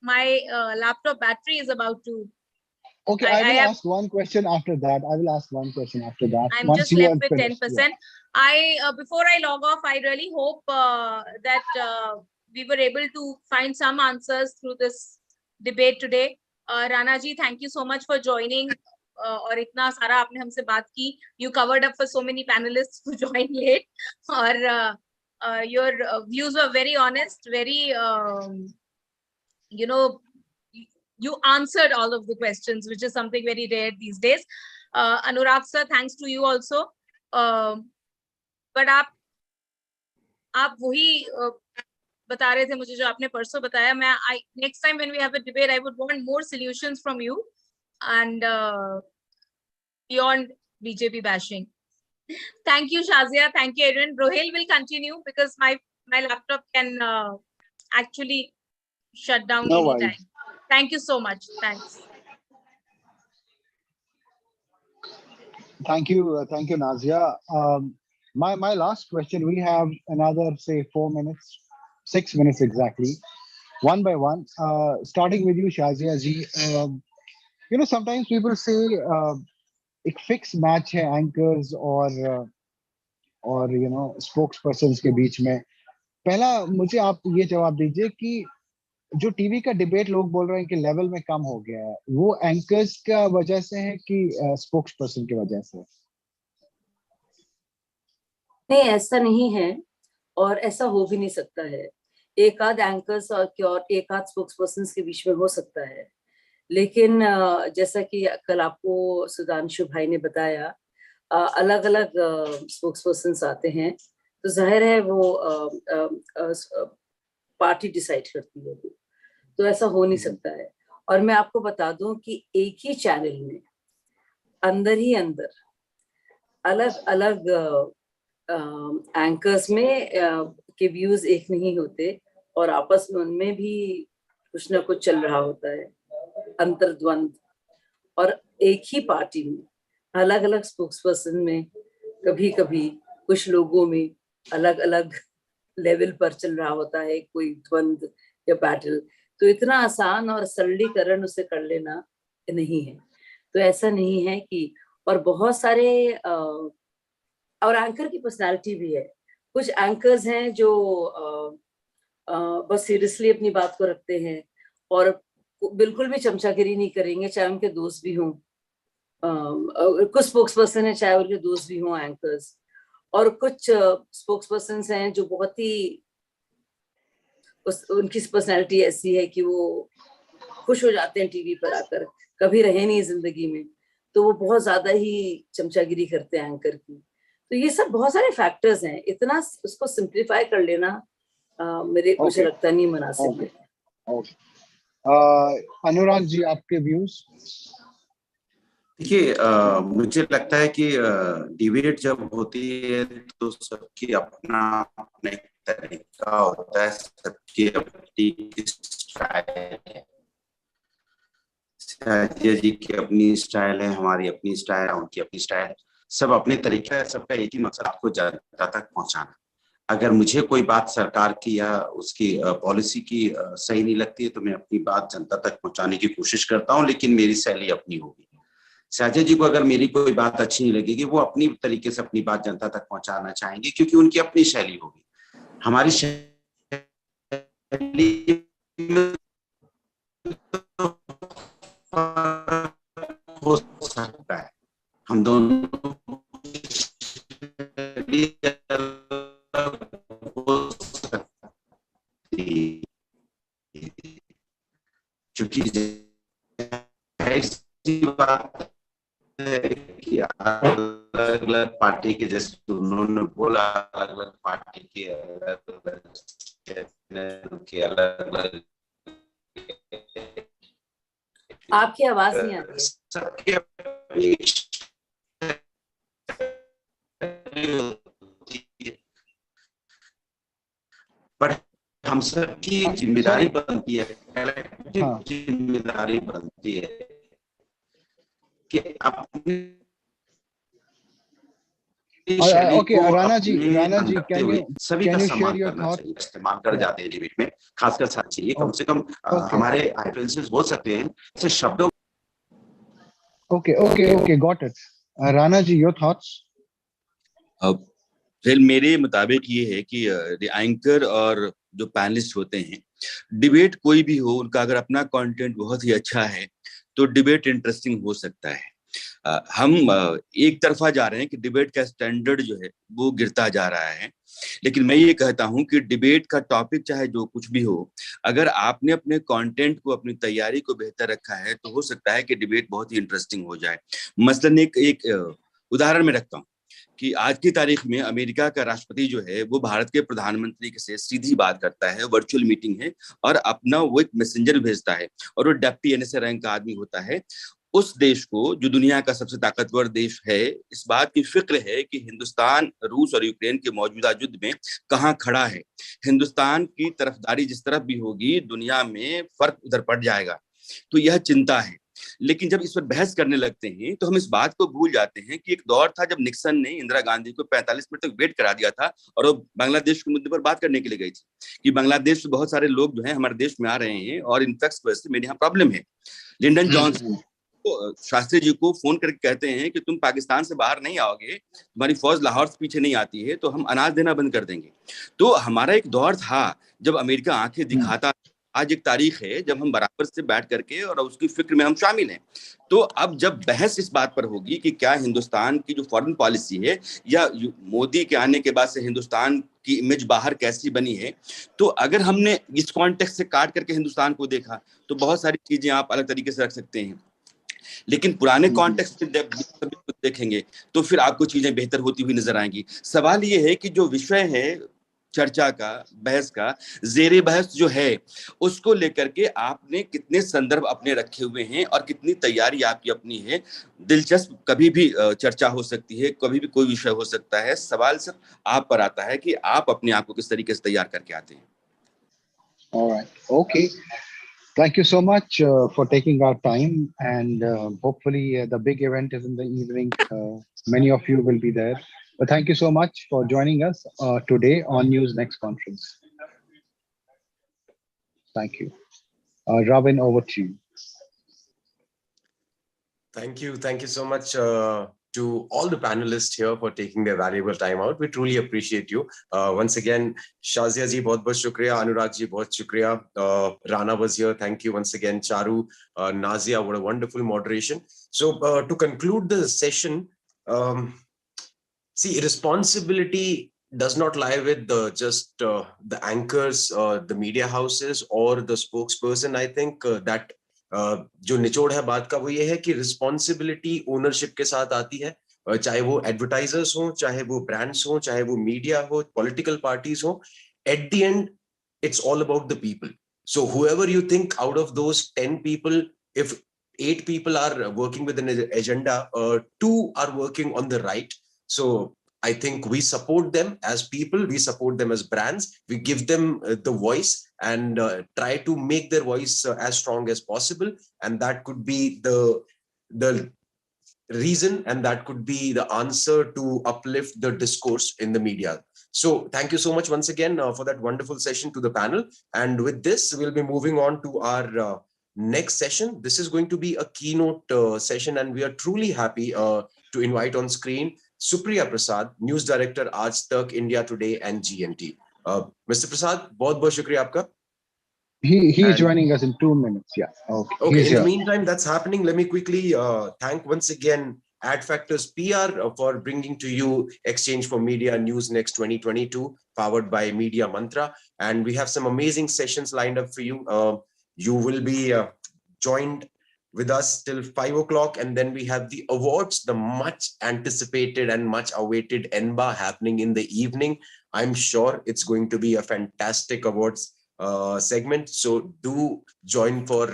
my laptop battery is about to. Okay, I will ask one question after that. I'm Once just you left are with finished. 10%. Before I log off, I really hope that we were able to find some answers through this debate today. Rana ji, thank you so much for joining. और इतना सारा आपने हमसे बात की. You covered up for so many panelists who joined late. और your views were very honest, very you know, you answered all of the questions, which is something very rare these days. Anurag sir, thanks to you also. But आप वही बता रहे थे मुझे जो आपने परसों बताया. मैं next time when we have a debate, I would want more solutions from you, and beyond BJP bashing. Thank you, Shazia. Thank you, Adrian. Rohil will continue because my laptop can actually shut down No anytime. worries. Thank you so much. Thanks. Thank you, Nazia. My last question. We have another, say, 4 minutes, 6 minutes exactly, one by one. Starting with you, Shazia ji. You know, sometimes people say एक fix match है anchors और you know स्पोक्सपर्सन्स के बीच में. पहला मुझे आप ये जवाब दीजिए कि जो टीवी का डिबेट लोग बोल रहे हैं कि लेवल में कम हो गया है, वो एंकर्स का वजह से है कि स्पोक्सपर्सन की वजह से? नहीं, ऐसा नहीं है और ऐसा हो भी नहीं सकता है. एक आध एंकर्स और एक आध स्पोक्सपर्सन्स के बीच में हो सकता है, लेकिन जैसा कि कल आपको सुधांशु भाई ने बताया, अलग अलग स्पोक्सपर्सन्स आते हैं, तो जाहिर है वो पार्टी डिसाइड करती है, तो ऐसा हो नहीं सकता है. और मैं आपको बता दूं कि एक ही चैनल में अंदर ही अंदर अलग अलग एंकर्स में के व्यूज एक नहीं होते और आपस में उनमें भी कुछ ना कुछ चल रहा होता है, अंतर्द्वंद. और एक ही पार्टी में अलग अलग स्पोक्सपर्सन में कभी कभी कुछ लोगों में अलग अलग लेवल पर चल रहा होता है कोई द्वंद या बैटल. तो इतना आसान और सरलीकरण उसे कर लेना नहीं है. तो ऐसा नहीं है कि, और बहुत सारे और एंकर की पर्सनालिटी भी है. कुछ एंकर्स हैं जो बस सीरियसली अपनी बात को रखते हैं और बिल्कुल भी चमचागिरी नहीं करेंगे, चाहे उनके दोस्त भी हों. कुछ स्पोक्सपर्सन है चाहे उनके दोस्त भी हों एंकर्स, और कुछ स्पोक्सपर्सन हैं जो बहुत ही उनकी पर्सनालिटी ऐसी है कि वो खुश हो जाते हैं टीवी पर आकर, कभी रहे नहीं जिंदगी में, तो वो बहुत ज्यादा ही चमचागिरी करते हैं एंकर की. तो ये सब बहुत सारे फैक्टर्स हैं, इतना उसको सिंप्लीफाई कर लेना मुझे लगता नहीं मुनासिब है. अनुराग जी, आपके व्यूज? देखिए, मुझे लगता है कि डिबेट जब होती है तो सबकी अपना अपना तरीका होता है, सबकी अपनी स्टाइल है, शाजिया जी की अपनी स्टाइल है, हमारी अपनी स्टाइल है, उनकी अपनी स्टाइल है, सब अपने तरीके है, सबका एक ही मकसद आपको जनता तक पहुंचाना। अगर मुझे कोई बात सरकार की या उसकी पॉलिसी की सही नहीं लगती है तो मैं अपनी बात जनता तक पहुंचाने की कोशिश करता हूं, लेकिन मेरी शैली अपनी होगी। शाजिया जी को अगर मेरी कोई बात अच्छी नहीं लगेगी, वो अपनी तरीके से अपनी बात जनता तक पहुंचाना चाहेंगे, क्योंकि उनकी अपनी शैली होगी। हमारी शैली हो सकता है, हम दोनों क्योंकि बात है कि अलग अलग पार्टी के, जैसे उन्होंने बोला, अलग अलग पार्टी के अलग अलग आपकी आवाज नहीं आती। सबके पर हम सबकी जिम्मेदारी बनती है, कलेक्टिव जिम्मेदारी बनती है कि अपने Okay, Rana ji, can you share your thoughts? इस्तेमाल कर जाते हैं डिबेट में, खासकर साथ चाहिए, कम से कम हमारे आइडियल्स हो सकते हैं ऐसे शब्दों। Okay, got it. Rana ji, your thoughts? फिर मेरे मुताबिक ये है कि एंकर और जो पैनलिस्ट होते हैं, डिबेट कोई भी हो, उनका अगर अपना कंटेंट बहुत ही अच्छा है तो डिबेट इंटरेस्टिंग हो सकता है। हम एक तरफा जा रहे हैं कि डिबेट का स्टैंडर्ड जो है वो गिरता जा रहा है, लेकिन मैं ये कहता हूं कि डिबेट का टॉपिक चाहे जो कुछ भी हो, अगर आपने अपने कंटेंट को, अपनी तैयारी को बेहतर रखा है तो हो सकता है कि डिबेट बहुत ही इंटरेस्टिंग हो जाए। मसलन एक उदाहरण में रखता हूँ कि आज की तारीख में अमेरिका का राष्ट्रपति जो है वो भारत के प्रधानमंत्री से सीधी बात करता है, वर्चुअल मीटिंग है, और अपना वो एक मैसेंजर भेजता है, और वो डेप्टी एनएसए रैंक का आदमी होता है। उस देश को, जो दुनिया का सबसे ताकतवर देश है, इस बात की फिक्र है कि हिंदुस्तान रूस और यूक्रेन के मौजूदा युद्ध में कहाँ खड़ा है। हिंदुस्तान की तरफदारी जिस तरफ भी होगी, दुनिया में फर्क उधर पड़ जाएगा, तो यह चिंता है। लेकिन जब इस पर बहस करने लगते हैं तो हम इस बात को भूल जाते हैं कि एक दौर था जब निक्सन ने इंदिरा गांधी को 45 मिनट तक वेट करा दिया था और वो बांग्लादेश के मुद्दे पर बात करने के लिए गई थी कि बांग्लादेश से बहुत सारे लोग जो हैं हमारे देश में आ रहे हैं और इनफैक्ट वजह से मेरे यहाँ प्रॉब्लम है। लिंडन जॉनसन शास्त्री जी को फोन करके कहते हैं कि तुम पाकिस्तान से बाहर नहीं आओगे, तुम्हारी फौज लाहौर से पीछे नहीं आती है तो हम अनाज देना बंद कर देंगे। तो हमारा एक दौर था जब अमेरिका आंखें दिखाता। आज एक तारीख है जब हम बराबर से बैठ करके और उसकी फिक्र में हम शामिल हैं। तो अब जब बहस इस बात पर होगी कि क्या हिंदुस्तान की जो फॉरेन पॉलिसी है या मोदी के आने के बाद से हिंदुस्तान की इमेज बाहर कैसी बनी है, तो अगर हमने इस कॉन्टेक्स्ट से काट करके हिंदुस्तान को देखा तो बहुत सारी चीजें आप अलग तरीके से रख सकते हैं, लेकिन पुराने कॉन्टेक्स्ट में देखेंगे तो फिर आपको चीजें बेहतर होती हुई नजर आएंगी। सवाल ये है कि जो विषय है चर्चा का, बहस का, जेरे बहस जो है, उसको लेकर के आपने कितने संदर्भ अपने रखे हुए हैं और कितनी तैयारी आपकी अपनी है। दिलचस्प कभी भी चर्चा हो सकती है, कभी भी कोई विषय हो सकता है, सवाल सिर्फ आप पर आता है कि आप अपने आप को किस तरीके से तैयार करके आते हैं। All right. Okay. Thank you so much for taking our time, and hopefully the big event is in the evening. Many of you will be there. But thank you so much for joining us today on News Next Conference. Thank you. Robin, over to you. Thank you so much to all the panelists here for taking their valuable time out. We truly appreciate you. Once again, Shazia ji, बहुत shukriya. Anurag ji, बहुत shukriya. Rana was here. Thank you once again. Charu, Nazia, what a wonderful moderation. So to conclude the session, see, responsibility does not lie with just the anchors, the media houses, or the spokesperson. I think that जो निचोड़ है बात का वो ये है कि responsibility ownership के साथ आती है, चाहे वो एडवर्टाइजर्स हो, चाहे वो ब्रांड्स हो, चाहे वो मीडिया हो, पॉलिटिकल पार्टीज हो. At the end it's all about the people. So whoever you think out of those 10 people, if 8 people are working with an agenda, 2 are working on the right. So I think we support them as people, we support them as brands, we give them the voice and try to make their voice as strong as possible. And that could be the reason, and that could be the answer to uplift the discourse in the media. So thank you so much once again for that wonderful session to the panel. And with this, we'll be moving on to our next session. This is going to be a keynote session, and we are truly happy to invite on screen Supriya Prasad, News Director, Aaj Tak, India Today and GNT. Mr. Prasad, बहुत शुक्रिया आपका. He's joining us in 2 minutes. Yeah. Okay. Okay. In the meantime, that's happening. Let me quickly thank once again Ad Factors PR for bringing to you Exchange for Media News Next 2022, powered by Media Mantra. And we have some amazing sessions lined up for you. You will be joined with us till 5 o'clock, and then we have the awards, the much anticipated and much awaited ENBA happening in the evening. I'm sure it's going to be a fantastic awards segment, so do join for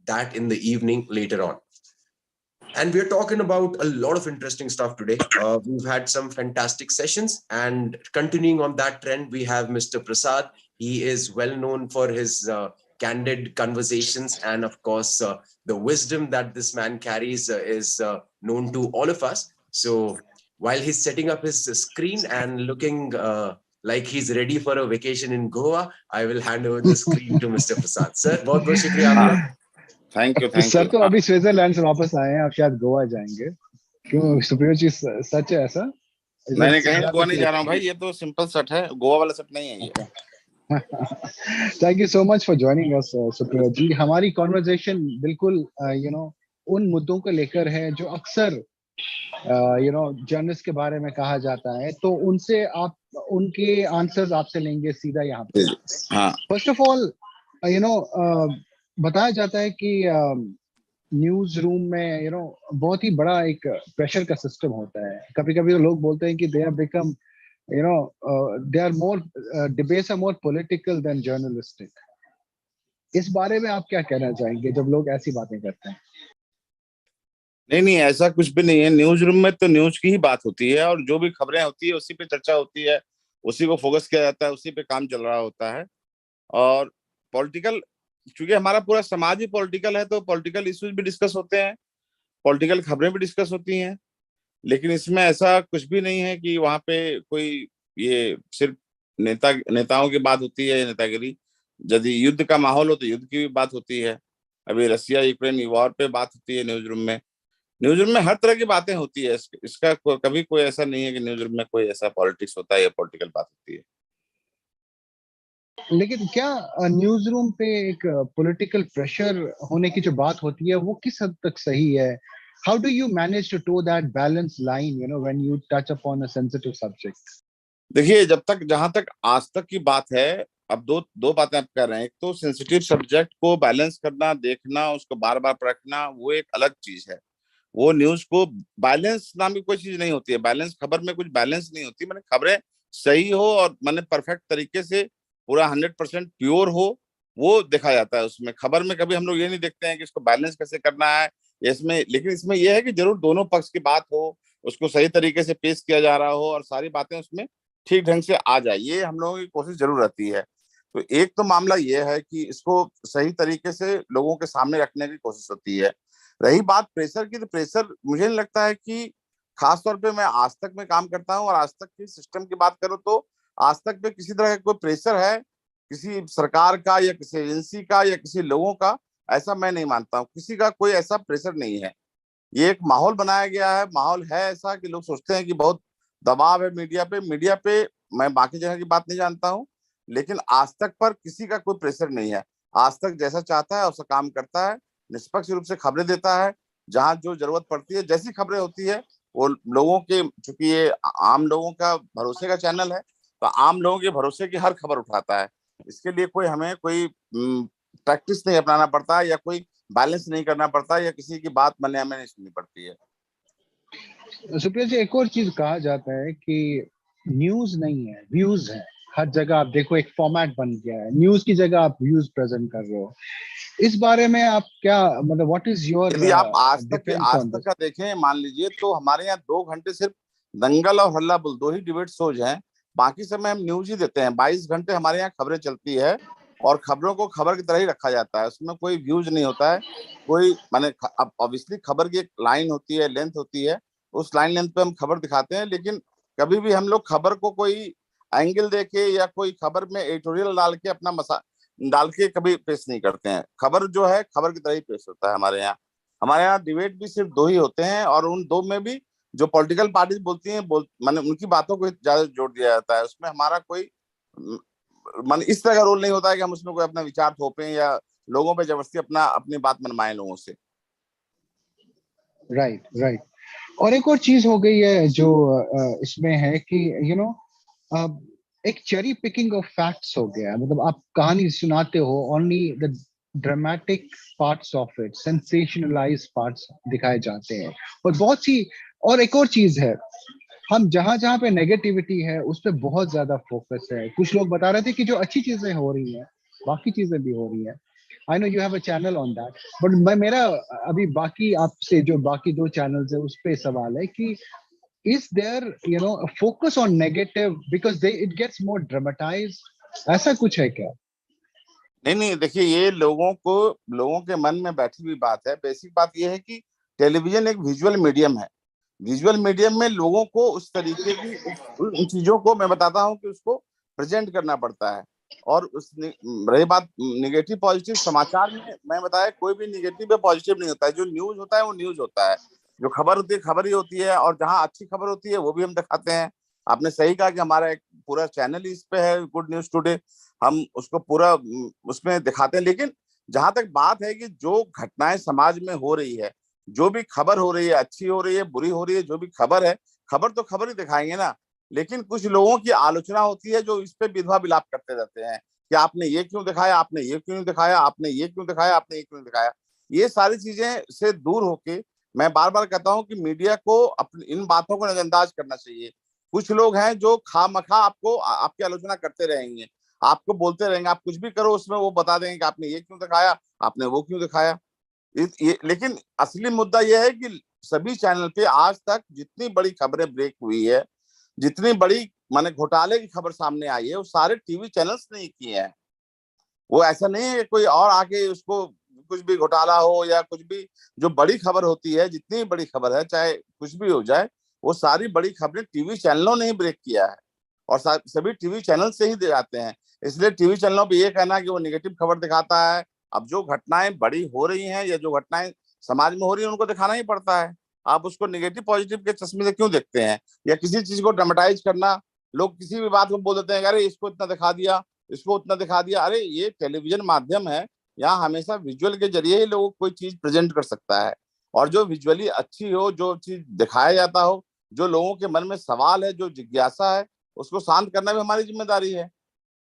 that in the evening later on. And we're talking about a lot of interesting stuff today. We've had some fantastic sessions, and continuing on that trend, we have Mr. Prasad. He is well known for his candid conversations, and of course the wisdom that this man carries is known to all of us. So while he's setting up his screen and looking like he's ready for a vacation in Goa, I will hand over the screen to Mr. Prasad. Sir, बहुत बहुत शुक्रिया आपका. Thank you. Sir तो अभी Switzerland से वापस आए हैं, अब शायद गोवा जाएंगे. क्यों सुप्रिया जी, सच है ऐसा? मैंने कहीं गोवा नहीं जा रहा हूँ भाई, ये तो सिंपल सट है, गोवा वाला सट नहीं है ये. Thank you so much for joining us, Supriya जी. हमारी conversation बिल्कुल उन मुद्दों को लेकर है जो अक्सर जर्नलिस्ट के बारे में कहा जाता है, तो उनसे आप उनके आंसर्स आपसे लेंगे सीधा यहाँ पे. फर्स्ट ऑफ ऑल बताया जाता है कि न्यूज रूम में बहुत ही बड़ा एक प्रेशर का सिस्टम होता है. कभी कभी तो लोग बोलते हैं कि they have become they are more debates are more political than journalistic. इस बारे में आप क्या कहना चाहेंगे जब लोग ऐसी बातें करते हैं? नहीं, ऐसा कुछ भी नहीं है. न्यूज रूम में तो न्यूज की ही बात होती है, और जो भी खबरें होती है उसी पे चर्चा होती है, उसी को फोकस किया जाता है, उसी पे काम चल रहा होता है. और पॉलिटिकल, क्योंकि हमारा पूरा समाज ही पॉलिटिकल है, तो पॉलिटिकल इश्यूज भी डिस्कस होते हैं, पॉलिटिकल खबरें भी डिस्कस होती हैं. लेकिन इसमें ऐसा कुछ भी नहीं है कि वहां पे कोई ये सिर्फ नेताओं की बात होती है, नेतागिरी. यदि युद्ध का माहौल हो तो युद्ध की भी बात होती है. अभी रसिया यूक्रेन वॉर पे बात होती है न्यूज रूम में. न्यूज रूम में हर तरह की बातें होती है. इसका कभी कोई ऐसा नहीं है कि न्यूज रूम में कोई ऐसा पॉलिटिक्स होता है या पॉलिटिकल बात होती है. लेकिन क्या न्यूज रूम पे एक पॉलिटिकल प्रेशर होने की जो बात होती है वो किस हद तक सही है? How do you manage to toe that balanced line, when you touch upon a sensitive subject? देखिए, जहां तक आज तक की बात है, अब दो बातें आप कर रहे हैं. एक तो सेंसिटिव सब्जेक्ट को बैलेंस करना, देखना, उसको बार बार परखना, वो एक अलग चीज है. वो न्यूज को बैलेंस नाम की कोई चीज नहीं होती है. बैलेंस, खबर में कुछ बैलेंस नहीं होती. मैंने खबरें सही हो और मैंने परफेक्ट तरीके से पूरा 100% प्योर हो, वो देखा जाता है उसमें. खबर में कभी हम लोग ये नहीं देखते हैं कि इसको बैलेंस कैसे करना है इसमें. लेकिन इसमें यह है कि जरूर दोनों पक्ष की बात हो, उसको सही तरीके से पेश किया जा रहा हो और सारी बातें उसमें ठीक ढंग से आ जाए. ये हम लोगों की कोशिश जरूर रहती है. तो एक तो मामला ये है कि इसको सही तरीके से लोगों के सामने रखने की कोशिश होती है. रही बात प्रेशर की, तो प्रेशर मुझे नहीं लगता है कि, खासतौर पे मैं आज तक में काम करता हूँ और आज तक की सिस्टम की बात करूँ तो आज तक पे किसी तरह का कोई प्रेशर है किसी सरकार का या किसी एजेंसी का या किसी लोगों का, ऐसा मैं नहीं मानता हूँ. किसी का कोई ऐसा प्रेशर नहीं है. ये एक माहौल बनाया गया है. माहौल है ऐसा कि लोग सोचते हैं कि बहुत दबाव है मीडिया पे. मीडिया पे मैं बाकी जगह की बात नहीं जानता हूँ, लेकिन आज तक पर किसी का कोई प्रेशर नहीं है. आज तक जैसा चाहता है वैसा काम करता है, निष्पक्ष रूप से खबरें देता है. जहाँ जो जरूरत पड़ती है, जैसी खबरें होती है, वो लोगों के, चूंकि ये आम लोगों का भरोसे का चैनल है, तो आम लोगों के भरोसे की हर खबर उठाता है. इसके लिए हमें कोई प्रैक्टिस नहीं अपनाना पड़ता या कोई बैलेंस नहीं करना पड़ता या किसी की बात मन में नहीं सुननी पड़ती है. सुप्रिया जी, एक और चीज कहा जाता है कि न्यूज नहीं है, व्यूज है. हर जगह आप देखो एक फॉर्मेट बन गया है, न्यूज की जगह आप व्यूज प्रेजेंट कर रहे हो. इस बारे में आप क्या, मतलब व्हाट इज योर, यदि आप आज तक का देखें, मान लीजिए, तो हमारे यहाँ 2 घंटे सिर्फ दंगल और हल्ला बोल 2 ही डिबेट शोज हैं, बाकी समय हम न्यूज ही देते हैं। 22 घंटे हमारे यहाँ खबरें चलती है और खबरों को खबर की तरह ही रखा जाता है, उसमें कोई व्यूज नहीं होता है, कोई माने अब ऑब्वियसली खबर की एक लाइन होती है, लेंथ होती है, उस लाइन लेंथ पे हम खबर दिखाते हैं, लेकिन कभी भी हम लोग खबर को कोई एंगल देके या कोई खबर में एडिटोरियल डाल के अपना डाल के कभी पेश नहीं करते हैं। खबर जो है खबर की तरह ही पेश होता है हमारे यहाँ। हमारे यहाँ डिबेट भी सिर्फ 2 ही होते हैं और उन 2 में भी जो पॉलिटिकल पार्टीज बोलती हैं माने उनकी बातों को ज्यादा जोर दिया जाता है, उसमें हमारा कोई माने इस तरह का रोल नहीं होता है कि हम उसमें कोई अपना विचार थोपें या लोगों पे जबरदस्ती अपनी बात मनवाएं लोगों से। Right right. और एक और चीज हो गई है जो इसमें है कि यू नो एक चेरी पिकिंग ऑफ फैक्ट्स हो गया, मतलब आप कहानी सुनाते हो, only the dramatic parts of it, sensationalized parts दिखाए जाते हैं। और बहुत सी और एक और चीज है, हम जहां जहां पे नेगेटिविटी है उस पर बहुत ज्यादा फोकस है। कुछ लोग बता रहे थे कि जो अच्छी चीजें हो रही हैं बाकी चीजें भी हो रही हैं। I know you have a channel on that, but मेरा अभी बाकी आपसे जो बाकी 2 चैनल्स है उस पे सवाल है कि is there a focus on negative because it gets more dramatized, ऐसा कुछ है क्या? नहीं, देखिए ये लोगों के मन में बैठी हुई बात है। बेसिक बात ये है कि टेलीविजन एक विजुअल मीडियम है, विजुअल मीडियम में लोगों को उस तरीके की उन चीजों को मैं बताता हूँ कि उसको प्रेजेंट करना पड़ता है। और रही बात निगेटिव पॉजिटिव, समाचार में मैं बताया कोई भी निगेटिव या पॉजिटिव नहीं होता है। जो न्यूज होता है वो न्यूज होता है, जो खबर होती है खबर ही होती है, और जहाँ अच्छी खबर होती है वो भी हम दिखाते हैं। आपने सही कहा कि हमारा एक पूरा चैनल इस पे है, गुड न्यूज टुडे, हम उसको पूरा उसमें दिखाते हैं। लेकिन जहां तक बात है कि जो घटनाएं समाज में हो रही है, जो भी खबर हो रही है, अच्छी हो रही है बुरी हो रही है, जो भी खबर है, खबर तो खबर ही दिखाएंगे ना। लेकिन कुछ लोगों की आलोचना होती है जो इस पे विधवा विलाप करते रहते हैं कि आपने ये क्यों दिखाया, आपने ये क्यों नहीं दिखाया, आपने ये क्यों दिखाया, आपने ये क्यों नहीं दिखाया। ये सारी चीजें से दूर होके मैं बार बार कहता हूँ कि मीडिया को अपनी इन बातों को नजरअंदाज करना चाहिए। कुछ लोग हैं जो खामखा आपकी आलोचना करते रहेंगे, आपको बोलते रहेंगे, आप कुछ भी करो उसमें वो बता देंगे कि आपने ये क्यों दिखाया, आपने वो क्यों दिखाया। लेकिन असली मुद्दा यह है कि सभी चैनल पे आज तक जितनी बड़ी खबरें ब्रेक हुई है, जितनी बड़ी माने घोटाले की खबर सामने आई है, वो सारे टीवी चैनल्स ने किए हैं। वो ऐसा नहीं है कि कोई और आके उसको कुछ भी घोटाला हो या कुछ भी, जो बड़ी खबर होती है, जितनी बड़ी खबर है चाहे कुछ भी हो जाए, वो सारी बड़ी खबरें टीवी चैनलों ने ही ब्रेक किया है और सभी टीवी चैनल से ही दे जाते हैं। इसलिए टीवी चैनलों पे ये कहना कि वो नेगेटिव खबर दिखाता है, अब जो घटनाएं बड़ी हो रही हैं या जो घटनाएं समाज में हो रही है उनको दिखाना ही पड़ता है। आप उसको नेगेटिव पॉजिटिव के चश्मे से क्यों देखते हैं, या किसी चीज को ड्रामेटाइज करना, लोग किसी भी बात को बोल देते हैं अरे इसको इतना दिखा दिया, इसको उतना दिखा दिया। अरे ये टेलीविजन माध्यम है, यहाँ हमेशा विजुअल के जरिए ही लोगों को कोई चीज प्रेजेंट कर सकता है, और जो विजुअली अच्छी हो, जो चीज दिखाया जाता हो, जो लोगों के मन में सवाल है, जो जिज्ञासा है, उसको शांत करना भी हमारी जिम्मेदारी है।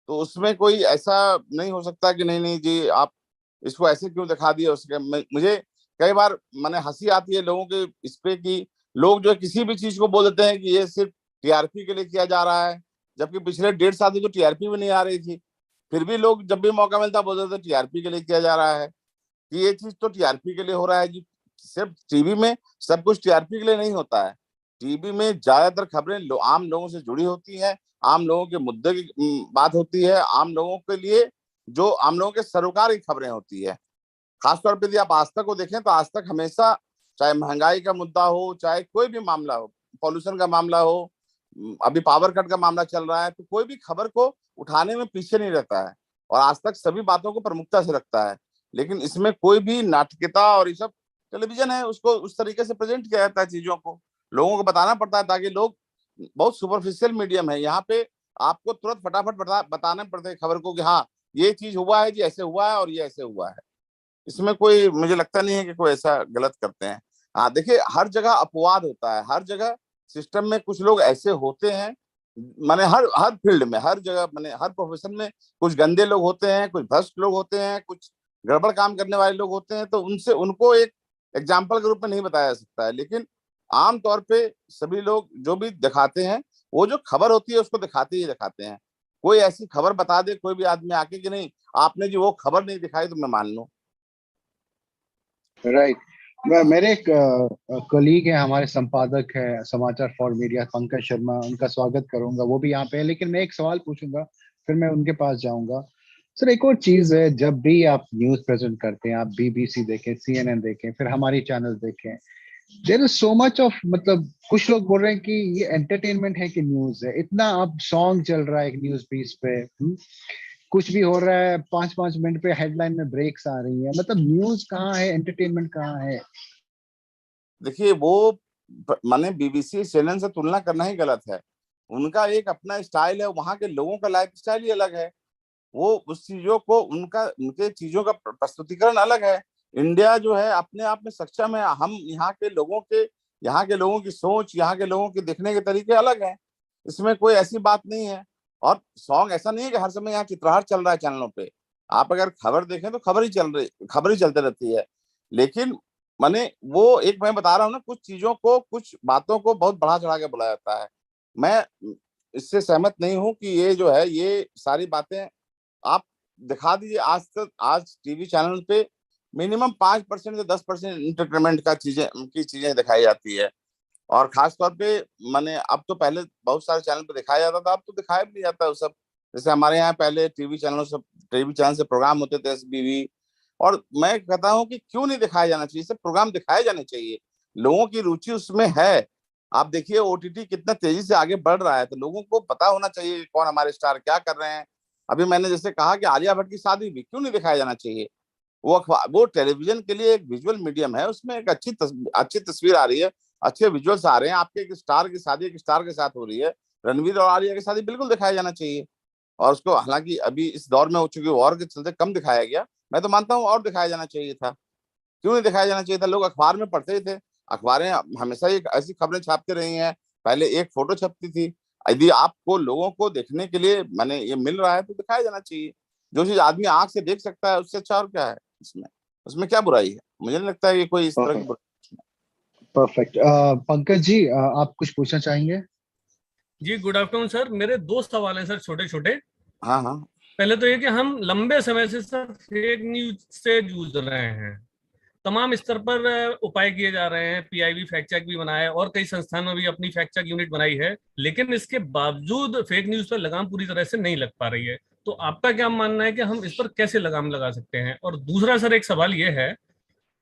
तो उसमें कोई ऐसा नहीं हो सकता कि नहीं नहीं जी आप इसको ऐसे क्यों दिखा दिया। उसके मुझे कई बार माने हंसी आती है लोगों के इस पे कि लोग जो है किसी भी चीज को बोल देते हैं कि ये सिर्फ टीआरपी के लिए किया जा रहा है, जबकि पिछले 1.5 साल से तो टीआरपी भी नहीं आ रही थी, फिर भी लोग जब भी मौका मिलता बोल देते टीआरपी के लिए किया जा रहा है, कि ये चीज तो टीआरपी के लिए हो रहा है जी। सिर्फ टीवी में सब कुछ टीआरपी के लिए नहीं होता है। टीवी में ज्यादातर खबरें आम लोगों से जुड़ी होती है, आम लोगों के मुद्दे की बात होती है, आम लोगों के लिए जो आम लोगों के सरोकार की खबरें होती है। खासतौर पर यदि आप आज तक को देखें तो आज तक हमेशा, चाहे महंगाई का मुद्दा हो, चाहे कोई भी मामला हो, पॉल्यूशन का मामला हो, अभी पावर कट का मामला चल रहा है, तो कोई भी खबर को उठाने में पीछे नहीं रहता है और आज तक सभी बातों को प्रमुखता से रखता है। लेकिन इसमें कोई भी नाटकीयता और ये सब, टेलीविजन है उसको उस तरीके से प्रेजेंट किया जाता है, चीजों को लोगों को बताना पड़ता है, ताकि लोग, बहुत सुपरफिशियल मीडियम है यहाँ पे, आपको तुरंत फटाफट बताने पड़ते हैं खबर को कि हाँ ये चीज हुआ है जी, ऐसे हुआ है और ये ऐसे हुआ है। इसमें कोई मुझे लगता नहीं है कि कोई ऐसा गलत करते हैं। हाँ देखिए, हर जगह अपवाद होता है, हर जगह सिस्टम में कुछ लोग ऐसे होते हैं, माने हर हर फील्ड में, हर जगह, माने हर प्रोफेशन में कुछ गंदे लोग होते हैं, कुछ भ्रष्ट लोग होते हैं, कुछ गड़बड़ काम करने वाले लोग होते हैं, तो उनको एक एग्जाम्पल के रूप में नहीं बताया जा सकता है। लेकिन आमतौर पे सभी लोग जो भी दिखाते हैं, वो जो खबर होती है उसको दिखाते ही दिखाते हैं। कोई ऐसी खबर बता दे कोई भी आदमी आके कि नहीं आपने जी वो खबर नहीं दिखाई तो मैं मान लूं। राइट। मेरे एक कलीग है, हमारे संपादक है समाचार फॉर मीडिया, पंकज शर्मा, उनका स्वागत करूंगा, वो भी यहाँ पे है। लेकिन मैं एक सवाल पूछूंगा, फिर मैं उनके पास जाऊंगा। सर, एक और चीज है, जब भी आप न्यूज प्रेजेंट करते हैं, आप बीबीसी देखें, CNN देखें, फिर हमारी चैनल देखें, there is so much of, मतलब कुछ लोग बोल रहे हैं कि ये एंटरटेनमेंट है कि न्यूज है। इतना अब सॉन्ग चल रहा है एक न्यूज पीस पे, कुछ भी हो रहा है, 5-5 मिनट पे हेडलाइन में ब्रेक्स आ रही है। मतलब न्यूज कहाँ है, एंटरटेनमेंट कहाँ है? देखिए, वो माने बीबीसी चैनल से तुलना करना ही गलत है। उनका एक अपना स्टाइल है, वहां के लोगों का लाइफ स्टाइल ही अलग है। वो उस चीजों को, उनके चीजों का प्रस्तुतिकरण अलग है। इंडिया जो है अपने आप में सक्षम है। हम यहाँ के लोगों की सोच, यहाँ के लोगों के देखने के तरीके अलग हैं। इसमें कोई ऐसी बात नहीं है। और सॉन्ग ऐसा नहीं है कि हर समय यहाँ चित्रहार चल रहा है चैनलों पे। आप अगर खबर देखें तो खबर ही चलती रहती है। लेकिन माने वो एक, मैं बता रहा हूँ ना, कुछ चीजों को, कुछ बातों को बहुत बढ़ा चढ़ा के बुलाया जाता है। मैं इससे सहमत नहीं हूँ कि ये जो है, ये सारी बातें आप दिखा दीजिए। आज टीवी चैनल पे मिनिमम 5% से 10% इंटरटेनमेंट की चीजें दिखाई जाती है। और खास तौर पे मैंने, अब तो पहले बहुत सारे चैनल पे दिखाया जाता था, अब तो दिखाया भी नहीं जाता है वो सब। जैसे हमारे यहाँ पहले टीवी चैनल से प्रोग्राम होते थे, SBV। और मैं कहता हूँ कि क्यों नहीं दिखाया जाना चाहिए, सब प्रोग्राम दिखाए जाने चाहिए। लोगों की रुचि उसमें है। आप देखिए OTT कितना तेजी से आगे बढ़ रहा है, तो लोगों को पता होना चाहिए कौन हमारे स्टार क्या कर रहे हैं। अभी मैंने जैसे कहा कि आलिया भट्ट की शादी भी क्यों नहीं दिखाया जाना चाहिए। वो टेलीविजन के लिए एक विजुअल मीडियम है, उसमें एक अच्छी तस्वीर आ रही है, अच्छे विजुअल्स आ रहे हैं। आपके एक स्टार की शादी एक स्टार के साथ हो रही है, रणवीर और आलिया की शादी, बिल्कुल दिखाया जाना चाहिए। और उसको, हालांकि अभी इस दौर में हो चुकी वॉर के चलते कम दिखाया गया, मैं तो मानता हूँ और दिखाया जाना चाहिए था। क्यों नहीं दिखाया जाना चाहिए था? लोग अखबार में पढ़ते ही थे। अखबारें हमेशा ही ऐसी खबरें छापते रही हैं। पहले एक फोटो छपती थी। यदि आपको लोगों को देखने के लिए माने ये मिल रहा है तो दिखाया जाना चाहिए। जो चीज आदमी आंख से देख सकता है, उससे अच्छा और क्या है इसमें? उसमें क्या बुराई है? मुझे नहीं लगता है कि कोई इस तरह की बुराई। परफेक्ट। पंकज जी, आप कुछ पूछना चाहेंगे? जी, गुड आफ्टरनून सर। मेरे दो सवाल हैं सर, छोटे छोटे। हाँ हाँ। पहले तो ये कि हम लंबे समय से सर फेक न्यूज से जूझ रहे हैं। तमाम स्तर पर उपाय किए जा रहे हैं, PIB फैक्ट चेक भी बनाया है और कई संस्थानों ने भी अपनी फैक्ट चेक यूनिट बनाई है, लेकिन इसके बावजूद फेक न्यूज पर लगाम पूरी तरह से नहीं लग पा रही है। तो आपका क्या मानना है कि हम इस पर कैसे लगाम लगा सकते हैं? और दूसरा सर, एक सवाल ये है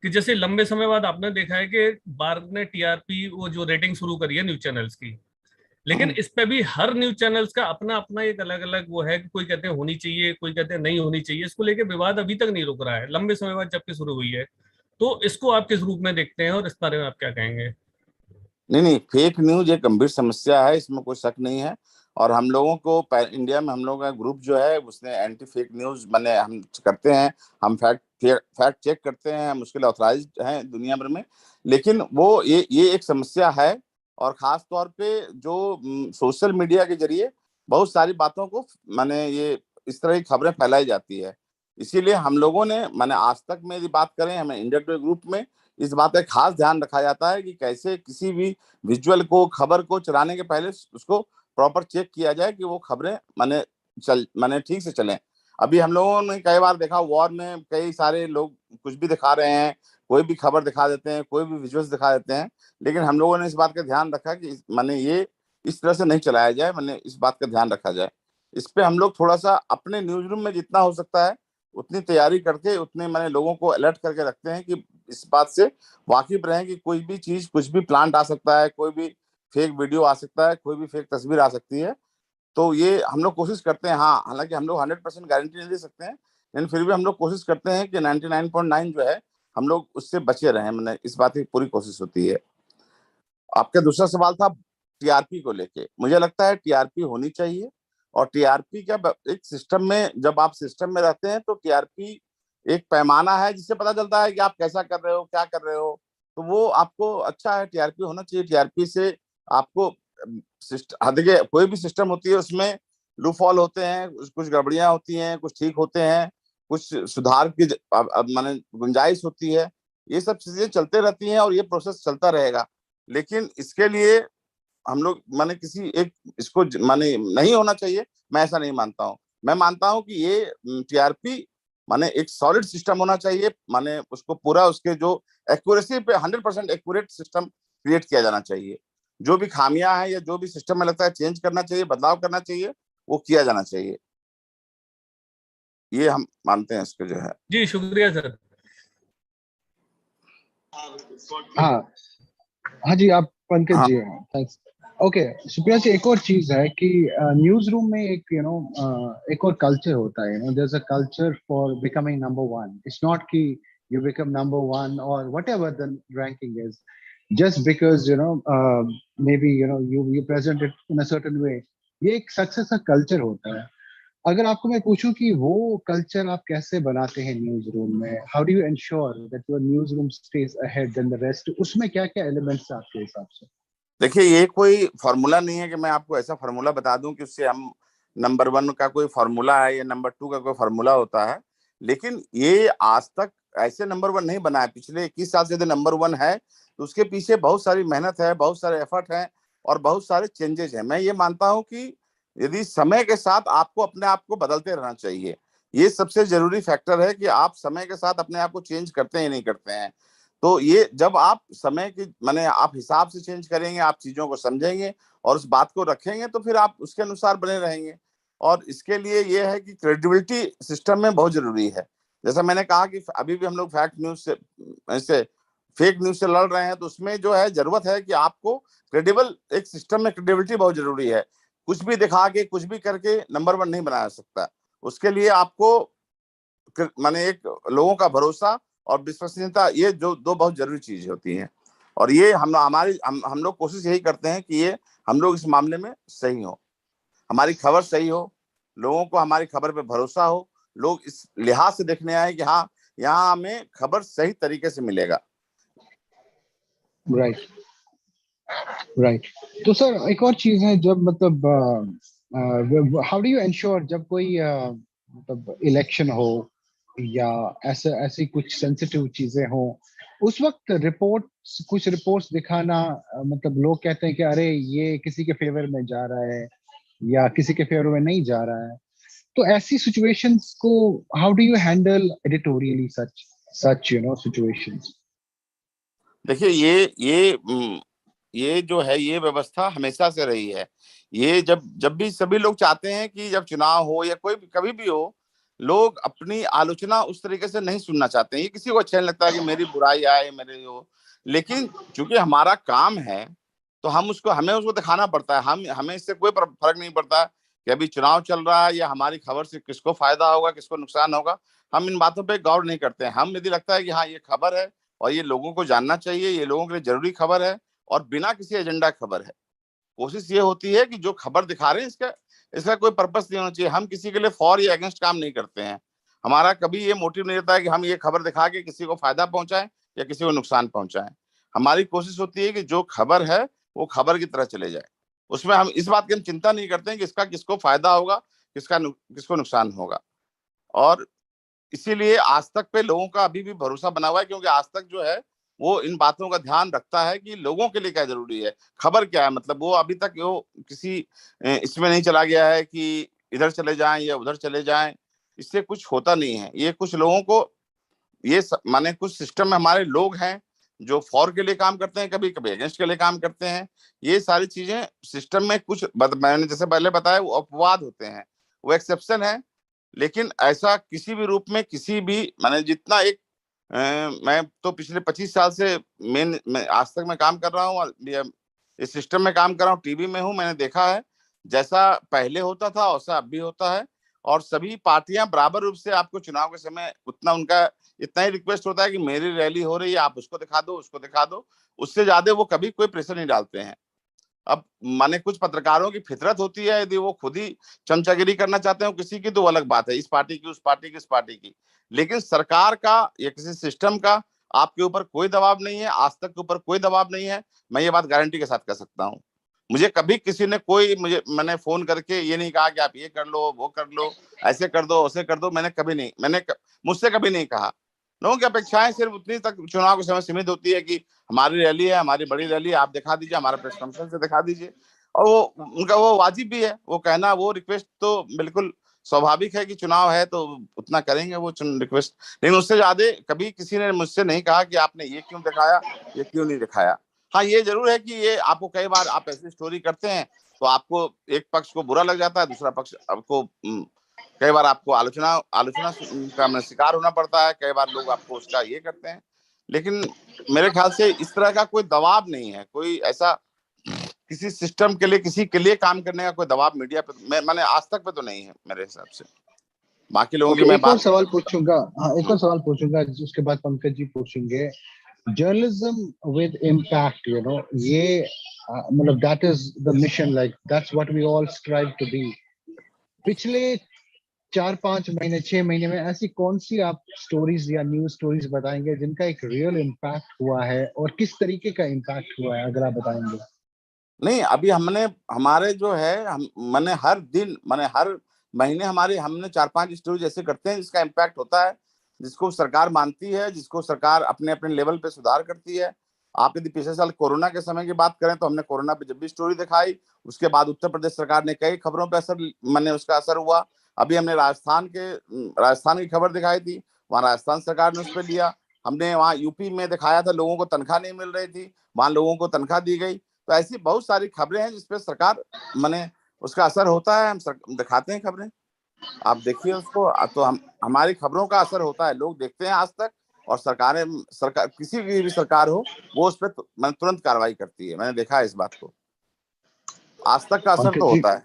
कि जैसे लंबे समय बाद आपने देखा है कि भारत ने TRP, वो जो रेटिंग शुरू करी है न्यूज चैनल्स की, लेकिन इस पे भी हर न्यूज चैनल्स का अपना अपना एक अलग अलग वो है कि कोई कहते हैं होनी चाहिए, कोई कहते हैं नहीं होनी चाहिए। इसको लेके विवाद अभी तक नहीं रुक रहा है, लंबे समय बाद जबकि शुरू हुई है। तो इसको आप किस रूप में देखते हैं और इस बारे में आप क्या कहेंगे? नहीं, फेक न्यूज एक गंभीर समस्या है, इसमें कोई शक नहीं है। और हम लोगों को इंडिया में, हम लोगों का ग्रुप जो है, उसने एंटी फेक न्यूज मैंने हम करते हैं। हम फैक्ट चेक करते हैं, हम उसके लिए ऑथराइज्ड हैं दुनिया भर में। लेकिन वो ये एक समस्या है। और खास तौर पे जो सोशल मीडिया के जरिए बहुत सारी बातों को माने ये इस तरह की खबरें फैलाई जाती है। इसीलिए हम लोगों ने, माने आज तक में यदि बात करें, हमें इंडिया टुडे ग्रुप में इस बात का खास ध्यान रखा जाता है कि कैसे किसी भी विजुअल को, खबर को चलाने के पहले उसको प्रॉपर चेक किया जाए कि वो खबरें माने ठीक से चलें। अभी हम लोगों ने कई बार देखा, वॉर में कई सारे लोग कुछ भी दिखा रहे हैं, कोई भी खबर दिखा देते हैं, कोई भी विजुअल्स दिखा देते हैं। लेकिन हम लोगों ने इस बात का ध्यान रखा कि माने ये इस तरह से नहीं चलाया जाए, माने इस बात का ध्यान रखा जाए। इस पे हम लोग थोड़ा सा अपने न्यूज रूम में जितना हो सकता है उतनी तैयारी करके, उतने माने लोगों को अलर्ट करके रखते हैं कि इस बात से वाकिफ रहें कि कोई भी चीज, कुछ भी प्लांट आ सकता है, कोई भी फेक वीडियो आ सकता है, कोई भी फेक तस्वीर आ सकती है। तो ये हम लोग कोशिश करते हैं। हाँ, हालांकि हम लोग 100% गारंटी नहीं दे सकते हैं, लेकिन फिर भी हम लोग कोशिश करते हैं कि 99.9 जो है हम लोग उससे बचे रहें। मैंने इस बात की पूरी कोशिश होती है। आपका दूसरा सवाल था TRP को लेके। मुझे लगता है TRP होनी चाहिए। और TRP क्या, एक सिस्टम में, जब आप सिस्टम में रहते हैं तो TRP एक पैमाना है जिससे पता चलता है कि आप कैसा कर रहे हो, क्या कर रहे हो। तो वो आपको अच्छा है, TRP होना चाहिए। TRP से आपको देखिए, कोई भी सिस्टम होती है उसमें लूप हॉल होते हैं, कुछ गड़बड़ियां होती हैं, कुछ ठीक होते हैं, कुछ सुधार की माने गुंजाइश होती है। ये सब चीजें चलते रहती हैं और ये प्रोसेस चलता रहेगा। लेकिन इसके लिए हम लोग माने किसी एक इसको माने नहीं होना चाहिए, मैं ऐसा नहीं मानता हूँ। मैं मानता हूँ कि ये TRP माने एक सॉलिड सिस्टम होना चाहिए, माने उसको पूरा उसके जो एक्यूरेसी पे 100% एक्यूरेट सिस्टम क्रिएट किया जाना चाहिए। जो भी खामियां हैं या जो भी सिस्टम में लगता है चेंज करना चाहिए, बदलाव करना चाहिए, वो किया जाना चाहिए। ये हम मानते हैं इसको जो है। जी शुक्रिया सर। हाँ हाँ जी, आप पंकज जी हैं, थैंक्स। ओके सुप्रिया जी, एक और चीज है कि न्यूज रूम में एक एक और कल्चर होता है, there is a culture for becoming number one. It's not कि यू बिकम नंबर वन और whatever the ranking is, just because maybe you present it in a certain way. ये एक सक्सेस का कल्चर होता है। अगर आपको मैं पूछूं कि वो कल्चर आप कैसे बनाते हैं न्यूज रूम में, how do you ensure that your news room stays ahead than the rest, उसमें क्या क्या एलिमेंट्स हैं आपके हिसाब से? देखिए, ये कोई फॉर्मूला नहीं है कि मैं आपको ऐसा फॉर्मूला बता दूं कि उससे हम नंबर 1 का कोई फॉर्मूला है या नंबर 2 का कोई फॉर्मूला होता है। लेकिन ये आज तक ऐसे नंबर 1 नहीं बना है। पिछले 21 साल से यदि नंबर 1 है तो उसके पीछे बहुत सारी मेहनत है, बहुत सारे एफर्ट हैं और बहुत सारे चेंजेस हैं। मैं ये मानता हूं कि यदि समय के साथ आपको अपने आप को बदलते रहना चाहिए। ये सबसे जरूरी फैक्टर है कि आप समय के साथ अपने आप को चेंज करते हैं या नहीं करते हैं। तो ये जब आप समय की माने आप हिसाब से चेंज करेंगे, आप चीजों को समझेंगे और उस बात को रखेंगे, तो फिर आप उसके अनुसार बने रहेंगे। और इसके लिए ये है कि क्रेडिबिलिटी सिस्टम में बहुत जरूरी है। जैसा मैंने कहा कि अभी भी हम लोग फेक न्यूज से लड़ रहे हैं, तो उसमें जो है जरूरत है कि आपको क्रेडिबल, एक सिस्टम में क्रेडिबिलिटी बहुत जरूरी है। कुछ भी दिखा के, कुछ भी करके नंबर 1 नहीं बनाया सकता। उसके लिए आपको माने एक लोगों का भरोसा और विश्वसनीयता, ये जो दो बहुत जरूरी चीज होती हैं। और ये हम लोग कोशिश यही करते हैं कि ये हम लोग इस मामले में सही हो, हमारी खबर सही हो, लोगों को हमारी खबर पे भरोसा हो, लोग इस लिहाज से देखने आए कि हाँ, यहाँ हमें खबर सही तरीके से मिलेगा। Right right. तो सर एक और चीज है, जब मतलब हाउ डू यू एंश्योर जब कोई मतलब इलेक्शन हो या ऐसी कुछ सेंसिटिव चीजें हो, उस वक्त कुछ रिपोर्ट्स दिखाना, मतलब लोग कहते हैं कि अरे ये किसी के फेवर में जा रहा है या किसी के फेवर में नहीं जा रहा है, तो ऐसी सिचुएशंस को how do you handle editorially such situations? देखिए, ये जो है, ये व्यवस्था हमेशा से रही है। ये जब भी सभी लोग चाहते हैं कि जब चुनाव हो या कोई कभी भी हो, लोग अपनी आलोचना उस तरीके से नहीं सुनना चाहते हैं। ये किसी को अच्छा नहीं लगता है कि मेरी बुराई आए, मेरे हो। लेकिन चूंकि हमारा काम है, तो हमें उसको दिखाना पड़ता है। हमें इससे कोई फर्क नहीं पड़ता कि अभी चुनाव चल रहा है या हमारी खबर से किसको फायदा होगा, किसको नुकसान होगा। हम इन बातों पर गौर नहीं करते हैं। हम यदि लगता है कि हाँ, ये खबर है और ये लोगों को जानना चाहिए, ये लोगों के लिए जरूरी खबर है और बिना किसी एजेंडा खबर है, कोशिश ये होती है कि जो खबर दिखा रहे हैं इसका कोई पर्पस नहीं होना चाहिए। हम किसी के लिए फॉर या अगेंस्ट काम नहीं करते हैं। हमारा कभी ये मोटिव नहीं रहता है कि हम ये खबर दिखा के किसी को फायदा पहुंचाएं या किसी को नुकसान पहुंचाएं। हमारी कोशिश होती है कि जो खबर है वो खबर की तरह चले जाए। उसमें हम इस बात की हम चिंता नहीं करते हैं कि इसका किसको फायदा होगा, किसको नुकसान होगा। और इसीलिए आज तक पे लोगों का अभी भी भरोसा बना हुआ है, क्योंकि आज तक जो है वो इन बातों का ध्यान रखता है कि लोगों के लिए क्या जरूरी है, खबर क्या है। मतलब वो अभी तक वो किसी इसमें नहीं चला गया है कि इधर चले जाएं या उधर चले जाएं। इससे कुछ होता नहीं है। ये कुछ लोगों को माने कुछ सिस्टम में हमारे लोग हैं जो फॉर के लिए काम करते हैं, कभी कभी अगेंस्ट के लिए काम करते हैं। ये सारी चीजें सिस्टम में कुछ मैंने जैसे पहले बताया, वो अपवाद होते हैं, वो एक्सेप्शन है। लेकिन ऐसा किसी भी रूप में, किसी भी माने जितना एक मैं तो पिछले 25 साल से मैं आज तक मैं काम कर रहा हूँ, इस सिस्टम में काम कर रहा हूँ, टीवी में हूँ। मैंने देखा है जैसा पहले होता था वैसा अब भी होता है। और सभी पार्टियां बराबर रूप से आपको चुनाव के समय उनका इतना ही रिक्वेस्ट होता है कि मेरी रैली हो रही है, आप उसको दिखा दो, उसको दिखा दो। उससे ज्यादा वो कभी कोई प्रेशर नहीं डालते हैं। अब माने कुछ पत्रकारों की फितरत होती है, यदि वो खुद ही चमचागिरी करना चाहते हो किसी की, तो अलग बात है, इस पार्टी की, उस पार्टी की, इस पार्टी की। लेकिन सरकार का या किसी सिस्टम का आपके ऊपर कोई दबाव नहीं है, आज तक के ऊपर कोई दबाव नहीं है। मैं ये बात गारंटी के साथ कह सकता हूँ। मुझे कभी किसी ने मैंने फोन करके ये नहीं कहा कि आप ये कर लो, वो कर लो, ऐसे कर दो, वैसे कर दो। मुझसे कभी नहीं कहा। लोगों की अपेक्षाएं सिर्फ उतनी तक चुनाव के समय सीमित होती है कि हमारी रैली है, हमारी बड़ी रैली है, आप दिखा दीजिए, हमारा प्रेस कॉन्फ्रेंस से दिखा दीजिए। और वो उनका वो वाजिब भी है, वो कहना, वो रिक्वेस्ट तो बिल्कुल स्वाभाविक है कि चुनाव है तो उतना करेंगे वो रिक्वेस्ट, लेकिन उससे ज्यादा कभी किसी ने मुझसे नहीं कहा कि आपने ये क्यों दिखाया, ये क्यों नहीं दिखाया। हाँ ये जरूर है कि ये आपको कई बार आप ऐसी स्टोरी करते हैं तो आपको एक पक्ष को बुरा लग जाता है, दूसरा पक्ष आपको कई बार आपको आलोचना का शिकार होना पड़ता है, कई बार लोग आपको उसका ये करते हैं, लेकिन मेरे ख्याल से इस तरह का कोई दबाव नहीं है, कोई ऐसा किसी सिस्टम के लिए किसी के लिए काम करने का कोई दबाव मीडिया पे मैंने आज तक पे तो नहीं है मेरे हिसाब से। बाकी लोगों की मैं एक और बात सवाल पूछूंगा, हाँ एक और सवाल पूछूंगा, उसके बाद पंकज जी पूछेंगे। Journalism with impact, you know, ये मतलब that is the mission, like that's what we all strive to be. पिछले 4-5 महीने 6 महीने में ऐसी कौन सी आप स्टोरीज या न्यूज स्टोरीज बताएंगे जिनका एक रियल इम्पैक्ट हुआ है, और किस तरीके का इम्पैक्ट हुआ है, अगर आप बताएंगे। नहीं, अभी हमारे जो है हम मैंने हर दिन हर महीने हमने 4-5 स्टोरी जैसे करते हैं जिसका इम्पैक्ट होता है, जिसको सरकार मानती है, जिसको सरकार अपने अपने लेवल पे सुधार करती है। आप यदि पिछले साल कोरोना के समय की बात करें तो हमने कोरोना पे जब भी स्टोरी दिखाई, उसके बाद उत्तर प्रदेश सरकार ने कई खबरों पे उसका असर हुआ। अभी हमने राजस्थान की खबर दिखाई थी, वहाँ राजस्थान सरकार ने उस पर लिया। हमने वहाँ यूपी में दिखाया था, लोगों को तनख्वाह नहीं मिल रही थी, वहाँ लोगों को तनख्वाह दी गई। तो ऐसी बहुत सारी खबरें हैं जिसपे सरकार उसका असर होता है, हम दिखाते हैं खबरें, आप देखिए उसको, तो हमारी खबरों का असर होता है, लोग देखते हैं आज तक, और सरकार किसी की भी सरकार हो वो उस पर तुरंत कार्रवाई करती है, मैंने देखा है इस बात को, आज तक का असर तो होता है।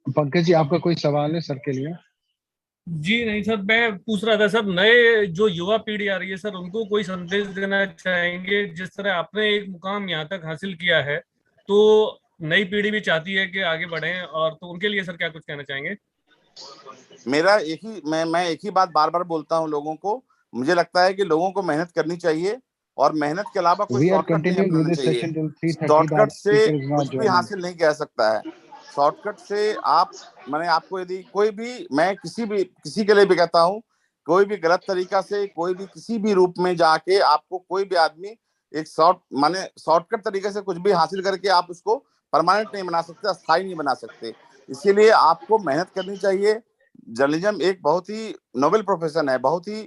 पंकज जी आपका कोई सवाल है सर के लिए? जी नहीं सर, मैं पूछ रहा था सर, नए जो युवा पीढ़ी आ रही है सर, उनको कोई संदेश देना चाहेंगे? जिस तरह आपने एक मुकाम यहाँ तक हासिल किया है, तो नई पीढ़ी भी चाहती है कि आगे बढ़ें, और तो उनके लिए सर क्या कुछ कहना चाहेंगे? मेरा मैं एक ही बात बार बार बोलता हूँ लोगों को, मुझे लगता है कि लोगों को मेहनत करनी चाहिए, और मेहनत के अलावा कोई शॉर्टकट नहीं अपनाना चाहिए। शॉर्टकट से कुछ भी हासिल नहीं किया सकता है। शॉर्टकट से आपको यदि मैं किसी के लिए भी कहता हूँ, कोई भी गलत तरीका से कोई भी किसी भी रूप में जाके आपको कोई भी आदमी एक शॉर्टकट तरीके से कुछ भी हासिल करके आप उसको परमानेंट नहीं बना सकते, अस्थायी नहीं बना सकते। इसीलिए आपको मेहनत करनी चाहिए। जर्नलिज्म एक बहुत ही नोबेल प्रोफेशन है, बहुत ही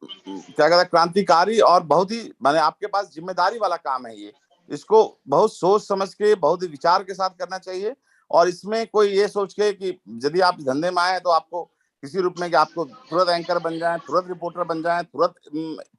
क्या कहते हैं क्रांतिकारी, और बहुत ही आपके पास जिम्मेदारी वाला काम है ये। इसको बहुत सोच समझ के, बहुत ही विचार के साथ करना चाहिए, और इसमें कोई ये सोच के कि यदि आप धंधे में आए तो आपको किसी रूप में कि आपको तुरंत एंकर बन जाए, तुरंत रिपोर्टर बन जाए, तुरंत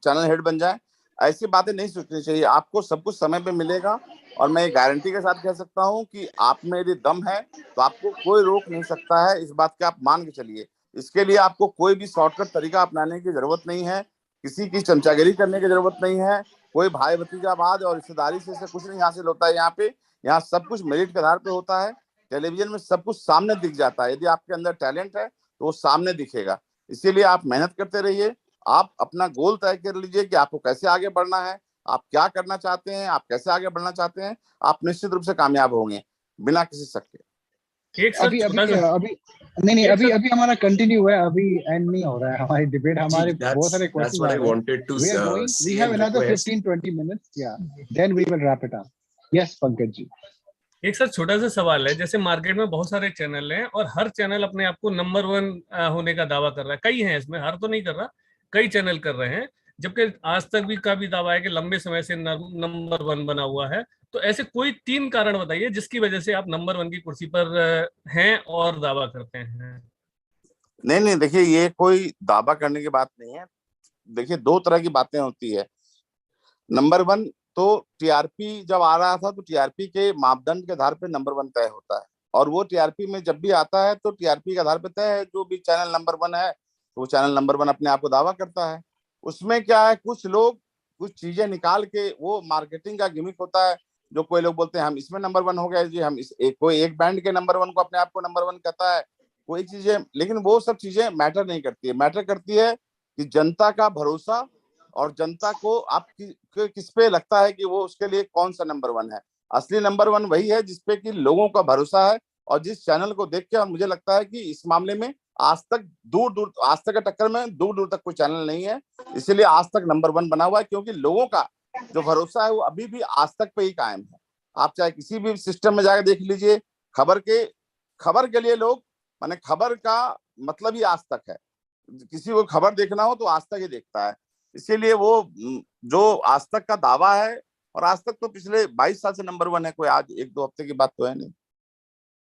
चैनल हेड बन जाए, ऐसी बातें नहीं सोचनी चाहिए। आपको सब कुछ समय पे मिलेगा, और मैं गारंटी के साथ कह सकता हूँ कि आप में यदि दम है तो आपको कोई रोक नहीं सकता है, इस बात के आप मान के चलिए। इसके लिए आपको कोई भी शॉर्टकट तरीका अपनाने की जरूरत नहीं है, किसी की चमचागिरी करने की जरूरत नहीं है, कोई भाई भतीजावाद और रिश्तेदारी से कुछ नहीं हासिल होता है। यहाँ सब कुछ मेरिट के आधार पे होता है। टेलीविजन में सब कुछ सामने दिख जाता है, यदि आपके अंदर टैलेंट है तो वो सामने दिखेगा। इसीलिए आप मेहनत करते रहिए, आप अपना गोल तय कर लीजिए कि आपको कैसे आगे बढ़ना है, आप क्या करना चाहते हैं, आप कैसे आगे बढ़ना चाहते हैं, आप निश्चित रूप से कामयाब होंगे बिना किसी शक के। अभी अभी हमारा कंटिन्यू है, अभी एंड नहीं हो रहा है हमारी डिबेट, हमारे बहुत सारे क्वेश्चन आ रहे हैं। We are going, we have another 15-20 minutes, या then we will wrap it up. Yes Pankaj ji. एक सर छोटा सा सवाल है, जैसे मार्केट में बहुत सारे चैनल हैं और हर चैनल अपने आप को नंबर 1 होने का दावा कर रहा है, कई हैं इसमें, हर तो नहीं कर रहा, कई चैनल कर रहे हैं, जबकि आज तक भी का भी दावा है कि लंबे समय से नंबर 1 बना हुआ है। तो ऐसे कोई 3 कारण बताइए जिसकी वजह से आप नंबर 1 की कुर्सी पर हैं और दावा करते हैं। नहीं, देखिए ये कोई दावा करने की बात नहीं है। देखिए 2 तरह की बातें होती है। नंबर 1 तो टीआरपी जब आ रहा था तो टीआरपी के मापदंड के आधार पे नंबर 1 तय होता है, और वो टीआरपी में जब भी आता है तो टीआरपी के आधार पे तय है। जो भी चैनल नंबर 1 है तो वो चैनल नंबर 1 अपने आप को दावा करता है। उसमें क्या है, कुछ लोग कुछ चीजें निकाल के, वो मार्केटिंग का गिमिक होता है। जो कोई लोग बोलते हैं हम इसमें नंबर 1 हो गए जी, हम कोई एक बैंड के नंबर 1 को अपने आप को नंबर 1 कहता है, कोई चीजें, लेकिन वो सब चीजें मैटर नहीं करती है। मैटर करती है कि जनता का भरोसा, और जनता को आप किस पे लगता है कि वो उसके लिए कौन सा नंबर 1 है। असली नंबर 1 वही है जिसपे कि लोगों का भरोसा है, और जिस चैनल को देख के, और मुझे लगता है कि इस मामले में आज तक के टक्कर में दूर तक कोई चैनल नहीं है। इसीलिए आज तक नंबर 1 बना हुआ है, क्योंकि लोगों का जो भरोसा है वो अभी भी आज तक पे ही कायम है। आप चाहे किसी भी सिस्टम में जाकर देख लीजिए, खबर के लिए लोग, माने खबर का मतलब ही आज तक है। किसी को खबर देखना हो तो आज तक ही देखता है। इसीलिए वो जो आज तक का दावा है, और आज तक तो पिछले 22 साल से नंबर 1 है, कोई आज 1-2 हफ्ते की बात तो है नहीं।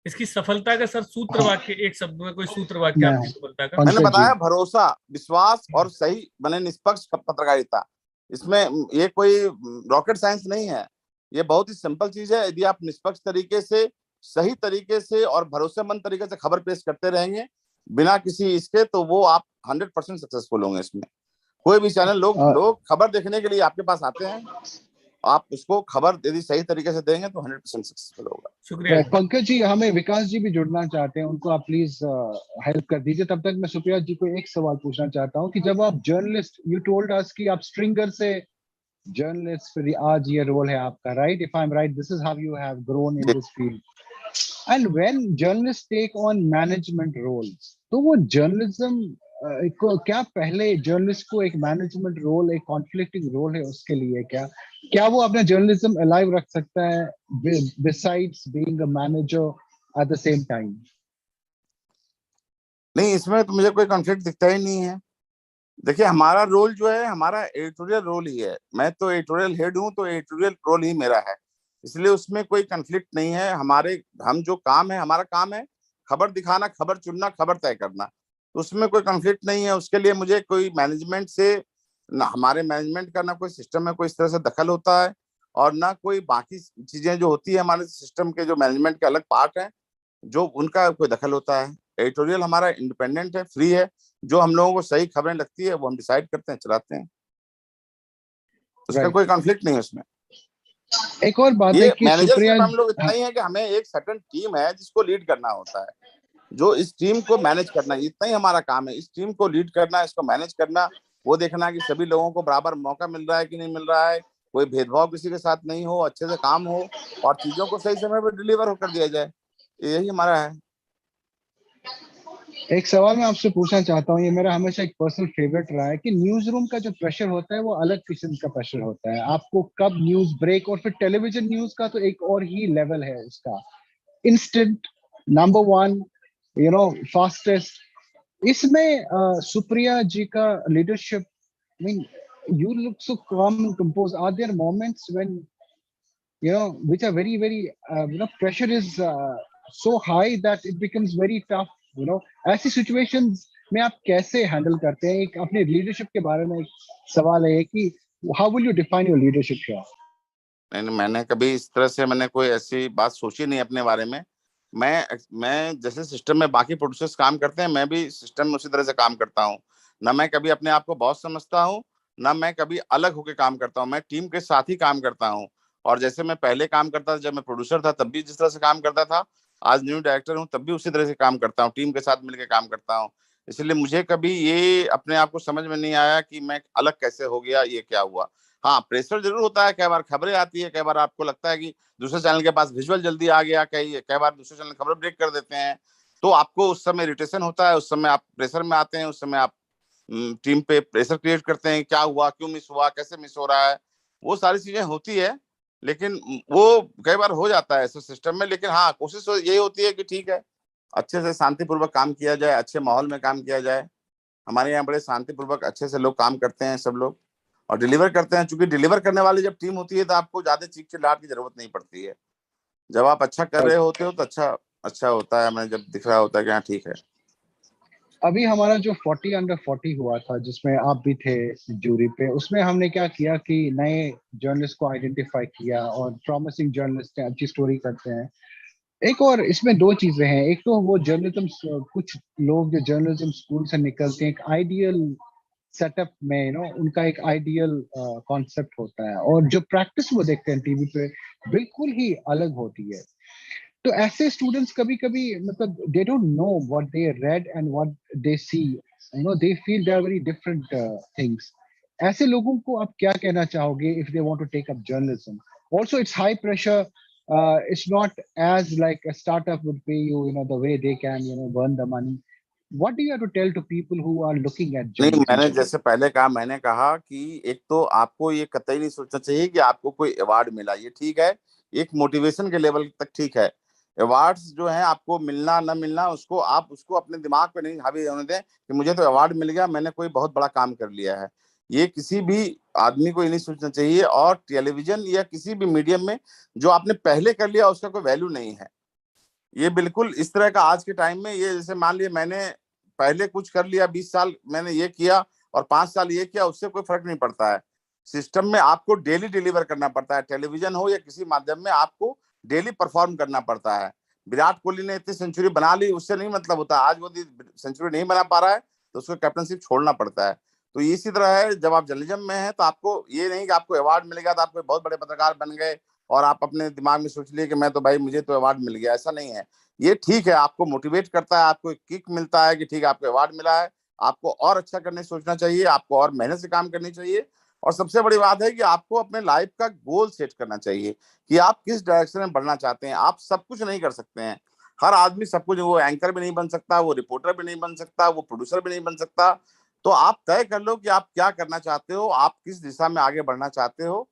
इसकी सफलता का सर सूत्र वाक्य, एक शब्द में कोई सूत्र वाक्य आपकी सफलता का? मैंने बताया, भरोसा, विश्वास और सही माने निष्पक्ष पत्रकारिता। इसमें ये कोई रॉकेट साइंस नहीं है, ये बहुत ही सिंपल चीज है। यदि आप निष्पक्ष तरीके से, सही तरीके से और भरोसेमंद तरीके से खबर पेश करते रहेंगे बिना किसी इसके, तो वो आप 100% सक्सेसफुल होंगे। इसमें कोई भी चैनल, लोग खबर देखने के लिए आपके पास आते हैं, आप उसको खबर यदि सही तरीके से देंगे तो 100% सक्सेसफुल होगा। शुक्रिया। पंकज जी, हमें विकास जी भी जुड़ना चाहते हैं, उनको आप प्लीज हेल्प कर दीजिए। तब तक मैं सुप्रिया जी को एक सवाल पूछना चाहता हूँ कि जब आप जर्नलिस्ट, यू टोल्ड अस कि आप स्ट्रिंगर से जर्नलिस्ट, फिर आज ये रोल है आपका, right? If I am right, this is how you have grown in this field. And when journalist take on management roles, तो वो जर्नलिज्म क्या पहले जर्नलिस्ट को एक मैनेजमेंट रोल, एक कॉन्फ्लिक्टिंग रोल है उसके लिए, क्या वो अपना जर्नलिज्म अलाइव रख सकता है besides being a manager at the same time? नहीं, इसमें तो मुझे कोई कॉन्फ्लिक्ट दिखता ही नहीं है। देखिए, हमारा रोल जो है, हमारा एडिटोरियल रोल ही है। मैं तो एडिटोरियल हेड हूँ, तो एडिटोरियल रोल ही मेरा है, इसलिए उसमें कोई कॉन्फ्लिक्ट नहीं है। हम जो काम है, हमारा काम है खबर दिखाना, खबर चुनना, खबर तय करना, तो उसमें कोई कॉन्फ्लिक्ट नहीं है। उसके लिए मुझे कोई मैनेजमेंट से ना, हमारे मैनेजमेंट का ना कोई सिस्टम में कोई इस तरह से दखल होता है, और ना कोई बाकी चीजें जो होती है हमारे सिस्टम के, जो मैनेजमेंट के अलग पार्ट हैं, जो उनका कोई दखल होता है। एडिटोरियल हमारा इंडिपेंडेंट है, फ्री है। जो हम लोगों को सही खबरें लगती है वो हम डिसाइड करते हैं, चलाते हैं, उसका कोई कॉन्फ्लिक्ट नहीं है उसमें। एक और बात है कि मैनेजर सुप्रिया, सिर्फ हम लोग इतना ही है कि हमें एक सर्टेन टीम है जिसको लीड करना होता है, जो इस टीम को मैनेज करना है, इतना ही हमारा काम है। इस टीम को लीड करना, इसको मैनेज करना, वो देखना कि सभी लोगों को बराबर मौका मिल रहा है कि नहीं मिल रहा है, कोई भेदभाव किसी के साथ नहीं हो, अच्छे से काम हो और चीजों को सही समय पर डिलीवर कर दिया जाए, यही हमारा है। एक सवाल मैं आपसे पूछना चाहता हूँ, ये मेरा हमेशा एक पर्सनल फेवरेट रहा है कि न्यूज रूम का जो प्रेशर होता है वो अलग किस्म का प्रेशर होता है। आपको कब न्यूज ब्रेक, और फिर टेलीविजन न्यूज का तो एक और ही लेवल है उसका, इंस्टेंट, नंबर 1, फास्टेस्ट। इसमें सुप्रिया जी का leadership, I mean, you look so calm and composed. Are there moments when, which are very, very, pressure is so high that it becomes very tough, ऐसी situations में आप कैसे handle करते हैं? एक अपने लीडरशिप के बारे में एक सवाल है कि how will you define your leadership here? नहीं, मैंने कभी इस तरह से कोई ऐसी बात सोची नहीं अपने बारे में। मैं जैसे सिस्टम में बाकी प्रोड्यूसर्स काम करते हैं, मैं भी सिस्टम में उसी तरह से काम करता हूँ। ना मैं कभी अपने आप को बॉस समझता हूँ, ना मैं कभी अलग होकर काम करता हूँ। मैं टीम के साथ ही काम करता हूँ, और जैसे मैं पहले काम करता था, जब मैं प्रोड्यूसर था, तब भी जिस तरह से काम करता था, आज न्यू डायरेक्टर हूँ तब भी उसी तरह से काम करता हूँ, टीम के साथ मिलकर काम करता हूँ। इसलिए मुझे कभी ये अपने आप को समझ में नहीं आया कि मैं अलग कैसे हो गया, ये क्या हुआ। हाँ, प्रेशर जरूर होता है, कई बार खबरें आती है, कई बार आपको लगता है कि दूसरे चैनल के पास विजुअल जल्दी आ गया, कई बार दूसरे चैनल खबर ब्रेक कर देते हैं, तो आपको उस समय इरिटेशन होता है, उस समय आप प्रेशर में आते हैं, उस समय आप टीम पे प्रेशर क्रिएट करते हैं, क्या हुआ, क्यों मिस हुआ, कैसे मिस हो रहा है, वो सारी चीजें होती है। लेकिन वो कई बार हो जाता है ऐसे सिस्टम में। लेकिन हाँ, कोशिश यही होती है कि ठीक है, अच्छे से शांतिपूर्वक काम किया जाए, अच्छे माहौल में काम किया जाए। हमारे यहाँ बड़े शांतिपूर्वक अच्छे से लोग काम करते हैं, सब लोग, और डिलीवर करते हैं। चूंकि डिलीवर करने वाली जब टीम होती है तो आपको ज्यादा चीख चिल्लाहट की जरूरत नहीं पड़ती है। जब आप अच्छा कर रहे होते हो तो अच्छा होता है, जब दिख रहा होता है कि हाँ ठीक है। अभी हमारा जो 40 अंडर 40 हुआ था, जिसमें आप भी थे जूरी पे, उसमें हमने क्या किया कि नए जर्नलिस्ट को आइडेंटिफाई किया, और प्रॉमिसिंग जर्नलिस्ट हैं, अच्छी स्टोरी करते हैं। एक और इसमें 2 चीजें हैं। एक तो वो जर्नलिज्म, कुछ लोग जो जर्नलिज्म स्कूल से निकलते हैं, एक आइडियल सेटअप में, उनका एक आइडियल कॉन्सेप्ट होता है, और जो प्रैक्टिस वो देखते हैं टीवी पे बिल्कुल ही अलग होती है। तो ऐसे स्टूडेंट्स कभी कभी, मतलब, they don't know what they read and what they see, they feel they are very different things. ऐसे लोगों को आप क्या कहना चाहोगे if they want to take up journalism? Also it's high pressure, it's not as like a startup would pay you, the way they can, burn the money. What do you have to tell to people who are looking at नहीं, journalism? मैंने जैसे पहले कहा, मैंने कहा कि एक तो आपको ये कतई नहीं सोचना चाहिए कि आपको कोई अवार्ड मिला। ये ठीक है एक मोटिवेशन के लेवल तक ठीक है। अवार्ड्स जो है आपको मिलना न मिलना, उसको आप उसको अपने दिमाग पे नहीं हावी होने दें कि मुझे तो अवार्ड मिल गया, मैंने कोई बहुत बड़ा काम कर लिया है। ये किसी भी आदमी को ये नहीं सोचना चाहिए। और टेलीविजन या किसी भी मीडियम में जो आपने पहले कर लिया उसका कोई वैल्यू नहीं है। ये बिल्कुल इस तरह का आज के टाइम में, ये जैसे मान लिया मैंने पहले कुछ कर लिया, 20 साल मैंने ये किया और 5 साल ये किया, उससे कोई फर्क नहीं पड़ता है। सिस्टम में आपको डेली डिलीवर करना पड़ता है। टेलीविजन हो या किसी माध्यम में आपको डेली परफॉर्म करना पड़ता है। विराट कोहली ने इतनी सेंचुरी बना ली, उससे नहीं मतलब होता। आज वो सेंचुरी नहीं बना पा रहा है तो उसको कैप्टनशिप छोड़ना पड़ता है। तो इसी तरह है, जब आप जर्नलिज्म में हैं तो आपको ये नहीं कि आपको अवार्ड मिलेगा तो आप कोई बहुत बड़े पत्रकार बन गए और आप अपने दिमाग में सोच लिए कि मैं तो भाई मुझे तो अवार्ड मिल गया। ऐसा नहीं है। ये ठीक है, आपको मोटिवेट करता है, आपको एक किक मिलता है कि ठीक है आपको अवार्ड मिला है, आपको और अच्छा करने सोचना चाहिए, आपको और मेहनत से काम करनी चाहिए। और सबसे बड़ी बात है कि आपको अपने लाइफ का गोल सेट करना चाहिए कि आप किस डायरेक्शन में बढ़ना चाहते हैं। आप सब कुछ नहीं कर सकते हैं। हर आदमी सब कुछ, वो एंकर भी नहीं बन सकता, वो रिपोर्टर भी नहीं बन सकता, वो प्रोड्यूसर भी नहीं बन सकता। तो आप तय कर लो कि आप क्या करना चाहते हो, आप किस दिशा में आगे बढ़ना चाहते हो।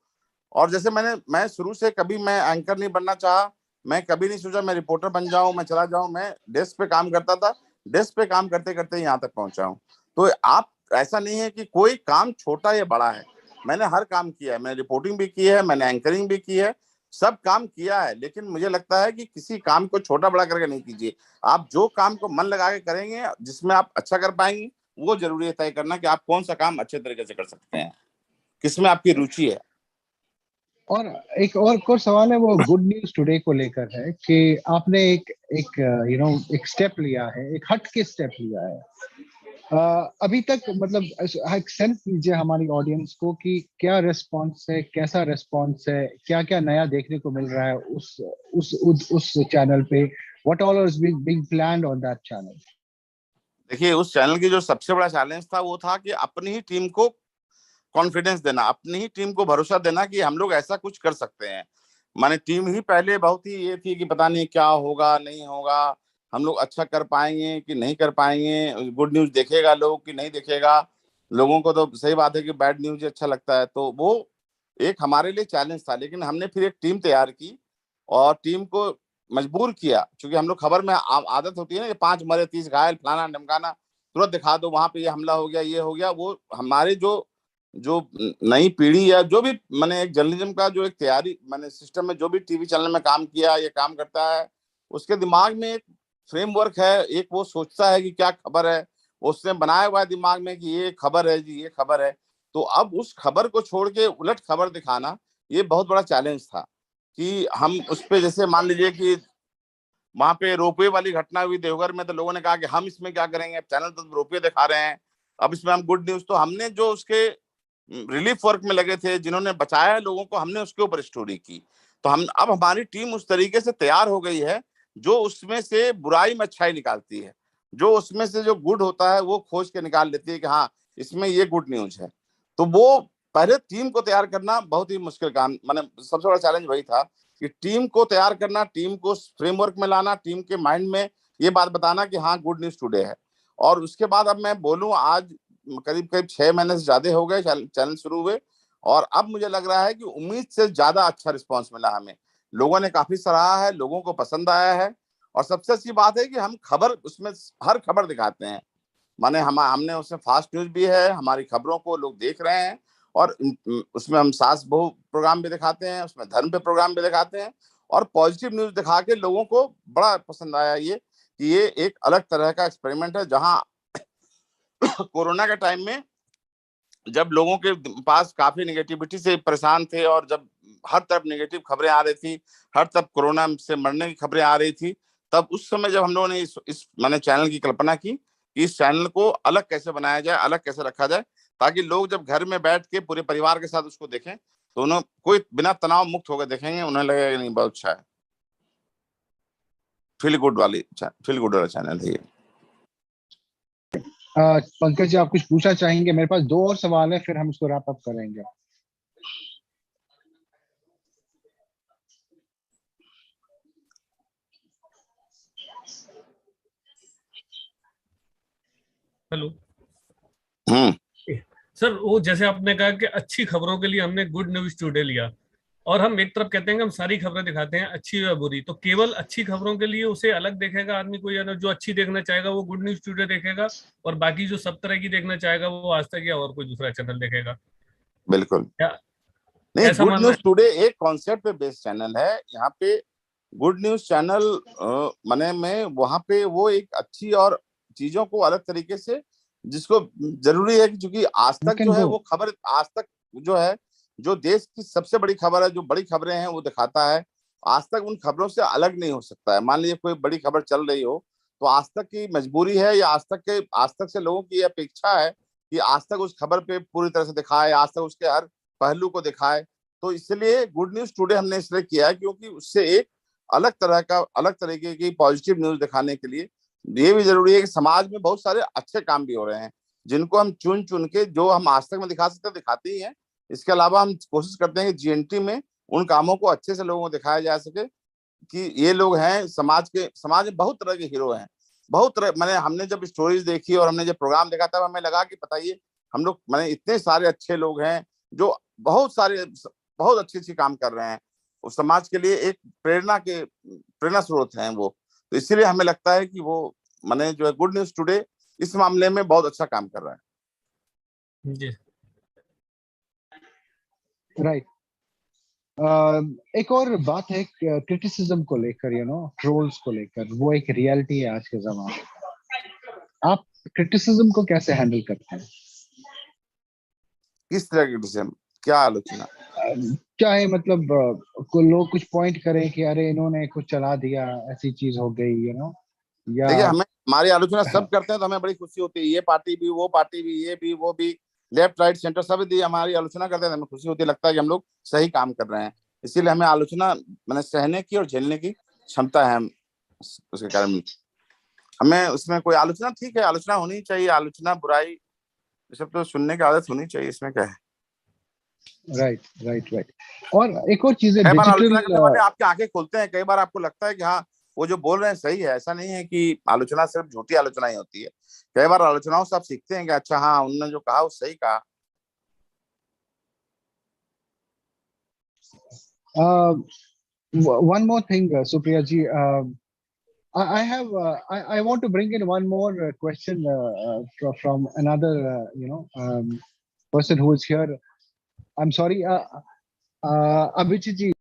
और जैसे मैं शुरू से कभी मैं एंकर नहीं बनना चाहा, मैं कभी नहीं सोचा मैं रिपोर्टर बन जाऊं, मैं चला जाऊं। मैं डेस्क पे काम करता था, डेस्क पे काम करते करते यहाँ तक पहुंचा हूं। तो आप, ऐसा नहीं है कि कोई काम छोटा या बड़ा है। मैंने हर काम किया है, मैंने रिपोर्टिंग भी की है, मैंने एंकरिंग भी की है, सब काम किया है। लेकिन मुझे लगता है कि किसी काम को छोटा बड़ा करके नहीं कीजिए। आप जो काम को मन लगा के करेंगे, जिसमें आप अच्छा कर पाएंगे, वो जरूरी है तय करना कि आप कौन सा काम अच्छे तरीके से कर सकते हैं, किसमें आपकी रुचि है। और एक और सवाल है, वो गुड न्यूज टुडे को लेकर है कि आपने एक एक एक स्टेप लिया है, एक हट के स्टेप लिया है। अभी तक मतलब एक सेंस दीजिए हमारी ऑडियंस को कि क्या रिस्पॉन्स है, कैसा रिस्पॉन्स है, क्या क्या नया देखने को मिल रहा है उस चैनल पे। What all is being planned on that channel? देखिए, उस चैनल की जो सबसे बड़ा चैलेंज था वो था कि अपनी ही टीम को कॉन्फिडेंस देना, अपनी ही टीम को भरोसा देना कि हम लोग ऐसा कुछ कर सकते हैं। माने टीम ही पहले बहुत ही ये थी कि पता नहीं क्या होगा, नहीं होगा, हम लोग अच्छा कर पाएंगे कि नहीं कर पाएंगे, गुड न्यूज देखेगा लोग कि नहीं देखेगा। लोगों को तो सही बात है कि बैड न्यूज अच्छा लगता है। तो वो एक हमारे लिए चैलेंज था। लेकिन हमने फिर एक टीम तैयार की और टीम को मजबूर किया, क्योंकि हम लोग खबर में आदत होती है ना कि 5 मरे 30 घायल, फलाना ढमकाना, तुरंत दिखा दो वहां पे ये हमला हो गया, ये हो गया। वो हमारे जो जो नई पीढ़ी या जो भी मैंने एक जर्नलिज्म का जो एक तैयारी मैंने सिस्टम में जो भी टीवी चैनल में काम किया, ये काम करता है, उसके दिमाग में एक फ्रेमवर्क है, एक वो सोचता है कि क्या खबर है, उसने बनाया हुआ है दिमाग में कि ये खबर है जी, ये खबर है। तो अब उस खबर को छोड़ के उलट खबर दिखाना, ये बहुत बड़ा चैलेंज था कि हम उस पे, जैसे मान लीजिए कि वहां पे रोपवे वाली घटना हुई देवघर में, तो लोगों ने कहा कि हम इसमें क्या करेंगे, चैनल तो रोपवे दिखा रहे हैं, अब इसमें हम गुड न्यूज। तो हमने जो उसके रिलीफ वर्क में लगे थे, जिन्होंने बचाया लोगों को, हमने उसके ऊपर स्टोरी की। तो हम अब हमारी टीम उस तरीके से तैयार हो गई है जो उसमें से बुराई में अच्छाई निकालती है, जो उसमें से जो गुड होता है वो खोज के निकाल लेती है कि हाँ इसमें ये गुड न्यूज है। तो वो पहले टीम को तैयार करना बहुत ही मुश्किल काम, मैंने सबसे बड़ा चैलेंज वही था कि टीम को तैयार करना, टीम को फ्रेमवर्क में लाना, टीम के माइंड में ये बात बताना कि हाँ गुड न्यूज टुडे है। और उसके बाद अब मैं बोलूं, आज करीब करीब 6 महीने से ज्यादा हो गए चैनल शुरू हुए, और अब मुझे लग रहा है कि उम्मीद से ज्यादा अच्छा रिस्पांस मिला हमें। लोगों ने काफी सराहा है, लोगों को पसंद आया है। और सबसे अच्छी बात है कि हम खबर उसमें हर खबर दिखाते हैं। माने हमने उसमें फास्ट न्यूज भी है, हमारी खबरों को लोग देख रहे हैं। और उसमें हम सास बहू प्रोग्राम भी दिखाते हैं, उसमें धर्म पे प्रोग्राम भी दिखाते हैं, और पॉजिटिव न्यूज दिखा के लोगों को बड़ा पसंद आया ये कि ये एक अलग तरह का एक्सपेरिमेंट है। जहां कोरोना के टाइम में जब लोगों के पास काफी नेगेटिविटी से परेशान थे और जब हर तरफ नेगेटिव खबरें आ रही थी, हर तरफ कोरोना से मरने की खबरें आ रही थी, तब उस समय जब हम लोगों ने इस मैंने चैनल की कल्पना की कि इस चैनल को अलग कैसे बनाया जाए, अलग कैसे रखा जाए, ताकि लोग जब घर में बैठ के पूरे परिवार के साथ उसको देखें तो उन्हें कोई बिना तनाव मुक्त होकर देखेंगे, उन्हें लगेगा नहीं बहुत अच्छा है। फील गुड वाला चैनल है ये। पंकज जी, आप कुछ पूछना चाहेंगे? मेरे पास 2 और सवाल है, फिर हम इसको रैप अप करेंगे। हेलो सर, वो जैसे आपने कहा कि अच्छी खबरों के लिए हमने गुड न्यूज टुडे लिया, और हम एक तरफ कहते हैं कि हम सारी खबरें दिखाते हैं, अच्छी या बुरी, तो केवल अच्छी खबरों के लिए उसे अलग देखेगा आदमी कोई, या जो अच्छी देखना चाहेगा वो गुड न्यूज टुडे देखेगा, और बाकी जो सब तरह की देखना चाहेगा वो आज तक या और कोई दूसरा चैनल देखेगा। बिल्कुल क्या नहीं, ऐसा गुड मानना न्यूज है? टुडे एक कॉन्सेप्ट पे बेस्ड चैनल है। यहाँ पे गुड न्यूज चैनल माने में वहां पे वो एक अच्छी और चीजों को अलग तरीके से, जिसको जरूरी है कि चूंकि आज You तक can जो है go. वो खबर, आज तक जो है जो देश की सबसे बड़ी खबर है, जो बड़ी खबरें हैं वो दिखाता है। आज तक उन खबरों से अलग नहीं हो सकता है। मान लीजिए कोई बड़ी खबर चल रही हो, तो आज तक की मजबूरी है या आज तक से लोगों की ये अपेक्षा है कि आज तक उस खबर पे पूरी तरह से दिखाए, आज तक उसके हर पहलू को दिखाए। तो इसलिए गुड न्यूज टुडे हमने इसलिए किया है क्योंकि उससे एक अलग तरीके की पॉजिटिव न्यूज दिखाने के लिए ये भी जरूरी है कि समाज में बहुत सारे अच्छे काम भी हो रहे हैं, जिनको हम चुन चुन के, जो हम आज तक में दिखा सकते हैं दिखाते ही हैं। इसके अलावा हम कोशिश करते हैं कि जीएनटी में उन कामों को अच्छे से लोगों को दिखाया जा सके कि ये लोग हैं समाज में बहुत तरह के हीरो हैं, बहुत तरह। मैंने हमने जब स्टोरीज देखी और हमने जब प्रोग्राम देखा तब हमें लगा कि बताइए, हम लोग मैंने इतने सारे अच्छे लोग हैं जो बहुत अच्छी अच्छी काम कर रहे हैं, उस समाज के लिए एक प्रेरणा स्रोत हैं वो। तो इसीलिए हमें लगता है कि वो मैंने जो है गुड न्यूज टुडे इस मामले में बहुत अच्छा काम कर रहा है। जी राइट। एक और बात है क्रिटिसिज्म को लेकर, ट्रोल्स को लेकर, वो एक रियलिटी है आज के जमाने में। आप क्रिटिसिज्म को कैसे हैंडल करते हैं? किस तरह की क्रिटिसिज्म, क्या आलोचना? चाहे मतलब लोग कुछ पॉइंट करें कि अरे इन्होंने कुछ चला दिया, ऐसी चीज हो गई, या देखिए, हमारी आलोचना सब करते हैं तो हमें बड़ी खुशी होती है। ये पार्टी भी, वो पार्टी भी, ये भी, वो भी, लेफ्ट राइट सेंटर सब दी हमारी आलोचना करते हैं, हमें खुशी होती है, लगता है कि हम लोग सही काम कर रहे हैं। इसीलिए हमें आलोचना मैंने सहने की और झेलने की क्षमता है। हम उसके कारण हमें उसमें कोई आलोचना, ठीक है, आलोचना होनी चाहिए, आलोचना बुराई ये सब तो सुनने की आदत होनी चाहिए, इसमें क्या है। Right right right. और एक और चीज है, कई बार डिजिटल आलोचना करने वाले आपकी आंखें खोलते हैं, कई बार आपको लगता है कि हाँ वो जो बोल रहे हैं सही है। ऐसा नहीं है कि आलोचना सिर्फ झूठी आलोचना ही होती है, कई बार आलोचनाओं से आप सीखते हैं कि अच्छा हाँ उन्होंने जो कहा वो सही कहा। one more thing, Supriya ji, I have I want to bring in one more question from another person who is here. I'm sorry, Abhijit ji.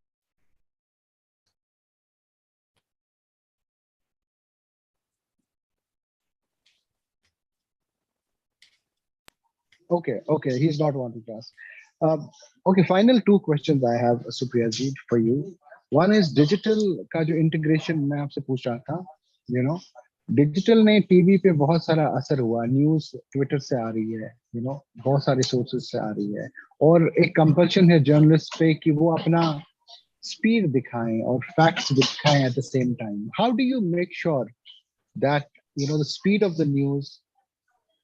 Okay, he's not wanting to ask. Okay, final two questions I have, Supriya ji, for you. One is digital का जो integration मैं आपसे पूछ रहा था, digital ने TV पे बहुत सारा असर हुआ, न्यूज ट्विटर से आ रही है, बहुत सारे सोर्सेज से आ रही है, और एक कंपल्शन है जर्नलिस्ट पे कि वो अपना स्पीड दिखाएं और फैक्ट्स दिखाएं at the same time. How do you make sure that the speed of the news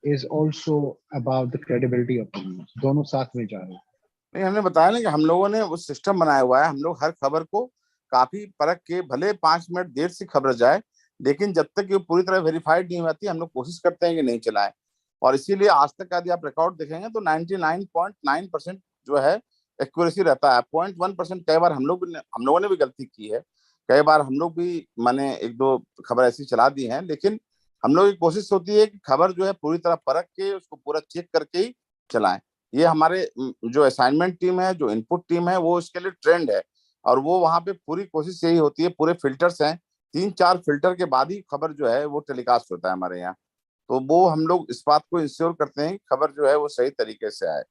is also about the credibility of the news? दोनों साथ में जा रहे हैं. नहीं, हमने बताया ना कि हम लोगों ने वो सिस्टम बनाया हुआ है। हम लोग हर खबर को काफी परख के, भले 5 मिनट देर से खबर जाए, लेकिन जब तक ये पूरी तरह वेरीफाइड नहीं होती हम लोग कोशिश करते हैं कि नहीं चलाएं। और इसीलिए आज तक का यदि आप रिकॉर्ड देखेंगे तो 99.9% जो है एक्यूरेसी रहता है। 0.1% कई बार हम लोगों ने भी गलती की है, कई बार हम लोग भी मैंने 1-2 खबर ऐसी चला दी हैं, लेकिन हम लोग की कोशिश होती है कि खबर जो है पूरी तरह परख के उसको पूरा चेक करके ही चलाएं। ये हमारे जो असाइनमेंट टीम है, जो इनपुट टीम है, वो इसके लिए ट्रेंड है, और वो वहां पे पूरी कोशिश यही होती है। पूरे फिल्टर्स हैं, 3-4 फिल्टर के बाद ही खबर जो है वो टेलीकास्ट होता है हमारे यहाँ। तो वो हम लोग इस बात को इंश्योर करते हैं कि खबर जो है वो सही तरीके से आए।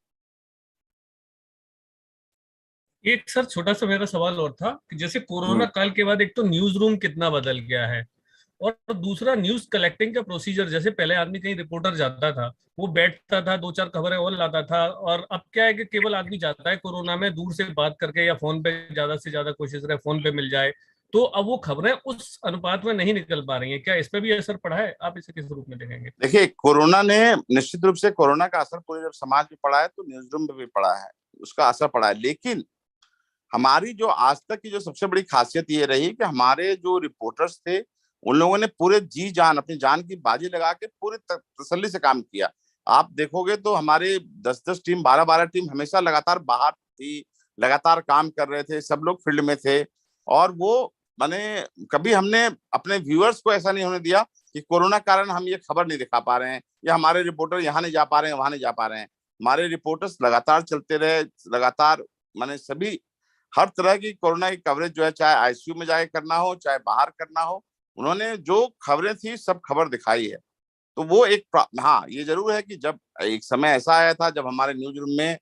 एक सर छोटा सा मेरा सवाल और था कि जैसे कोरोना काल के बाद एक तो न्यूज रूम कितना बदल गया है, और दूसरा न्यूज कलेक्टिंग का प्रोसीजर, जैसे पहले आदमी कहीं रिपोर्टर जाता था, वो बैठता था, 2-4 खबरें और लाता था, और अब क्या है कि केवल आदमी जाता है कोरोना में दूर से बात करके या फोन पे ज्यादा से ज्यादा कोशिश करे फोन पे मिल जाए, तो अब वो खबरें उस अनुपात में नहीं निकल पा रही हैं। क्या इस पे भी असर पड़ा है? आप इसे किस रूप में देखेंगे? देखिए, कोरोना ने निश्चित रूप से कोरोना का असर पूरे जब समाज में पड़ा है तो न्यूज रूम में भी पड़ा है, उसका असर पड़ा है। लेकिन हमारी जो आज तक की जो सबसे बड़ी खासियत ये रही कि हमारे जो रिपोर्टर्स थे उन लोगों ने पूरे जी जान, अपनी जान की बाजी लगा के पूरे तसल्ली से काम किया। आप देखोगे तो हमारे 10-10 टीम, 12-12 टीम हमेशा लगातार बाहर थी, लगातार काम कर रहे थे, सब लोग फील्ड में थे, और वो माने कभी हमने अपने व्यूअर्स को ऐसा नहीं होने दिया कि कोरोना कारण हम ये खबर नहीं दिखा पा रहे हैं या हमारे रिपोर्टर यहाँ नहीं जा पा रहे हैं, वहां नहीं जा पा रहे हैं। हमारे रिपोर्टर्स लगातार चलते रहे, लगातार माने सभी हर तरह की कोरोना की कवरेज जो है, चाहे आईसीयू में जाके करना हो, चाहे बाहर करना हो, उन्होंने जो खबरें थी सब खबर दिखाई है। तो वो एक हाँ, ये जरूर है कि जब एक समय ऐसा आया था जब हमारे न्यूज रूम में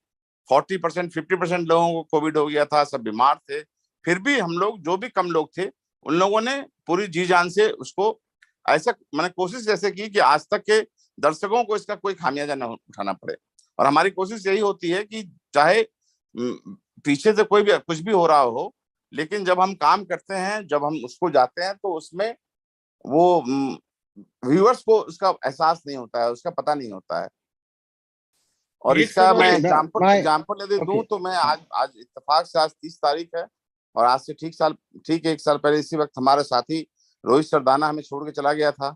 40% 50% लोगों को कोविड हो गया था, सब बीमार थे, फिर भी हम लोग जो भी कम लोग थे उन लोगों ने पूरी जी जान से उसको ऐसा मैंने कोशिश जैसे की कि आज तक के दर्शकों को इसका कोई खामियाजा न उठाना पड़े। और हमारी कोशिश यही होती है कि चाहे पीछे से कोई भी कुछ भी हो रहा हो, लेकिन जब हम काम करते हैं, जब हम उसको जाते हैं, तो उसमें वो व्यूअर्स को उसका एहसास नहीं होता है, उसका पता नहीं होता है। और इसका मैं एग्जाम्पल यदि दूं तो मैं आज इत्तेफाक से आज 30 तारीख है, और आज से ठीक 1 साल पहले इसी वक्त हमारे साथी रोहित सरदाना हमें छोड़ के चला गया था।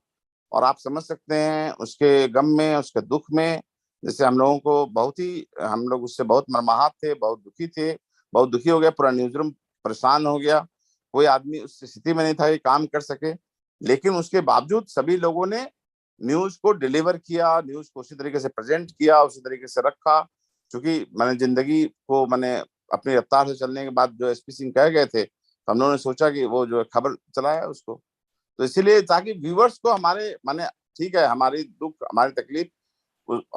और आप समझ सकते हैं उसके गम में, उसके दुख में, जैसे हम लोगों को हम लोग उससे बहुत मर्माहत थे, बहुत दुखी थे, बहुत दुखी हो गया, पूरा न्यूज रूम परेशान हो गया। कोई आदमी उस स्थिति में नहीं था कि काम कर सके, लेकिन उसके बावजूद सभी लोगों ने न्यूज को डिलीवर किया, न्यूज को उसी तरीके से प्रेजेंट किया, उसी तरीके से रखा। क्योंकि मैंने जिंदगी को मैंने अपनी रफ्तार से चलने के बाद जो एसपी सिंह कह गए थे, तो हम लोगों ने सोचा कि वो जो खबर चलाया उसको, तो इसीलिए ताकि व्यूवर्स को हमारे माने ठीक है, हमारी दुख, हमारी तकलीफ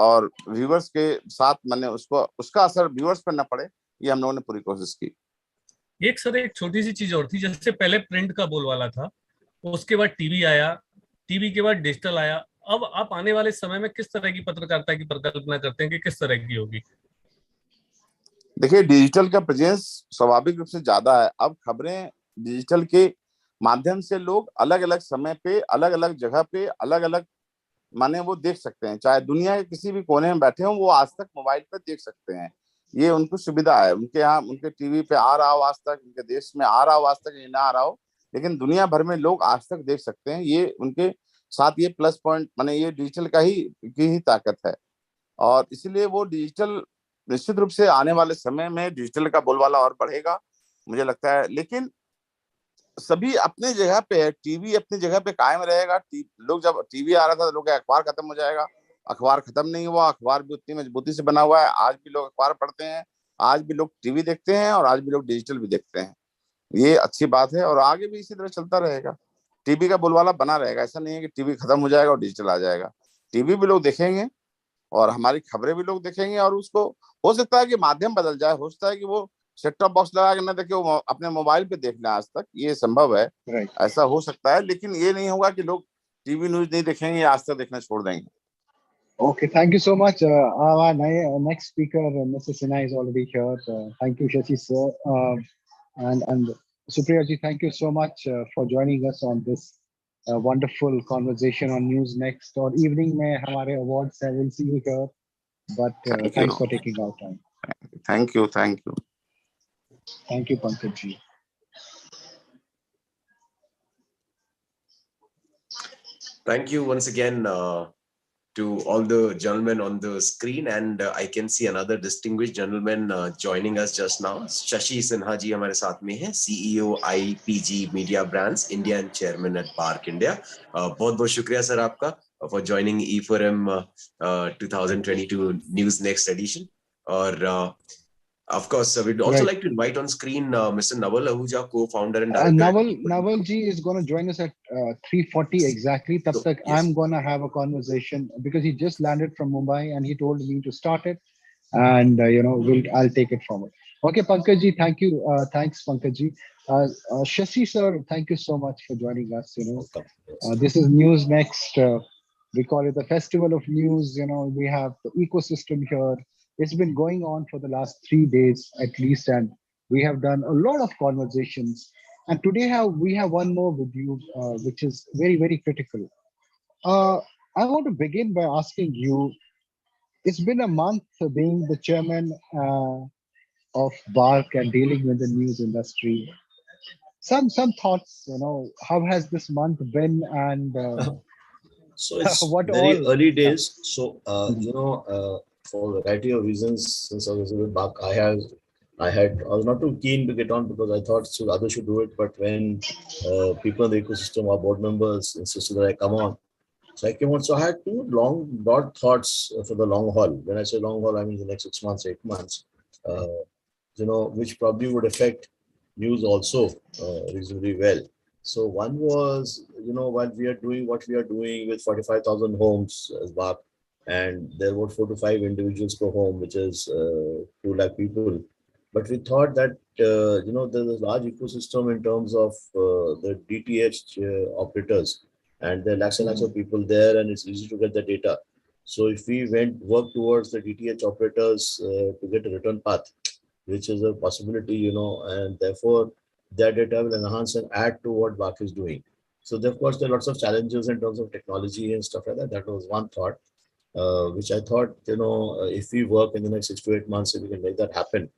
और व्यूवर्स के साथ मैंने उसका असर व्यूवर्स पर न पड़े, ये हम लोगों ने पूरी कोशिश की। एक सर एक छोटी सी चीज और थी, जैसे पहले प्रिंट का बोलवाला था, उसके बाद टीवी आया, टीवी के बाद डिजिटल आया। अब आप आने वाले समय में किस तरह की पत्रकारिता की परिकल्पना करते हैं कि किस तरह की होगी? देखिए, डिजिटल का प्रेजेंस स्वाभाविक रूप से ज्यादा है। अब खबरें डिजिटल के माध्यम से लोग अलग अलग समय पे, अलग अलग जगह पे, अलग अलग माने वो देख सकते हैं, चाहे दुनिया के किसी भी कोने में बैठे हों, वो आज तक मोबाइल पे देख सकते हैं। ये उनको सुविधा है, उनके यहाँ उनके टीवी पे आ रहा हो आज तक, उनके देश में आ रहा हो आज तक, ये ना आ रहा हो, लेकिन दुनिया भर में लोग आज तक देख सकते हैं। ये उनके साथ ये प्लस पॉइंट माने ये डिजिटल की ही ताकत है। और इसीलिए वो डिजिटल निश्चित रूप से आने वाले समय में डिजिटल का बोलबाला और बढ़ेगा, मुझे लगता है। लेकिन सभी अपने जगह पे है, टीवी अपनी जगह पे कायम रहेगा। लोग जब टीवी आ रहा था तो लोग अखबार खत्म हो जाएगा, अखबार खत्म नहीं हुआ, अखबार भी उतनी मजबूती से बना हुआ है। आज भी लोग अखबार पढ़ते हैं, आज भी लोग टीवी देखते हैं, और आज भी लोग डिजिटल भी देखते हैं। ये अच्छी बात है, और आगे भी इसी तरह चलता रहेगा। टीवी का बोलबाला बना रहेगा, ऐसा नहीं है कि टीवी खत्म हो जाएगा और डिजिटल आ जाएगा। टीवी भी लोग देखेंगे और हमारी खबरें भी लोग देखेंगे, और उसको हो सकता है कि माध्यम बदल जाए, हो सकता है कि वो सेट टॉप बॉक्स लगा के ना देखे, वो अपने मोबाइल पे देख लें। आज तक ये संभव है, ऐसा हो सकता है, लेकिन ये नहीं होगा कि लोग टीवी न्यूज नहीं देखेंगे या आज तक देखना छोड़ देंगे। Okay, thank you so much. Our next speaker, Mrs. Sinha, is already here. Thank you, Shashi sir, and Supriya ji. Thank you so much for joining us on this wonderful conversation on News Next. Or evening में हमारे awards हैं, we'll see you here. But thanks for taking our time. Thank you. Thank you. Thank you, Pankaj ji. Thank you once again to all the gentlemen on the screen, and I can see another distinguished gentleman joining us just now. Shashi Sinha ji हमारे साथ में है, CEO IPG Media Brands India and Chairman at Park India. बहुत बहुत शुक्रिया sir आपका for joining E4M 2022 News Next edition. और of course, we'd also like to invite on screen Mr. Naval Ahuja, co-founder and director. Naval ji is going to join us at 3:40 exactly. Tab tak I'm going to have a conversation because he just landed from Mumbai and he told me to start it, and I'll take it forward. Okay, Pankaj ji, thank you. Thanks, Pankaj ji. Shashi sir, thank you so much for joining us. This is News Next. We call it the Festival of News. We have the ecosystem here. It's been going on for the last 3 days at least, and we have done a lot of conversations. And today we have one more with you, which is very, very critical. I want to begin by asking you, it's been a month being the chairman of BARC and dealing with the news industry. Some thoughts, how has this month been, and so it's very early days. So, for a variety of reasons, since I was with BARC, I have I was not too keen to get on because I thought others should do it. But when people in the ecosystem, our board members, insisted that I come on, so I came on. So I had two broad thoughts for the long haul. When I say long haul, I mean the next 6 months, 8 months, which probably would affect news also reasonably well. So one was, while we are doing what we are doing with 45,000 homes as BAP, and there were 4 to 5 individuals per home, which is 2 lakh people. But we thought that, there's a large ecosystem in terms of the DTH operators, and there are lakhs and lakhs of people there, and it's easy to get the data. So if we work towards the DTH operators to get a return path, which is a possibility, and therefore that data will enhance and add to what BAC is doing. So of course, there are lots of challenges in terms of technology and stuff like that. That was one thought, which I thought, if we work in the next 6 to 8 months, if we can make that happen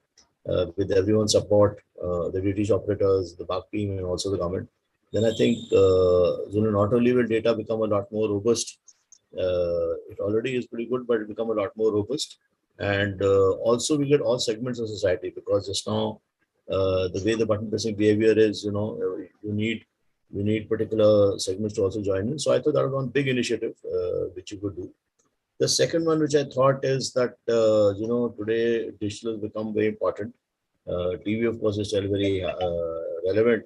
with everyone's support, the British operators, the BAC team, and also the government, then I think, not only will data become a lot more robust, it already is pretty good, but it become a lot more robust. And also we get all segments of society, because just now the way the button pressing behavior is, you need particular segments to also join in. So I thought that was one big initiative which you could do. The second one, which I thought, is that today digital has become very important. TV, of course, is still very relevant,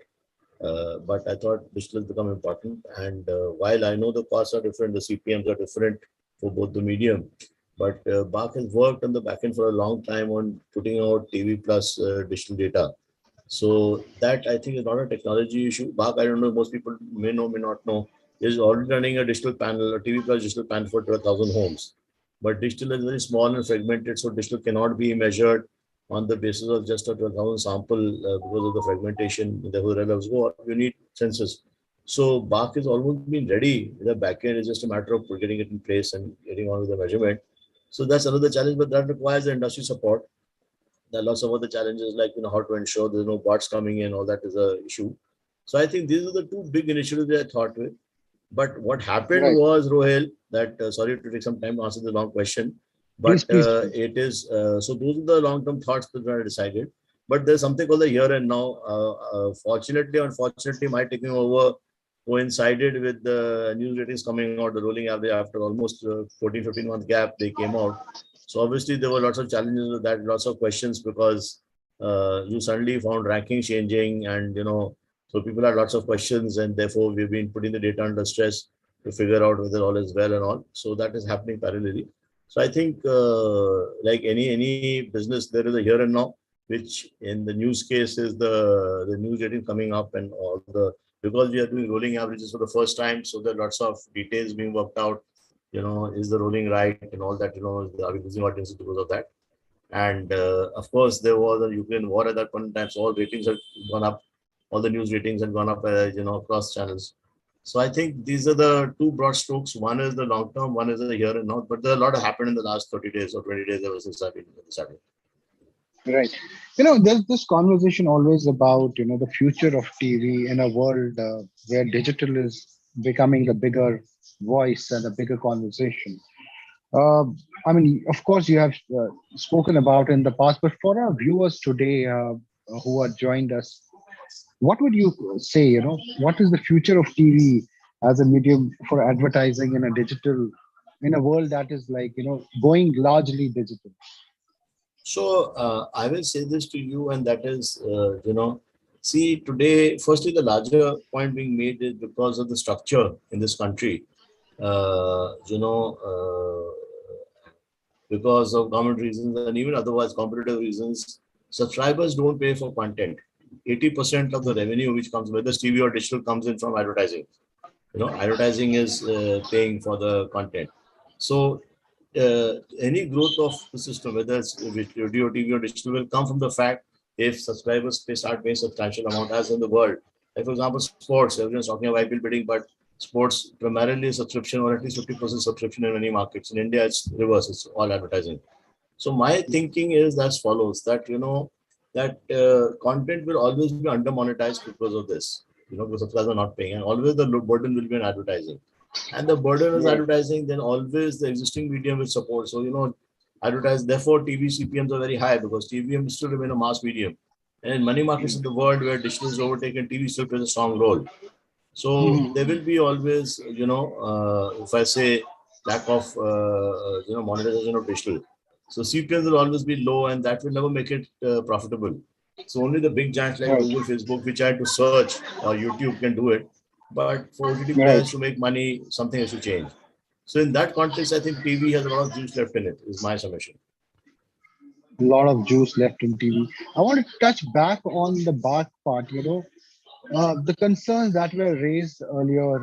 but I thought digital has become important. And while I know the costs are different, the CPMs are different for both the medium, but BAC has worked on the backend for a long time on putting out TV plus digital data. So that, I think, is not a technology issue. BAC, I don't know, most people may know, may not know, is already running a digital panel, a TV plus digital panel for 12,000 homes. But digital is very small and fragmented, so digital cannot be measured on the basis of just a 12,000 sample because of the fragmentation. You need census. So BAC has almost been ready. The backend is just a matter of getting it in place and getting on with the measurement. So that's another challenge, but that requires the industry support. There are lots of other challenges, like how to ensure there's no bots coming in. All that is a issue. So I think these are the two big initiatives that I thought with. But what happened was, Rohil, that sorry to take some time to answer the long question, but please. It is so those are the long-term thoughts that I decided. But there's something called the here and now. Fortunately, unfortunately, my taking over coincided with the news ratings coming out, the rolling average after almost 14, 15 month gap, they came out. So obviously there were lots of challenges with that, lots of questions, because you suddenly found rankings changing, and so people had lots of questions, and therefore we've been putting the data under stress to figure out whether all is well and all. So that is happening parallelly. So I think like any business, there is a here and now, which in the news case is the news rating coming up, and all the, because we are doing rolling averages for the first time, so there are lots of details being worked out. Is the rolling right and all that? Are we losing audiences because of that? And of course, there was a Ukraine war at that point in time, so all ratings had gone up, all the news ratings had gone up, across channels. So I think these are the two broad strokes. One is the long term, one is the here and now. But there are a lot happened in the last 30 days or 20 days ever since I've been started. Right. There's this conversation always about, the future of TV in a world where digital is becoming a bigger voice and a bigger conversation. I mean, of course, you have spoken about in the past, but for our viewers today who are joined us, what would you say, what is the future of TV as a medium for advertising in a digital, in a world that is like, going largely digital? So I will say this to you, and that is, see, today, firstly, the larger point being made is because of the structure in this country, because of government reasons and even otherwise competitive reasons, subscribers don't pay for content. 80% of the revenue which comes, whether it's TV or digital, comes in from advertising. Advertising is paying for the content. So any growth of the system, whether it's radio, TV, or digital, will come from the fact if subscribers start paying substantial amount, as in the world. Like, for example, sports, everyone's talking about IPL bidding, but sports primarily subscription, or at least 50% subscription in many markets. In India, it's reverse, it's all advertising. So my thinking is as follows, that, that content will always be under monetized because of this, because subscribers are not paying, and always the burden will be in advertising. And the burden is advertising, then always the existing medium will support. So, advertise. Therefore, TV CPMs are very high because TVM still remain a mass medium. And in many markets in the world where digital is overtaken, TV still plays a strong role. So there will be always, if I say lack of, monetization of digital. So CPMs will always be low, and that will never make it profitable. So only the big giants like Google, Facebook, which had to search, or YouTube can do it. But for OTT players to make money, something has to change. So in that context, I think TV has a lot of juice left in it, is my summation. A lot of juice left in TV. I want to touch back on the Bharat part, the concerns that were raised earlier,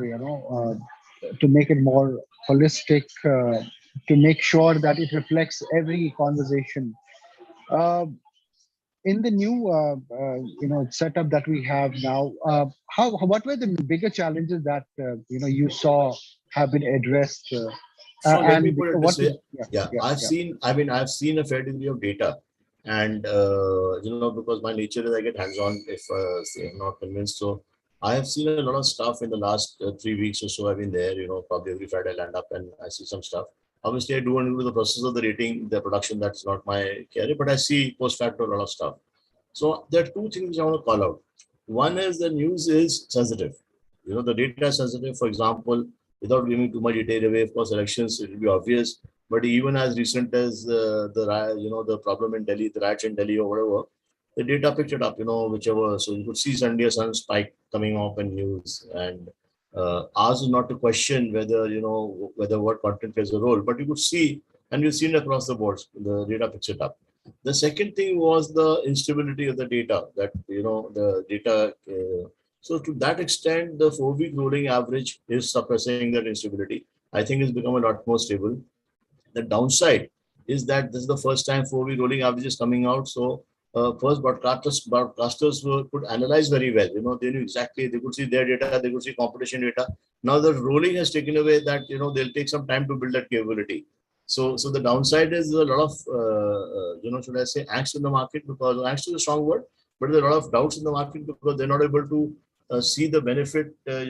to make it more holistic, to make sure that it reflects every conversation. In the new, setup that we have now, what were the bigger challenges that you saw have been addressed? So let me And put it what? this way. I've seen a fair degree of data, and because my nature is I get hands-on if I'm not convinced. So I have seen a lot of stuff in the last 3 weeks or so. I've been there. Probably every Friday I land up and I see some stuff. Obviously, I do want to do the process of the rating, the production. That's not my career, but I see post-facto a lot of stuff. So there are two things I want to call out. One is the news is sensitive. The data is sensitive. For example, without giving too much detail away, of course, elections, it will be obvious. But even as recent as the problem in Delhi, the riots in Delhi or whatever, the data picked it up, whichever. So you could see suddenly a sudden spike coming up in news. And ours is not to question whether, whether what content plays a role, but you could see, and you've seen across the boards, the data picks it up. The second thing was the instability of the data, that, the data. So to that extent, the 4-week rolling average is suppressing that instability. I think it's become a lot more stable. The downside is that this is the first time 4-week rolling average is coming out. So first broadcasters could analyze very well. They knew exactly, they could see their data, they could see competition data. Now the rolling has taken away that, they'll take some time to build that capability. So the downside is a lot of, should I say, angst in the market, because angst is a strong word, but there's a lot of doubts in the market because they're not able to see the benefit. They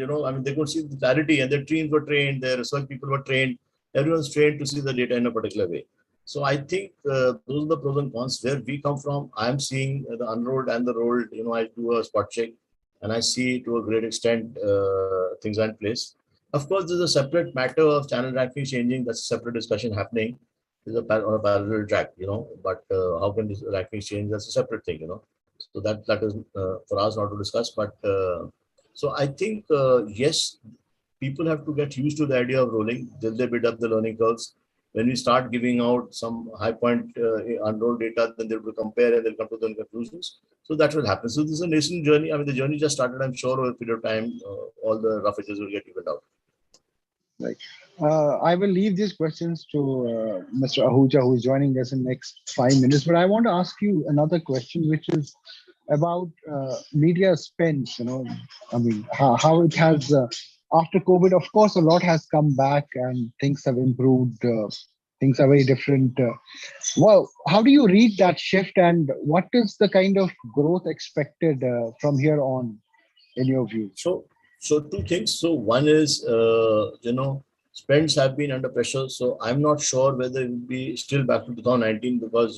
could see the clarity, and their teams were trained, their research people were trained, everyone's trained to see the data in a particular way. So I think those are the pros and cons. Where we come from, I'm seeing the unrolled and the rolled. I do a spot check, and I see to a great extent things are in place. Of course, there's a separate matter of channel ranking changing. That's a separate discussion happening. There's on a parallel track, But how can this ranking change? That's a separate thing, So that is for us not to discuss. But so I think yes, people have to get used to the idea of rolling. Till they build up the learning curves. When we start giving out some high point unrolled data, then they'll compare and they'll come to their conclusions. So that will happen. So this is a nascent journey. The journey just started. I'm sure over a period of time, all the rough edges will get evened out. Right. I will leave these questions to Mr. Ahuja, who's joining us in the next 5 minutes. But I want to ask you another question, which is about media spends. How it has after COVID. Of course, a lot has come back and things have improved. Things are very different. Well, how do you read that shift, and what is the kind of growth expected from here on, in your view? So two things. So one is, spends have been under pressure. So I'm not sure whether it will be still back to 2019 because,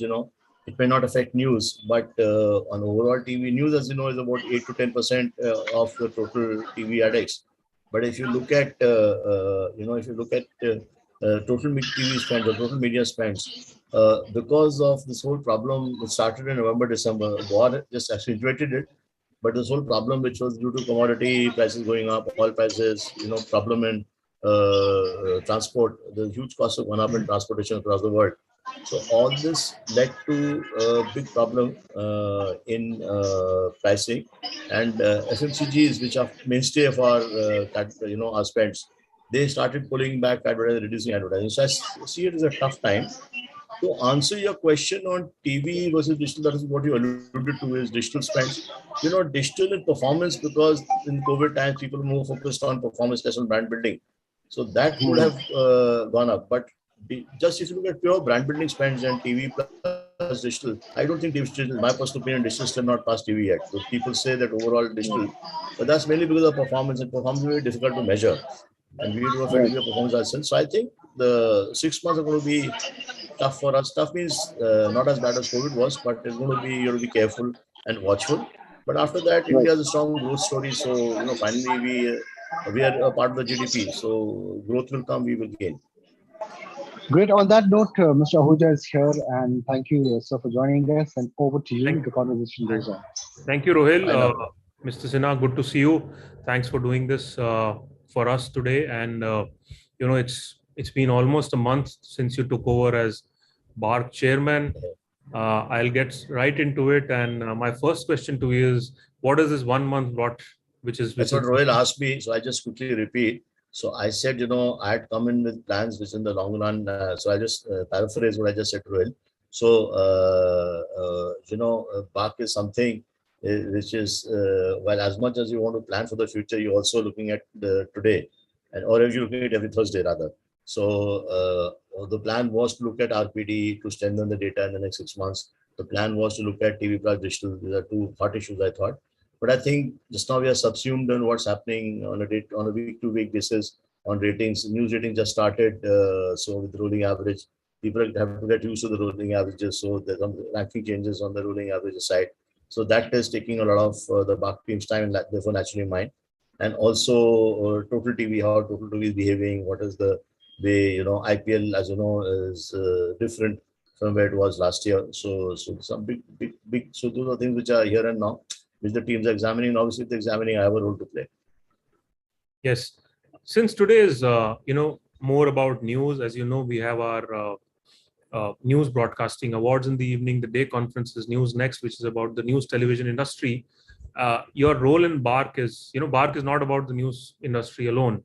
it may not affect news. But on overall TV news, as you know, is about 8 to 10% of the total TV addicts. But if you look at, total TV spends or total media spends, because of this whole problem, it started in November, December. War just accentuated it. But this whole problem, which was due to commodity prices going up, oil prices, problem in transport, the huge costs have gone up in transportation across the world. So all this led to a big problem in pricing, and FMCGs, which are mainstay of our, our spends, they started pulling back advertising, reducing advertising. So I see it as a tough time. To answer your question on TV versus digital, that is what you alluded to, is digital spends. Digital and performance, because in COVID times, people are more focused on performance, less on brand building. So that would have gone up. But just if you look at pure brand building spends and TV plus digital, I don't think digital, in my personal opinion, digital is still not past TV yet. So people say that overall digital, but that's mainly because of performance, and performance is very difficult to measure. And we do a fair degree of performance ourselves. So I think the 6 months are going to be tough for us. Tough means not as bad as COVID was, but it's going to be, you have to be careful and watchful. But after that, India has a strong growth story. So, finally we are a part of the GDP. So growth will come, we will gain. Great. On that note, Mr. Ahuja is here, and thank you, sir, for joining us. And over to you. The conversation goes on. Thank you, Rohil. Mr. Sinha, good to see you. Thanks for doing this for us today. And it's been almost a month since you took over as BARC chairman. I'll get right into it. And my first question to you is, what is this 1 month brought? That's what Rohil asked me. So I just quickly repeat. So I said, I had come in with plans which in the long run. So I just paraphrase what I just said to Rohil. So, BARC is something which is, well, as much as you want to plan for the future, you're also looking at the today, or if you're looking at every Thursday rather. So the plan was to look at RPD to strengthen the data in the next 6 months. The plan was to look at TV plus digital. These are two hot issues, I thought. But I think just now we are subsumed on what's happening on a week-to-week basis on ratings. News ratings just started. So with the rolling average, people have to get used to the rolling averages. So there's some ranking changes on the rolling average side. So that is taking a lot of the BARC team's time, and therefore naturally mine. And also total TV, how total TV is behaving. What is the way, IPL, as you know, is different from where it was last year. So some big. So those are things which are here and now, which the teams are examining. And obviously, the examining, I have a role to play. Yes. Since today is, more about news, as you know, we have our news broadcasting awards in the evening. The day conference is News Next, which is about the news television industry. Your role in BARC is, BARC is not about the news industry alone.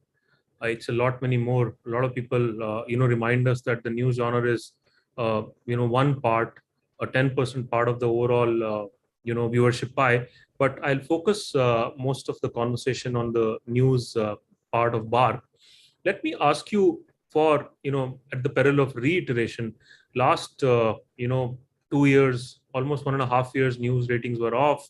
It's a lot of people, remind us that the news genre is, one part, a 10% part of the overall, viewership pie. But I'll focus most of the conversation on the news part of BARC. Let me ask you for, at the peril of reiteration, last, 2 years, almost 1.5 years, news ratings were off.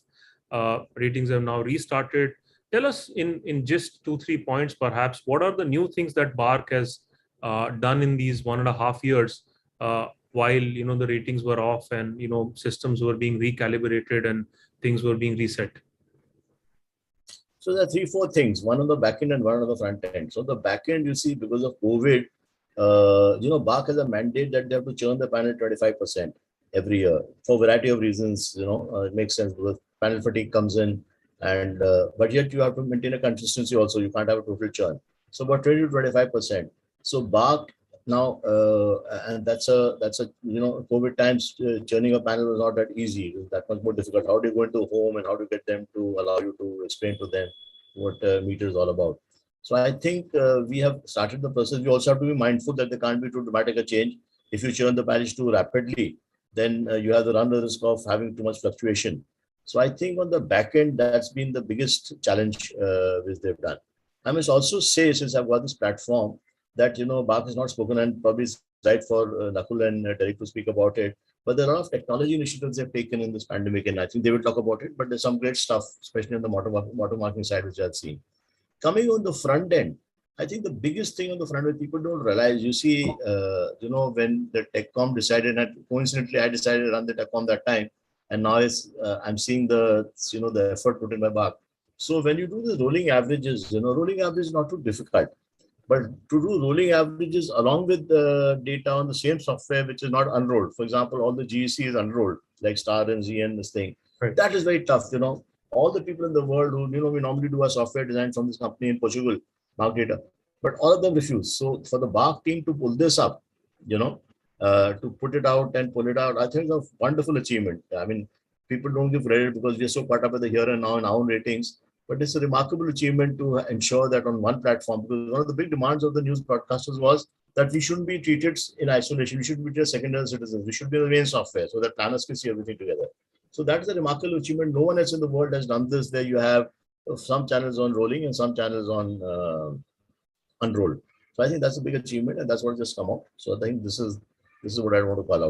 Ratings have now restarted. Tell us in just 2-3 points, perhaps, what are the new things that BARC has done in these 1.5 years while, the ratings were off and, systems were being recalibrated and things were being reset? So there are 3-4 things, one on the back end and one on the front end. So the back end, you see, because of COVID, BARC has a mandate that they have to churn the panel 25% every year for a variety of reasons. It makes sense because panel fatigue comes in, and but yet you have to maintain a consistency also. You can't have a total churn. So about 20 to 25%. So BARC now, and that's a COVID times, churning a panel was not that easy. It was that much more difficult. How do you go into home and how do you get them to allow you to explain to them what meter is all about? So I think we have started the process. We also have to be mindful that there can't be too dramatic a change. If you churn the panels too rapidly, then you have to run the risk of having too much fluctuation. So I think on the back end, that's been the biggest challenge which they've done. I must also say, since I've got this platform, that BARC has not spoken, and probably it's right for Nakul and Derek to speak about it. But there are a lot of technology initiatives they've taken in this pandemic, and I think they will talk about it. But there's some great stuff, especially on the watermarking side, which I've seen. Coming on the front end, I think the biggest thing on the front end people don't realize. You see, when the TechCom decided, and coincidentally I decided to run the TechCom that time, and now I'm seeing the effort put in by BARC. So when you do the rolling averages, rolling average is not too difficult. But to do rolling averages along with the data on the same software, which is not unrolled, for example, all the GEC is unrolled, like Star and Z and this thing. Right. That is very tough. All the people in the world who, we normally do our software design from this company in Portugal, Mark Data, but all of them refuse. So for the BARC team to pull this up, to put it out and pull it out, I think it's a wonderful achievement. I mean, people don't give credit because we're so caught up with the here and now in our own ratings. But it's a remarkable achievement to ensure that on one platform, because one of the big demands of the news broadcasters was that we shouldn't be treated in isolation. We shouldn't be treated as secondary citizens. We should be in the main software so that planners can see everything together. So that is a remarkable achievement. No one else in the world has done this. There you have some channels on rolling and some channels on unrolled. So I think that's a big achievement, and that's what just come out. So I think this is what I want to call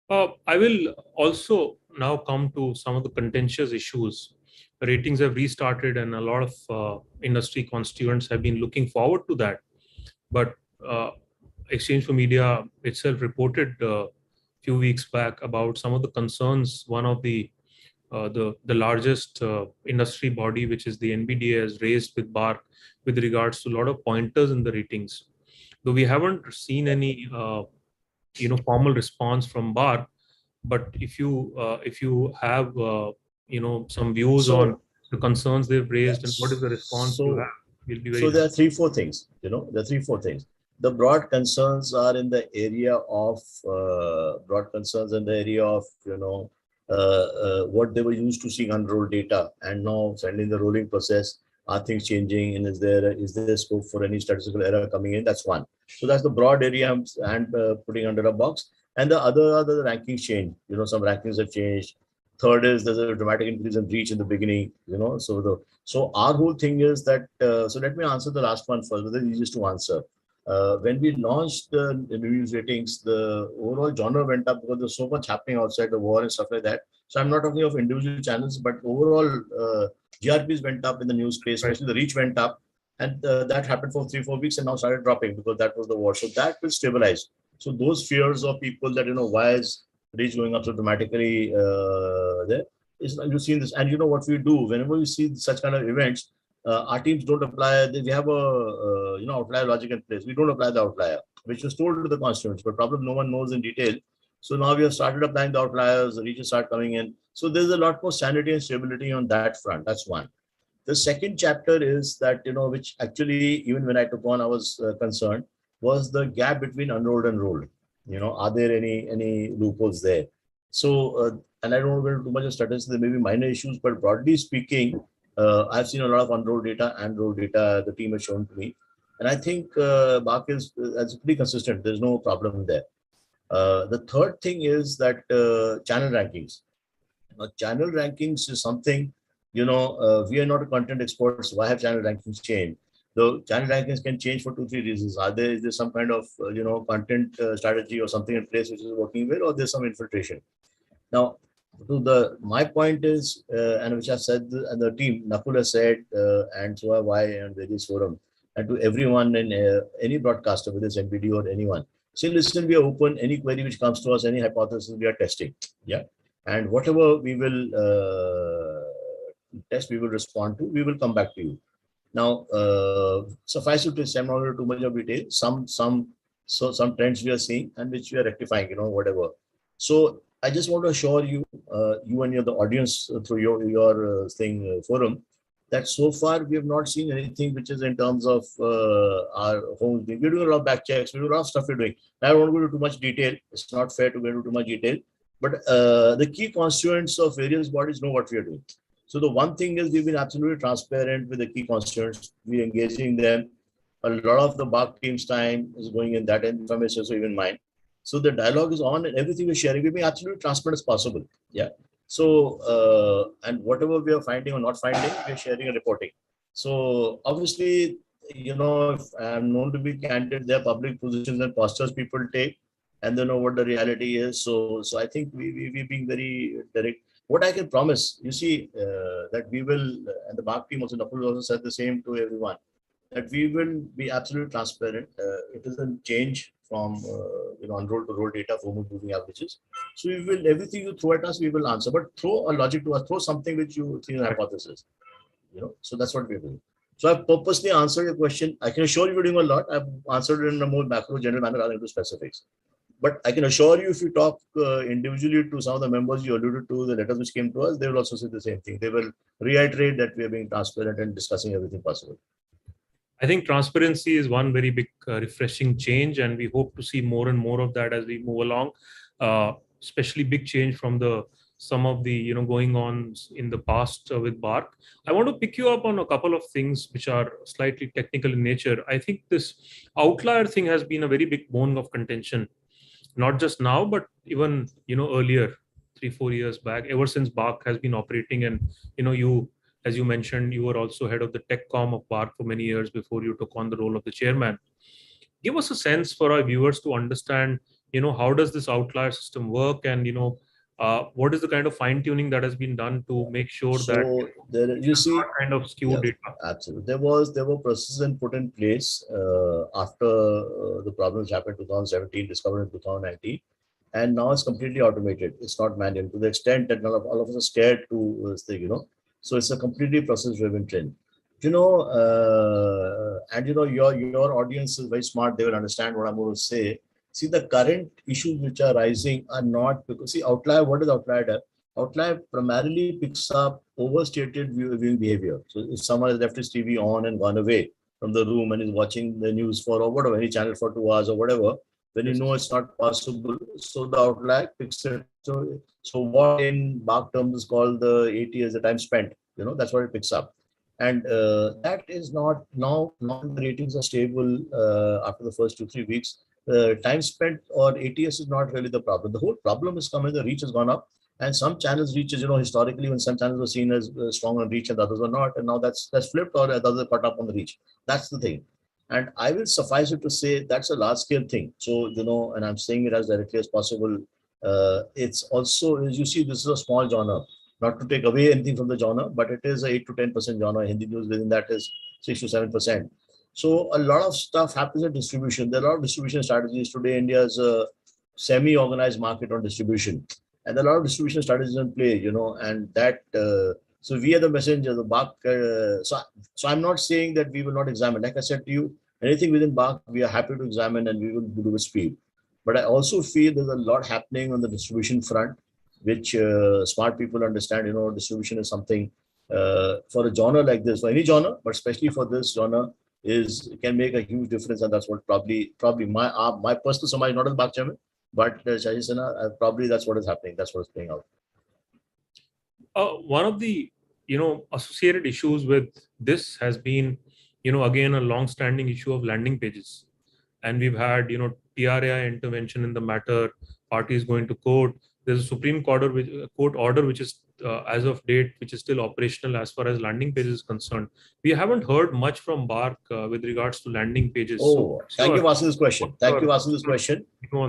out. I will also now come to some of the contentious issues. Ratings have restarted, and a lot of industry constituents have been looking forward to that. But Exchange for Media itself reported a few weeks back about some of the concerns one of the largest industry body, which is the NBDA, has raised with BARC with regards to a lot of pointers in the ratings. Though we haven't seen any formal response from BARC, but if you have some views on the concerns they've raised and what is the response you have, will be very so there are helpful. 3-4 things. There are 3-4 things. The broad concerns are in the area of what they were used to seeing unrolled data, and now suddenly in the rolling process, are things changing, and is there scope for any statistical error coming in? That's one. So that's the broad area and putting under a box. And the other are the rankings change. Some rankings have changed. Third is there's a dramatic increase in reach in the beginning. So our whole thing is that. So let me answer the last one first. The easiest to answer. When we launched the news ratings, the overall genre went up because there's so much happening outside the war and stuff like that. So I'm not talking of individual channels, but overall GRPs went up in the news space, especially the reach went up. And that happened for 3-4 weeks and now started dropping because that was the war. So that will stabilize. So those fears of people that, why is reach going up so dramatically there? You've seen this. And what we do whenever we see such kind of events, our teams don't apply. We have a outlier logic in place. We don't apply the outlier, which was told to the constituents, but problem no one knows in detail. So now we have started applying the outliers. The reaches start coming in. So there's a lot more sanity and stability on that front. That's one. The second chapter is that which actually even when I took on, I was concerned, was the gap between unrolled and rolled. Are there any loopholes there? So and I don't want to go into too much of statistics. There may be minor issues, but broadly speaking, I've seen a lot of unrolled data and rolled data the team has shown to me. And I think BARC is pretty consistent. There's no problem there. The third thing is that channel rankings. Now, channel rankings is something, we are not content experts. Why have channel rankings changed? The channel rankings can change for 2-3 reasons. Is there some kind of, content strategy or something in place which is working well, or there's some infiltration? Now, my point is, and which I said, and the team, Nakul has said, and so have I and various forum, and to everyone in any broadcaster, whether it's NBD or anyone, say, listen, we are open. Any query which comes to us, any hypothesis, we are testing. Yeah. And whatever we will test, we will respond to, we will come back to you. Now, suffice it to say, I'm not going to too much of detail. Some trends we are seeing and which we are rectifying, whatever. So I just want to assure you, you and the audience through your forum, that so far we have not seen anything which is in terms of our home. We're doing a lot of back checks. We do a lot of stuff we're doing. I don't want to go into too much detail. It's not fair to go into too much detail. But the key constituents of various bodies know what we are doing. So the one thing is we've been absolutely transparent with the key constituents. We're engaging them. A lot of the BARC team's time is going in that information, so even mine. So the dialogue is on and everything we're sharing, we're being absolutely transparent as possible. Yeah. So, and whatever we are finding or not finding, we're sharing and reporting. So obviously, if I'm known to be candid, there are public positions and postures people take, and they know what the reality is. So I think we're being very direct. What I can promise, you see, that we will, and the BARC team also, Nakul also said the same to everyone, that we will be absolutely transparent. It doesn't change from unrolled to rolled data for moving averages. So we will, everything you throw at us, we will answer. But throw a logic to us, throw something which you think is a hypothesis. So that's what we're doing. So I've purposely answered your question. I can assure you we're doing a lot. I've answered it in a more macro general manner rather than into specifics. But I can assure you, if you talk individually to some of the members you alluded to, the letters which came to us, they will also say the same thing. They will reiterate that we are being transparent and discussing everything possible. I think transparency is one very big refreshing change, and we hope to see more and more of that as we move along. Especially big change from some of the going on in the past with BARC. I want to pick you up on a couple of things which are slightly technical in nature. I think this outlier thing has been a very big bone of contention, not just now, but even earlier, 3-4 years back, ever since BARC has been operating. And you, as you mentioned, you were also head of the tech com of BARC for many years before you took on the role of the chairman. Give us a sense for our viewers to understand, how does this outlier system work, and what is the kind of fine tuning that has been done to make sure that there, you see, kind of skew data? Absolutely, there were processes put in place after the problems happened in 2017, discovered in 2019, and now it's completely automated. It's not manual to the extent that all of us are scared to say, So it's a completely process-driven trend. And your audience is very smart. They will understand what I'm going to say. See, the current issues which are rising are not because, see, outlier, what is outlier? Outlier primarily picks up overstated viewing behavior. So if someone has left his TV on and gone away from the room and is watching the news for or whatever, any channel for 2 hours or whatever, then you know it's not possible. So the outlier picks it. So what in BARC terms is called the AT as the time spent, that's what it picks up. And that is not now the ratings are stable after the first 2-3 weeks. Time spent or ATS is not really the problem. The whole problem is coming, the reach has gone up. And some channels reaches, historically when some channels were seen as strong on reach and others were not, and now that's flipped or others are caught up on the reach. That's the thing. And I will suffice it to say that's a large scale thing. So, and I'm saying it as directly as possible. It's also, as you see, this is a small genre, not to take away anything from the genre, but it is a 8 to 10% genre. Hindi news within that is 6 to 7%. So a lot of stuff happens in distribution. There are a lot of distribution strategies. Today, India is a semi-organized market on distribution. And there are a lot of distribution strategies in play, and that, so we are the messenger, the BARC. So I'm not saying that we will not examine. Like I said to you, anything within BARC, we are happy to examine and we will do with speed. But I also feel there's a lot happening on the distribution front, which smart people understand, distribution is something for a genre like this, for any genre, but especially for this genre, can make a huge difference. And that's what probably my personal summary, not as BARC chairman, but probably that's what is happening. That's what is playing out. One of the associated issues with this has been again a long-standing issue of landing pages, and we've had TRAI intervention in the matter. Parties going to court. There's a Supreme Court order which is as of date, which is still operational as far as landing pages is concerned. We haven't heard much from BARC with regards to landing pages. Thank you for asking this question.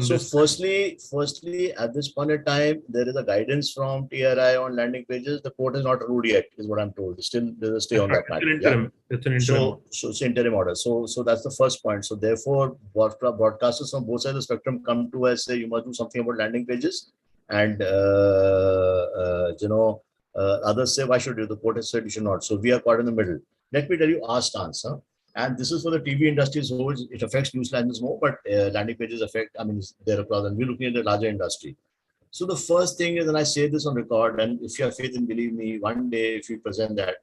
So firstly, at this point in time, there is a guidance from TRI on landing pages. The court has not ruled yet, is what I'm told. Still, there's a stay on that matter. It's an interim. So it's interim order. So that's the first point. So therefore, broadcasters from both sides of the spectrum come to us, say you must do something about landing pages. And others say, why should you? The court has said you should not. So we are caught in the middle. Let me tell you our stance. And this is for the TV industry as whole. It affects news channels more, but landing pages affect, they're a problem. We're looking at the larger industry. So the first thing is, and I say this on record, and if you have faith in, believe me, one day if you present that,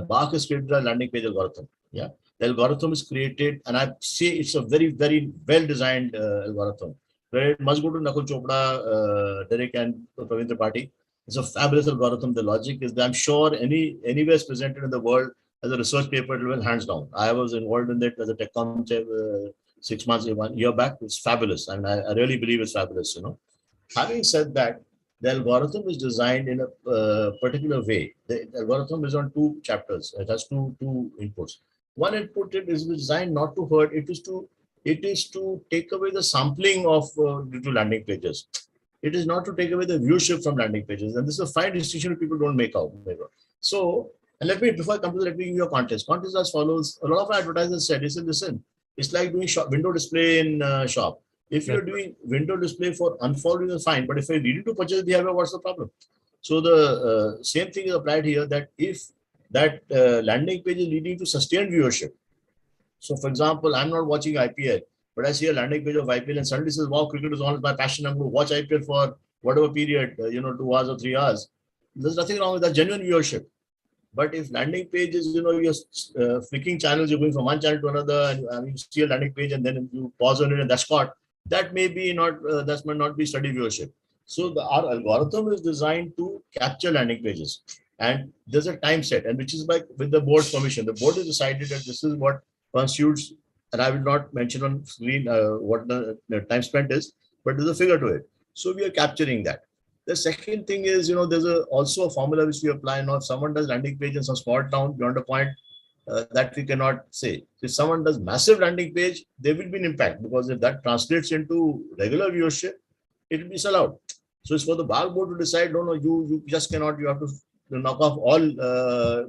BARC has created a landing page algorithm. Yeah, the algorithm is created, and I say it's a very, very well-designed algorithm. Where it must go to Nakul Chopra, Derek and Praveen Tripathi. It's a fabulous algorithm. The logic is that I'm sure anywhere is presented in the world as a research paper, it will hands down. I was involved in it as a TechCom 6 months, 1 year back. It's fabulous, and I really believe it's fabulous. Having said that, the algorithm is designed in a particular way. The algorithm is on 2 chapters. It has two inputs. One input is designed not to hurt. It is to take away the sampling of due to landing pages. It is not to take away the viewership from landing pages. And this is a fine distinction people don't make out. So, and before I come to that, let me give you a context. Context as follows. A lot of advertisers said, listen, it's like doing window display in shop. If you're doing window display for unfollowing, is fine. But if you're leading to purchase behavior, what's the problem? So the same thing is applied here, that if that landing page is leading to sustained viewership. So, for example, I'm not watching IPL, but I see a landing page of IPL and suddenly says, wow, cricket is on, my passion. I'm going to watch IPL for whatever period, 2 hours or 3 hours. There's nothing wrong with that, genuine viewership. But if landing page is, you're flicking channels, you're going from one channel to another, and you see a landing page and then you pause on it and that's caught, that may be not, that might not be steady viewership. So our algorithm is designed to capture landing pages. And there's a time set, and which is like with the board's permission. The board has decided that this is what constitutes, and I will not mention on screen what the time spent is, but there's a figure to it. So we are capturing that. The second thing is, there's also a formula which we apply now. If someone does landing page in some small town beyond a point, that we cannot say. If someone does massive landing page, there will be an impact, because if that translates into regular viewership, it will be sell out. So it's for the bar board to decide, no, you just cannot, you have to knock off all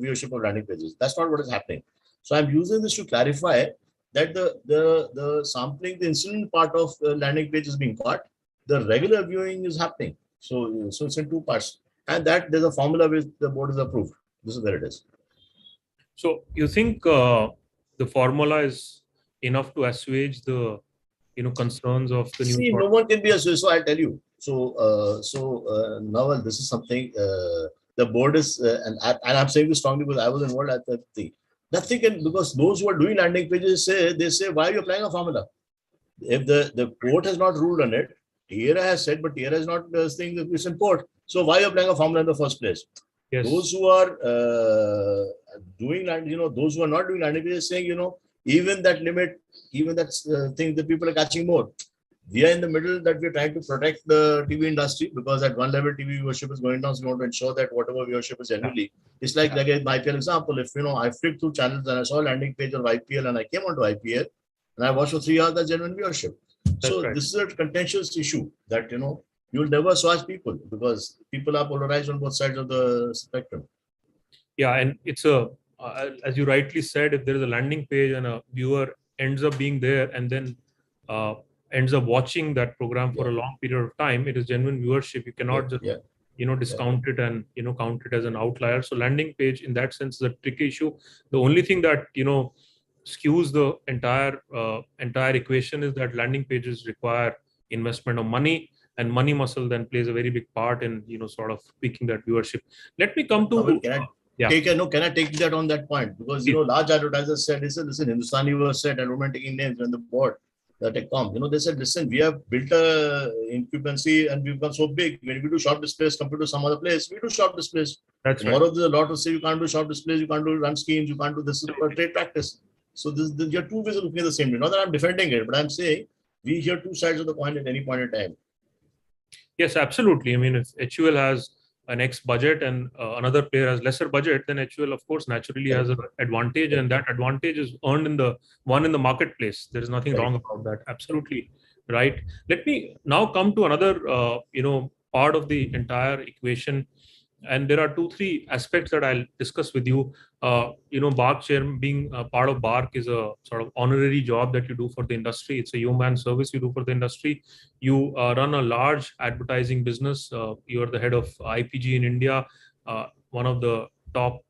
viewership of landing pages. That's not what is happening. So I'm using this to clarify that the sampling, the incident part of the landing page is being caught. The regular viewing is happening. So it's in two parts. And that there's a formula which the board is approved. This is where it is. So you think the formula is enough to assuage the concerns of the new? See, no one can be a so I'll tell you. So Naval, this is something the board is, and I'm saying this strongly because I was involved at the thing. Nothing can, because those who are doing landing pages say, why are you applying a formula? If the court has not ruled on it, TRA has said, but TRA is not saying that it's in court. So why are you applying a formula in the first place? Yes. Those who are doing land, those who are not doing landing pages saying, even that limit, even that thing, the people are catching more. We are in the middle that we're trying to protect the TV industry, because at one level TV viewership is going down. So we want to ensure that whatever viewership is generally, it's like an IPL example. If I flipped through channels and I saw a landing page of IPL and I came onto IPL and I watched for 3 hours, that's genuine viewership. So right. This is a contentious issue that you'll never swatch people, because people are polarized on both sides of the spectrum. Yeah, and it's as you rightly said, if there is a landing page and a viewer ends up being there and then ends up watching that program for a long period of time, it is genuine viewership. You cannot just discount it and count it as an outlier. So landing page in that sense is a tricky issue. The only thing that skews the entire equation is that landing pages require investment of money, and money muscle then plays a very big part in sort of peaking that viewership. Let me come to can I take that on that point? Because large advertisers said, listen, Hindustani was said, and women taking names on the board, the TechCom, they said, listen, we have built a incumbency and we've become so big. When we do short displays compared to some other place, we do short displays. That's Tomorrow there's a lot to say, you can't do short displays, you can't do run schemes, you can't do this for trade practice. So there are two ways of looking at the same thing. Not that I'm defending it, but I'm saying we hear two sides of the coin at any point in time. Yes, absolutely. I mean, if HUL has an X budget and another player has lesser budget, then HUL, of course, naturally has an advantage, and that advantage is earned in the marketplace. There is nothing wrong about that. Absolutely right. Let me now come to another, part of the entire equation. And there are 2-3 aspects that I'll discuss with you. BARC chair, being part of BARC is a sort of honorary job that you do for the industry. It's a yeoman service you do for the industry. You run a large advertising business. You are the head of IPG in India, one of the top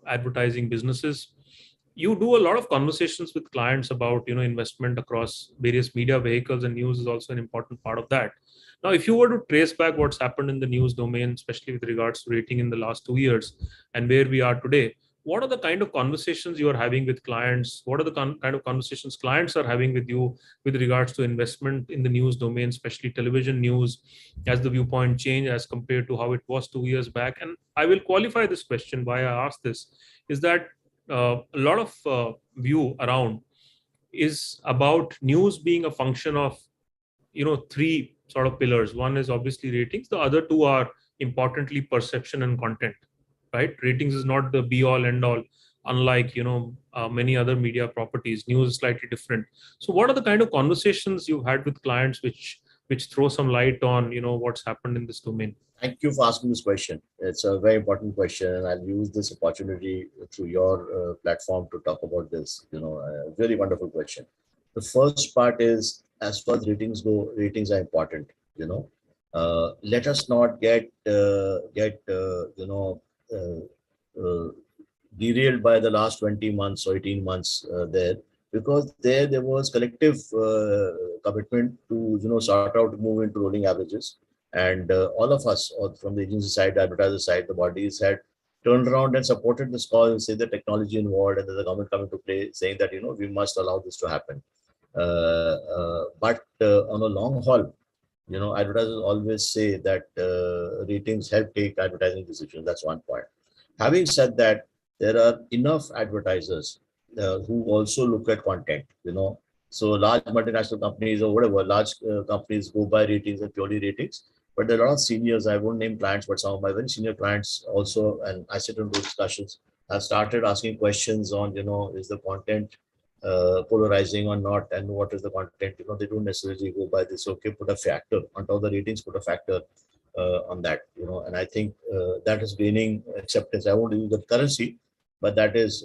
advertising businesses. You do a lot of conversations with clients about investment across various media vehicles, and news is also an important part of that. Now, if you were to trace back what's happened in the news domain, especially with regards to rating in the last 2 years and where we are today, what are the kind of conversations you are having with clients? What are the kind of conversations clients are having with you with regards to investment in the news domain, especially television news, as the viewpoint change as compared to how it was 2 years back? And I will qualify this question, why I asked this, is that a lot of view around is about news being a function of 3 sort of pillars. One is obviously ratings. The other 2 are importantly perception and content, right? Ratings is not the be all end all, unlike many other media properties. News is slightly different. So what are the kind of conversations you've had with clients which throw some light on what's happened in this domain? Thank you for asking this question. It's a very important question, and I'll use this opportunity through your platform to talk about this. A very wonderful question. The first part is, as far as ratings go, ratings are important. Let us not get derailed by the last 20 months or 18 months there, because there was collective commitment to sort out to move into rolling averages. And all of us, or from the agency side, the advertiser side, the bodies had turned around and supported this call and say the technology involved and there's a government coming to play saying that, we must allow this to happen. But on a long haul, advertisers always say that ratings help take advertising decisions. That's one point. Having said that, there are enough advertisers who also look at content, So large multinational companies or whatever, large companies go by ratings and purely ratings. But there are a lot of seniors, I won't name clients, but some of my very senior clients also, and I sit in those discussions, have started asking questions on, is the content polarizing or not, and what is the content? They don't necessarily go by this. Okay, put a factor on top of the ratings, put a factor. on that, and I think that is gaining acceptance. I won't use the currency, but that is,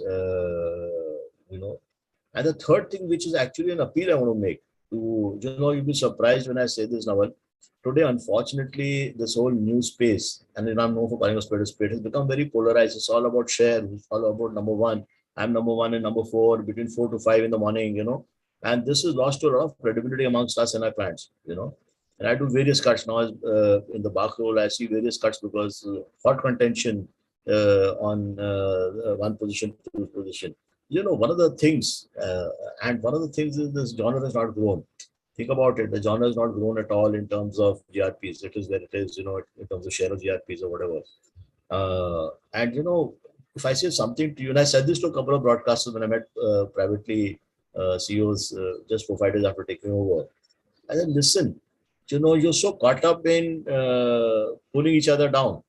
and the third thing, which is actually an appeal I want to make to, you'll be surprised when I say this, Naval. Today, unfortunately, this whole news space, and I'm known for calling a spade, has become very polarized. It's all about share. It's all about number one. I'm number one and number four between 4 to 5 in the morning, and this has lost a lot of credibility amongst us and our clients, And I do various cuts now. In the back role, I see various cuts because hot contention on one position to two position. One of the things, and one of the things is this genre has not grown. Think about it. The genre has not grown at all in terms of GRPs. It is where it is, in terms of share of GRPs or whatever. And, if I say something to you, and I said this to a couple of broadcasters when I met privately CEOs just 4 or 5 days after taking over. I said, listen, you're so caught up in pulling each other down.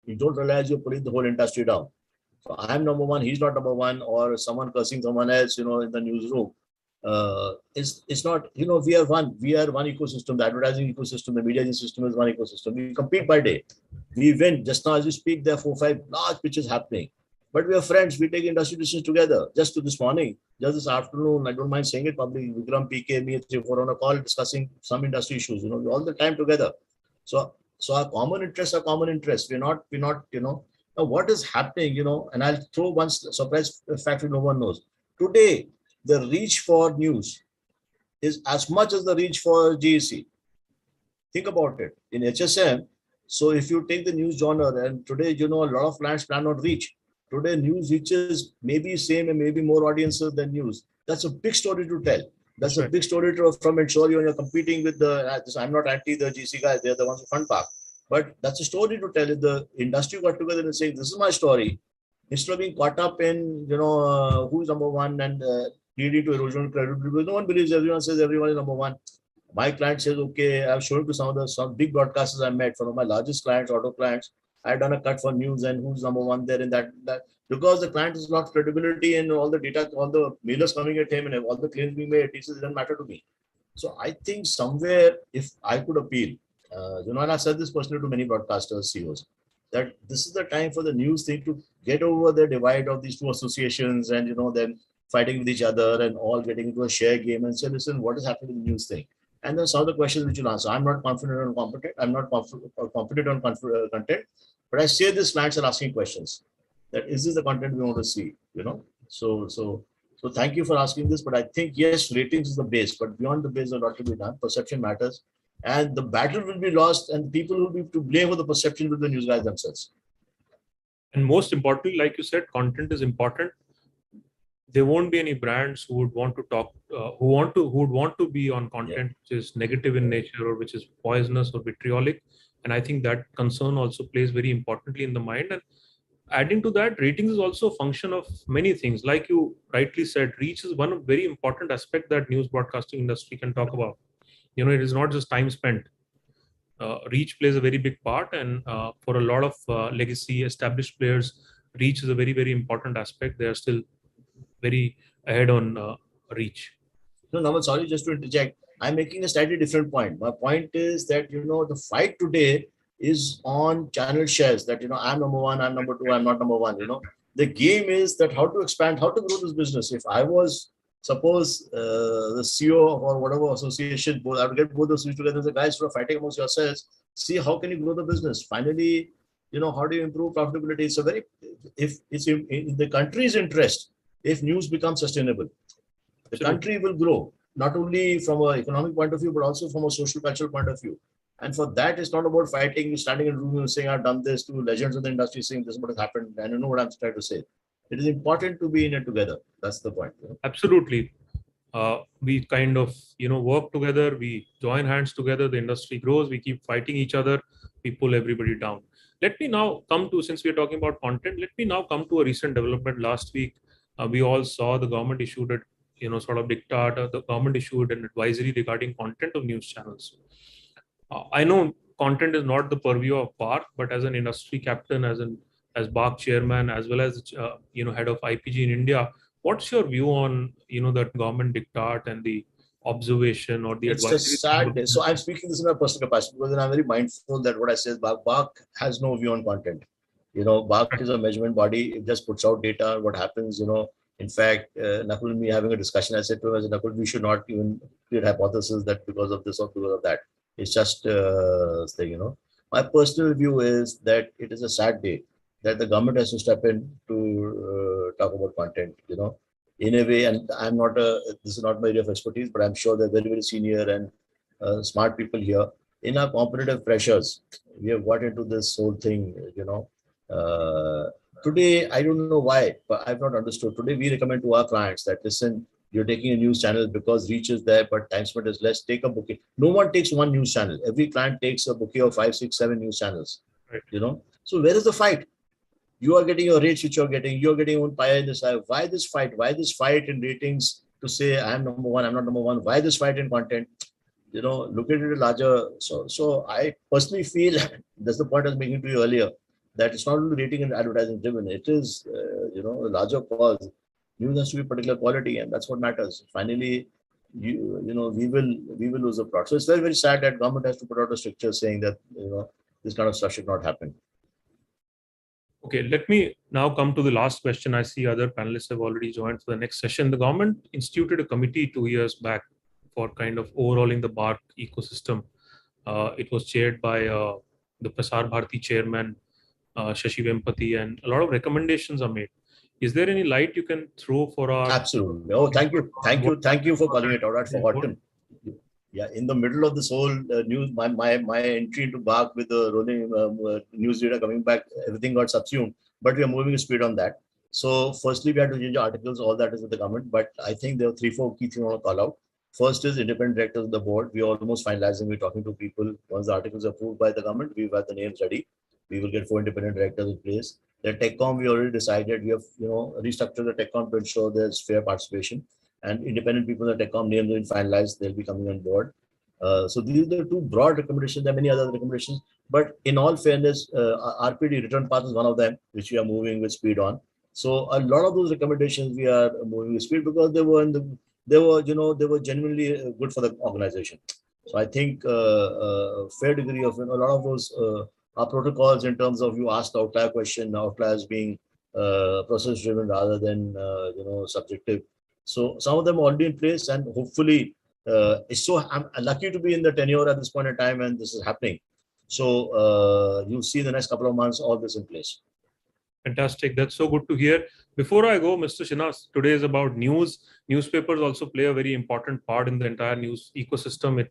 You don't realize you're putting the whole industry down. So I'm number one, he's not number one, or someone cursing someone else, in the newsroom. It's not, we are one ecosystem. The advertising ecosystem, the media system is one ecosystem. We compete by day. We win. Just now as we speak, there are 4 or 5 large pitches happening. But we are friends. We take industry decisions together. Just to this morning, just this afternoon, I don't mind saying it publicly, Vikram, PK, me, 3 or 4 on a call discussing some industry issues, all the time together. So our common interests are common interests. We're not, now what is happening, and I'll throw one surprise fact no one knows. Today, the reach for news is as much as the reach for GEC. Think about it. In HSM, so if you take the news genre, and today, a lot of clients plan on reach. Today, news reaches maybe same and maybe more audiences than news. That's a big story to tell. That's a big story to from ensure you're competing with the, I'm not anti the GC guys, they're the ones who fund park. But that's a story to tell. If the industry got together and saying, this is my story, instead of being caught up in, who's number one and leading to erosion of credibility. No one believes, everyone says everyone is number one. My client says, okay, I've shown to some big broadcasters I met, one of my largest clients, auto clients. I've done a cut for news and who's number one there in that because the client has lost credibility and all the data, all the mailers coming at him and all the claims being made, he says it doesn't matter to me. So I think somewhere, if I could appeal, and I've said this personally to many broadcasters, CEOs, that this is the time for the news thing to get over the divide of these two associations and, then fighting with each other and all getting into a share game and say, listen, what is happening with the news thing? And then some of the questions which you'll answer. I'm not confident on competent. I'm not confident on content, but I say this clients are asking questions. That is this the content we want to see? So thank you for asking this. But I think yes, ratings is the base, but beyond the base, a lot to be done. Perception matters, and the battle will be lost, and people will be to blame for the perception with the news guys themselves. And most importantly, like you said, content is important. There won't be any brands who would want to talk, who would want to be on content which is negative in nature or which is poisonous or vitriolic. And I think that concern also plays very importantly in the mind. And adding to that, ratings is also a function of many things. Like you rightly said, reach is one very important aspect that news broadcasting industry can talk about. It is not just time spent. Reach plays a very big part, and for a lot of legacy established players, reach is a very, very important aspect. They are still very ahead on reach. No, Naman, sorry, just to interject. I'm making a slightly different point. My point is that, the fight today is on channel shares that, I'm number one, I'm number two, I'm not number one, The game is that how to expand, how to grow this business. If I was, suppose, the CEO or whatever association, I would get both those things together. The guys who are fighting amongst yourselves, see how can you grow the business? Finally, how do you improve profitability? So if it's in the country's interest, if news becomes sustainable, the country will grow, not only from an economic point of view, but also from a social cultural point of view. And for that, it's not about fighting, standing in a room and saying, I've done this, to legends of the industry saying this is what has happened. And you know what I'm trying to say. It is important to be in it together. That's the point. Absolutely. We kind of, work together, we join hands together, the industry grows, we keep fighting each other, we pull everybody down. Let me now come to, since we're talking about content, let me now come to a recent development. Last week, we all saw the government issued a, sort of diktat, the government issued an advisory regarding content of news channels. I know content is not the purview of BARC, but as an industry captain, as BARC chairman, as well as, head of IPG in India, what's your view on, that government diktat and the observation or the It's a advisory? sad day. So I'm speaking this in my personal capacity because I'm very mindful that what I say is BARC has no view on content. BARC is a measurement body. It just puts out data. What happens, in fact, Nakul and me having a discussion, I said to him, I said, Nakul, we should not even create hypothesis that because of this or because of that. It's just thing. My personal view is that it is a sad day that the government has to step in to talk about content, in a way. And this is not my area of expertise, but I'm sure they're very, very senior and smart people here. In our competitive pressures, we have got into this whole thing, today, I don't know why, but I've not understood. Today, we recommend to our clients that, listen, you're taking a news channel because reach is there, but time spent is less. Take a bouquet. No one takes one news channel. Every client takes a bouquet of 5, 6, 7 news channels. Right. So where is the fight? You are getting your rates, which you're getting your own pie in this. Why this fight? Why this fight in ratings to say I'm number one, I'm not number one? Why this fight in content? Look at it larger. So I personally feel that's the point I was making to you earlier, that it's not only rating and advertising driven. It is, a larger cause. News has to be particular quality, and that's what matters. Finally, we will lose the plot. So it's very, very sad that government has to put out a stricture saying that this kind of stuff should not happen. Okay, let me now come to the last question. I see other panelists have already joined for the next session. The government instituted a committee 2 years back for kind of overhauling the BARC ecosystem. It was chaired by the Prasar Bharati chairman, Shashi Vempati, and a lot of recommendations are made. Is there any light you can throw for our... Absolutely. Oh, thank you for calling it out. I'd forgotten. Yeah, in the middle of this whole news, my entry into BARC with the rolling news data coming back, everything got subsumed, but we are moving at speed on that. So firstly, we had to change articles, all that is with the government, but I think there are 3-4 key things I want to call out. First is independent directors of the board. We are almost finalizing, we're talking to people. Once the articles are approved by the government, we've got the names ready. We will get 4 independent directors in place. The TechCom, we already decided, we have restructured the TechCom to ensure there's fair participation. And independent people in the TechCom names will be finalized, they'll be coming on board. So these are the 2 broad recommendations. There are many other recommendations, but in all fairness, RPD return path is one of them, which we are moving with speed on. So a lot of those recommendations we are moving with speed because they were genuinely good for the organization. So I think a fair degree of a lot of those are protocols in terms of you ask the outlier question, outliers being process driven rather than subjective. So some of them are already in place, and hopefully I'm lucky to be in the tenure at this point in time and this is happening. So you'll see the next couple of months all this in place. Fantastic. That's so good to hear. Before I go, Mr. Sinha, today is about news. Newspapers also play a very important part in the entire news ecosystem.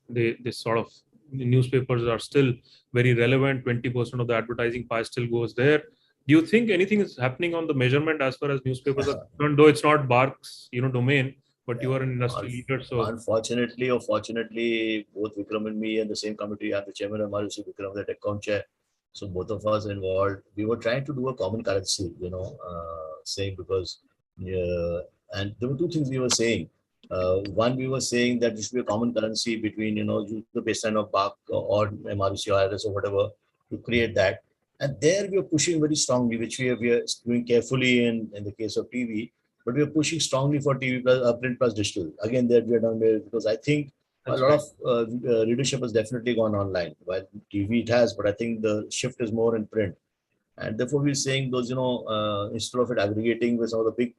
Newspapers are still very relevant. 20% of the advertising pie still goes there. Do you think anything is happening on the measurement as far as newspapers are concerned? Though it's not BARC's domain, but you are an industry leader. So unfortunately or fortunately, both Vikram and me and the same committee, I'm the chairman of MRC, Vikram, the TechCom chair. So both of us involved. We were trying to do a common currency, saying because, and there were 2 things we were saying. One, we were saying that there should be a common currency between, use the baseline of BARC or MRC or IRS or whatever to create that. And there we are pushing very strongly, which we are doing carefully in the case of TV, but we are pushing strongly for TV plus print plus digital. Again, there we are done there because I think a lot of readership has definitely gone online. While TV it has, but I think the shift is more in print. And therefore we're saying those, instead of it aggregating with some of the big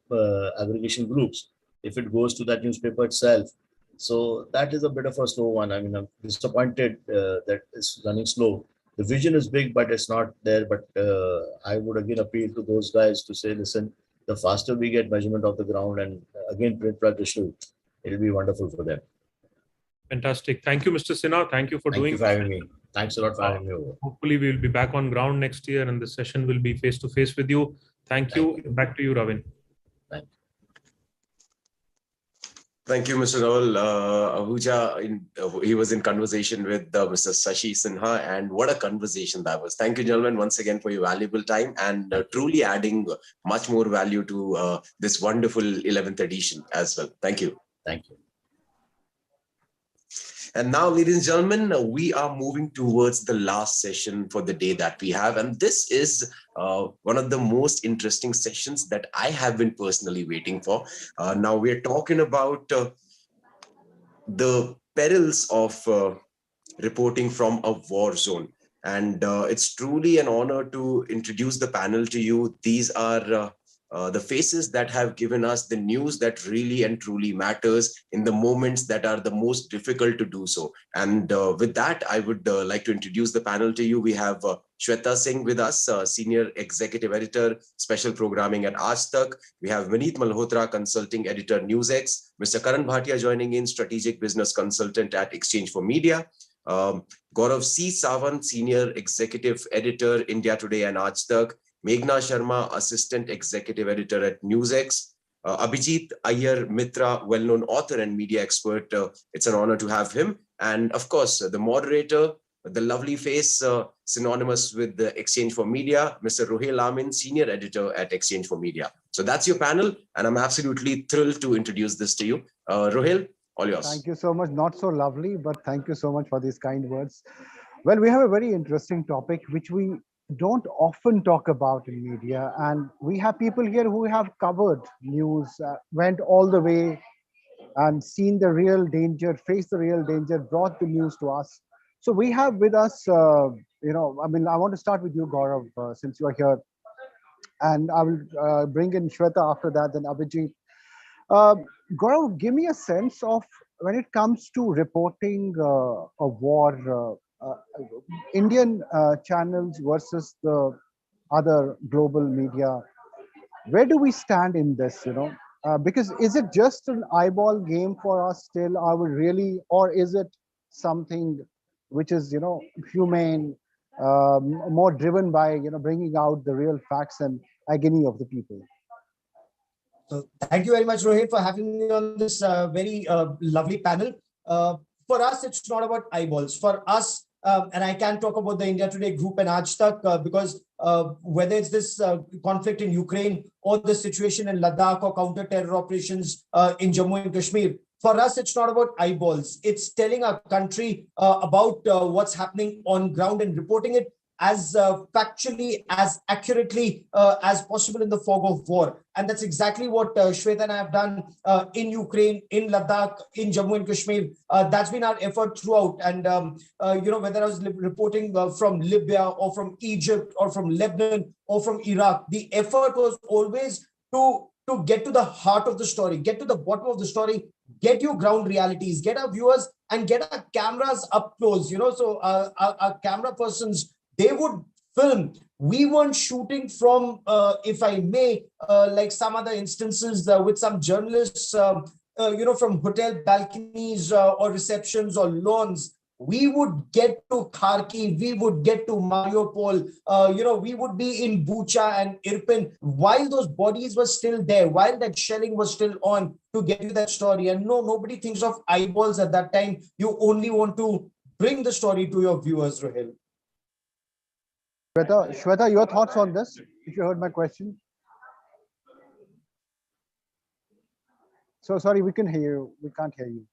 aggregation groups, if it goes to that newspaper itself. So that is a bit of a slow one. I mean, I'm disappointed that it's running slow. The vision is big, but it's not there. But I would again appeal to those guys to say, listen, the faster we get measurement of the ground and again print plus digital, it'll be wonderful for them. Fantastic. Thank you, Mr. Sinha. Thank you for Thank you for having me. Thanks a lot for having me over. Hopefully, we will be back on ground next year and the session will be face-to-face with you. Thank you. Back to you, Ravin. Thank you, Mr. Rawal. Ahuja, he was in conversation with Mr. Shashi Sinha, and what a conversation that was. Thank you, gentlemen, once again for your valuable time and truly adding much more value to this wonderful 11th edition as well. Thank you. Thank you. And now, ladies and gentlemen, we are moving towards the last session for the day that we have. And this is one of the most interesting sessions that I have been personally waiting for. Now, we're talking about the perils of reporting from a war zone. And it's truly an honor to introduce the panel to you. These are the faces that have given us the news that really and truly matters in the moments that are the most difficult to do so. And with that, I would like to introduce the panel to you. We have Shweta Singh with us, Senior Executive Editor, Special Programming at Aaj Tak. We have Vineet Malhotra, Consulting Editor, NewsX. Mr. Karan Bhatia joining in, Strategic Business Consultant at Exchange for Media. Gaurav C. Sawant, Senior Executive Editor, India Today and Aaj Tak. Meghna Sharma, Assistant Executive Editor at NewsX. Abhijit Iyer Mitra, well-known author and media expert. It's an honor to have him. And of course, the moderator, the lovely face, synonymous with the Exchange for Media, Mr. Rohel Amin, Senior Editor at Exchange for Media. So that's your panel, and I'm absolutely thrilled to introduce this to you. Rohel, all yours. Thank you so much. Not so lovely, but thank you so much for these kind words. Well, we have a very interesting topic, which we don't often talk about in media. And we have people here who have covered news, went all the way and seen the real danger, faced the real danger, brought the news to us. So we have with us, I want to start with you, Gaurav, since you are here. And I will bring in Shweta after that, then Abhijit. Gaurav, give me a sense of when it comes to reporting a war, Indian channels versus the other global media. Where do we stand in this, because is it just an eyeball game for us still? Are we really, or is it something which is, humane, more driven by, bringing out the real facts and agony of the people? So thank you very much, Rohit, for having me on this very lovely panel. For us, it's not about eyeballs. For us, and I can talk about the India Today group and Aaj Tak because whether it's this conflict in Ukraine or the situation in Ladakh or counter-terror operations in Jammu and Kashmir, for us, it's not about eyeballs. It's telling our country about what's happening on ground and reporting it as factually, as accurately as possible in the fog of war. And that's exactly what Shweta and I have done in Ukraine, in Ladakh, in Jammu and Kashmir. That's been our effort throughout. And, whether I was reporting from Libya or from Egypt or from Lebanon or from Iraq, the effort was always to get to the heart of the story, get to the bottom of the story, get you ground realities, get our viewers and get our cameras up close, so our camera persons, they would film. We weren't shooting from, if I may, like some other instances with some journalists, from hotel balconies or receptions or lawns. We would get to Kharkiv, we would get to Mariupol, we would be in Bucha and Irpin while those bodies were still there, while that shelling was still on to get you that story. And no, nobody thinks of eyeballs at that time. You only want to bring the story to your viewers, Rohil. Shweta, your thoughts on this, if you heard my question? So sorry, we can hear you. We can't hear you.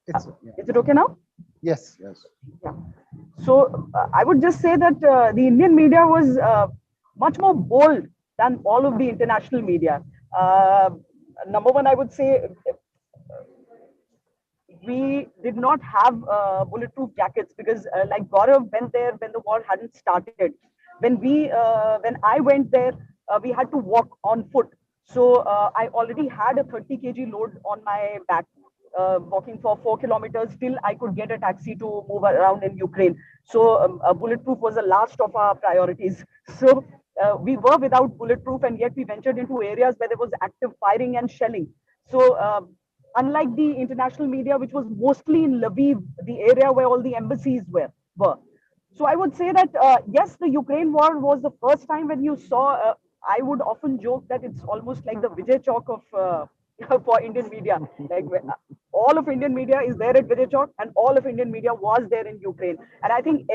Is it okay now? Yes. Yeah. So I would just say that the Indian media was much more bold than all of the international media. Number one, I would say we did not have bulletproof jackets because, like Gaurav went there when the war hadn't started. When I went there, we had to walk on foot. So I already had a 30 kg load on my back. Walking for 4 kilometers till I could get a taxi to move around in Ukraine. So bulletproof was the last of our priorities. So we were without bulletproof, and yet we ventured into areas where there was active firing and shelling. So unlike the international media, which was mostly in Lviv, the area where all the embassies were. So I would say that, yes, the Ukraine war was the first time when you saw, I would often joke that it's almost like the Vijay Chowk of for Indian media. Like all of Indian media is there at Vijay Chowk, and all of Indian media was there in Ukraine. And I think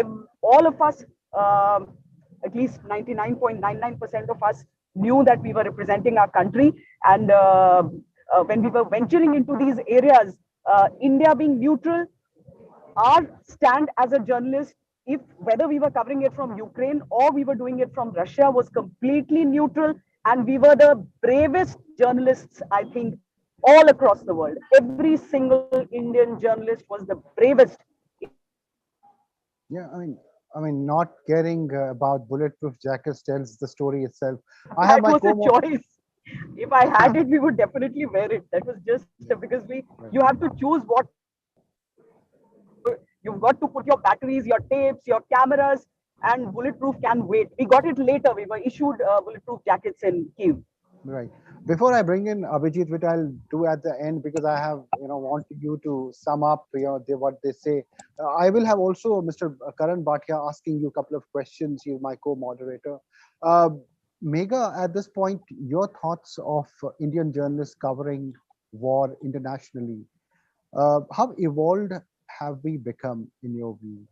all of us, at least 99.99% of us, knew that we were representing our country. And when we were venturing into these areas, India being neutral, our stand as a journalist, if whether we were covering it from Ukraine or we were doing it from Russia, was completely neutral. And we were the bravest journalists, I think, all across the world. Every single Indian journalist was the bravest. Yeah, I mean, not caring about bulletproof jackets tells the story itself. I have That my was a co-mod. choice. If I had it, we would definitely wear it. That was just because you have to choose what you've got to put your batteries, your tapes, your cameras, and bulletproof can wait. We got it later. We were issued bulletproof jackets in Kyiv. Right. Before I bring in Abhijit, which I'll do at the end because I have, want you to sum up, what they say. I will have also Mr. Karan Bhatia asking you a couple of questions. He's my co-moderator. Megha, at this point, your thoughts of Indian journalists covering war internationally. How evolved have we become in your view?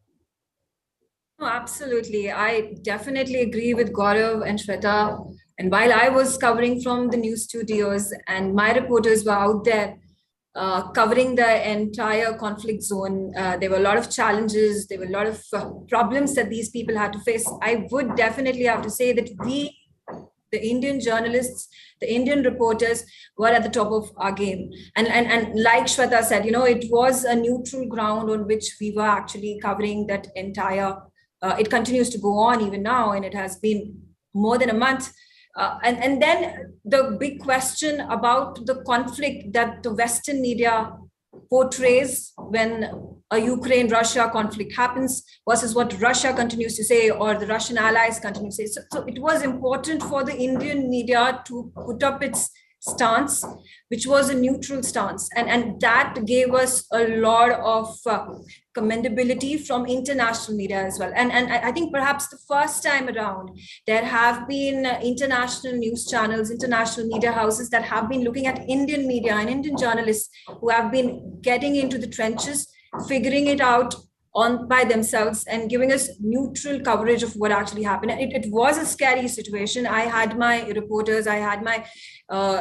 No, absolutely. I definitely agree with Gaurav and Shweta. And while I was covering from the news studios and my reporters were out there covering the entire conflict zone, there were a lot of challenges, there were a lot of problems that these people had to face. I would definitely have to say that we, the Indian journalists, the Indian reporters were at the top of our game. And like Shweta said, it was a neutral ground on which we were actually covering that entire, it continues to go on even now, and it has been more than a month. And then the big question about the conflict that the Western media portrays when a Ukraine-Russia conflict happens versus what Russia continues to say or the Russian allies continue to say. So it was important for the Indian media to put up its stance, which was a neutral stance. And that gave us a lot of commendability from international media as well. And I think perhaps the first time around, there have been international news channels, international media houses that have been looking at Indian media and Indian journalists who have been getting into the trenches, figuring it out on by themselves and giving us neutral coverage of what actually happened. It was a scary situation. I had my reporters, I had my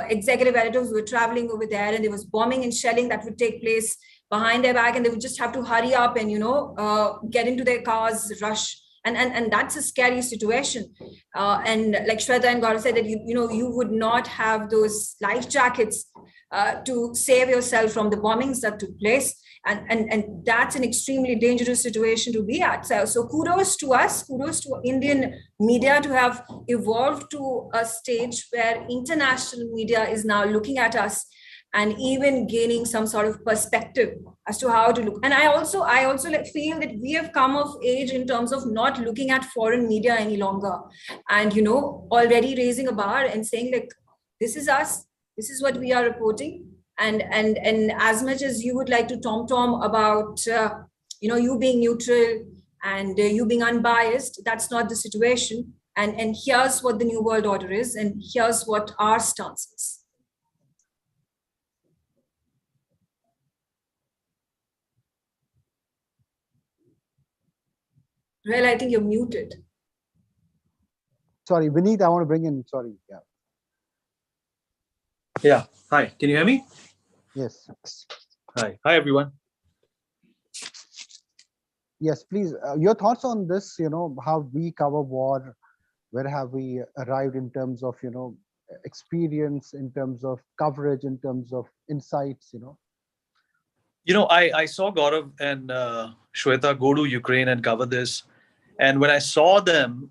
executive editors who were traveling over there, and there was bombing and shelling that would take place behind their back, and they would just have to hurry up and get into their cars, rush. And that's a scary situation. And like Shweta and Gaurav said, that you would not have those life jackets to save yourself from the bombings that took place. And that's an extremely dangerous situation to be at. So kudos to us, kudos to Indian media to have evolved to a stage where international media is now looking at us and even gaining some sort of perspective as to how to look. And I also feel that we have come of age in terms of not looking at foreign media any longer, and already raising a bar and saying, like, this is us, this is what we are reporting. And as much as you would like to tom about you being neutral and you being unbiased, that's not the situation. And here's what the new world order is, and here's what our stance is. Well, I think you're muted. Sorry, Vineet, I want to bring in, sorry. Yeah. Yeah. Hi, can you hear me? Yes. Hi. Hi, everyone. Yes, please. Your thoughts on this, how we cover war, where have we arrived in terms of, experience, in terms of coverage, in terms of insights, I saw Gaurav and Shweta go to Ukraine and cover this. And when I saw them,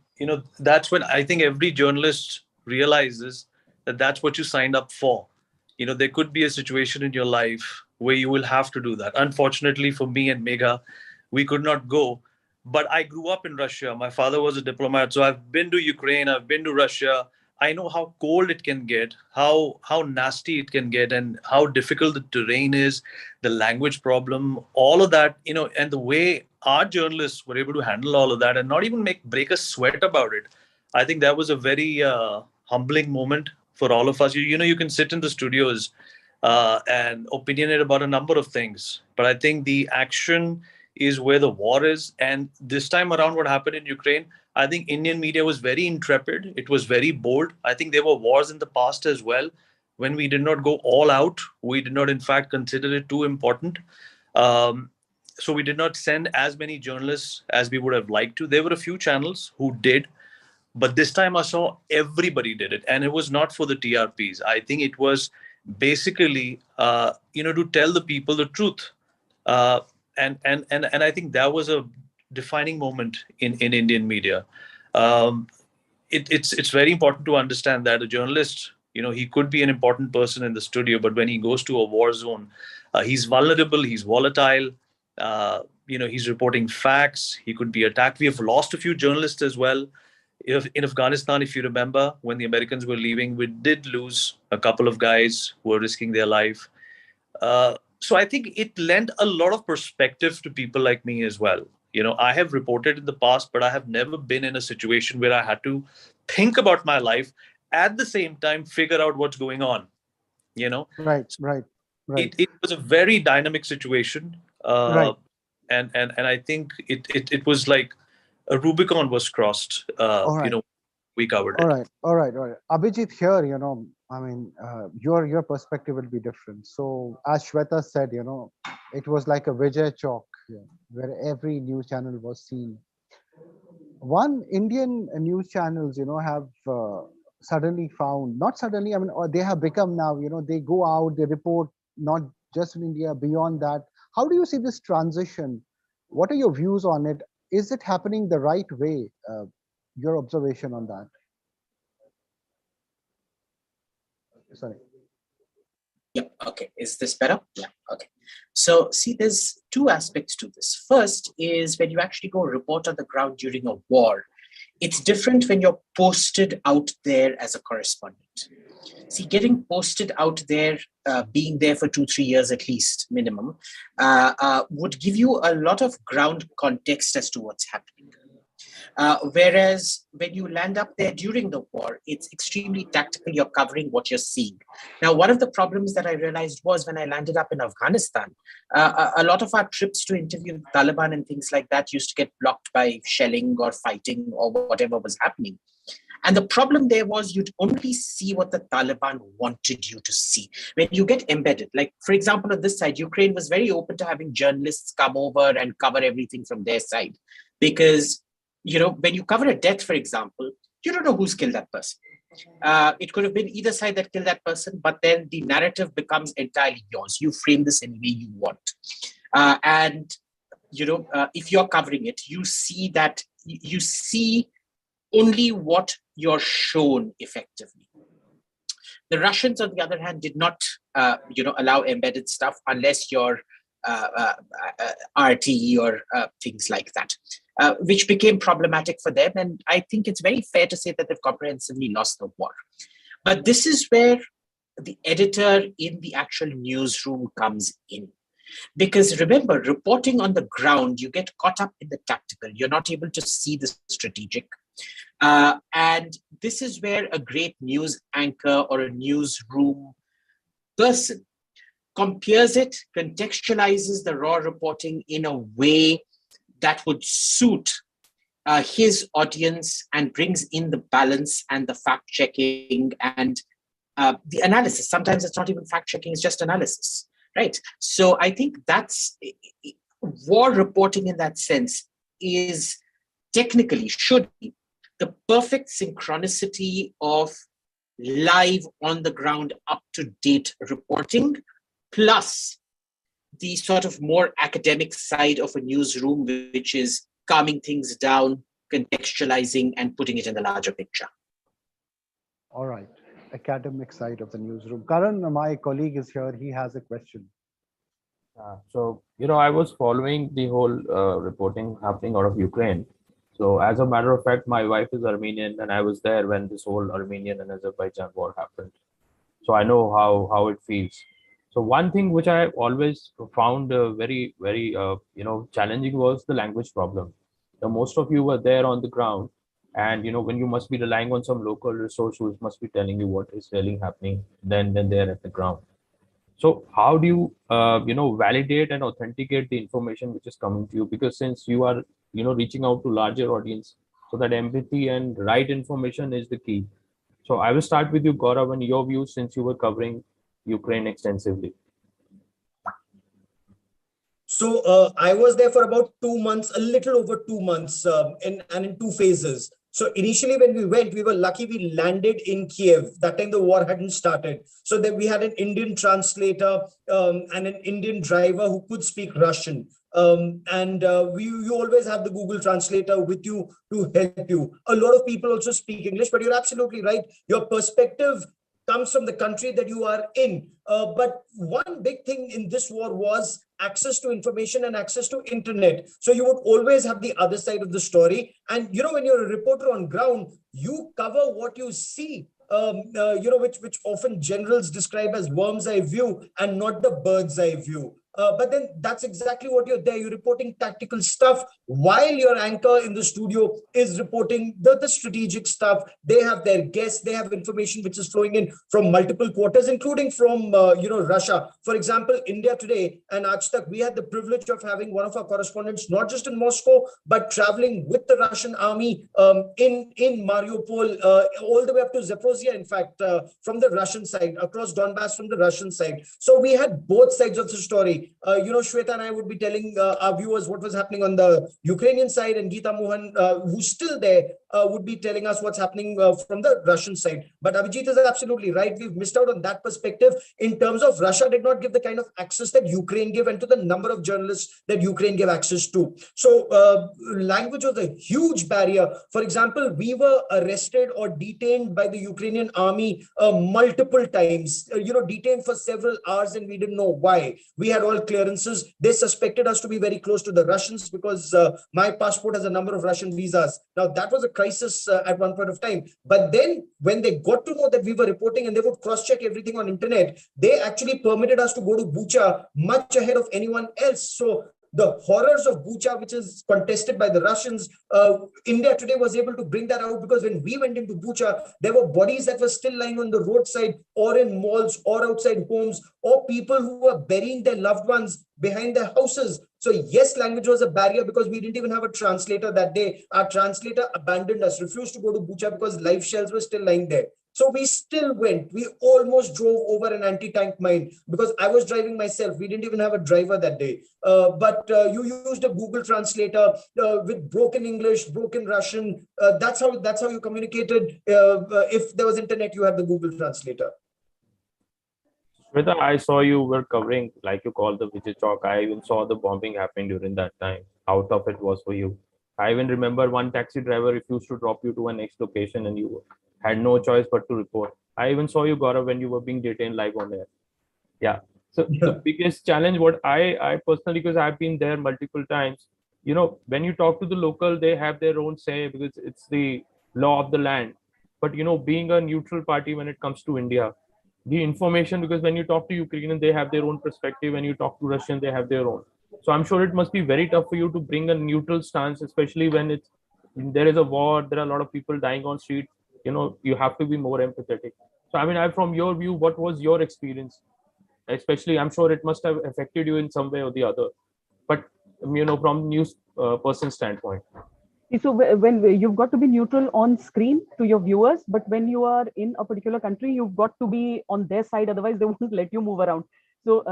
that's when I think every journalist realizes that that's what you signed up for. There could be a situation in your life where you will have to do that. Unfortunately for me and Megha, we could not go. But I grew up in Russia. My father was a diplomat. So I've been to Ukraine, I've been to Russia. I know how cold it can get, how nasty it can get, and how difficult the terrain is, the language problem, all of that, and the way our journalists were able to handle all of that and not even break a sweat about it. I think that was a very humbling moment for all of us. You can sit in the studios and opinionate about a number of things, but I think the action is where the war is. And this time around, what happened in Ukraine, I think Indian media was very intrepid. It was very bold. I think there were wars in the past as well when we did not go all out. We did not, in fact, consider it too important. So we did not send as many journalists as we would have liked to. There were a few channels who did, but this time I saw everybody did it. And it was not for the TRPs. I think it was basically, to tell the people the truth. And I think that was a defining moment in Indian media. Um, it's very important to understand that a journalist, he could be an important person in the studio, but when he goes to a war zone, he's vulnerable, he's volatile. He's reporting facts. He could be attacked. We have lost a few journalists as well. In Afghanistan, if you remember, when the Americans were leaving, we did lose a couple of guys who were risking their life. So I think it lent a lot of perspective to people like me as well. I have reported in the past, but I have never been in a situation where I had to think about my life, at the same time figure out what's going on. Right. It was a very dynamic situation. Right. And I think it was like a Rubicon was crossed. All right. We covered All it. right. Abhijit, here, I mean, your perspective will be different. So as Shweta said, it was like a Vijay Chowk, where every news channel was seen. One Indian news channels, have suddenly found, not suddenly, I mean, or they have become now, they go out, they report not just in India, beyond that. How do you see this transition? What are your views on it? Is it happening the right way? Your observation on that? Sorry. Yeah, okay. Is this better? Yeah, okay. So see, there's two aspects to this. First is when you actually go report on the ground during a war, it's different when you're posted out there as a correspondent. See, getting posted out there, being there for 2-3 years at least, minimum, would give you a lot of ground context as to what's happening. Whereas when you land up there during the war, it's extremely tactical. You're covering what you're seeing. Now, one of the problems that I realized was when I landed up in Afghanistan, a lot of our trips to interview the Taliban and things like that used to get blocked by shelling or fighting or whatever was happening. And the problem there was you'd only see what the Taliban wanted you to see. When you get embedded, like, for example, on this side, Ukraine was very open to having journalists come over and cover everything from their side. Because, when you cover a death, for example, you don't know who's killed that person. It could have been either side that killed that person, but then the narrative becomes entirely yours. You frame this any way you want. If you're covering it, you see that you see only what you're shown effectively. The Russians, on the other hand, did not, allow embedded stuff unless you're RT or things like that, which became problematic for them. And I think it's very fair to say that they've comprehensively lost the war. But this is where the editor in the actual newsroom comes in. Because remember, reporting on the ground, you get caught up in the tactical. You're not able to see the strategic. And this is where a great news anchor or a newsroom person compares it, contextualizes the raw reporting in a way that would suit his audience and brings in the balance and the fact-checking and the analysis. Sometimes it's not even fact-checking, it's just analysis, right? So I think that's war reporting in that sense is technically should be the perfect synchronicity of live on the ground, up-to-date reporting, plus the sort of more academic side of a newsroom, which is calming things down, contextualizing, and putting it in the larger picture. All right. Academic side of the newsroom. Karan, my colleague, is here. He has a question. So, I was following the whole reporting happening out of Ukraine. So as a matter of fact, my wife is Armenian and I was there when this whole Armenian and Azerbaijan war happened. So I know how it feels. So one thing which I always found very, very, challenging was the language problem. So most of you were there on the ground and, when you must be relying on some local resource who must be telling you what is really happening then there at the ground. So how do you, validate and authenticate the information which is coming to you? Because since you are, reaching out to larger audience, so that empathy and right information is the key. So I will start with you, Gaurav, and your views since you were covering Ukraine extensively. So I was there for about 2 months, a little over 2 months, in two phases. So initially when we went, we were lucky we landed in Kiev. That time the war hadn't started. So then we had an Indian translator and an Indian driver who could speak Russian. You always have the Google translator with you to help you. A lot of people also speak English, but you're absolutely right. Your perspective comes from the country that you are in. But one big thing in this war was access to information and access to internet. So you would always have the other side of the story. And, when you're a reporter on ground, you cover what you see. Which often generals describe as worm's eye view and not the bird's eye view. But then that's exactly what you're there. You're reporting tactical stuff while your anchor in the studio is reporting the strategic stuff. They have their guests. They have information which is flowing in from multiple quarters, including from, Russia. For example, India Today and Aaj Tak, we had the privilege of having one of our correspondents, not just in Moscow, but traveling with the Russian army in Mariupol, all the way up to Zaporozhye, in fact, from the Russian side, across Donbass from the Russian side. So we had both sides of the story. Shweta and I would be telling our viewers what was happening on the Ukrainian side, and Geeta Mohan, who's still there, would be telling us what's happening from the Russian side. But Abhijit is absolutely right. We've missed out on that perspective in terms of Russia did not give the kind of access that Ukraine gave and to the number of journalists that Ukraine gave access to. So language was a huge barrier. For example, we were arrested or detained by the Ukrainian army multiple times, detained for several hours, and we didn't know why. We had all clearances. They suspected us to be very close to the Russians because my passport has a number of Russian visas. Now, that was a crisis at one point of time. But then when they got to know that we were reporting and they would cross-check everything on internet, they actually permitted us to go to Bucha much ahead of anyone else. So the horrors of Bucha, which is contested by the Russians, India Today was able to bring that out because when we went into Bucha, there were bodies that were still lying on the roadside or in malls or outside homes, or people who were burying their loved ones behind their houses. So yes, language was a barrier because we didn't even have a translator that day. Our translator abandoned us, refused to go to Bucha because live shells were still lying there. So we still went. We almost drove over an anti-tank mine because I was driving myself. We didn't even have a driver that day. But you used a Google translator with broken English, broken Russian. That's how you communicated. If there was internet, you had the Google translator. Shweta, I saw you were covering, like you called the Vijay Chowk. I even saw the bombing happening during that time. How tough it was for you. I even remember one taxi driver refused to drop you to a next location and you had no choice but to report. I even saw you, Gaurav, when you were being detained live on air. Yeah. So the biggest challenge, what I personally, because I've been there multiple times, when you talk to the local, they have their own say because it's the law of the land. But, being a neutral party when it comes to India, the information, because when you talk to Ukrainian, they have their own perspective. When you talk to Russian, they have their own. So I'm sure it must be very tough for you to bring a neutral stance, especially when there is a war, there are a lot of people dying on street. You have to be more empathetic. So I mean, from your view, what was your experience? Especially, I'm sure it must have affected you in some way or the other. But from news person standpoint. So when you've got to be neutral on screen to your viewers, but when you are in a particular country, you've got to be on their side. Otherwise, they won't let you move around. So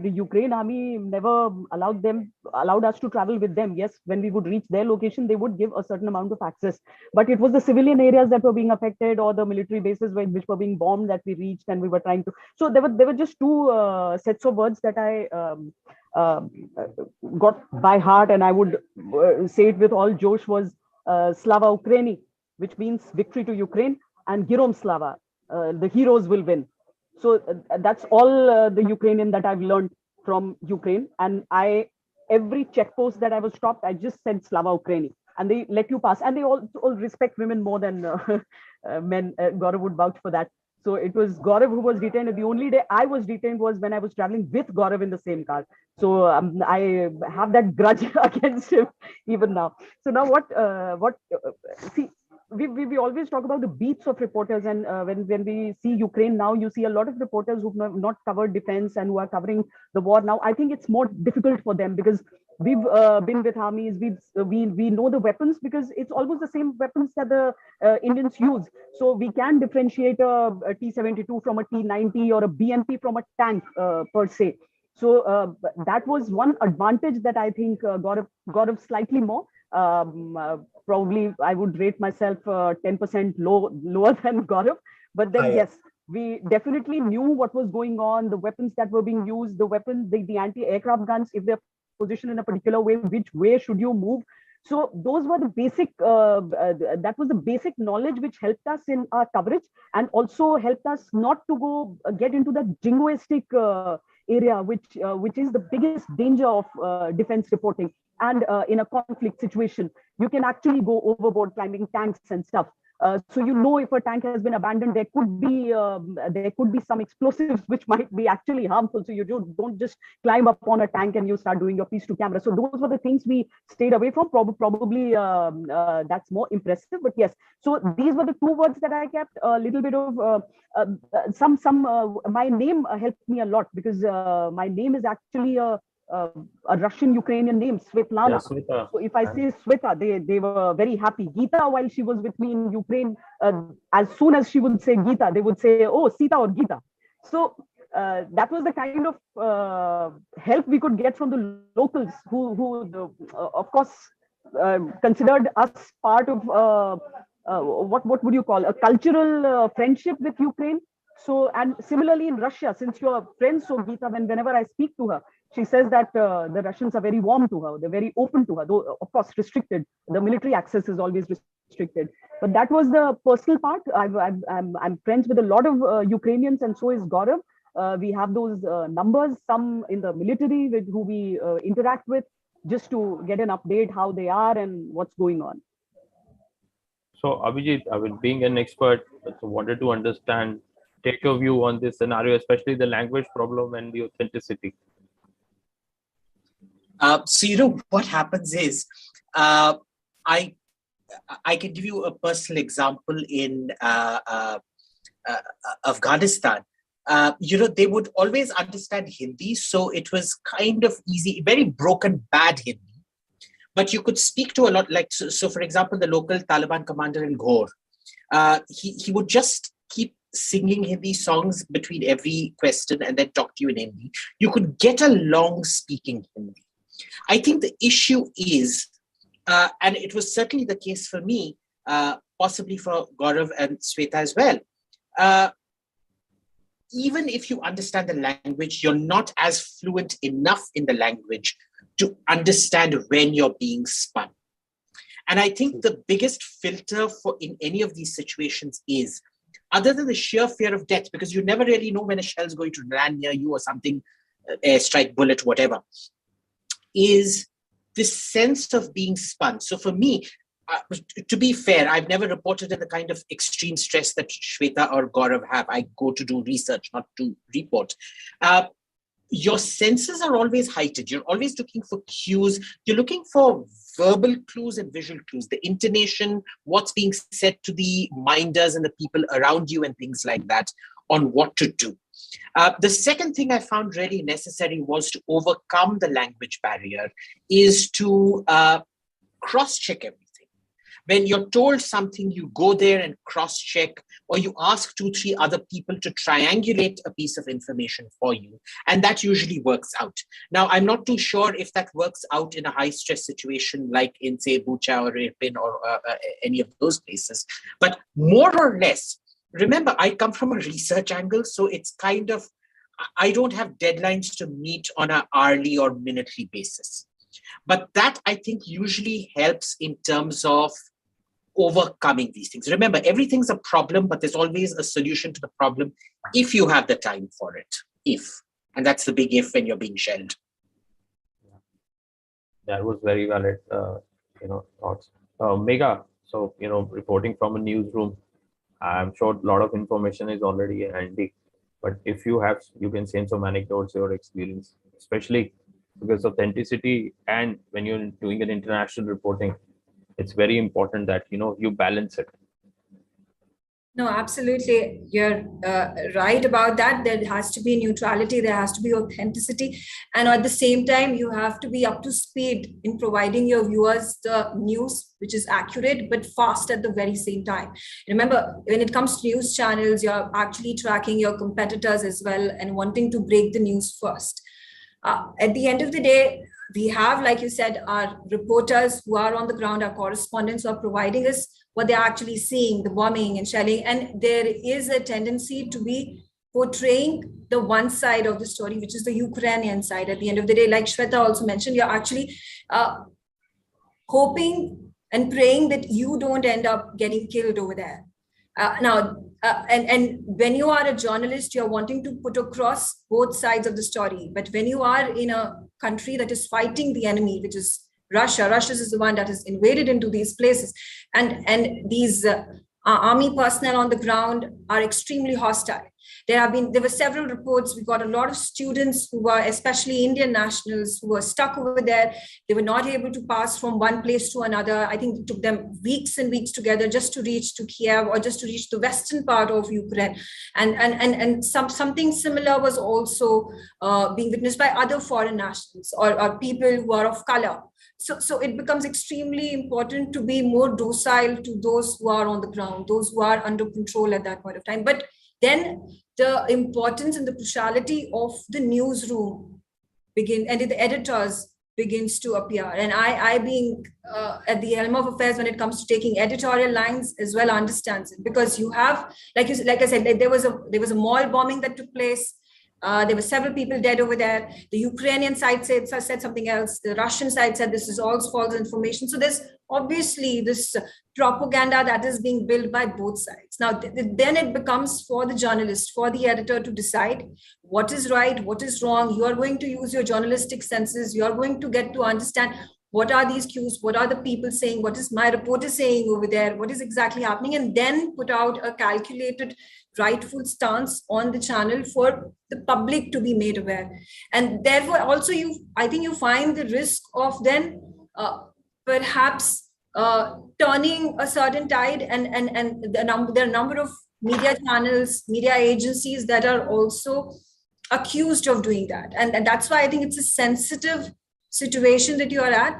the Ukraine army never allowed us to travel with them. Yes, when we would reach their location, they would give a certain amount of access. But it was the civilian areas that were being affected or the military bases which were being bombed that we reached, and we were trying to. So there were just two sets of words that I got by heart, and I would say it with all Josh, was Slava Ukraini, which means victory to Ukraine, and Girom Slava, the heroes will win. So that's all the Ukrainian that I've learned from Ukraine. And every checkpost that I was stopped, I just said Slava Ukraini, and they let you pass. And they all respect women more than men. Gaurav would vouch for that. So it was Gaurav who was detained. The only day I was detained was when I was traveling with Gaurav in the same car. So I have that grudge against him even now. So now see, we always talk about the beats of reporters, and when we see Ukraine now, you see a lot of reporters who've not covered defense and who are covering the war now. I think it's more difficult for them because we've been with armies. We know the weapons because it's almost the same weapons that the Indians use. So we can differentiate a T-72 from a T-90 or a BMP from a tank per se. So that was one advantage that I think Gaurav slightly more. Probably I would rate myself 10% lower than Gaurav. But then, yes, we definitely knew what was going on, the weapons that were being used, the weapons, the anti-aircraft guns, if they're positioned in a particular way, which way should you move? So those were the basic, that was the basic knowledge which helped us in our coverage, and also helped us not to go get into the jingoistic area, which is the biggest danger of defense reporting. And in a conflict situation, you can actually go overboard climbing tanks and stuff. So you know, if a tank has been abandoned, there could be some explosives which might be actually harmful. So you don't just climb up on a tank and you start doing your piece to camera. So those were the things we stayed away from. Probably that's more impressive. But yes, so these were the two words that I kept. A little bit of my name helped me a lot, because my name is actually a Russian-Ukrainian name, Svetlana. Yeah, Sweta. So if I say Sweta, they were very happy. Gita, while she was with me in Ukraine, as soon as she would say Gita, they would say, oh, Sita or Gita. So that was the kind of help we could get from the locals, who of course, considered us part of what would you call a cultural friendship with Ukraine. So, and similarly in Russia, since you're friends, so Gita, whenever I speak to her, she says that the Russians are very warm to her. They're very open to her, though of course restricted. The military access is always restricted. But that was the personal part. I'm friends with a lot of Ukrainians, and so is Gaurav. We have those numbers, some in the military with who we interact with, just to get an update how they are and what's going on. So Abhijit, I mean, being an expert, so wanted to understand, take your view on this scenario, especially the language problem and the authenticity. So you know what happens is, I can give you a personal example in Afghanistan. You know, they would always understand Hindi, so it was kind of easy, very broken, bad Hindi. But you could speak to a lot, like, so for example, the local Taliban commander in Ghor, he would just keep singing Hindi songs between every question and then talk to you in Hindi. You could get along speaking Hindi. I think the issue is, and it was certainly the case for me, possibly for Gaurav and Sweta as well, even if you understand the language, you're not as fluent enough in the language to understand when you're being spun. And I think the biggest filter for in any of these situations is, other than the sheer fear of death, because you never really know when a shell is going to land near you or something, airstrike, bullet, whatever, is this sense of being spun. So for me, to be fair, I've never reported in the kind of extreme stress that Shweta or Gaurav have. I go to do research, not to report. Your senses are always heightened. You're always looking for cues. You're looking for verbal clues and visual clues, the intonation, what's being said to the minders and the people around you and things like that on what to do. The second thing I found really necessary was to overcome the language barrier, is to cross-check everything. When you're told something, you go there and cross-check, or you ask 2-3 other people to triangulate a piece of information for you. And that usually works out. Now, I'm not too sure if that works out in a high-stress situation like in, say, Bucha or Irpin or any of those places. But more or less, remember, I come from a research angle, so it's kind of, I don't have deadlines to meet on an hourly or minutely basis. But that, I think, usually helps in terms of overcoming these things. Remember, everything's a problem, but there's always a solution to the problem if you have the time for it. If. And that's the big if when you're being shelled. That was very valid, thoughts. Megha, so, reporting from a newsroom, I'm sure a lot of information is already handy, but if you can send some anecdotes, your experience, especially because authenticity, and when you're doing an international reporting, it's very important that, you balance it. No, absolutely. You're right about that. There has to be neutrality. There has to be authenticity. And at the same time, you have to be up to speed in providing your viewers the news, which is accurate, but fast at the very same time. Remember, when it comes to news channels, you're actually tracking your competitors as well and wanting to break the news first. At the end of the day, we have, like you said, our reporters who are on the ground, our correspondents who are providing us what they're actually seeing, the bombing and shelling. And there is a tendency to be portraying the one side of the story, which is the Ukrainian side. At the end of the day, like Shweta also mentioned, you're actually hoping and praying that you don't end up getting killed over there. And when you are a journalist, you're wanting to put across both sides of the story. But when you are in a country that is fighting the enemy, which is Russia is the one that has invaded into these places, and these army personnel on the ground are extremely hostile. There were several reports. We got a lot of students who were, especially Indian nationals, who were stuck over there. They were not able to pass from one place to another. I think it took them weeks and weeks together just to reach to Kiev or just to reach the western part of Ukraine. And something similar was also being witnessed by other foreign nationals or people who are of color. So it becomes extremely important to be more docile to those who are on the ground, those who are under control at that point of time. But then the importance and the cruciality of the newsroom and the editors begins to appear. And I being at the helm of affairs when it comes to taking editorial lines as well understands it, because you have, like I said, there was a mall bombing that took place. There were several people dead over there. The Ukrainian side said something else. The Russian side said this is all false information. So there's obviously this propaganda that is being built by both sides. Now, then it becomes for the journalist, for the editor to decide what is right, what is wrong. You are going to use your journalistic senses. You are going to get to understand what are these cues, what are the people saying, what is my reporter saying over there, what is exactly happening, and then put out a calculated, rightful stance on the channel for the public to be made aware. And therefore, also, I think you find the risk of then perhaps turning a certain tide, and there are a number of media channels, media agencies that are also accused of doing that. And that's why I think it's a sensitive situation that you are at.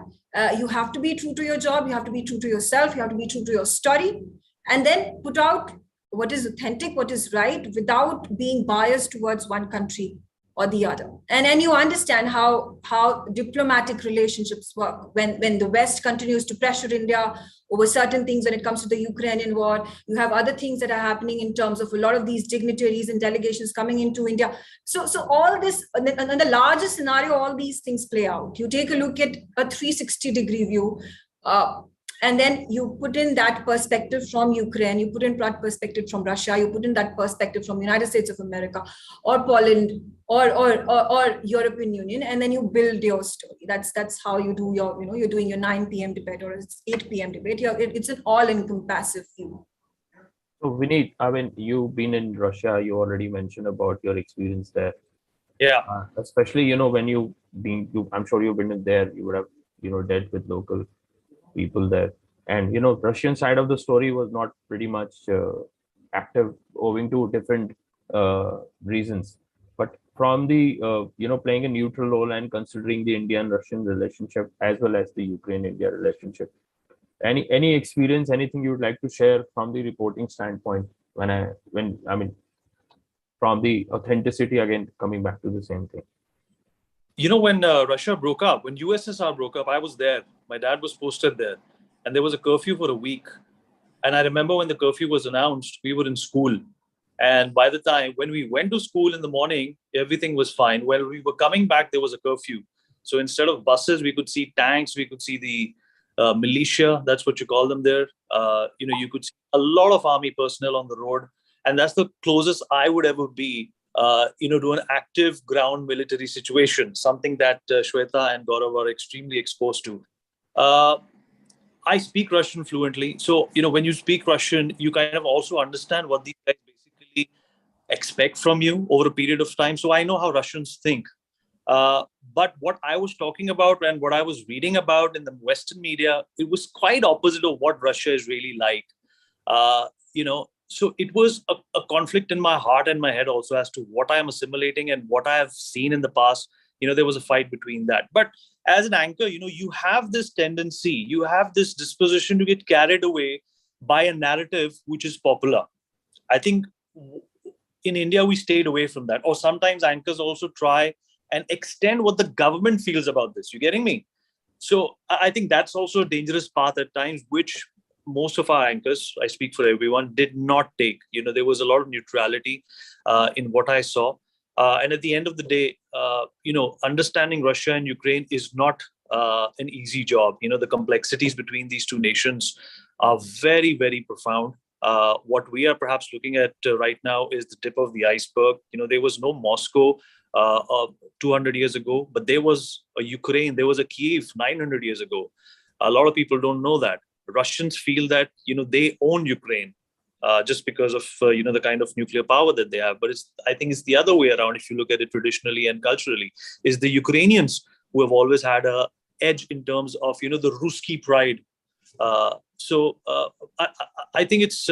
You have to be true to your job, you have to be true to yourself, you have to be true to your story, and then put out what is authentic, what is right, without being biased towards one country or the other. And then you understand how diplomatic relationships work. When the West continues to pressure India over certain things when it comes to the Ukrainian war, you have other things that are happening in terms of a lot of these dignitaries and delegations coming into India. So all this, and the larger scenario, all these things play out. You take a look at a 360-degree view, and then you put in that perspective from Ukraine, you put in that perspective from Russia, you put in that perspective from the United States of America or Poland or European Union, and then you build your story. That's how you do your, you're doing your 9 p.m. debate or it's 8 p.m. debate. It's an all-encompassive view. So Vineet, I mean, you've been in Russia, you already mentioned about your experience there. Yeah. Especially, when I'm sure you've been there, you would have, dealt with local people there, and Russian side of the story was not pretty much active owing to different reasons. But from the playing a neutral role and considering the Indian-Russian relationship as well as the Ukraine-India relationship, any experience, anything you would like to share from the reporting standpoint from the authenticity, again coming back to the same thing? When Russia broke up, when USSR broke up, I was there. My dad was posted there, and there was a curfew for a week. And I remember when the curfew was announced, we were in school. And by the time when we went to school in the morning, everything was fine. When we were coming back, there was a curfew. So instead of buses, we could see tanks, we could see the militia, that's what you call them there. You could see a lot of army personnel on the road. And that's the closest I would ever be to an active ground military situation, something that Shweta and Gaurav are extremely exposed to. I speak Russian fluently. So, when you speak Russian, you kind of also understand what these guys basically expect from you over a period of time. So I know how Russians think. But what I was talking about and what I was reading about in the Western media, it was quite opposite of what Russia is really like. So it was a conflict in my heart and my head also as to what I am assimilating and what I have seen in the past. There was a fight between that. But as an anchor, you have this tendency, you have this disposition to get carried away by a narrative which is popular. I think in India, we stayed away from that. Or sometimes anchors also try and extend what the government feels about this. You getting me? So I think that's also a dangerous path at times, which most of our anchors, I speak for everyone, did not take. There was a lot of neutrality in what I saw. And at the end of the day, understanding Russia and Ukraine is not an easy job. The complexities between these two nations are very, very profound. What we are perhaps looking at right now is the tip of the iceberg. There was no Moscow 200 years ago, but there was a Ukraine, there was a Kiev 900 years ago. A lot of people don't know that. Russians feel that they own Ukraine just because of the kind of nuclear power that they have. But I think it's the other way around. If you look at it traditionally and culturally, is the Ukrainians who have always had a edge in terms of the Ruski pride. So I think it's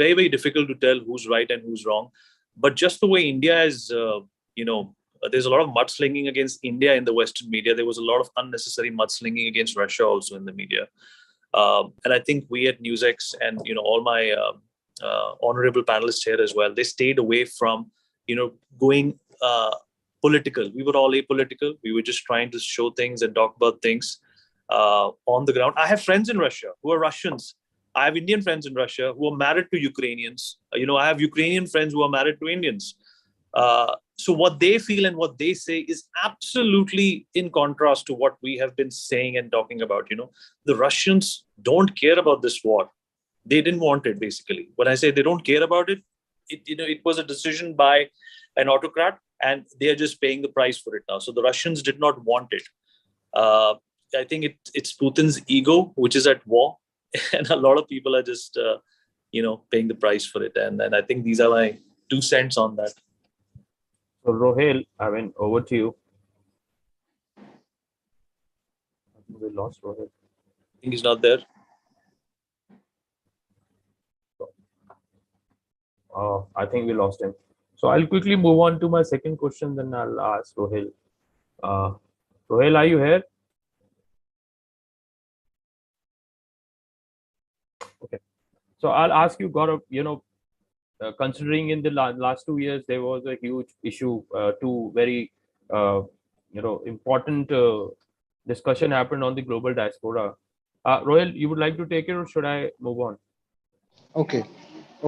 very, very difficult to tell who's right and who's wrong. But just the way India is, there's a lot of mudslinging against India in the Western media. There was a lot of unnecessary mudslinging against Russia also in the media. And I think we at NewsX and all my honorable panelists here as well, they stayed away from going political. We were all apolitical. We were just trying to show things and talk about things on the ground. I have friends in Russia who are Russians. I have Indian friends in Russia who are married to Ukrainians. I have Ukrainian friends who are married to Indians. So what they feel and what they say is absolutely in contrast to what we have been saying and talking about. The Russians don't care about this war. They didn't want it, basically. When I say they don't care about it, it was a decision by an autocrat, and they are just paying the price for it now. So the Russians did not want it. I think it's Putin's ego, which is at war, and a lot of people are just, paying the price for it. And I think these are my 2 cents on that. So Rohel, over to you. I think we lost Rohel. I think he's not there. I think we lost him. So I'll quickly move on to my second question, then I'll ask Rohel. Rohel, are you here? Okay. So I'll ask you, Gaurav, considering in the last 2 years, there was a huge issue, 2 very, important discussion happened on the global diaspora. Rohel, you would like to take it or should I move on? Okay.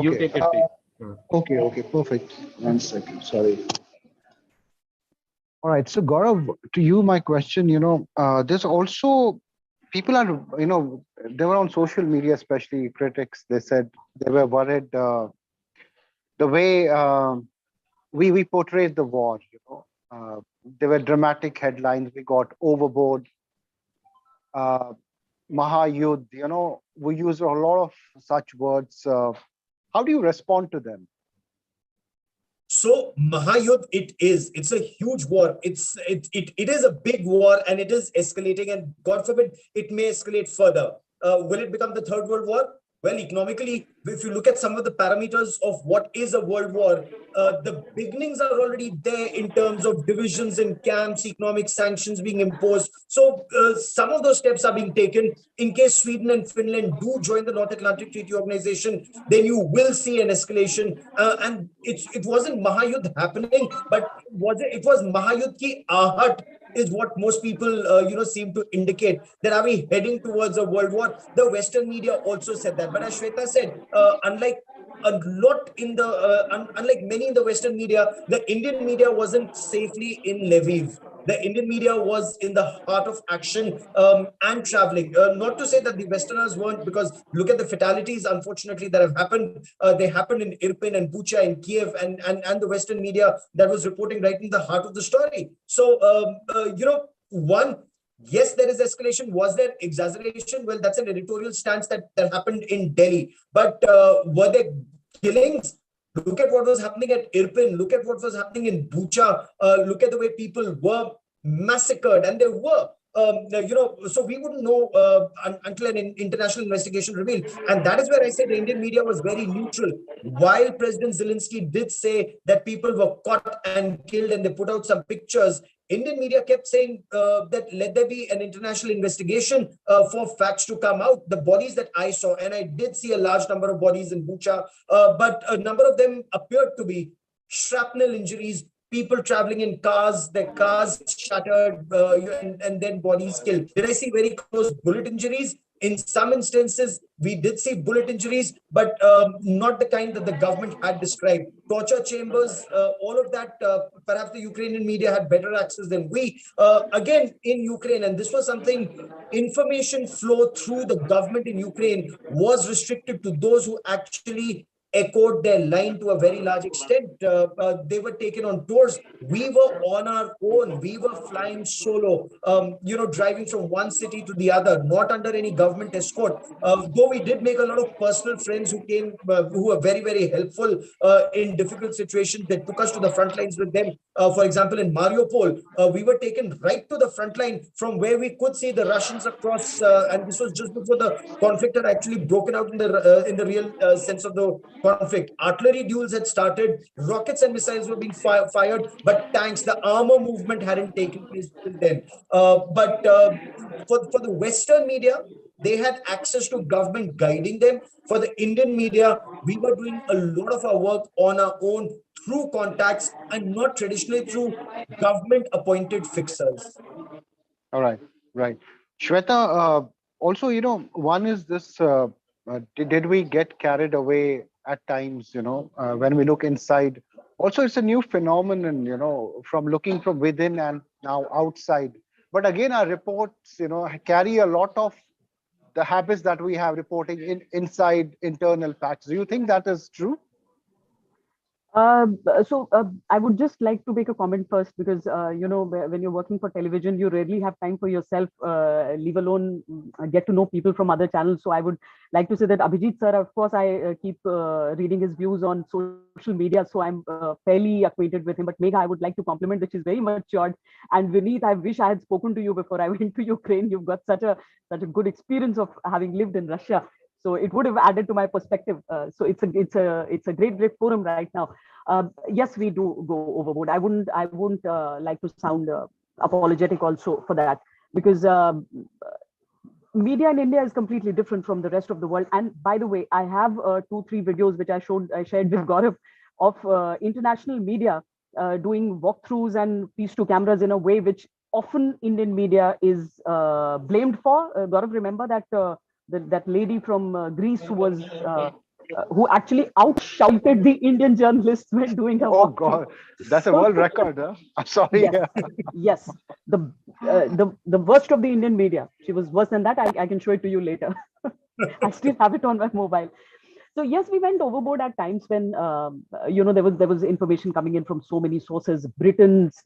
You take it, please. Okay, perfect. 1 second, sorry. All right, so Gaurav, to you, my question, there's also, people are, they were on social media, especially critics, they said they were worried the way we portrayed the war, there were dramatic headlines, we got overboard, Mahayuddh, we use a lot of such words. How do you respond to them? So Mahayuddh, it's a huge war. It is a big war, and it is escalating, and God forbid it may escalate further. Will it become the Third World War? Well, economically, if you look at some of the parameters of what is a world war, the beginnings are already there in terms of divisions and camps, economic sanctions being imposed. So some of those steps are being taken. In case Sweden and Finland do join the North Atlantic Treaty Organization, then you will see an escalation. And it wasn't Mahayuddh happening, but it was Mahayuddh ki aahat is what most people seem to indicate. That are we heading towards a world war? The Western media also said that. But as Shweta said, unlike many in the Western media, the Indian media wasn't safely in Lviv. The Indian media was in the heart of action and traveling. Not to say that the Westerners weren't, because look at the fatalities, unfortunately, that have happened. They happened in Irpin and Bucha and Kiev, and the Western media that was reporting right in the heart of the story. So, yes, there is escalation. Was there exaggeration? Well, that's an editorial stance that happened in Delhi. But were there killings? Look at what was happening at Irpin. Look at what was happening in Bucha. Look at the way people were massacred, and they were. So we wouldn't know until an international investigation revealed. And that is where I said the Indian media was very neutral. While President Zelensky did say that people were caught and killed, and they put out some pictures, Indian media kept saying that let there be an international investigation for facts to come out. The bodies that I saw, and I did see a large number of bodies in Bucha, but a number of them appeared to be shrapnel injuries, people traveling in cars, their cars shattered, and then bodies killed. Did I see very close bullet injuries? In some instances, we did see bullet injuries, but not the kind that the government had described. Torture chambers, all of that, perhaps the Ukrainian media had better access than we. Again, in Ukraine, and this was something, information flow through the government in Ukraine was restricted to those who actually echoed their line to a very large extent. They were taken on tours. We were on our own. We were flying solo, driving from one city to the other, not under any government escort. Though we did make a lot of personal friends who came, who were very, very helpful in difficult situations. That took us to the front lines with them. For example, in Mariupol, we were taken right to the front line from where we could see the Russians across, and this was just before the conflict had actually broken out in the real sense of the conflict. Artillery duels had started, rockets and missiles were being fired, but tanks, the armor movement hadn't taken place till then. But for the Western media, they had access to government guiding them. For the Indian media, we were doing a lot of our work on our own through contacts and not traditionally through government appointed fixers. All right, right. Shweta, also, one is this, did we get carried away at times, when we look inside? Also, it's a new phenomenon, from looking from within and now outside. But again, our reports, carry a lot of the habits that we have reporting inside internal facts. Do you think that is true? So I would just like to make a comment first, because when you're working for television, you rarely have time for yourself, leave alone get to know people from other channels. So I would like to say that Abhijit sir, of course, I keep reading his views on social media, so I'm fairly acquainted with him. But Megha, I would like to compliment that she's very matured. And Vineet, I wish I had spoken to you before I went to Ukraine. You've got such a good experience of having lived in Russia. So it would have added to my perspective. So it's a great forum right now. Yes, we do go overboard. I wouldn't like to sound apologetic also for that, because media in India is completely different from the rest of the world. And by the way, I have 2-3 videos which I shared with Gaurav of international media doing walkthroughs and piece to cameras in a way which often Indian media is blamed for. Gaurav, remember that lady from Greece who actually outshouted the Indian journalists when doing her Oh walkthrough. God, that's a world record, huh? I'm sorry. Yes. The worst of the Indian media. She was worse than that. I can show it to you later. I still have it on my mobile. So yes, we went overboard at times when there was information coming in from so many sources. Britain's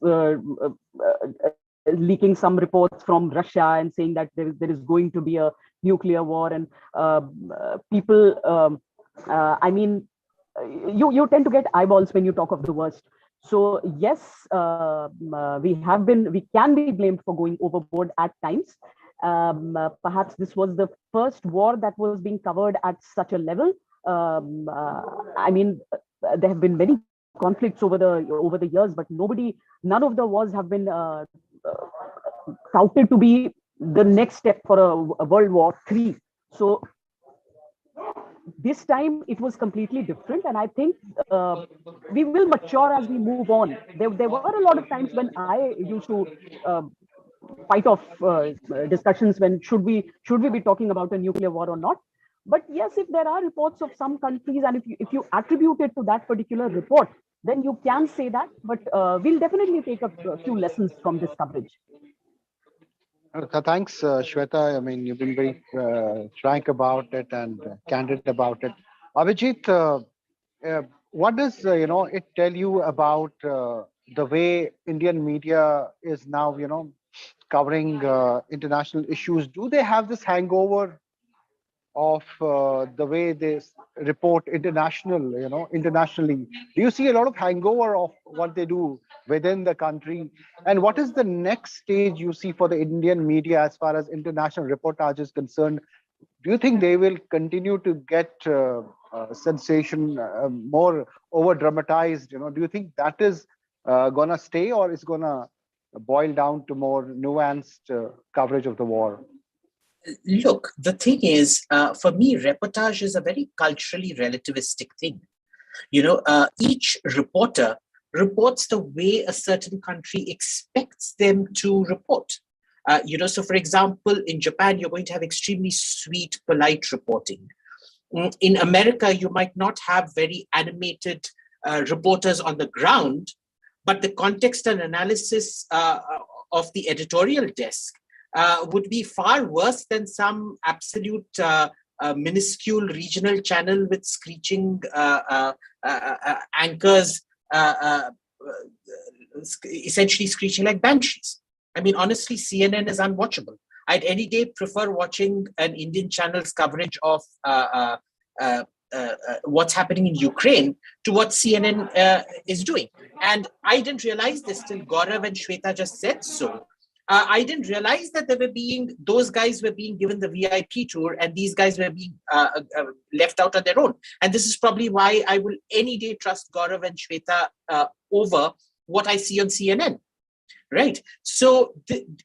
leaking some reports from Russia and saying that there is going to be a nuclear war, and people. You tend to get eyeballs when you talk of the worst. So yes, we can be blamed for going overboard at times. Perhaps this was the first war that was being covered at such a level. There have been many conflicts over the years, but none of the wars have been touted to be the next step for a World War III. So this time it was completely different, and I think we will mature as we move on. There were a lot of times when I used to fight off discussions when should we be talking about a nuclear war or not. But yes, if there are reports of some countries, and if you attribute it to that particular report, then you can say that. But we'll definitely take a few lessons from this coverage. Thanks, Shweta. I mean, you've been very frank about it and candid about it. Abhijit, what does it tell you about the way Indian media is now, covering international issues? Do they have this hangover of the way they report internationally? Do you see a lot of hangover of what they do within the country? And what is the next stage you see for the Indian media as far as international reportage is concerned? Do you think they will continue to get sensation, more over dramatized? Do you think that is gonna stay, or is gonna boil down to more nuanced coverage of the war? Look, the thing is, for me, reportage is a very culturally relativistic thing. Each reporter reports the way a certain country expects them to report. So for example, in Japan, you're going to have extremely sweet, polite reporting. In America, you might not have very animated reporters on the ground, but the context and analysis of the editorial desk would be far worse than some absolute minuscule regional channel with screeching anchors, essentially screeching like banshees. I mean, honestly, CNN is unwatchable. I'd any day prefer watching an Indian channel's coverage of what's happening in Ukraine to what CNN is doing. And I didn't realize this till Gaurav and Shweta just said so. I didn't realize that those guys were being given the VIP tour and these guys were being left out on their own. And this is probably why I will any day trust Gaurav and Shweta over what I see on CNN. Right. So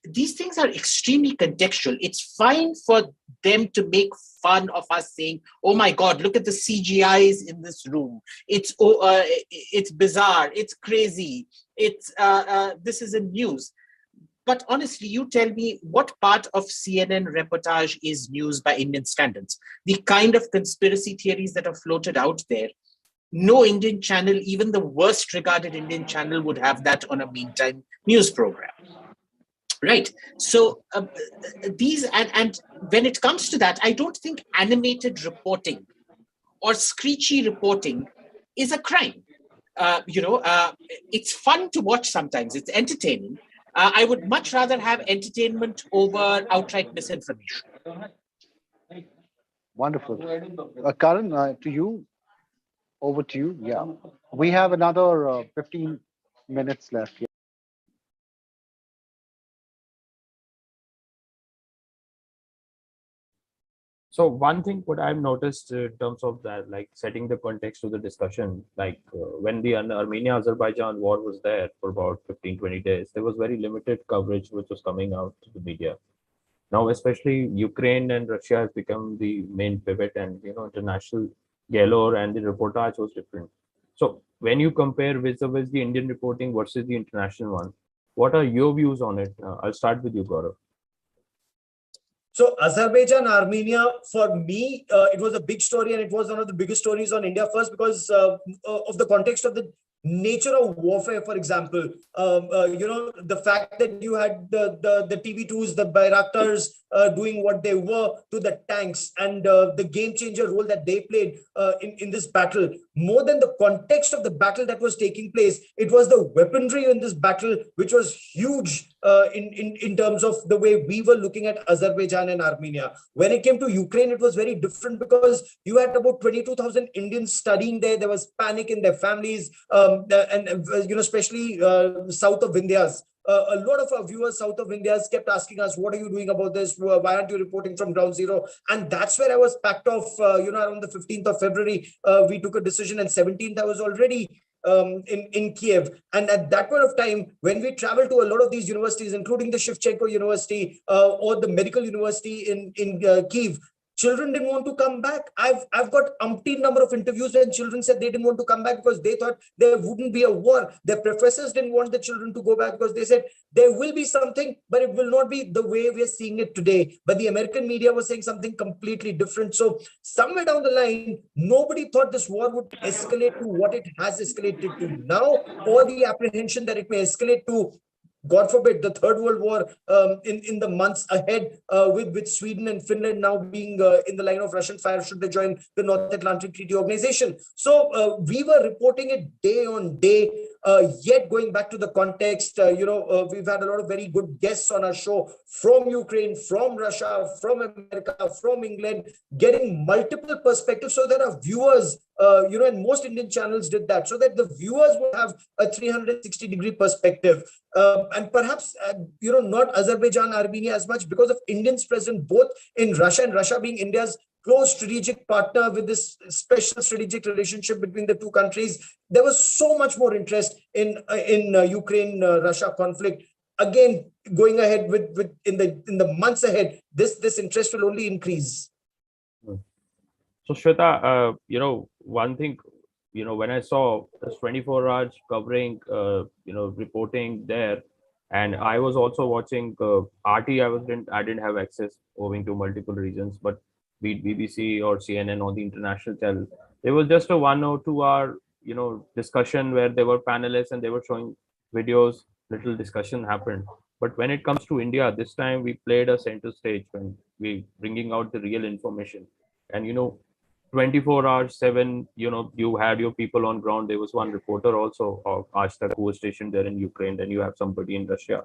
these things are extremely contextual. It's fine for them to make fun of us saying, oh my God, look at the CGIs in this room. It's bizarre. It's crazy. This is in news. But honestly, you tell me what part of CNN reportage is news by Indian standards? The kind of conspiracy theories that are floated out there. No Indian channel, even the worst regarded Indian channel, would have that on a meantime news program. Right. So these and when it comes to that, I don't think animated reporting or screechy reporting is a crime. It's fun to watch sometimes. It's entertaining. I would much rather have entertainment over outright misinformation. Wonderful. Karan, to you. Over to you. Yeah. We have another 15 minutes left. Yeah. So one thing what I've noticed in terms of that, like setting the context to the discussion, like when the Armenia-Azerbaijan war was there for about 15, 20 days, there was very limited coverage which was coming out to the media. Now, especially Ukraine and Russia has become the main pivot, and international galore and the reportage was different. So when you compare vis-a-vis the Indian reporting versus the international one, what are your views on it? I'll start with you, Gaurav. So Azerbaijan, Armenia, for me, it was a big story, and it was one of the biggest stories on India First because of the context of the nature of warfare. For example, the fact that you had the TV2s, the Bayraktars doing what they were to the tanks, and the game changer role that they played in this battle. More than the context of the battle that was taking place, it was the weaponry in this battle which was huge in terms of the way we were looking at Azerbaijan and Armenia. When it came to Ukraine, it was very different because you had about 22,000 Indians studying there. There was panic in their families, especially south of Vindhyas. A lot of our viewers south of India kept asking us, what are you doing about this? Why aren't you reporting from ground zero? And that's where I was packed off, around the 15th of February, we took a decision, and 17th I was already in Kiev. And at that point of time, when we traveled to a lot of these universities, including the Shevchenko University or the medical university in Kiev, children didn't want to come back. I've got umpteen number of interviews when children said they didn't want to come back because they thought there wouldn't be a war. Their professors didn't want the children to go back because they said there will be something, but it will not be the way we're seeing it today. But the American media was saying something completely different. So somewhere down the line, nobody thought this war would escalate to what it has escalated to now, or the apprehension that it may escalate to, God forbid, the Third World War in the months ahead, with Sweden and Finland now being in the line of Russian fire should they join the North Atlantic Treaty Organization. So we were reporting it day on day. Yet going back to the context, we've had a lot of very good guests on our show from Ukraine, from Russia, from America, from England, getting multiple perspectives so that our viewers, and most Indian channels did that, so that the viewers would have a 360-degree perspective. And perhaps, not Azerbaijan, Armenia as much because of Indians present both in Russia, and Russia being India's close strategic partner with this special strategic relationship between the two countries. There was so much more interest in Ukraine-Russia conflict. Again, going ahead with in the months ahead, this interest will only increase. So Shweta, one thing when I saw this 24 hours covering, reporting there, and I was also watching RT. I didn't have access owing to multiple reasons, but be it BBC or CNN on the international channel, there was just a 1 or 2 hour, discussion where there were panelists and they were showing videos. Little discussion happened. But when it comes to India, this time we played a center stage when we bringing out the real information. And 24 hours, 7, you had your people on ground. There was one reporter also of Aaj Tak who was stationed there in Ukraine. Then you have somebody in Russia.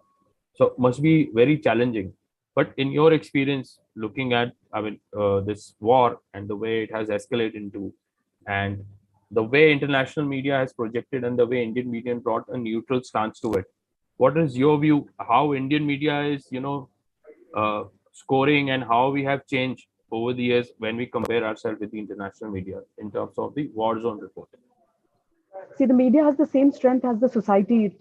So must be very challenging. But in your experience, looking at, this war and the way it has escalated into, and the way international media has projected and the way Indian media brought a neutral stance to it, what is your view? How Indian media is, scoring, and how we have changed over the years when we compare ourselves with the international media in terms of the war zone reporting? See, the media has the same strength as the society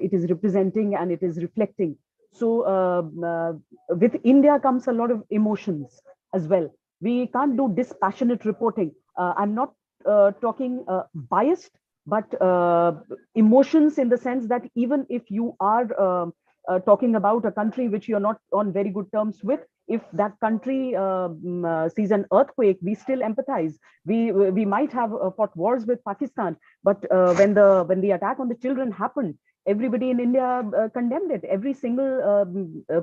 it is representing and it is reflecting. So with India comes a lot of emotions as well. We can't do dispassionate reporting. I'm not talking biased, but emotions in the sense that even if you are talking about a country which you're not on very good terms with, if that country sees an earthquake, we still empathize. We might have fought wars with Pakistan, but when the attack on the children happened, everybody in India condemned it. Every single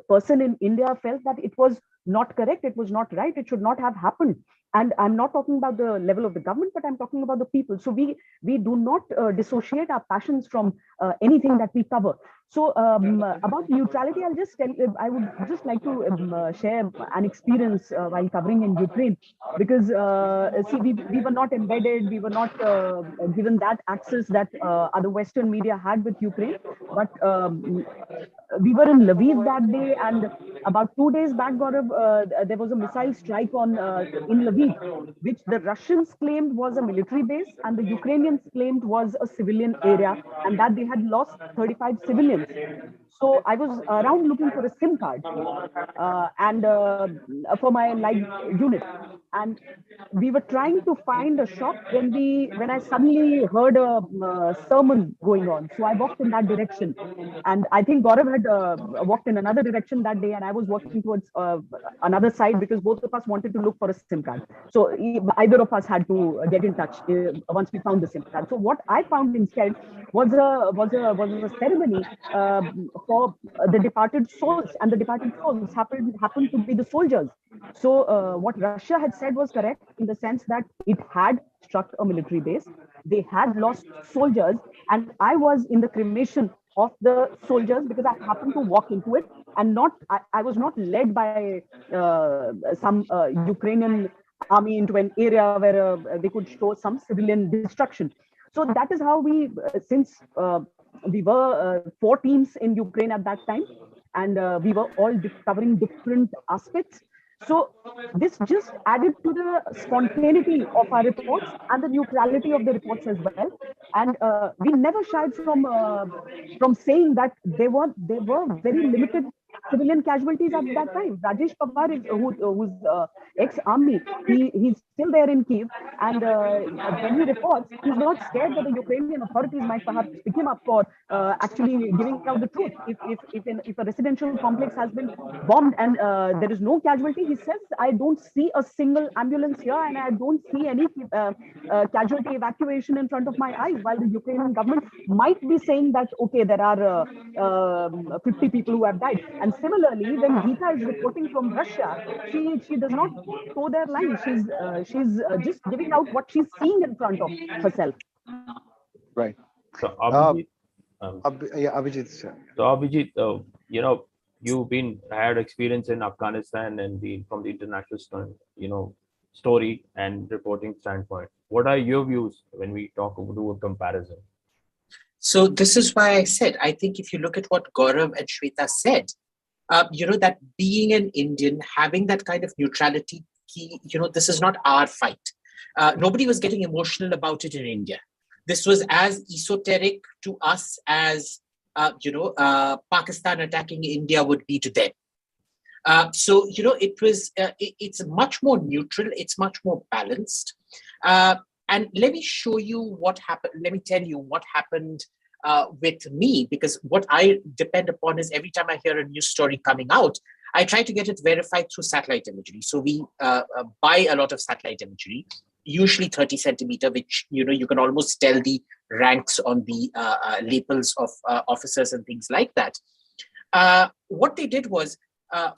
person in India felt that it was not correct, it was not right, it should not have happened. And I'm not talking about the level of the government, but I'm talking about the people. So we do not dissociate our passions from anything that we cover. So about neutrality, I would just like to share an experience while covering in Ukraine, because see, we were not embedded, we were not given that access that other Western media had with Ukraine, but we were in Lviv that day, and about 2 days back, Gaurav, there was a missile strike in Lviv, which the Russians claimed was a military base and the Ukrainians claimed was a civilian area, and that they had lost 35 civilians. So I was around looking for a SIM card and for my live unit, and we were trying to find a shop when I suddenly heard a sermon going on. So I walked in that direction, and I think Gaurav had walked in another direction that day, and I was walking towards another side because both of us wanted to look for a SIM card. So either of us had to get in touch once we found the SIM card. So what I found instead was a ceremony for the departed souls, and the departed souls happened to be the soldiers. So what Russia had said was correct in the sense that it had struck a military base, they had lost soldiers, and I was in the cremation of the soldiers because I happened to walk into it, and I was not led by some Ukrainian army into an area where they could show some civilian destruction. So that is how since we were 4 teams in Ukraine at that time, and we were all covering different aspects. So this just added to the spontaneity of our reports and the neutrality of the reports as well. And we never shied from saying that there were very limited civilian casualties at that time. Rajesh Pawar, who's ex-army, he's still there in Kyiv, and when he reports, he's not scared that the Ukrainian authorities might perhaps pick him up for actually giving out the truth. If a residential complex has been bombed and there is no casualty, he says, I don't see a single ambulance here, and I don't see any casualty evacuation in front of my eyes, while the Ukrainian government might be saying that, okay, there are 50 people who have died. And similarly, when Geeta is reporting from Russia, she does not toe their line. She's just giving out what she's seeing in front of herself. Right. So Abhijit, Abhijit, sir. So Abhijit, you've had experience in Afghanistan and from the international, story and reporting standpoint. What are your views when we do a comparison? So this is why I said, I think if you look at what Gaurav and Shweta said, that being an Indian, having that kind of neutrality, this is not our fight. Nobody was getting emotional about it in India. This was as esoteric to us as, Pakistan attacking India would be to them. So it's much more neutral. It's much more balanced. And let me show you what happened. Let me tell you what happened with me, because what I depend upon is every time I hear a news story coming out, I try to get it verified through satellite imagery. So we buy a lot of satellite imagery, usually 30 centimeter, which, you can almost tell the ranks on the lapels of officers and things like that. What they did was,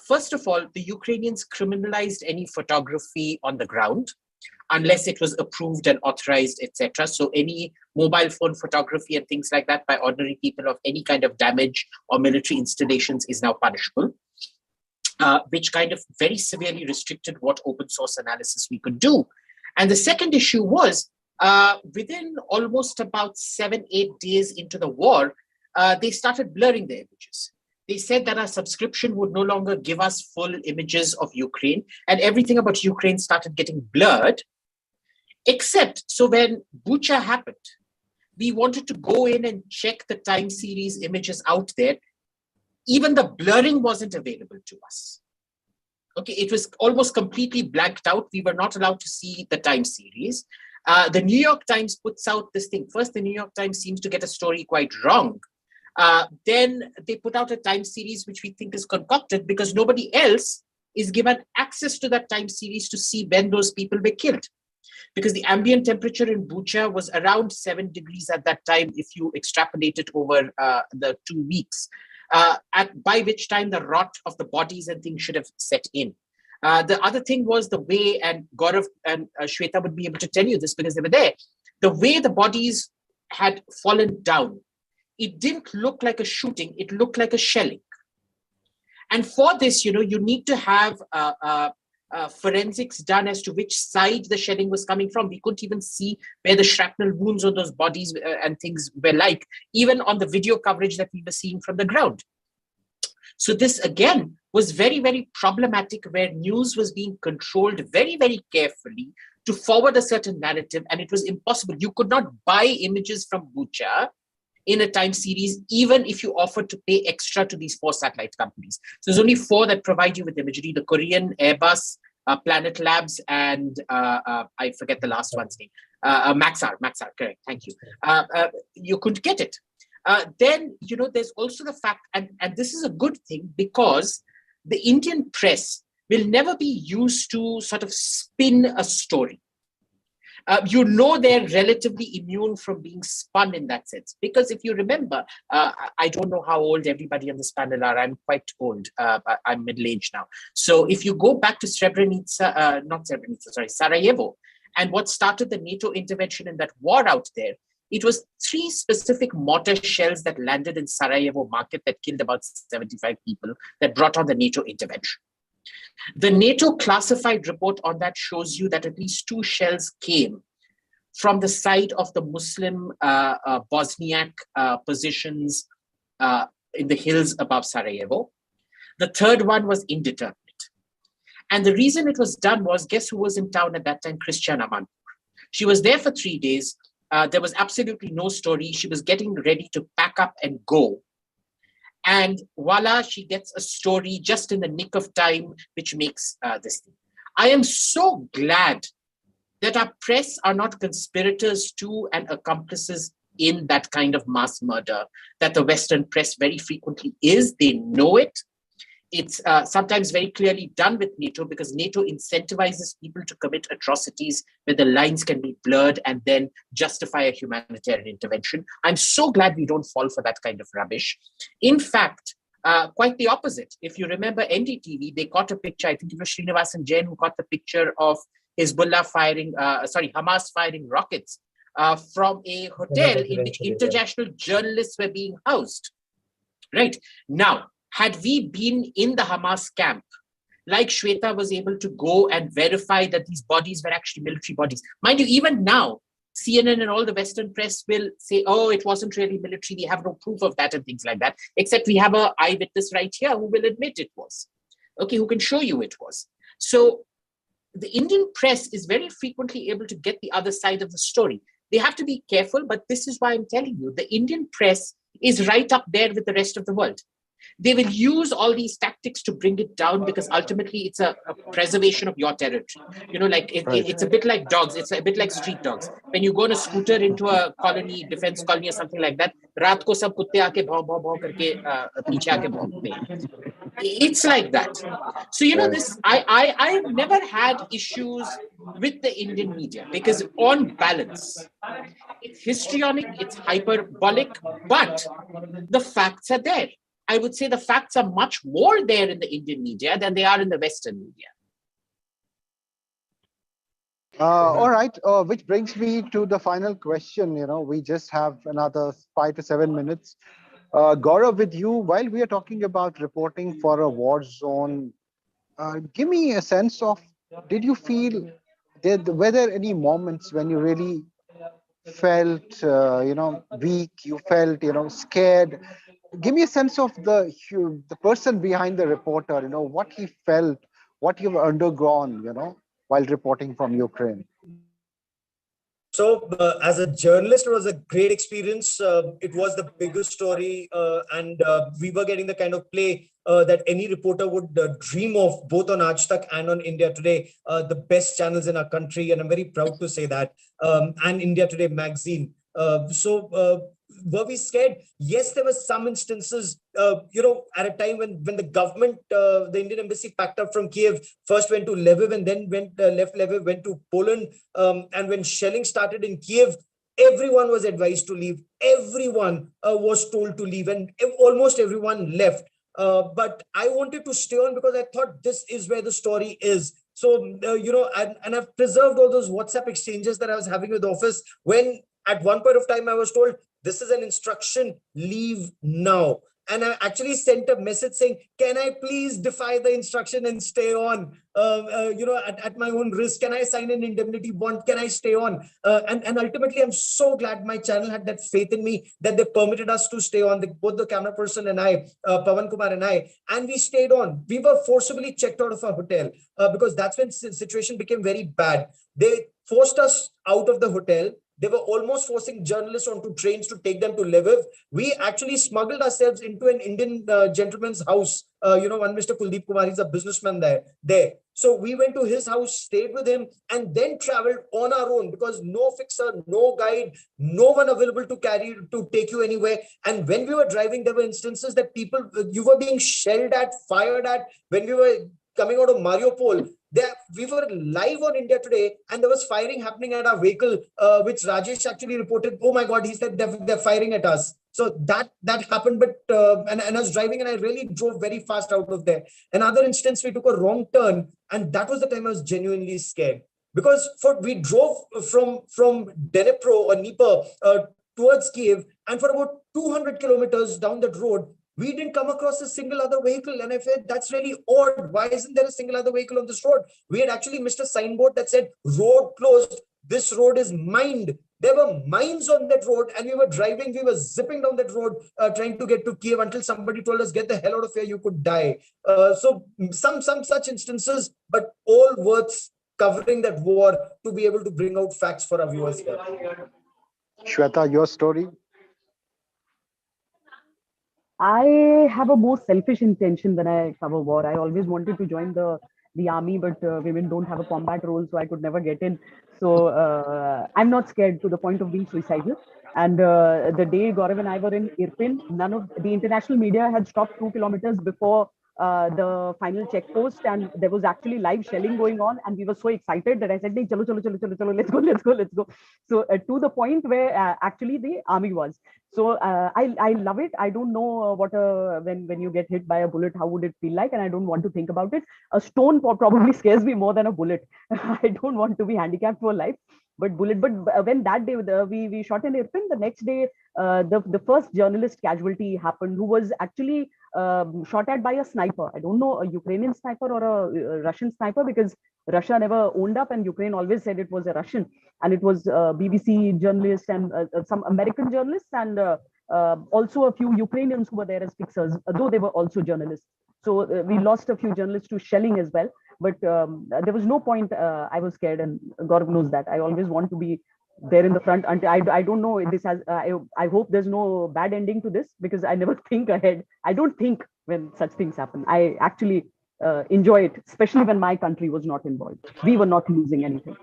first of all, the Ukrainians criminalized any photography on the ground, unless it was approved and authorized, etc. So any mobile phone photography and things like that by ordinary people of any kind of damage or military installations is now punishable, which kind of very severely restricted what open source analysis we could do. And the second issue was, within almost about 7-8 days into the war, they started blurring the images. They said that our subscription would no longer give us full images of Ukraine, and everything about Ukraine started getting blurred. Except, so when Bucha happened, we wanted to go in and check the time series images out there. Even the blurring wasn't available to us. Okay, it was almost completely blanked out. We were not allowed to see the time series. The New York Times puts out this thing. First, the New York Times seems to get a story quite wrong. Then they put out a time series which we think is concocted because nobody else is given access to that time series to see when those people were killed. Because the ambient temperature in Bucha was around 7 degrees at that time, if you extrapolate it over the 2 weeks, by which time the rot of the bodies and things should have set in. The other thing was the way, and Gaurav and Shweta would be able to tell you this because they were there, the way the bodies had fallen down. It didn't look like a shooting, it looked like a shelling. And for this, you need to have forensics done as to which side the shelling was coming from. We couldn't even see where the shrapnel wounds on those bodies and things were like, even on the video coverage that we were seeing from the ground. So this, again, was very, very problematic, where news was being controlled very, very carefully to forward a certain narrative, and it was impossible. You could not buy images from Bucha in a time series, even if you offered to pay extra to these 4 satellite companies. So there's only 4 that provide you with imagery: the Korean, Airbus, Planet Labs, and I forget the last one's name. Maxar, correct, thank you. You couldn't get it. Then, there's also the fact, and this is a good thing, because the Indian press will never be used to sort of spin a story. They're relatively immune from being spun in that sense. Because if you remember, I don't know how old everybody on this panel are. I'm quite old. I'm middle-aged now. So if you go back to Sarajevo, and what started the NATO intervention in that war out there, it was 3 specific mortar shells that landed in Sarajevo market that killed about 75 people that brought on the NATO intervention. The NATO classified report on that shows you that at least 2 shells came from the side of the Muslim Bosniak positions in the hills above Sarajevo. The third one was indeterminate. And the reason it was done was, guess who was in town at that time? Christiana Amanpour. She was there for 3 days. There was absolutely no story. She was getting ready to pack up and go. And voila, she gets a story just in the nick of time, which makes this thing. I am so glad that our press are not conspirators to and accomplices in that kind of mass murder that the Western press very frequently is. They know it. It's sometimes very clearly done with NATO, because NATO incentivizes people to commit atrocities where the lines can be blurred and then justify a humanitarian intervention. I'm so glad we don't fall for that kind of rubbish. In fact, quite the opposite. If you remember NDTV, they caught a picture, I think it was Srinivasan Jain who caught the picture of Hezbollah Hamas firing rockets from a hotel in which international journalists were being housed. Right? Now, had we been in the Hamas camp, like Shweta was able to go and verify that these bodies were actually military bodies. Mind you, even now, CNN and all the Western press will say, oh, it wasn't really military, we have no proof of that and things like that, except we have an eyewitness right here who will admit it was. Okay, who can show you it was. So the Indian press is very frequently able to get the other side of the story. They have to be careful, but this is why I'm telling you, the Indian press is right up there with the rest of the world. They will use all these tactics to bring it down because ultimately it's a preservation of your territory. Like it's a bit like dogs. It's a bit like street dogs. When you go on a scooter into a colony, defense colony or something like that, रात को सब कुत्ते आके भाव भाव भाव करके पीछे आके भौंकते हैं. It's like that. So this. I've never had issues with the Indian media because on balance, it's histrionic, it's hyperbolic, but the facts are there. I would say the facts are much more there in the Indian media than they are in the Western media. All right, which brings me to the final question. We just have another 5 to 7 minutes. Gaurav, with you, while we are talking about reporting for a war zone, give me a sense of, did you feel, were there any moments when you really felt, weak, you felt, scared? Give me a sense of the person behind the reporter, what he felt, what you've undergone, while reporting from Ukraine. So as a journalist, it was a great experience. It was the biggest story, and we were getting the kind of play that any reporter would dream of, both on Aaj Tak and on India Today, the best channels in our country, and I'm very proud to say that, and India Today magazine. Were we scared? Yes, there were some instances, at a time when the government, the Indian embassy packed up from Kiev, first went to Lviv and then left Lviv, went to Poland. And when shelling started in Kiev, everyone was advised to leave. Everyone was told to leave, and almost everyone left. But I wanted to stay on because I thought this is where the story is. So, and I've preserved all those WhatsApp exchanges that I was having with the office when at one point of time I was told, this is an instruction, leave now. And I actually sent a message saying, can I please defy the instruction and stay on, at my own risk? Can I sign an indemnity bond? Can I stay on? And ultimately, I'm so glad my channel had that faith in me that they permitted us to stay on, both the camera person and I, Pawan Kumar and I, and we stayed on. We were forcibly checked out of our hotel because that's when the situation became very bad. They forced us out of the hotel. They were almost forcing journalists onto trains to take them to Lviv. We actually smuggled ourselves into an Indian gentleman's house. One Mr. Kuldeep Kumar, he's a businessman there. So we went to his house, stayed with him, and then traveled on our own because no fixer, no guide, no one available to take you anywhere. And when we were driving, there were instances that you were being shelled at, fired at. When we were coming out of Mariupol, we were live on India Today, and there was firing happening at our vehicle, which Rajesh actually reported. Oh my God, he said they're firing at us. So that happened, but and I was driving, and I really drove very fast out of there. Another instance, we took a wrong turn, and that was the time I was genuinely scared because we drove from Dnipro or Dnieper towards Kiev, and for about 200 kilometers down that road, we didn't come across a single other vehicle. And I felt that's really odd. Why isn't there a single other vehicle on this road? We had actually missed a signboard that said, road closed. This road is mined. There were mines on that road, and we were zipping down that road, trying to get to Kiev until somebody told us, get the hell out of here, you could die. So some such instances, but all worth covering that war to be able to bring out facts for our viewers here. Shweta, your story? I have a more selfish intention when I cover war. I always wanted to join the army, but women don't have a combat role, so I could never get in. So I'm not scared to the point of being suicidal. And the day Gaurav and I were in Irpin, none of the international media had stopped 2 kilometers before the final check post, and there was actually live shelling going on, and we were so excited that I said, chalo, let's go. So to the point where actually the army was. So I love it. I don't know what when you get hit by a bullet, how would it feel like, and I don't want to think about it. A stone probably scares me more than a bullet. I don't want to be handicapped for life. But when that day we shot in Irpin, the next day the first journalist casualty happened, who was actually shot at by a sniper. I don't know, a Ukrainian sniper or a Russian sniper, because Russia never owned up and Ukraine always said it was a Russian. And it was BBC journalists and some American journalists and also a few Ukrainians who were there as fixers, though they were also journalists. So we lost a few journalists to shelling as well. But there was no point I was scared, and Gaurav knows that. I always want to be there in the front. Until I don't know, this has I hope there's no bad ending to this, because I never think ahead. I don't think when such things happen. I actually enjoy it, especially when my country was not involved. We were not losing anything.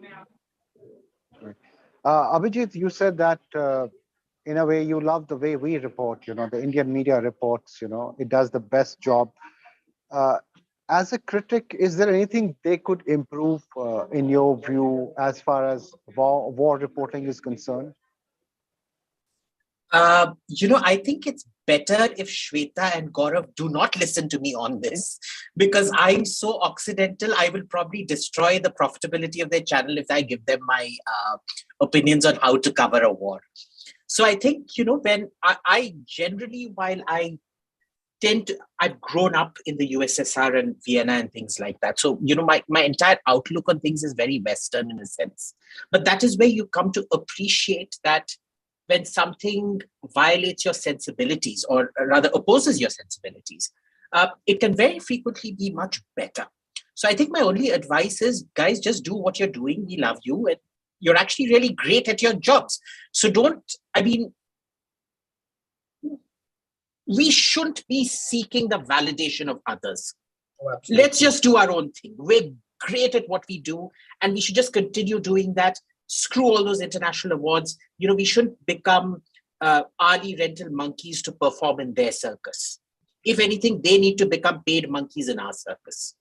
Abhijit, you said that in a way you love the way we report, the Indian media reports, it does the best job. As a critic, is there anything they could improve in your view as far as war reporting is concerned? I think it's better if Shweta and Gaurav do not listen to me on this, because I'm so occidental. I will probably destroy the profitability of their channel if I give them my opinions on how to cover a war. So I think, when I generally, while I've grown up in the USSR and Vienna and things like that. So, my entire outlook on things is very Western in a sense. But that is where you come to appreciate that when something violates your sensibilities, or rather opposes your sensibilities, it can very frequently be much better. So I think my only advice is, guys, just do what you're doing. We love you, and you're actually really great at your jobs. So we shouldn't be seeking the validation of others. Oh, let's just do our own thing. We're great at what we do, and we should just continue doing that. Screw all those international awards. We shouldn't become RE rental monkeys to perform in their circus. If anything, they need to become paid monkeys in our circus.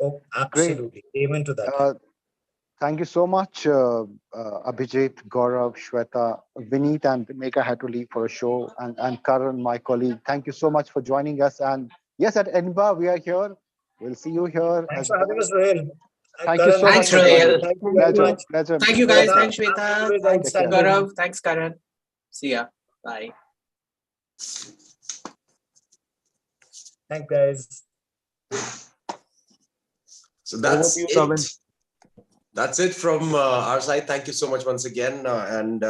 Oh, absolutely. Great. Amen to that. Thank you so much, Abhijit, Gaurav, Shweta, Vineet, and Megha had to leave for a show, and Karan, my colleague. Thank you so much for joining us. And yes, at Edinburgh, we are here. We'll see you here. Thanks for having us, Rahel. Thank you so much. Thanks, Rahel. Thank you very much. Pleasure. Thank you, guys. Thanks, Shweta. Thanks, Gaurav. Thanks, Karan. See ya. Bye. Thanks, guys. So that's Over to you, Robin. it. That's it from our side. Thank you so much once again. And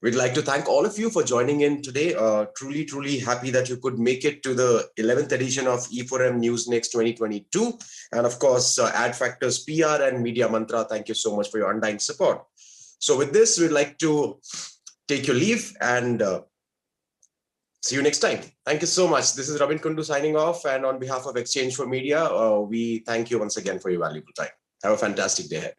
we'd like to thank all of you for joining in today. Truly, truly happy that you could make it to the 11th edition of E4M News Next 2022. And of course, Ad Factors PR and Media Mantra, thank you so much for your undying support. So with this, we'd like to take your leave and see you next time. Thank you so much. This is Robin Kundu signing off. And on behalf of Exchange for Media, we thank you once again for your valuable time. Have a fantastic day ahead.